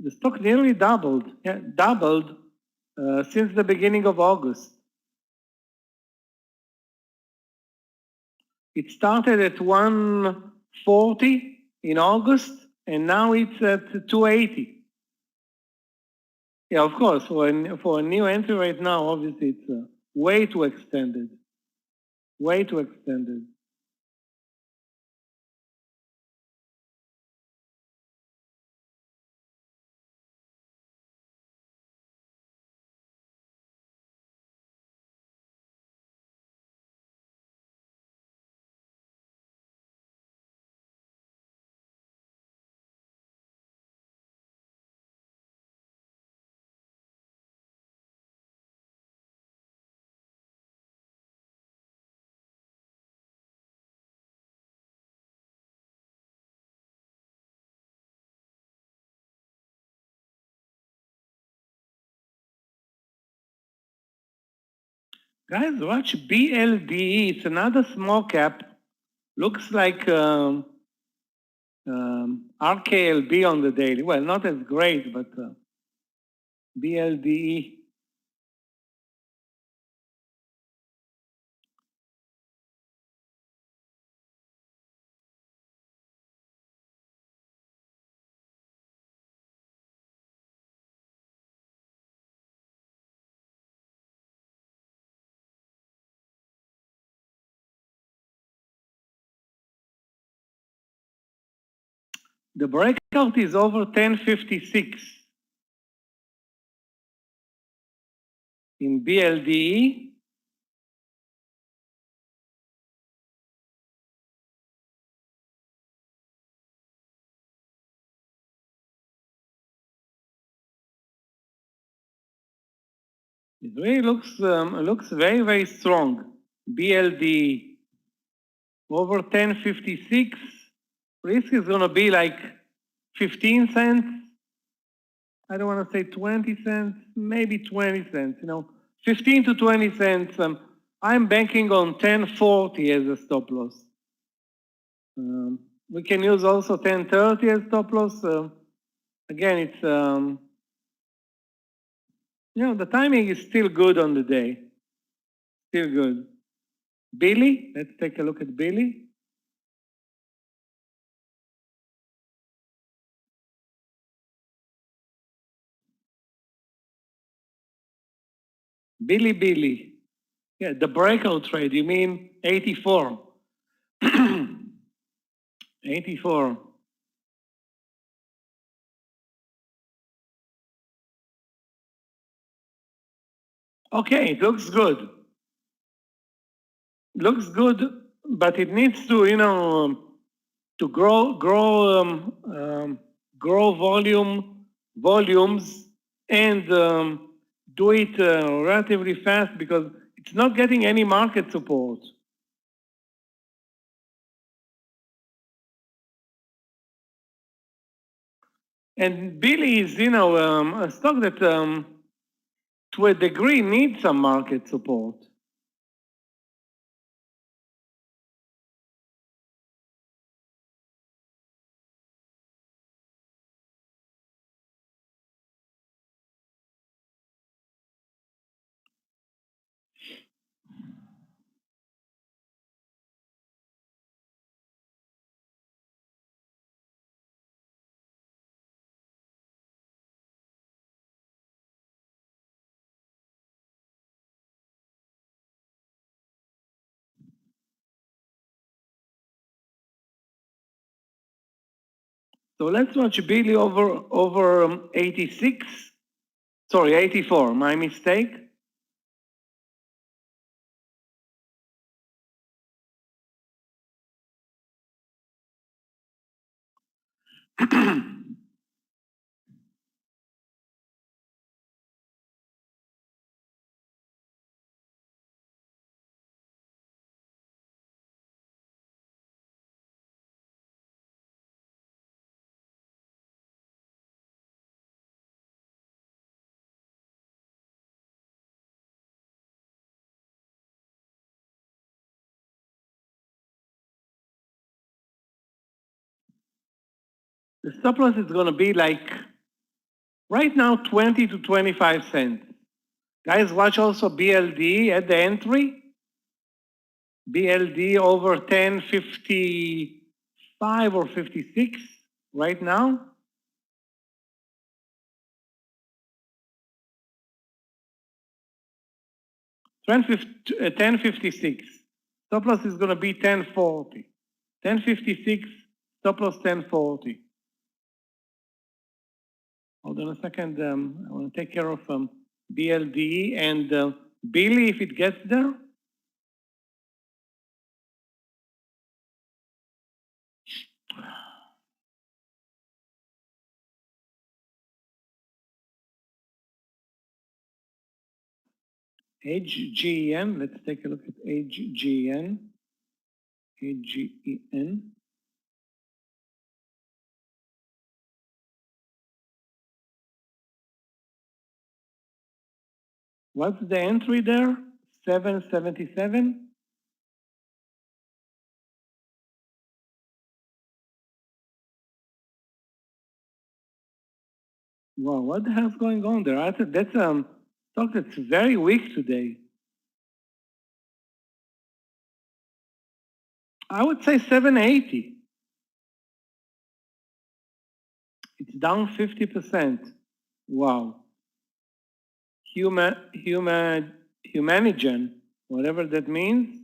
The stock nearly doubled. Yeah, doubled since the beginning of August. It started at 140 in August, and now it's at 280. Yeah, of course, for a new entry right now, obviously it's way too extended. Way too extended. Guys, watch BLDE. It's another small cap. Looks like RKLB on the daily. Well, not as great, but BLDE. The breakout is over 1056 in BLDE. It really looks very, very strong. BLDE over 1056. Risk is going to be like 15 cents. I don't want to say 20 cents, maybe 20 cents, 15 to 20 cents. I'm banking on 1040 as a stop loss. We can use also 1030 as stop loss. Again, it's, the timing is still good on the day. Still good. BILI, let's take a look at BILI. BILI. Yeah, the breakout trade, you mean 84. 84. Okay, it looks good. Looks good, but it needs to, to grow volumes, and do it relatively fast because it's not getting any market support. And BILI is, a stock that, to a degree, needs some market support. So let's watch BILI over 86. Sorry, 84. My mistake. The stop loss is going to be like right now 20 to 25 cents. Guys, watch also BLD at the entry. BLD over 1055 or 56 right now. 1056. Stop loss is going to be 1040. 1056, stop loss 1040. Hold on a second. I want to take care of BLD and BILI if it gets there. HGN, let's take a look at HGN. HGEN. What's the entry there? 777. Wow, what the hell's going on there? That's stock that's very weak today. I would say 780. It's down 50%. Wow. Humanigen, whatever that means.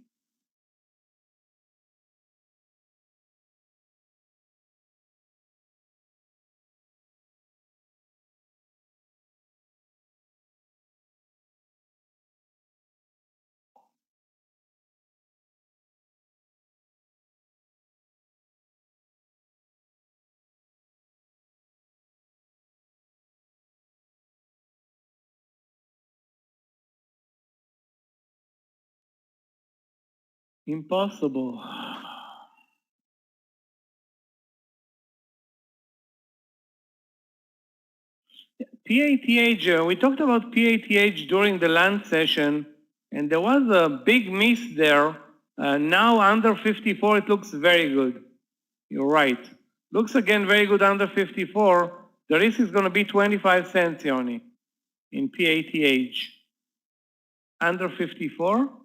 Impossible. PATH, we talked about PATH during the lunch session, and there was a big miss there. Now under 54, it looks very good. You're right. Looks again very good under 54. The risk is going to be 25 cents, Yoni, in PATH. Under 54.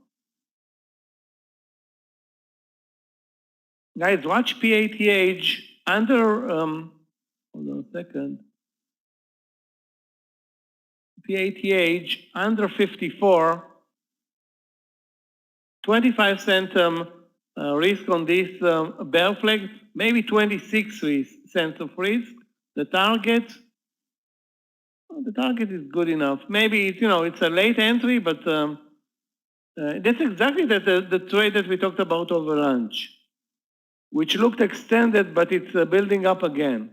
Guys, watch PATH under, hold on a second. PATH under 54, 25 cent risk on this bear flag, maybe 26 cents of risk. The target is good enough. Maybe it's, it's a late entry, but that's exactly the trade that we talked about over lunch, which looked extended, but it's building up again.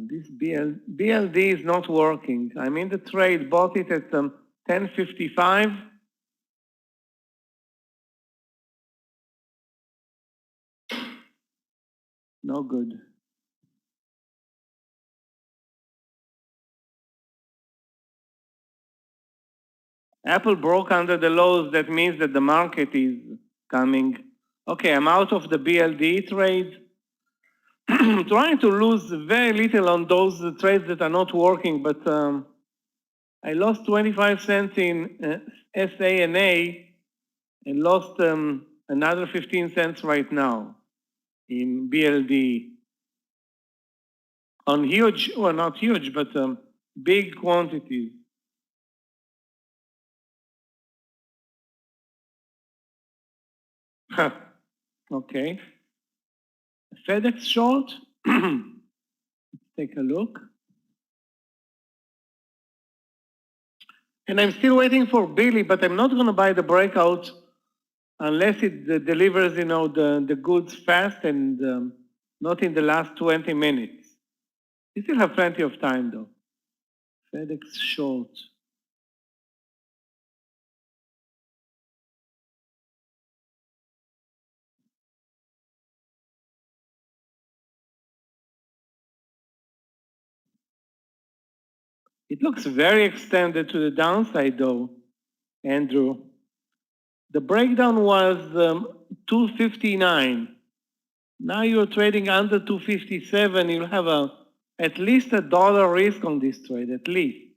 This BLD is not working. I'm in the trade, bought it at 10.55. No good. Apple broke under the lows. That means that the market is coming. Okay, I'm out of the BLD trade. Trying to lose very little on those trades that are not working, but I lost 25 cents in SANA and lost another 15 cents right now in BLD. On huge, well, not huge, but big quantities. Okay. FedEx short. Let's take a look. And I'm still waiting for BILI, but I'm not going to buy the breakout unless it delivers, the goods fast and not in the last 20 minutes. You still have plenty of time, though. FedEx short. It looks very extended to the downside, though, Andrew. The breakdown was 259. Now you're trading under 257. You'll have at least $1 risk on this trade, at least.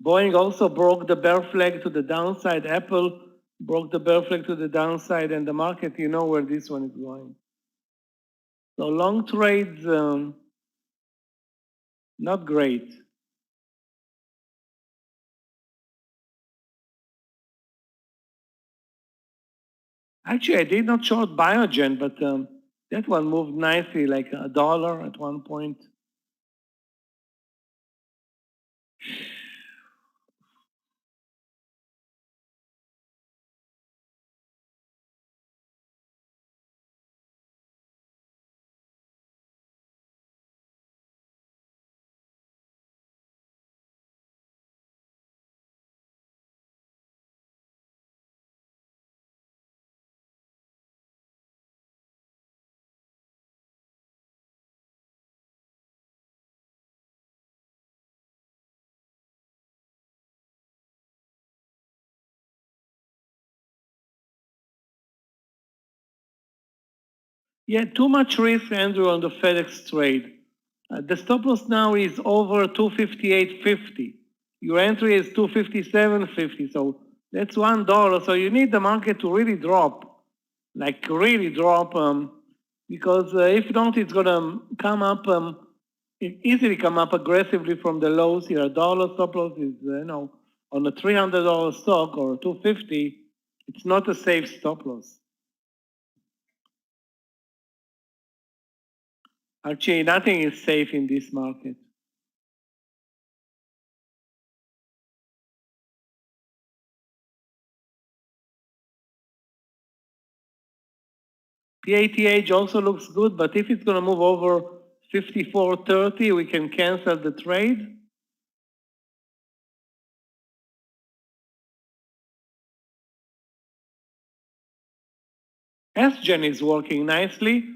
Boeing also broke the bear flag to the downside. Apple broke the bear flag to the downside, and the market, you know where this one is going. So long trades, not great. Actually, I did not short Biogen, but that one moved nicely, like $1 at one point. Yeah, too much risk, Andrew, on the FedEx trade. The stop loss now is over 258.50. Your entry is 257.50, so that's $1. So you need the market to really drop, like really drop, because if not, it's gonna come up, easily come up aggressively from the lows here. $1 stop loss is, on a $300 stock or 250, it's not a safe stop loss. Actually, nothing is safe in this market. PATH also looks good, but if it's going to move over 54.30, we can cancel the trade. SGen is working nicely,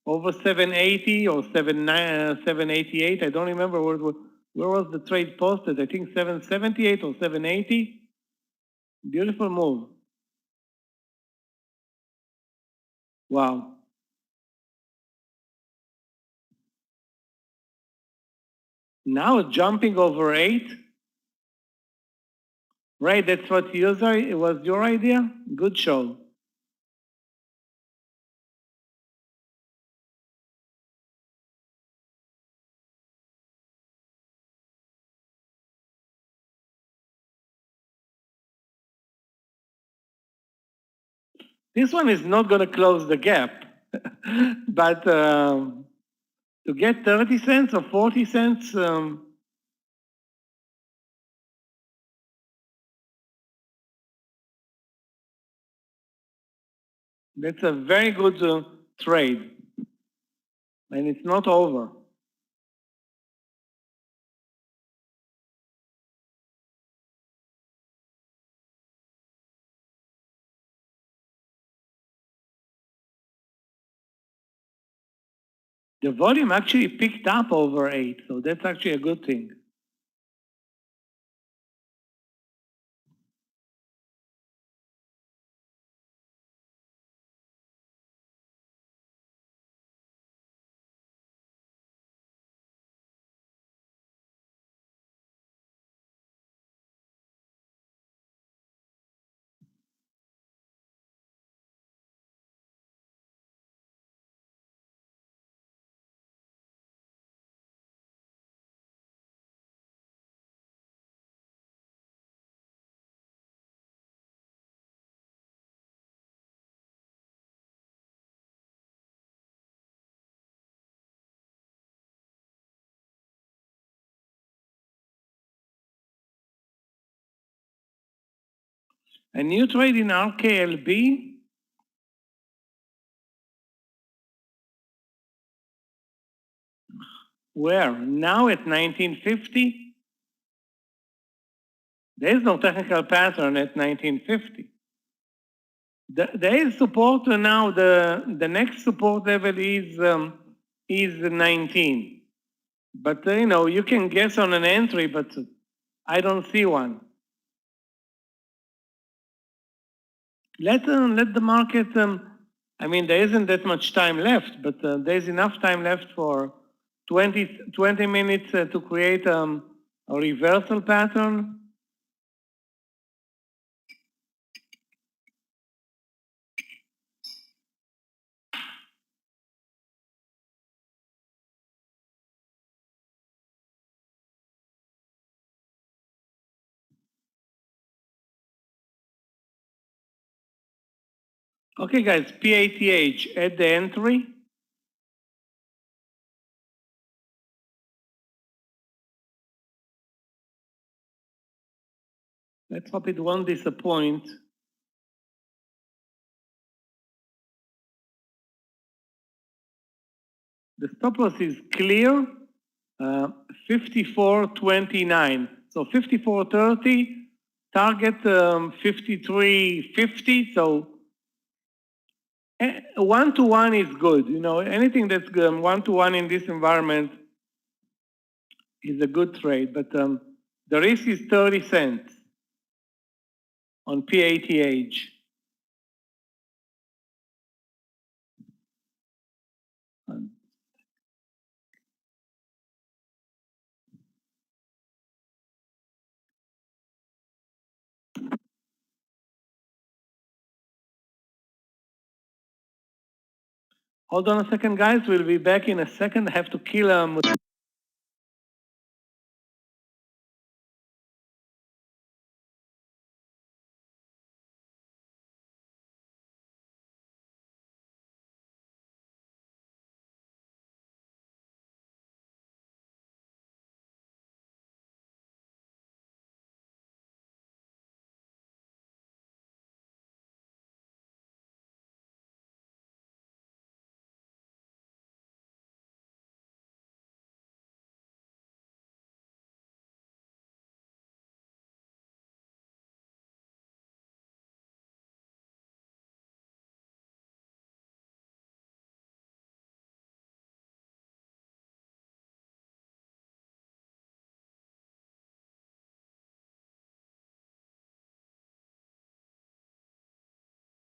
over 780 or 788. I don't remember where was the trade posted. I think 778 or 780. Beautiful move. Wow. Now jumping over 8. Right, that's what it was your idea? Good show. This one is not going to close the gap, but to get 30 cents or 40 cents, that's a very good trade, and it's not over. The volume actually picked up over 8, so that's actually a good thing. A new trade in RKLB. Where? Now at 1950? There is no technical pattern at 1950. There is support now. The next support level is 19. But you can guess on an entry, but I don't see one. Let the market. I mean, there isn't that much time left, but there's enough time left for 20 minutes to create a reversal pattern. Okay, guys, PATH at the entry. Let's hope it won't disappoint. The stop loss is clear, 54.29. So 54.30, target 53.50. So 1-to-1 is good. Anything that's 1-to-1 in this environment is a good trade. But the risk is 30 cents on PATH. Hold on a second, guys. We'll be back in a second. I have to kill a...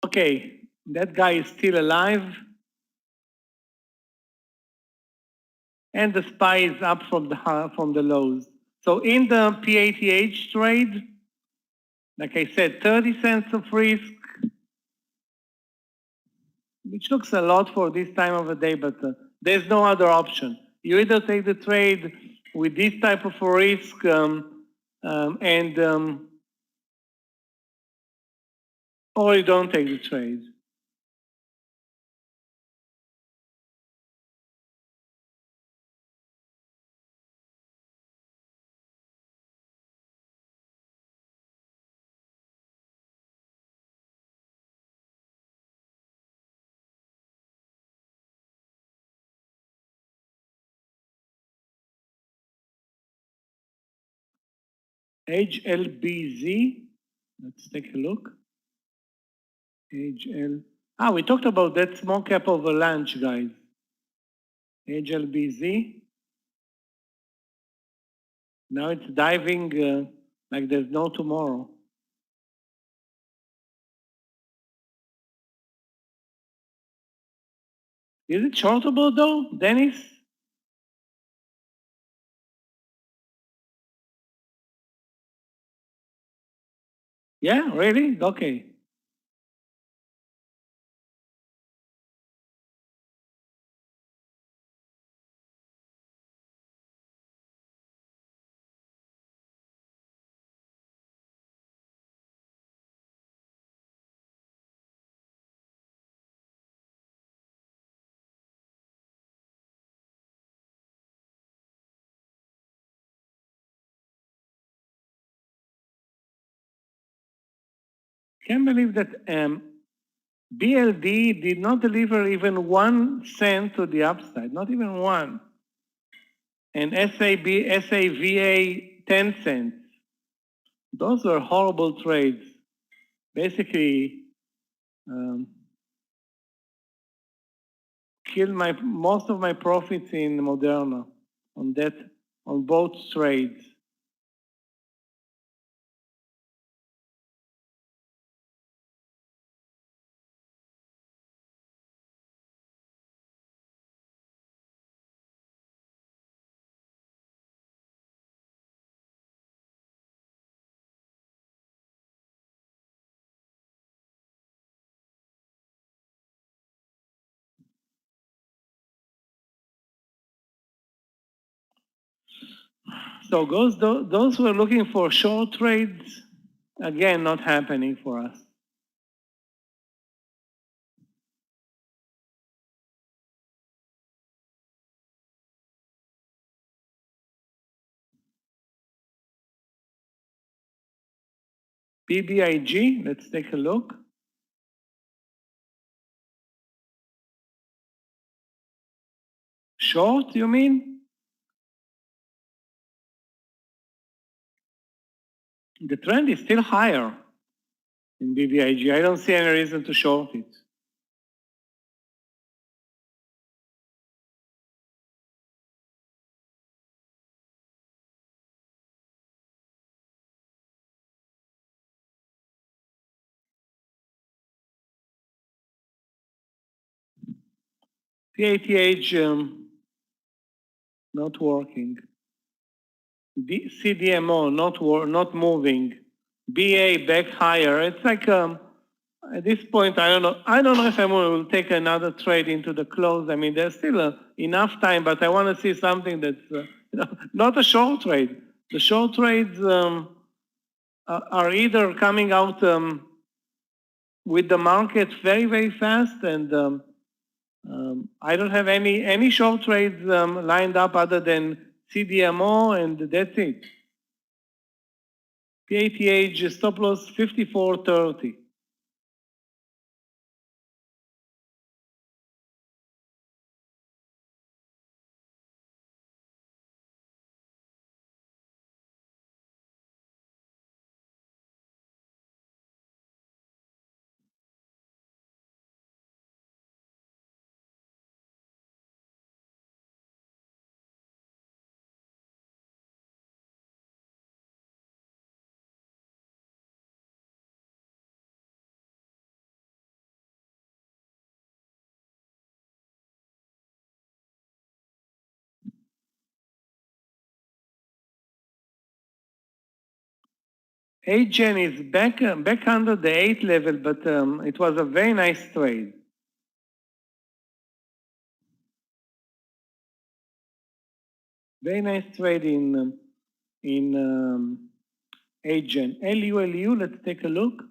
Okay, that guy is still alive. And the SPY is up from the lows. So in the PATH trade, like I said, 30 cents of risk, which looks a lot for this time of the day, but there's no other option. You either take the trade with this type of risk or you don't take the trade. HLBZ, let's take a look. We talked about that small cap over lunch, guys. HLBZ. Now it's diving like there's no tomorrow. Is it shortable though, Dennis? Yeah, really? Okay. Can't believe that BLD did not deliver even 1 cent to the upside, not even one. And SAVA 10 cents. Those were horrible trades. Basically, killed most of my profits in Moderna on both trades. So those who are looking for short trades, again, not happening for us. BBIG, let's take a look. Short, you mean? The trend is still higher in BBIG. I don't see any reason to short it. PATH not working. CDMO not moving. BA back higher. It's like At this point, I don't know. I don't know if I will take another trade into the close. I mean, there's still enough time, but I want to see something that's not a short trade. The short trades are either coming out with the market very, very fast, and I don't have any short trades lined up other than CDMO, and that's it. PATH stop loss 54.30. HGen is back under the 8 level, but it was a very nice trade. Very nice trade in HGen. LULU, let's take a look.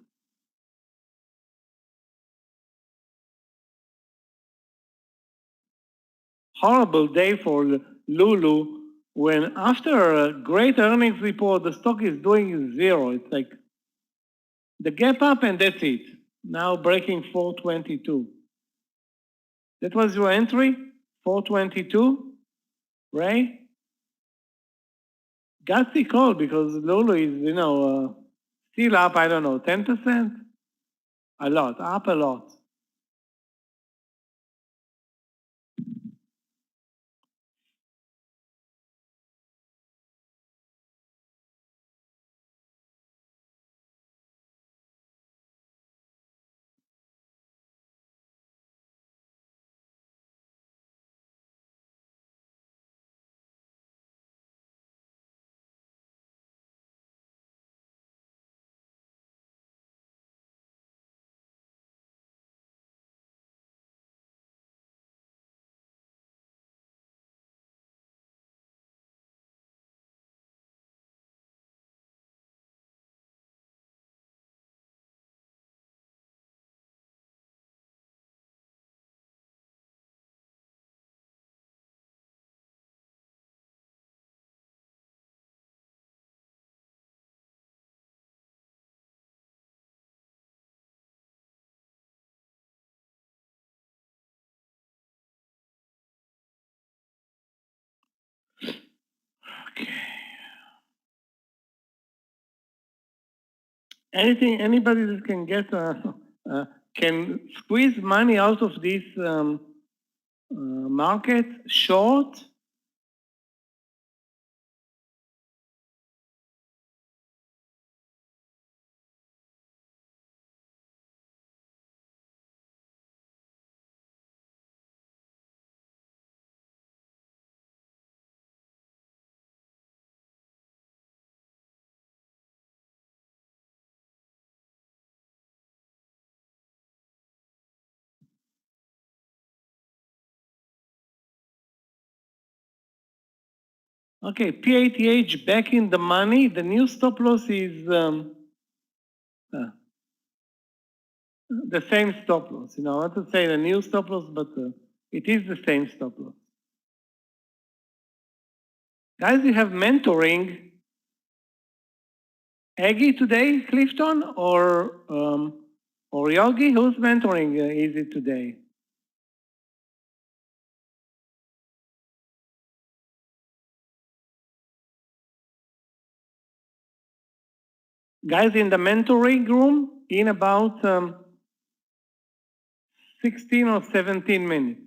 Horrible day for Lulu when after a great earnings report, the stock is doing zero. It's like the gap up and that's it. Now breaking 422. That was your entry, 422, right? Gutsy call because Lulu is, still up, I don't know, 10%? A lot, up a lot. Okay. Anybody that can get, can squeeze money out of this market short? Okay, PATH back in the money. The new stop loss is the same stop loss. I want to say the new stop loss, but it is the same stop loss. Guys, you have mentoring. Aggie today, Clifton, or Yogi? Who's mentoring is it today? Guys in the mentoring room in about 16 or 17 minutes.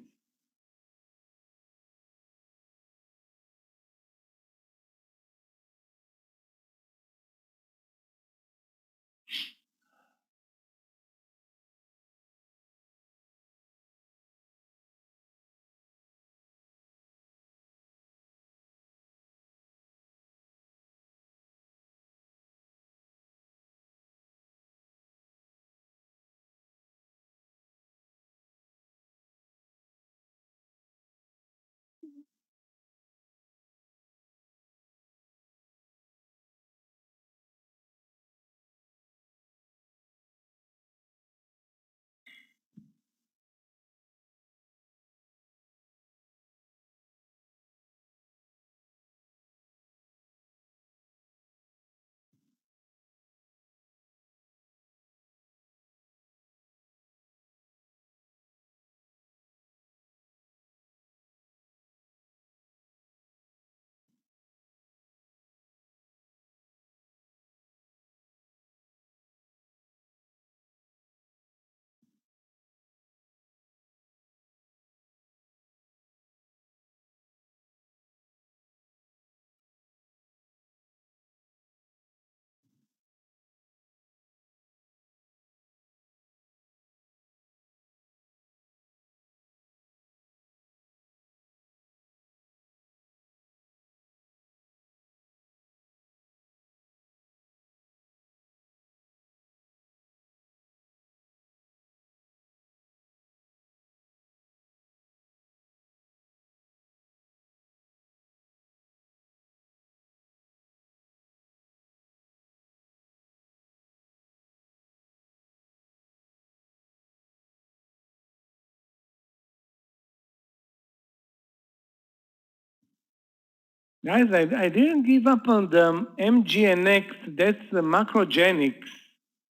Guys, I didn't give up on the MGNX. That's the macrogenics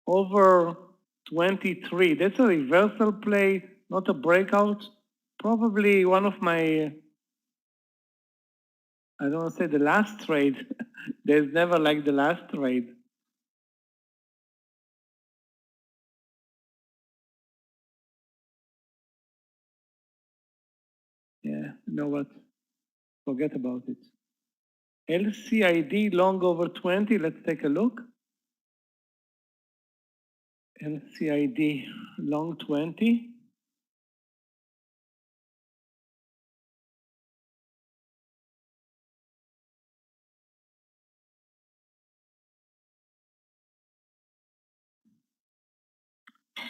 over 23. That's a reversal play, not a breakout. Probably one of my, I don't want to say the last trade. There's never like the last trade. Yeah, you know what? Forget about it. LCID long over 20. Let's take a look. LCID long 20.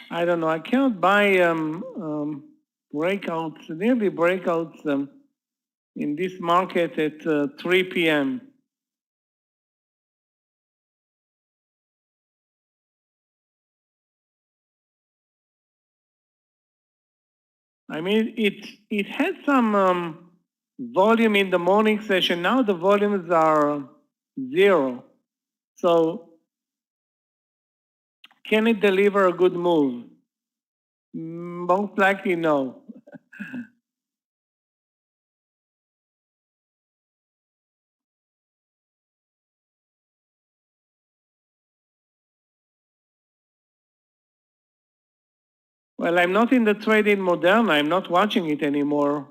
I don't know. I cannot buy breakouts, nearly breakouts in this market at 3 p.m. I mean, it had some volume in the morning session. Now the volumes are 0. So can it deliver a good move? Most likely no. Well, I'm not in the trade in Moderna. I'm not watching it anymore.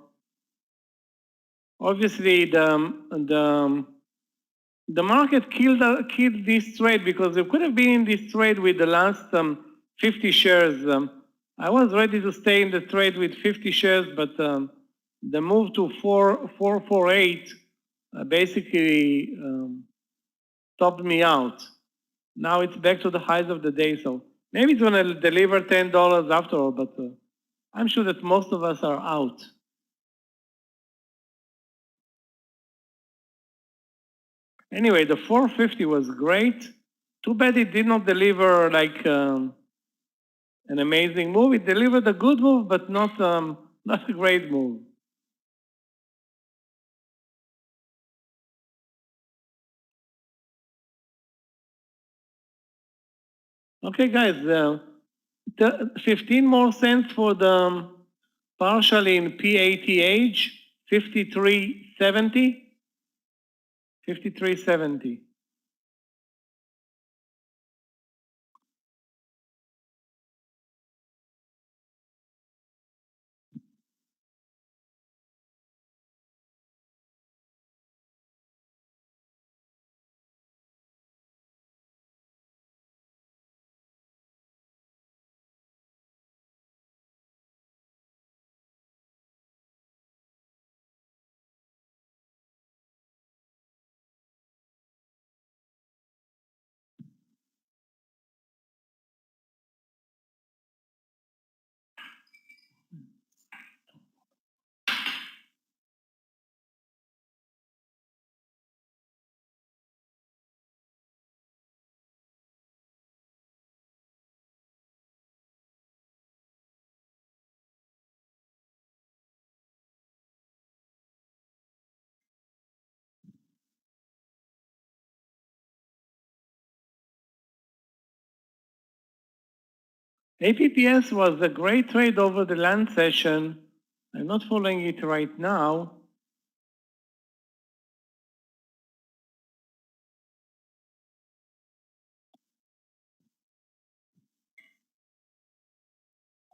Obviously, the market killed this trade because it could have been in this trade with the last 50 shares. I was ready to stay in the trade with 50 shares, but the move to 448 basically stopped me out. Now it's back to the highs of the day, so maybe it's going to deliver $10 after all, but I'm sure that most of us are out. Anyway, the 450 was great. Too bad it did not deliver like an amazing move. It delivered a good move, but not not a great move. Okay, guys, 15 more cents for the partial in PATH, 53.70. 53.70. APPS was a great trade over the land session. I'm not following it right now.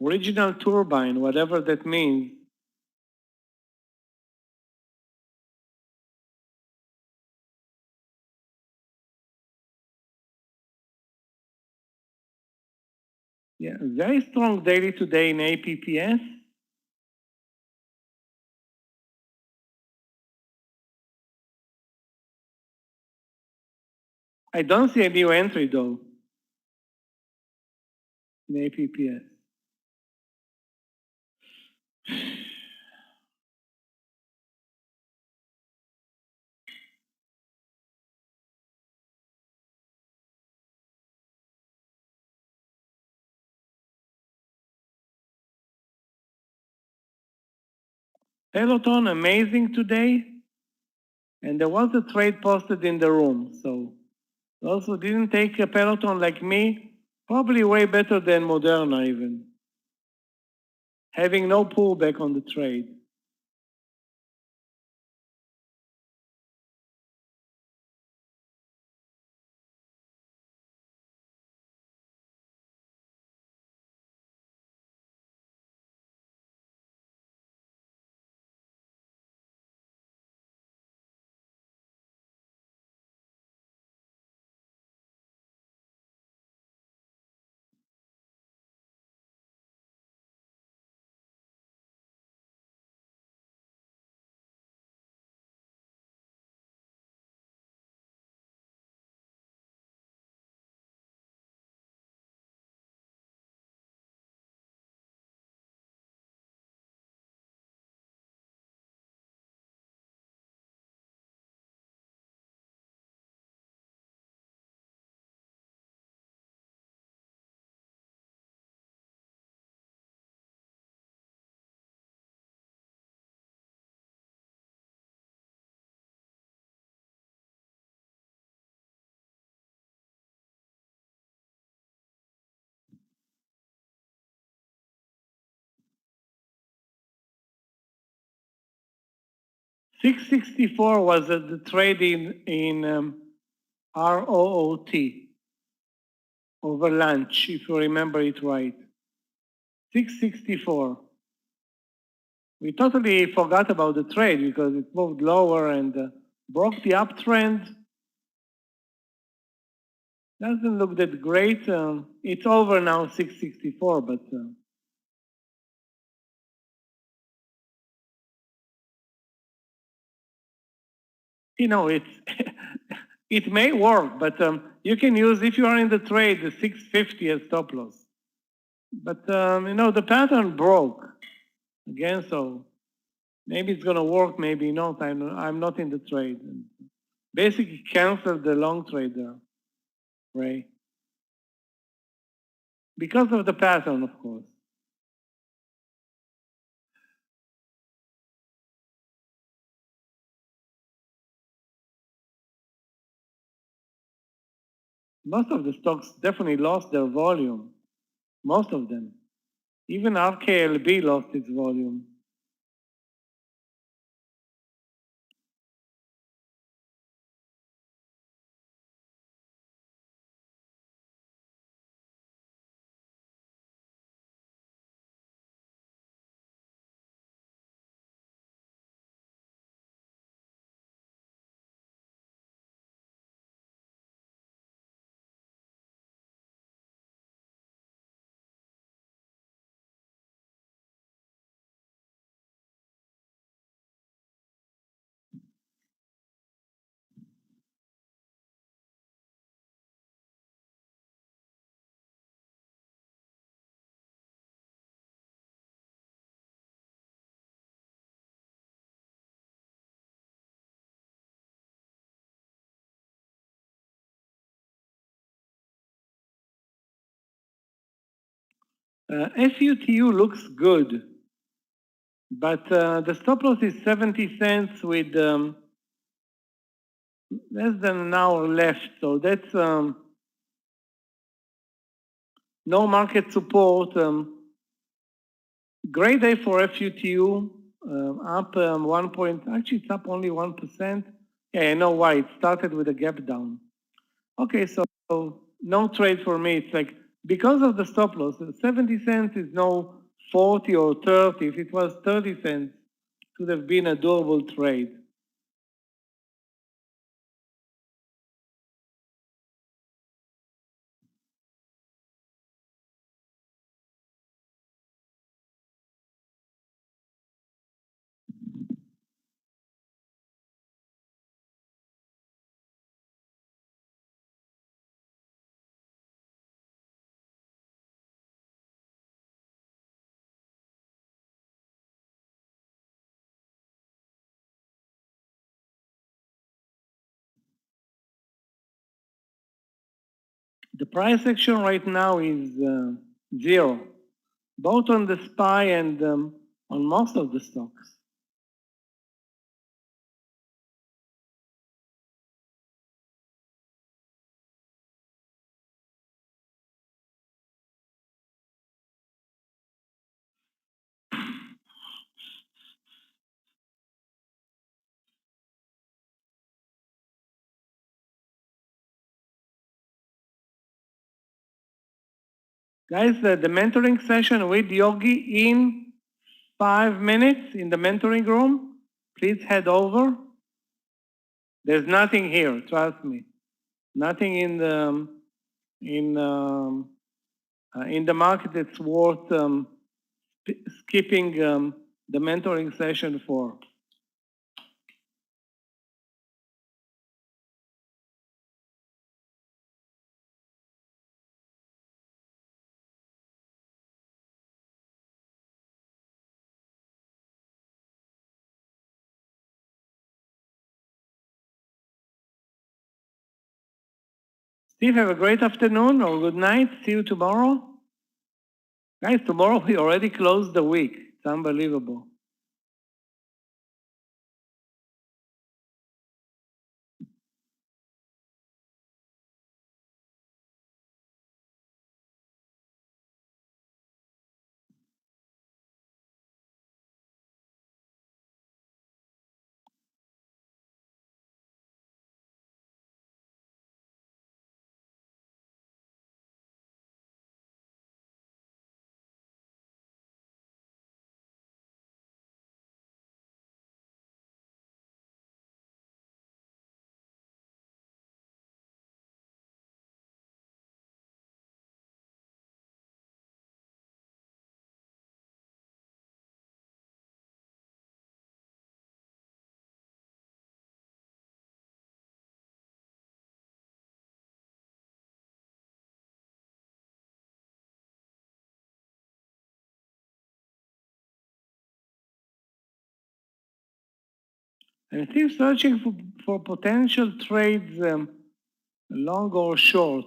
Original turbine, whatever that means. Yeah, very strong daily today in APPS. I don't see a new entry though in APPS. Peloton, amazing today. And there was a trade posted in the room. So those who didn't take a Peloton like me, probably way better than Moderna even. Having no pullback on the trade. $664 was the trade in ROOT over lunch, if you remember it right. 664. We totally forgot about the trade because it moved lower and broke the uptrend. Doesn't look that great. It's over now, 664, but you know, it's it may work, but you can use, if you are in the trade, the 650 as stop loss. But you know, the pattern broke again, so maybe it's gonna work, maybe not. I'm not in the trade. Basically canceled the long trade there, Ray. Because of the pattern, of course. Most of the stocks definitely lost their volume. Most of them. Even RKLB lost its volume. FUTU looks good, but the stop loss is 70 cents with less than an hour left. So that's no market support. Great day for FUTU, up 1 point, actually it's up only 1%. Yeah, I know why, it started with a gap down. Okay, so no trade for me. It's like, because of the stop loss, 70 cents is no 40 or 30. If it was 30 cents, it would have been a doable trade. The price action right now is 0, both on the SPY and on most of the stocks. Guys, the mentoring session with Yogi in 5 minutes in the mentoring room. Please head over. There's nothing here, trust me. Nothing in the market that's worth skipping the mentoring session for. Steve, have a great afternoon or good night. See you tomorrow. Guys, tomorrow we already closed the week. It's unbelievable. I'm still searching for potential trades, long or short.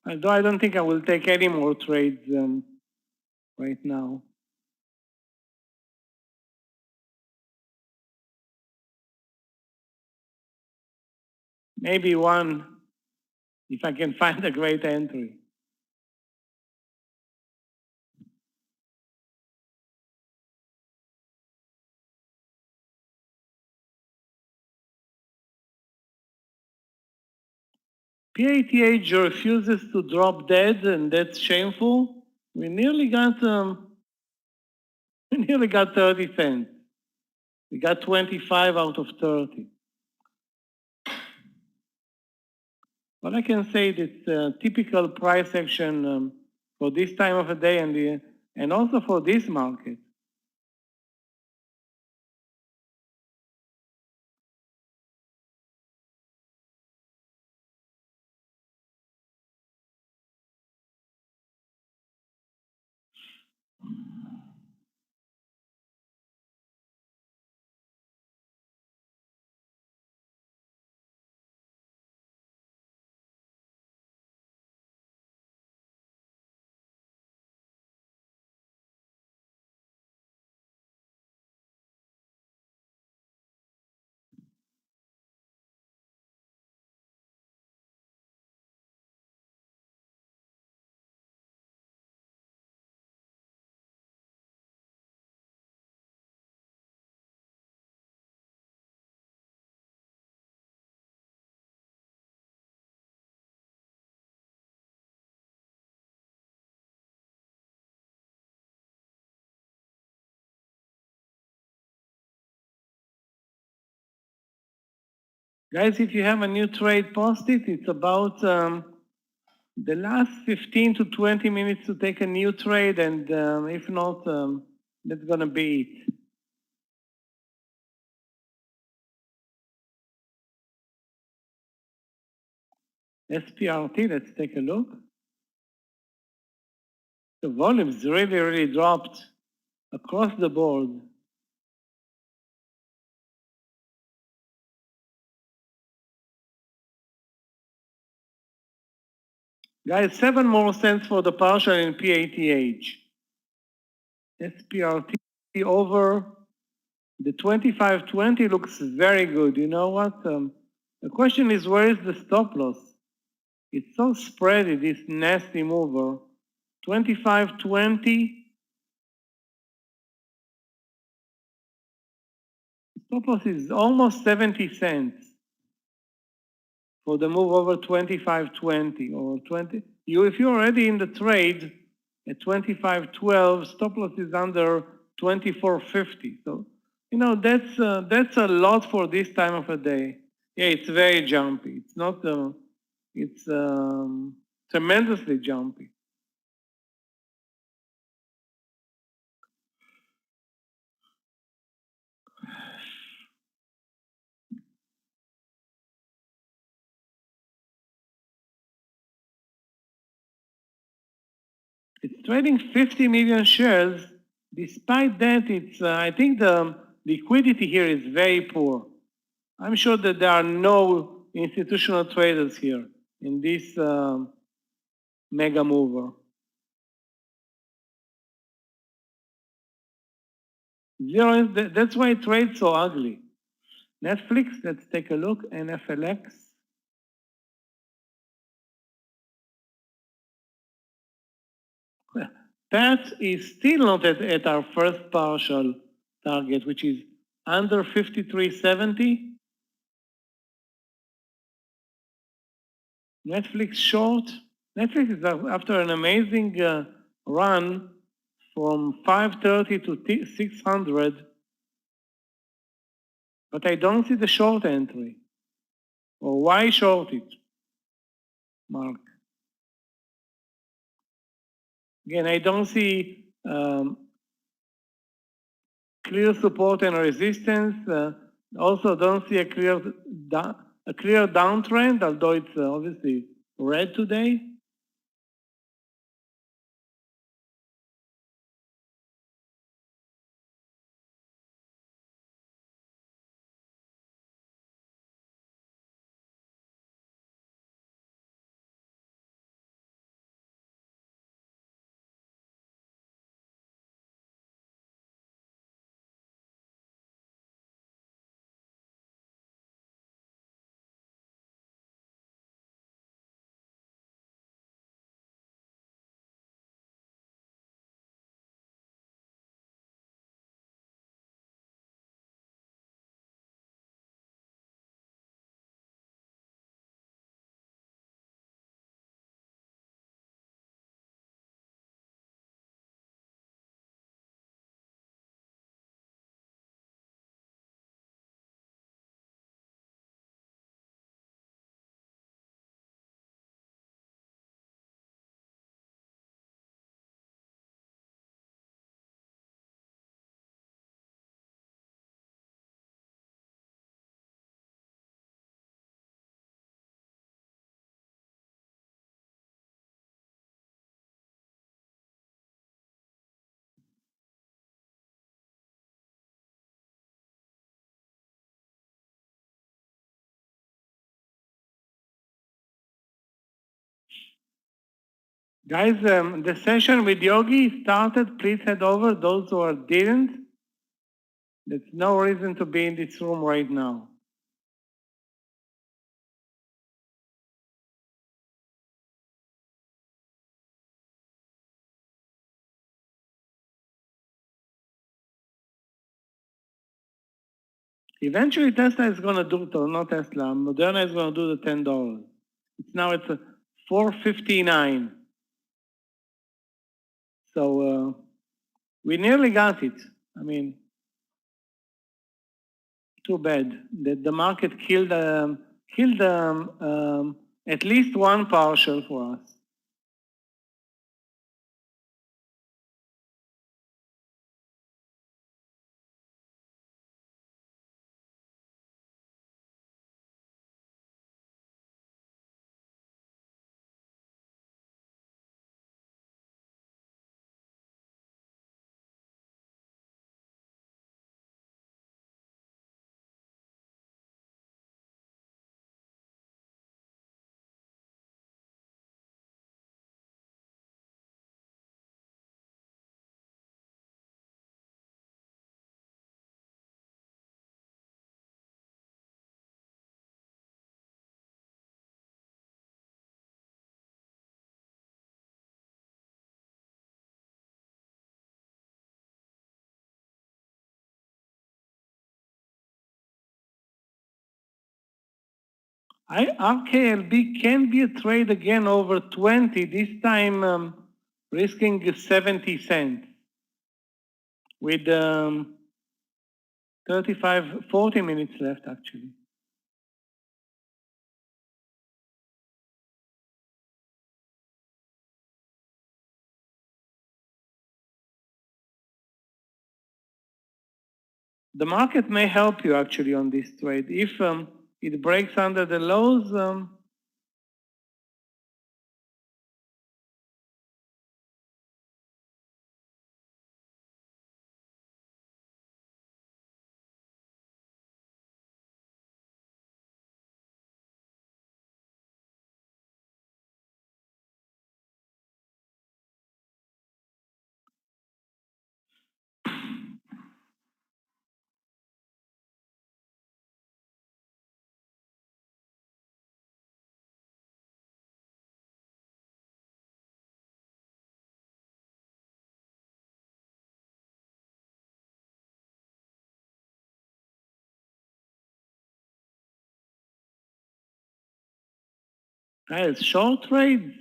Although I don't think I will take any more trades right now. Maybe one, if I can find a great entry. PATH refuses to drop dead, and that's shameful. We nearly got 30 cents. We got 25 out of 30. But I can say that typical price action for this time of the day and also for this market. Guys, if you have a new trade, post it. It's about the last 15 to 20 minutes to take a new trade, and if not, that's gonna be it. SPRT, let's take a look. The volumes really dropped across the board. Guys, 7 more cents for the partial in PATH. SPRT over the 25.20 looks very good. You know what? The question is, where is the stop loss? It's so spready, this nasty mover. 25.20. Stop loss is almost 70 cents for the move over 25.20 or 20. If you're already in the trade at 25.12, stop loss is under 24.50. So, that's a lot for this time of a day. Yeah, it's very jumpy. It's not, it's tremendously jumpy. It's trading 50 million shares. Despite that, I think the liquidity here is very poor. I'm sure that there are no institutional traders here in this mega mover. That's why it trades so ugly. Netflix, let's take a look, NFLX. That is still not at our first partial target, which is under 53.70. Netflix short. Netflix is after an amazing run from 530 to 600, but I don't see the short entry. Or why short it, Mark? Again, I don't see clear support and resistance. Also, don't see a clear downtrend, although it's obviously red today. Guys, the session with Yogi started. Please head over. Those who didn't, there's no reason to be in this room right now. Eventually, Tesla is going to do it, or not Tesla, Moderna is going to do the $10. It's now at $4.59. So we nearly got it. I mean, too bad that the market killed at least one partial for us. RKLB can be a trade again over 20, this time risking 70 cents with 40 minutes left actually. The market may help you actually on this trade. If it breaks under the lows, guys, short trades,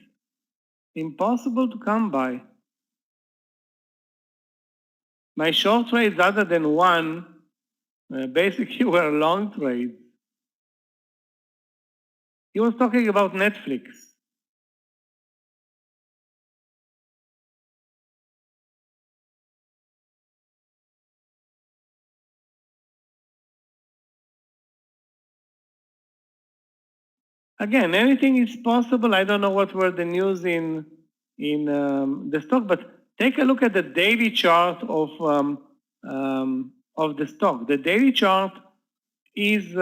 impossible to come by. My short trades, other than one, basically were long trades. He was talking about Netflix. Again, anything is possible. I don't know what were the news in the stock, but take a look at the daily chart of the stock. The daily chart is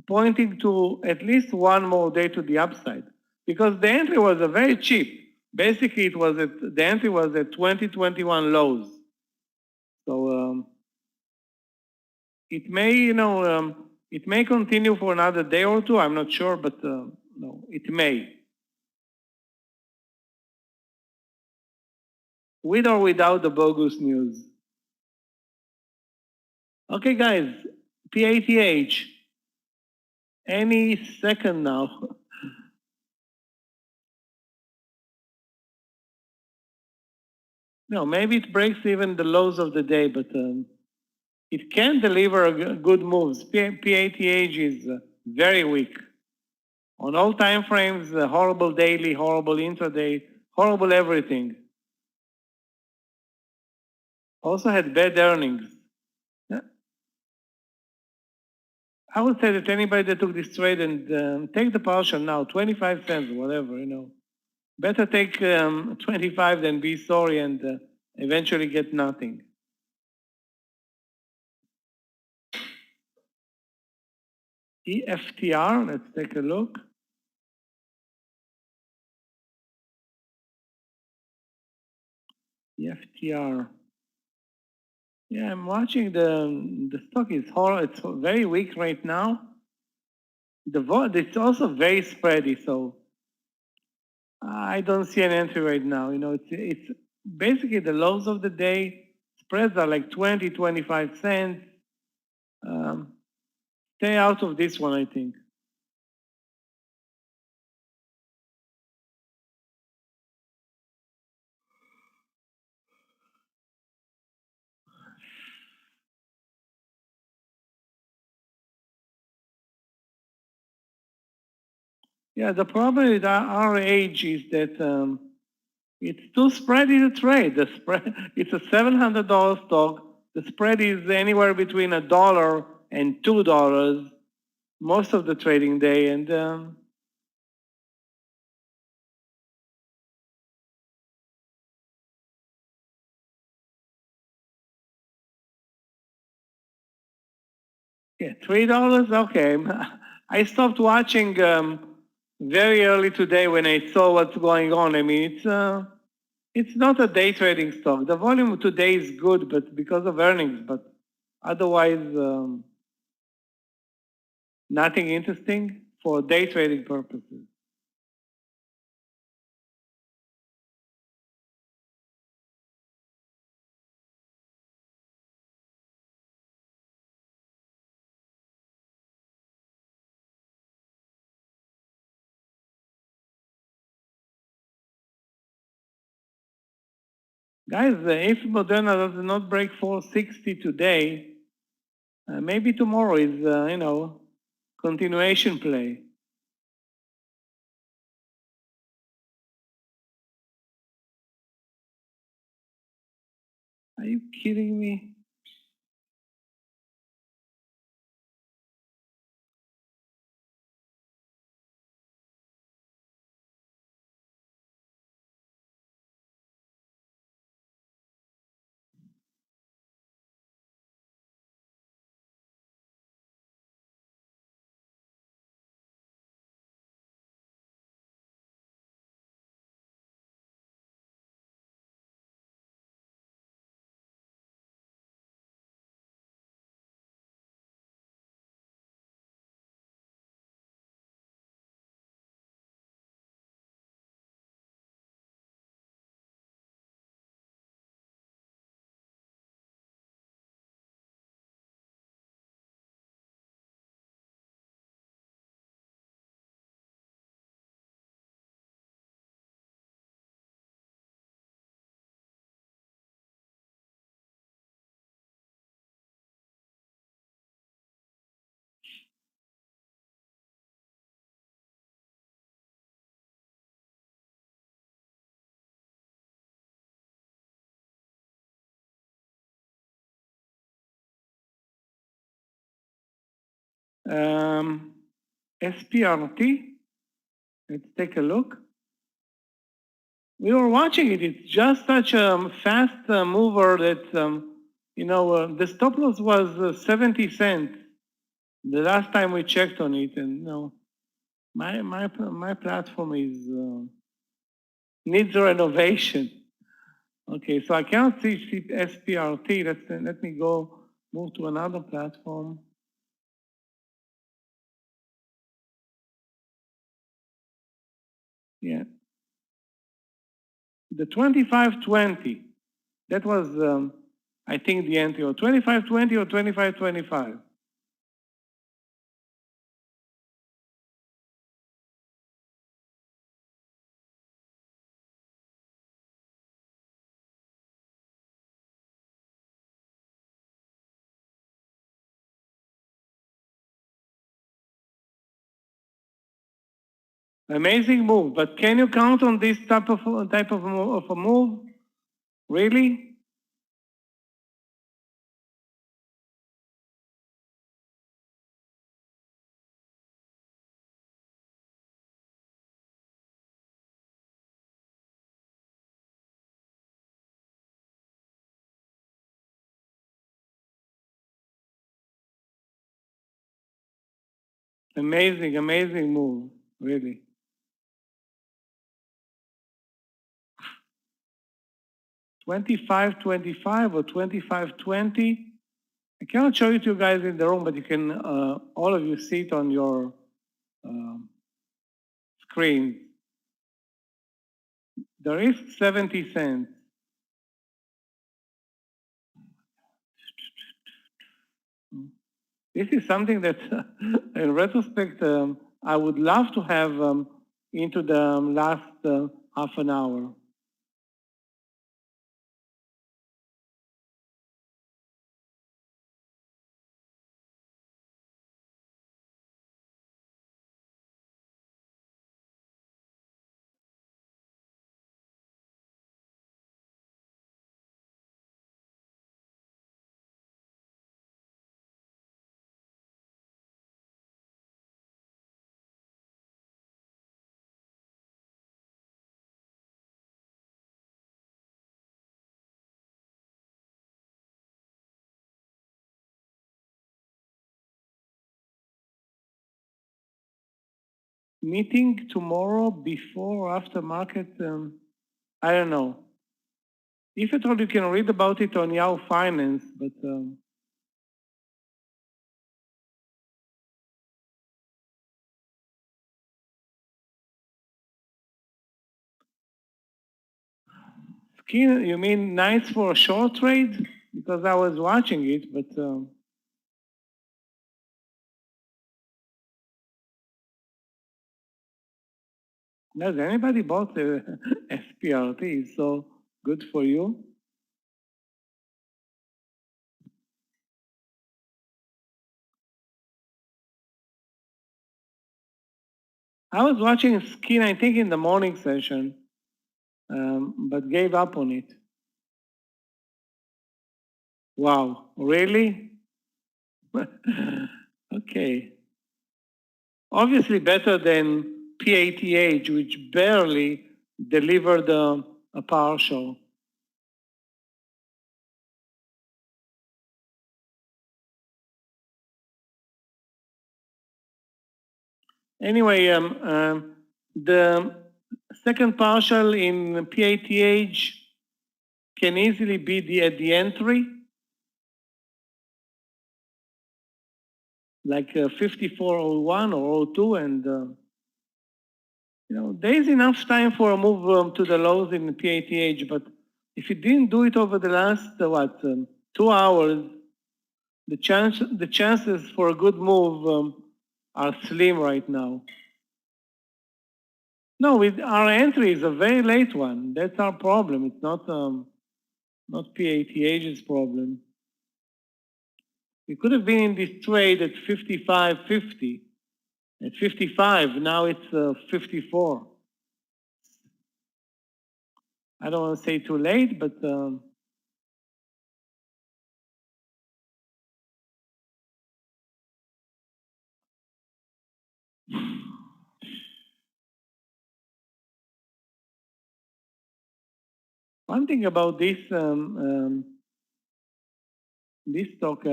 pointing to at least one more day to the upside, because the entry was a very cheap. Basically, the entry was at 2021 lows. So it may, it may continue for another day or two. I'm not sure, but no, it may. With or without the bogus news. Okay, guys, PATH, any second now. No, maybe it breaks even the lows of the day, but it can deliver good moves. PATH is very weak. On all time frames, horrible daily, horrible intraday, horrible everything. Also had bad earnings. I would say that anybody that took this trade and take the partial now, 25 cents, whatever, better take 25 than be sorry and eventually get nothing. EFTR, let's take a look. EFTR. Yeah, I'm watching the stock is horrible. It's very weak right now. It's also very spready, so I don't see an entry right now. It's basically the lows of the day. Spreads are like 20, 25 cents. Stay out of this one, I think. Yeah, the problem with our age is that it's too spready to trade. The spread, it's a $700 stock. The spread is anywhere between $1 and $2 most of the trading day, and yeah, $3. Okay, I stopped watching very early today when I saw what's going on. I mean, it's not a day trading stock. The volume today is good, but because of earnings, but otherwise nothing interesting for day trading purposes. Guys, if Moderna does not break 460 today, maybe tomorrow is, continuation play. Are you kidding me? SPRT, let's take a look. We were watching it. It's just such a fast mover that, the stop loss was 70 cents the last time we checked on it. And, my platform is needs renovation. Okay, so I cannot see SPRT. Let me go move to another platform. Yeah. The 2520, that was, I think, the entry, or 2520 or 2525. Amazing move, but can you count on this type of a move? Really? Amazing, amazing move, really. $25.25 or $25.20. I cannot show it to you guys in the room, but you can, all of you see it on your screen. There is 70 cents. This is something that, in retrospect, I would love to have into the last half an hour. Meeting tomorrow before or after market, I don't know. If at all, you can read about it on Yahoo Finance, but skin, you mean nice for a short trade? Because I was watching it, but has anybody bought the SPRT? So good for you. I was watching Skin, I think in the morning session, but gave up on it. Wow, really? Okay. Obviously better than PATH, which barely delivered a partial. Anyway, the second partial in PATH can easily be at the entry, like 5401 or 02, and you know, there is enough time for a move to the lows in the PATH, but if you didn't do it over the last 2 hours, the chances for a good move are slim right now. No, with our entry is a very late one. That's our problem. It's not PATH's problem. We could have been in this trade at 55.50. At 55, now it's 54. I don't want to say too late, but one thing about this this stock,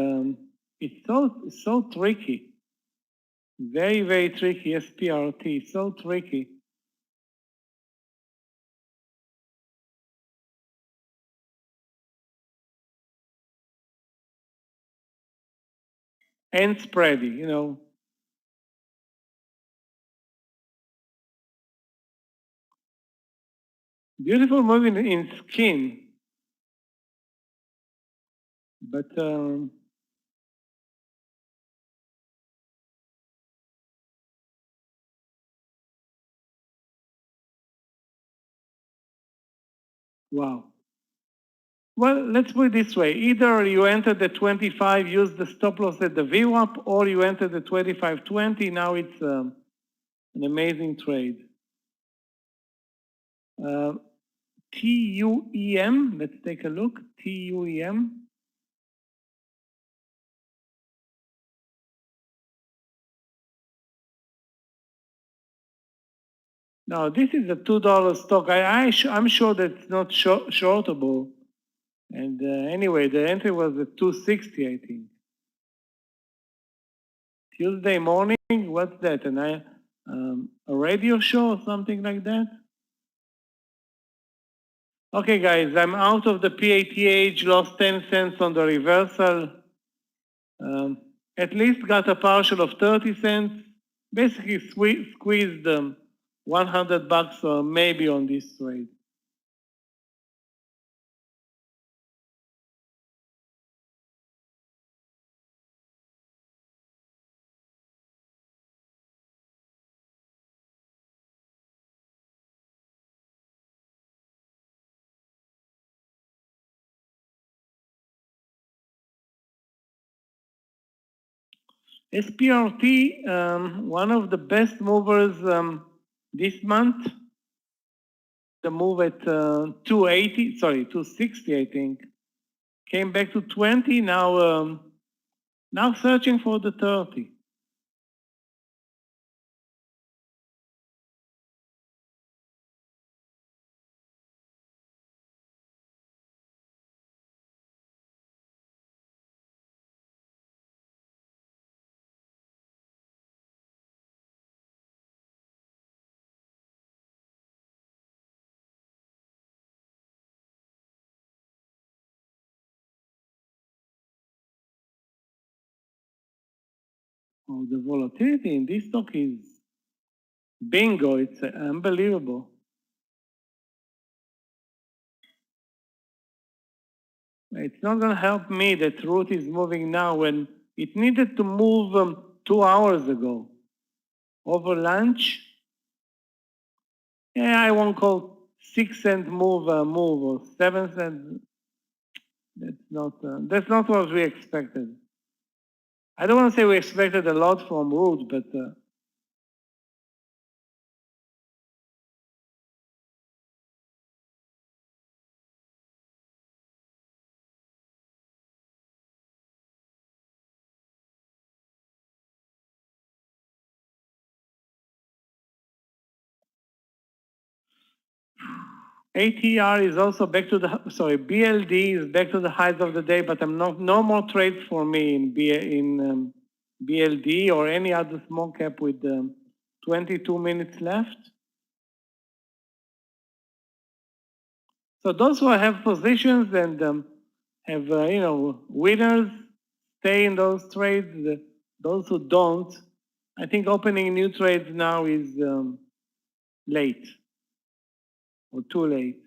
it's so tricky, very tricky. SPRT, so tricky. And spready, you know. Beautiful move in Skin, but wow. Well, let's put it this way. Either you enter the 25, use the stop loss at the VWAP, or you enter the 25.20. Now it's an amazing trade. TUEM, let's take a look. TUEM. Now, this is a $2 stock. I'm sure that's not shortable. And anyway, the entry was at 260, I think. Tuesday morning, what's that? A radio show or something like that? Okay, guys, I'm out of the PATH, lost 10 cents on the reversal. At least got a partial of 30 cents. Basically squeezed $100 or maybe on this trade. SPRT, one of the best movers this month. The move at 260, I think. Came back to 20, now searching for the 30. Oh, the volatility in this stock is bingo. It's unbelievable. It's not going to help me that root is moving now when it needed to move 2 hours ago. Over lunch, yeah, I won't call 6 cent move a move or 7 cent. That's not what we expected. I don't want to say we expected a lot from root, but ATR is also back to the, sorry, BLD is back to the highs of the day, but no more trades for me in BLD or any other small cap with 22 minutes left. So those who have positions and have, winners, stay in those trades. Those who don't, I think opening new trades now is late or too late.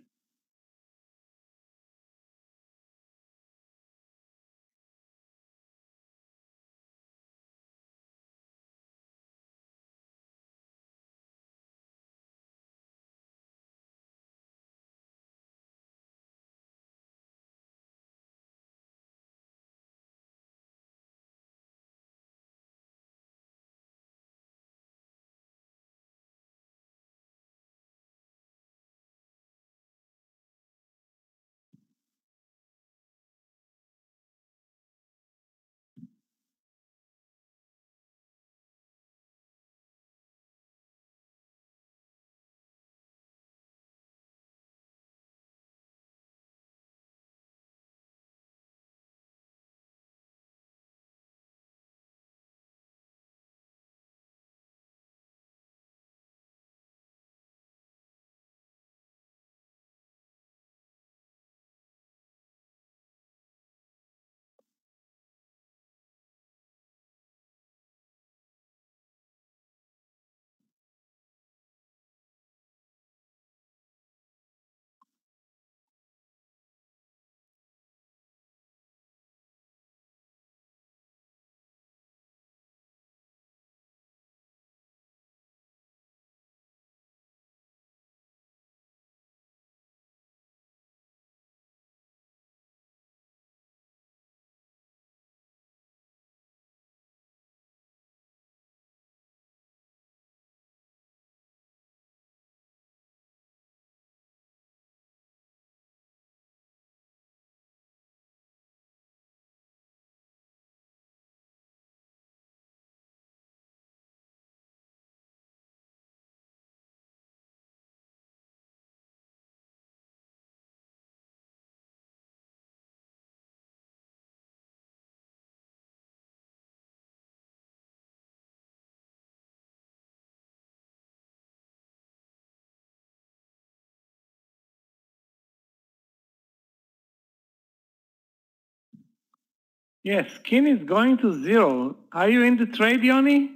Yes, skin is going to zero. Are you in the trade, Yoni?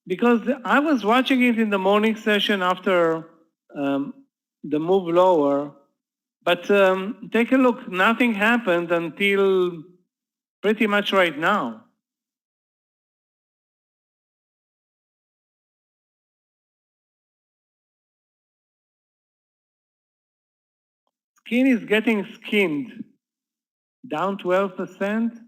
Because I was watching it in the morning session after the move lower, but take a look, nothing happened until pretty much right now. Skin is getting skinned, down 12%.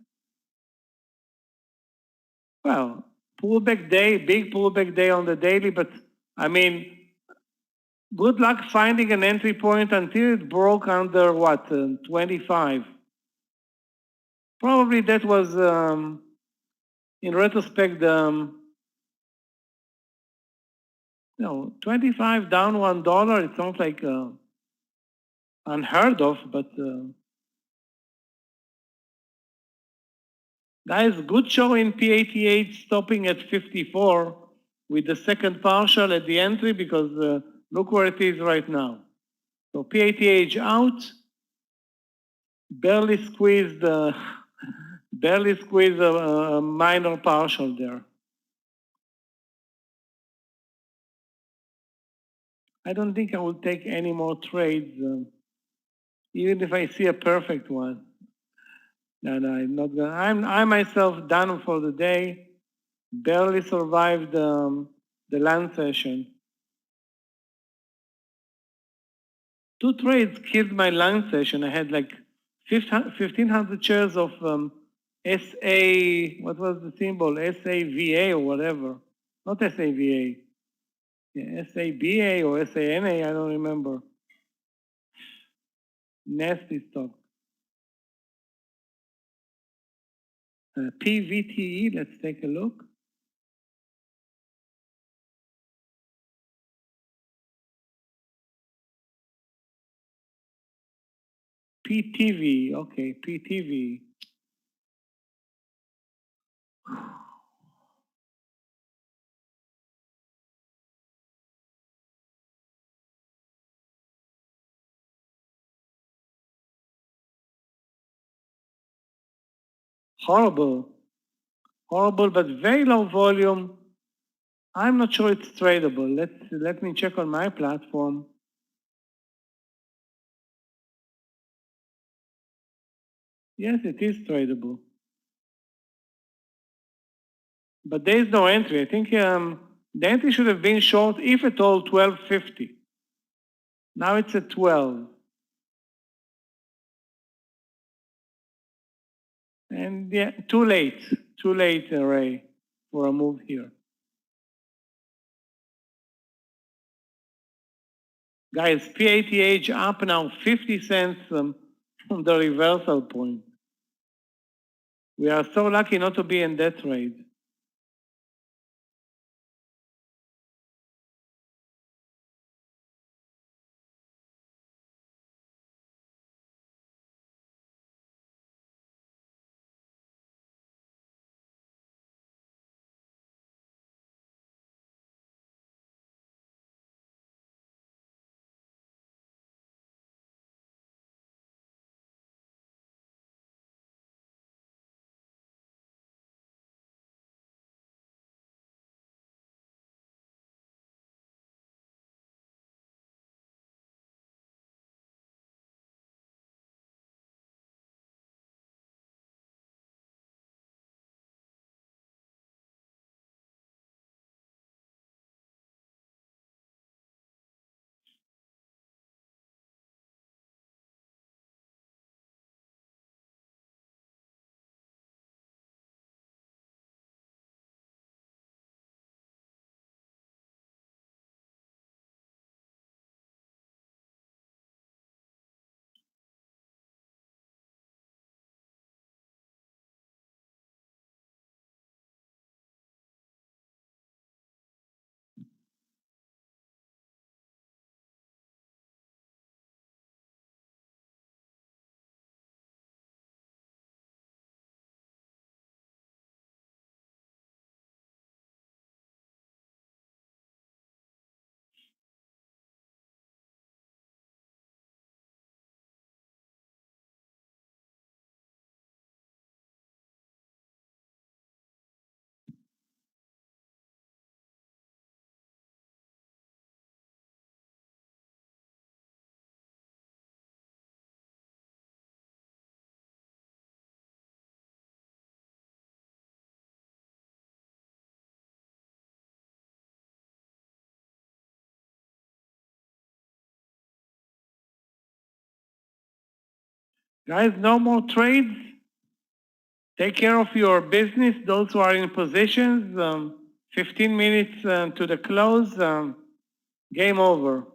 Well, pullback day, big pullback day on the daily, but I mean, good luck finding an entry point until it broke under what, 25. Probably that was, in retrospect, 25 down $1. It sounds like unheard of, but guys, good show in PATH stopping at 54 with the second partial at the entry because look where it is right now. So PATH out, barely squeezed a minor partial there. I don't think I will take any more trades, even if I see a perfect one. No, I'm not gonna. I myself done for the day. Barely survived the land session. 2 trades killed my land session. I had like 1,500 shares of SA. What was the symbol? SAVA or whatever. Not SAVA. Yeah, SABA or SANA. I don't remember. Nasty stock. PVTE. Let's take a look. PTV, okay, PTV. Horrible, horrible, but very low volume. I'm not sure it's tradable. Let me check on my platform. Yes, it is tradable. But there is no entry. I think the entry should have been short, if at all, 12.50. Now it's at 12. And yeah, too late, Ray, for a move here. Guys, PATH up now 50 cents from the reversal point. We are so lucky not to be in that trade. Guys, no more trades. Take care of your business. Those who are in positions, 15 minutes to the close, game over.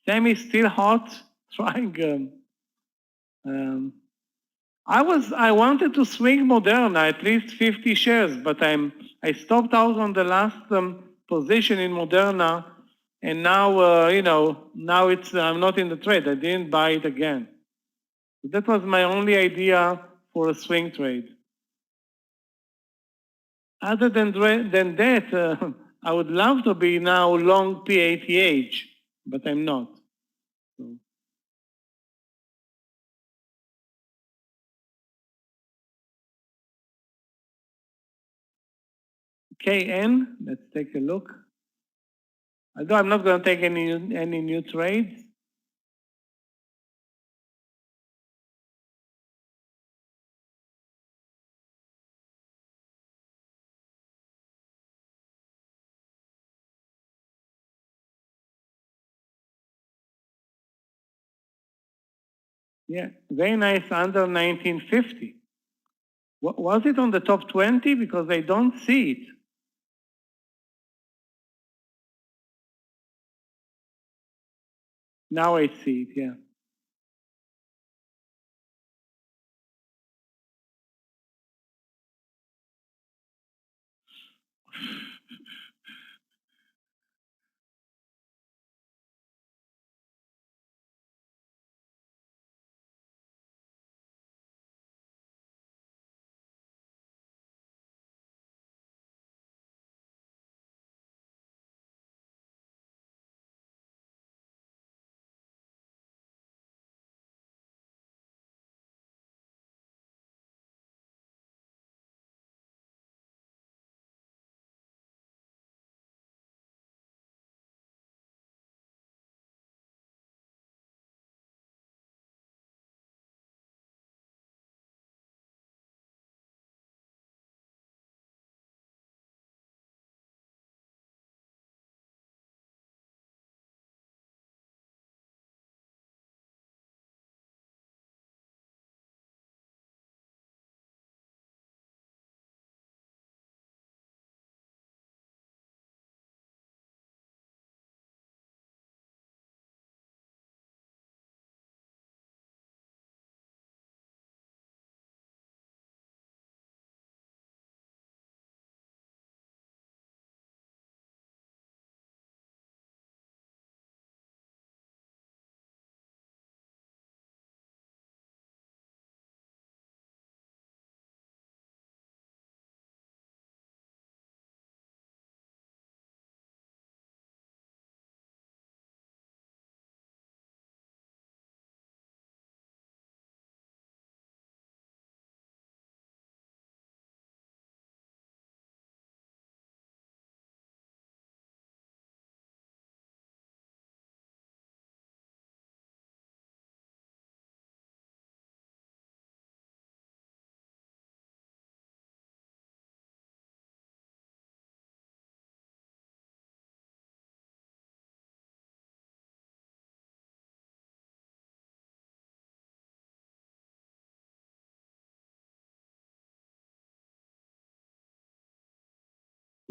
Sam is still hot, trying. I wanted to swing Moderna at least 50 shares, but I stopped out on the last position in Moderna, and now now I'm not in the trade. I didn't buy it again. That was my only idea for a swing trade. Other than that, I would love to be now long PATH, but I'm not. So. KN, let's take a look. Although I'm not going to take any new trades. Yeah, very nice under 1950. Was it on the top 20? Because I don't see it. Now I see it, yeah.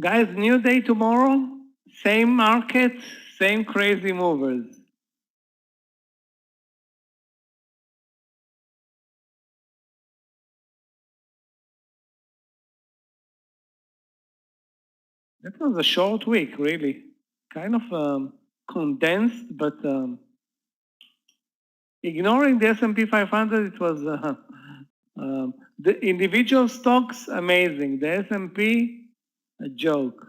Guys, new day tomorrow, same market, same crazy movers. That was a short week, really. Kind of condensed, but ignoring the S&P 500, it was the individual stocks amazing. The S&P, a joke.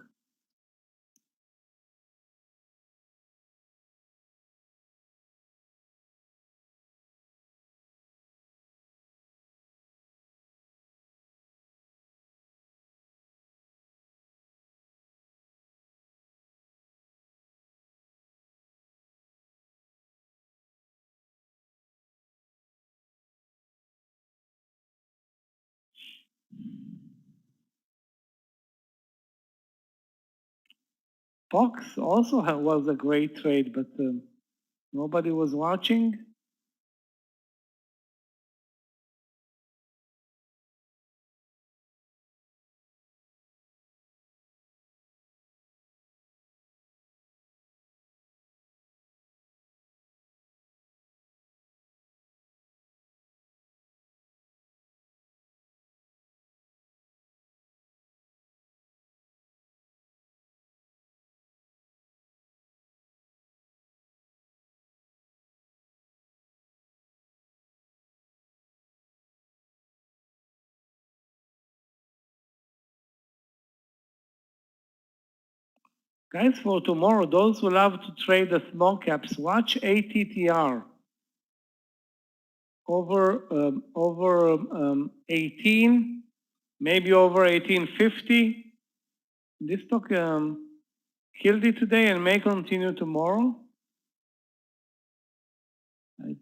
Fox also was a great trade, but nobody was watching. Guys, for tomorrow, those who love to trade the small caps, watch ATTR. Over 18, maybe over 1850. This stock killed it today and may continue tomorrow.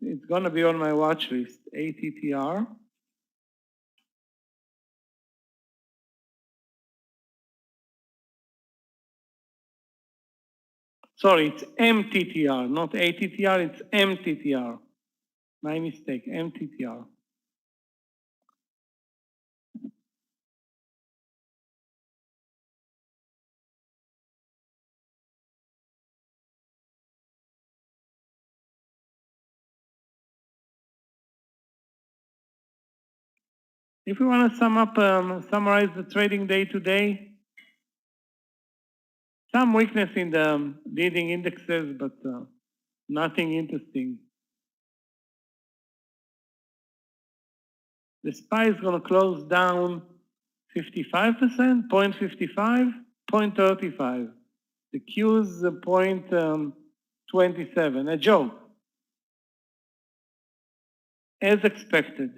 It's going to be on my watch list, ATTR. Sorry, it's MTTR, not ATTR, it's MTTR. My mistake, MTTR. If we want to summarize the trading day today, some weakness in the leading indexes, but nothing interesting. The SPY is going to close down 55%, 0.55, 0.35. The Q is 0.27, a joke. As expected.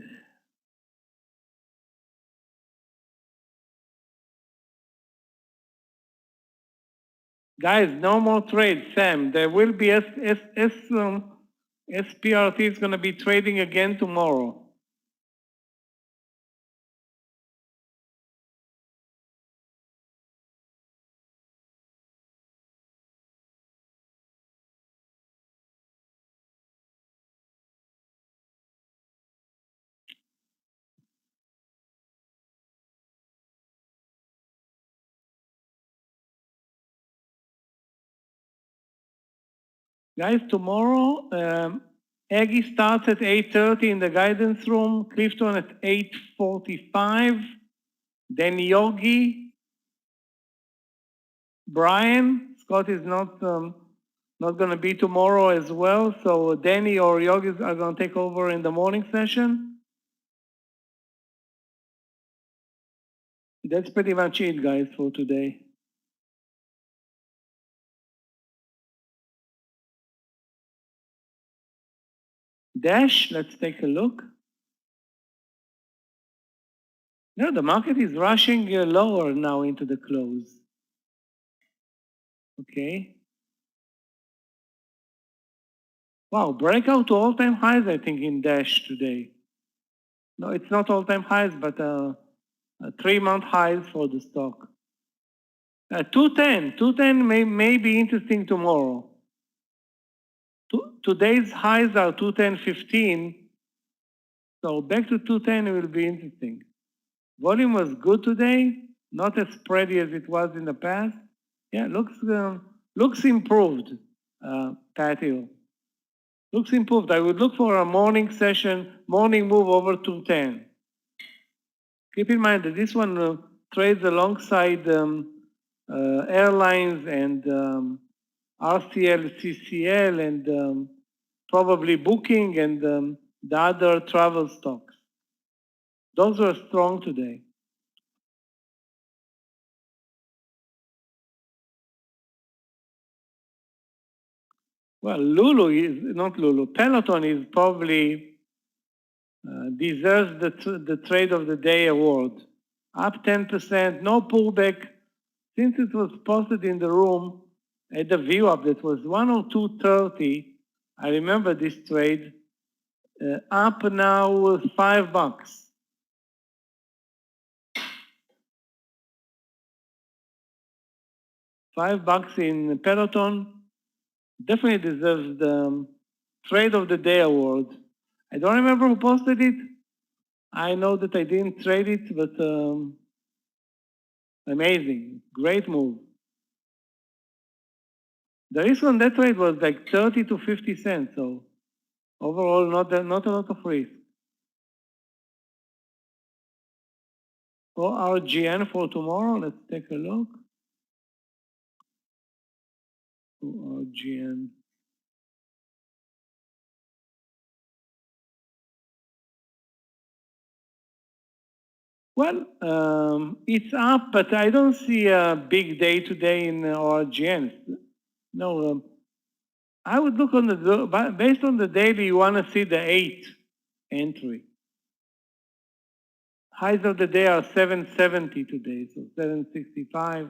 Guys, no more trades, Sam. There will be SPRT is going to be trading again tomorrow. Guys, tomorrow, Aggie starts at 8:30 in the guidance room, Clifton at 8:45, then Yogi, Brian, Scott is not going to be tomorrow as well, so Danny or Yogi are going to take over in the morning session. That's pretty much it, guys, for today. Dash, let's take a look. No, the market is rushing lower now into the close. Okay. Wow, breakout to all-time highs, I think, in Dash today. No, it's not all-time highs, but 3-month highs for the stock. 210 may be interesting tomorrow. Today's highs are 210.15, so back to 210 will be interesting. Volume was good today, not as spready as it was in the past. Yeah, looks improved, Patio. Looks improved. I would look for a morning session, morning move over 210. Keep in mind that this one trades alongside airlines and RCL, CCL, and probably Booking and the other travel stocks. Those were strong today. Well, LULU is not LULU. Peloton is probably deserves the trade of the day award. Up 10%, no pullback. Since it was posted in the room at the view up that was 102.30, I remember this trade. Up now $5. $5 in Peloton. Definitely deserves the trade of the day award. I don't remember who posted it. I know that I didn't trade it, but amazing, great move. The risk on that trade was like 30 to 50 cents, so overall not a lot of risk. For our GN for tomorrow, let's take a look. Our GN. Well, it's up, but I don't see a big day today in our GN. No, I would look on the, based on the daily, you want to see the 8 entry. Highs of the day are 770 today, so 765.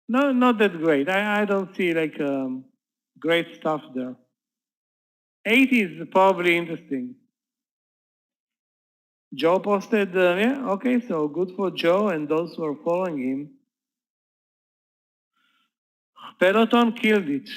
No, not that great. I don't see like great stuff there. 8 is probably interesting. Joe posted, yeah, okay, so good for Joe and those who are following him. Peloton killed it.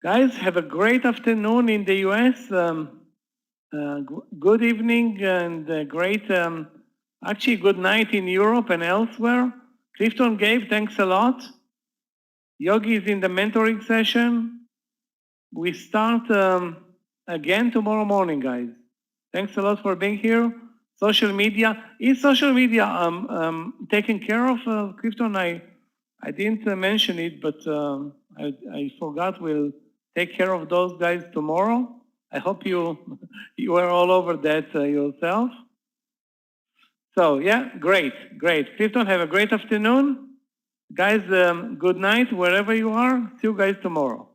Guys, have a great afternoon in the US. Good evening and great, actually good night in Europe and elsewhere. Clifton Gabe, thanks a lot. Yogi is in the mentoring session. We start again tomorrow morning, guys. Thanks a lot for being here. Social media, is social media taken care of, Clifton? I didn't mention it, but I forgot. We'll take care of those guys tomorrow. I hope you are all over that yourself. So yeah, great. Clifton, have a great afternoon. Guys, good night wherever you are. See you guys tomorrow.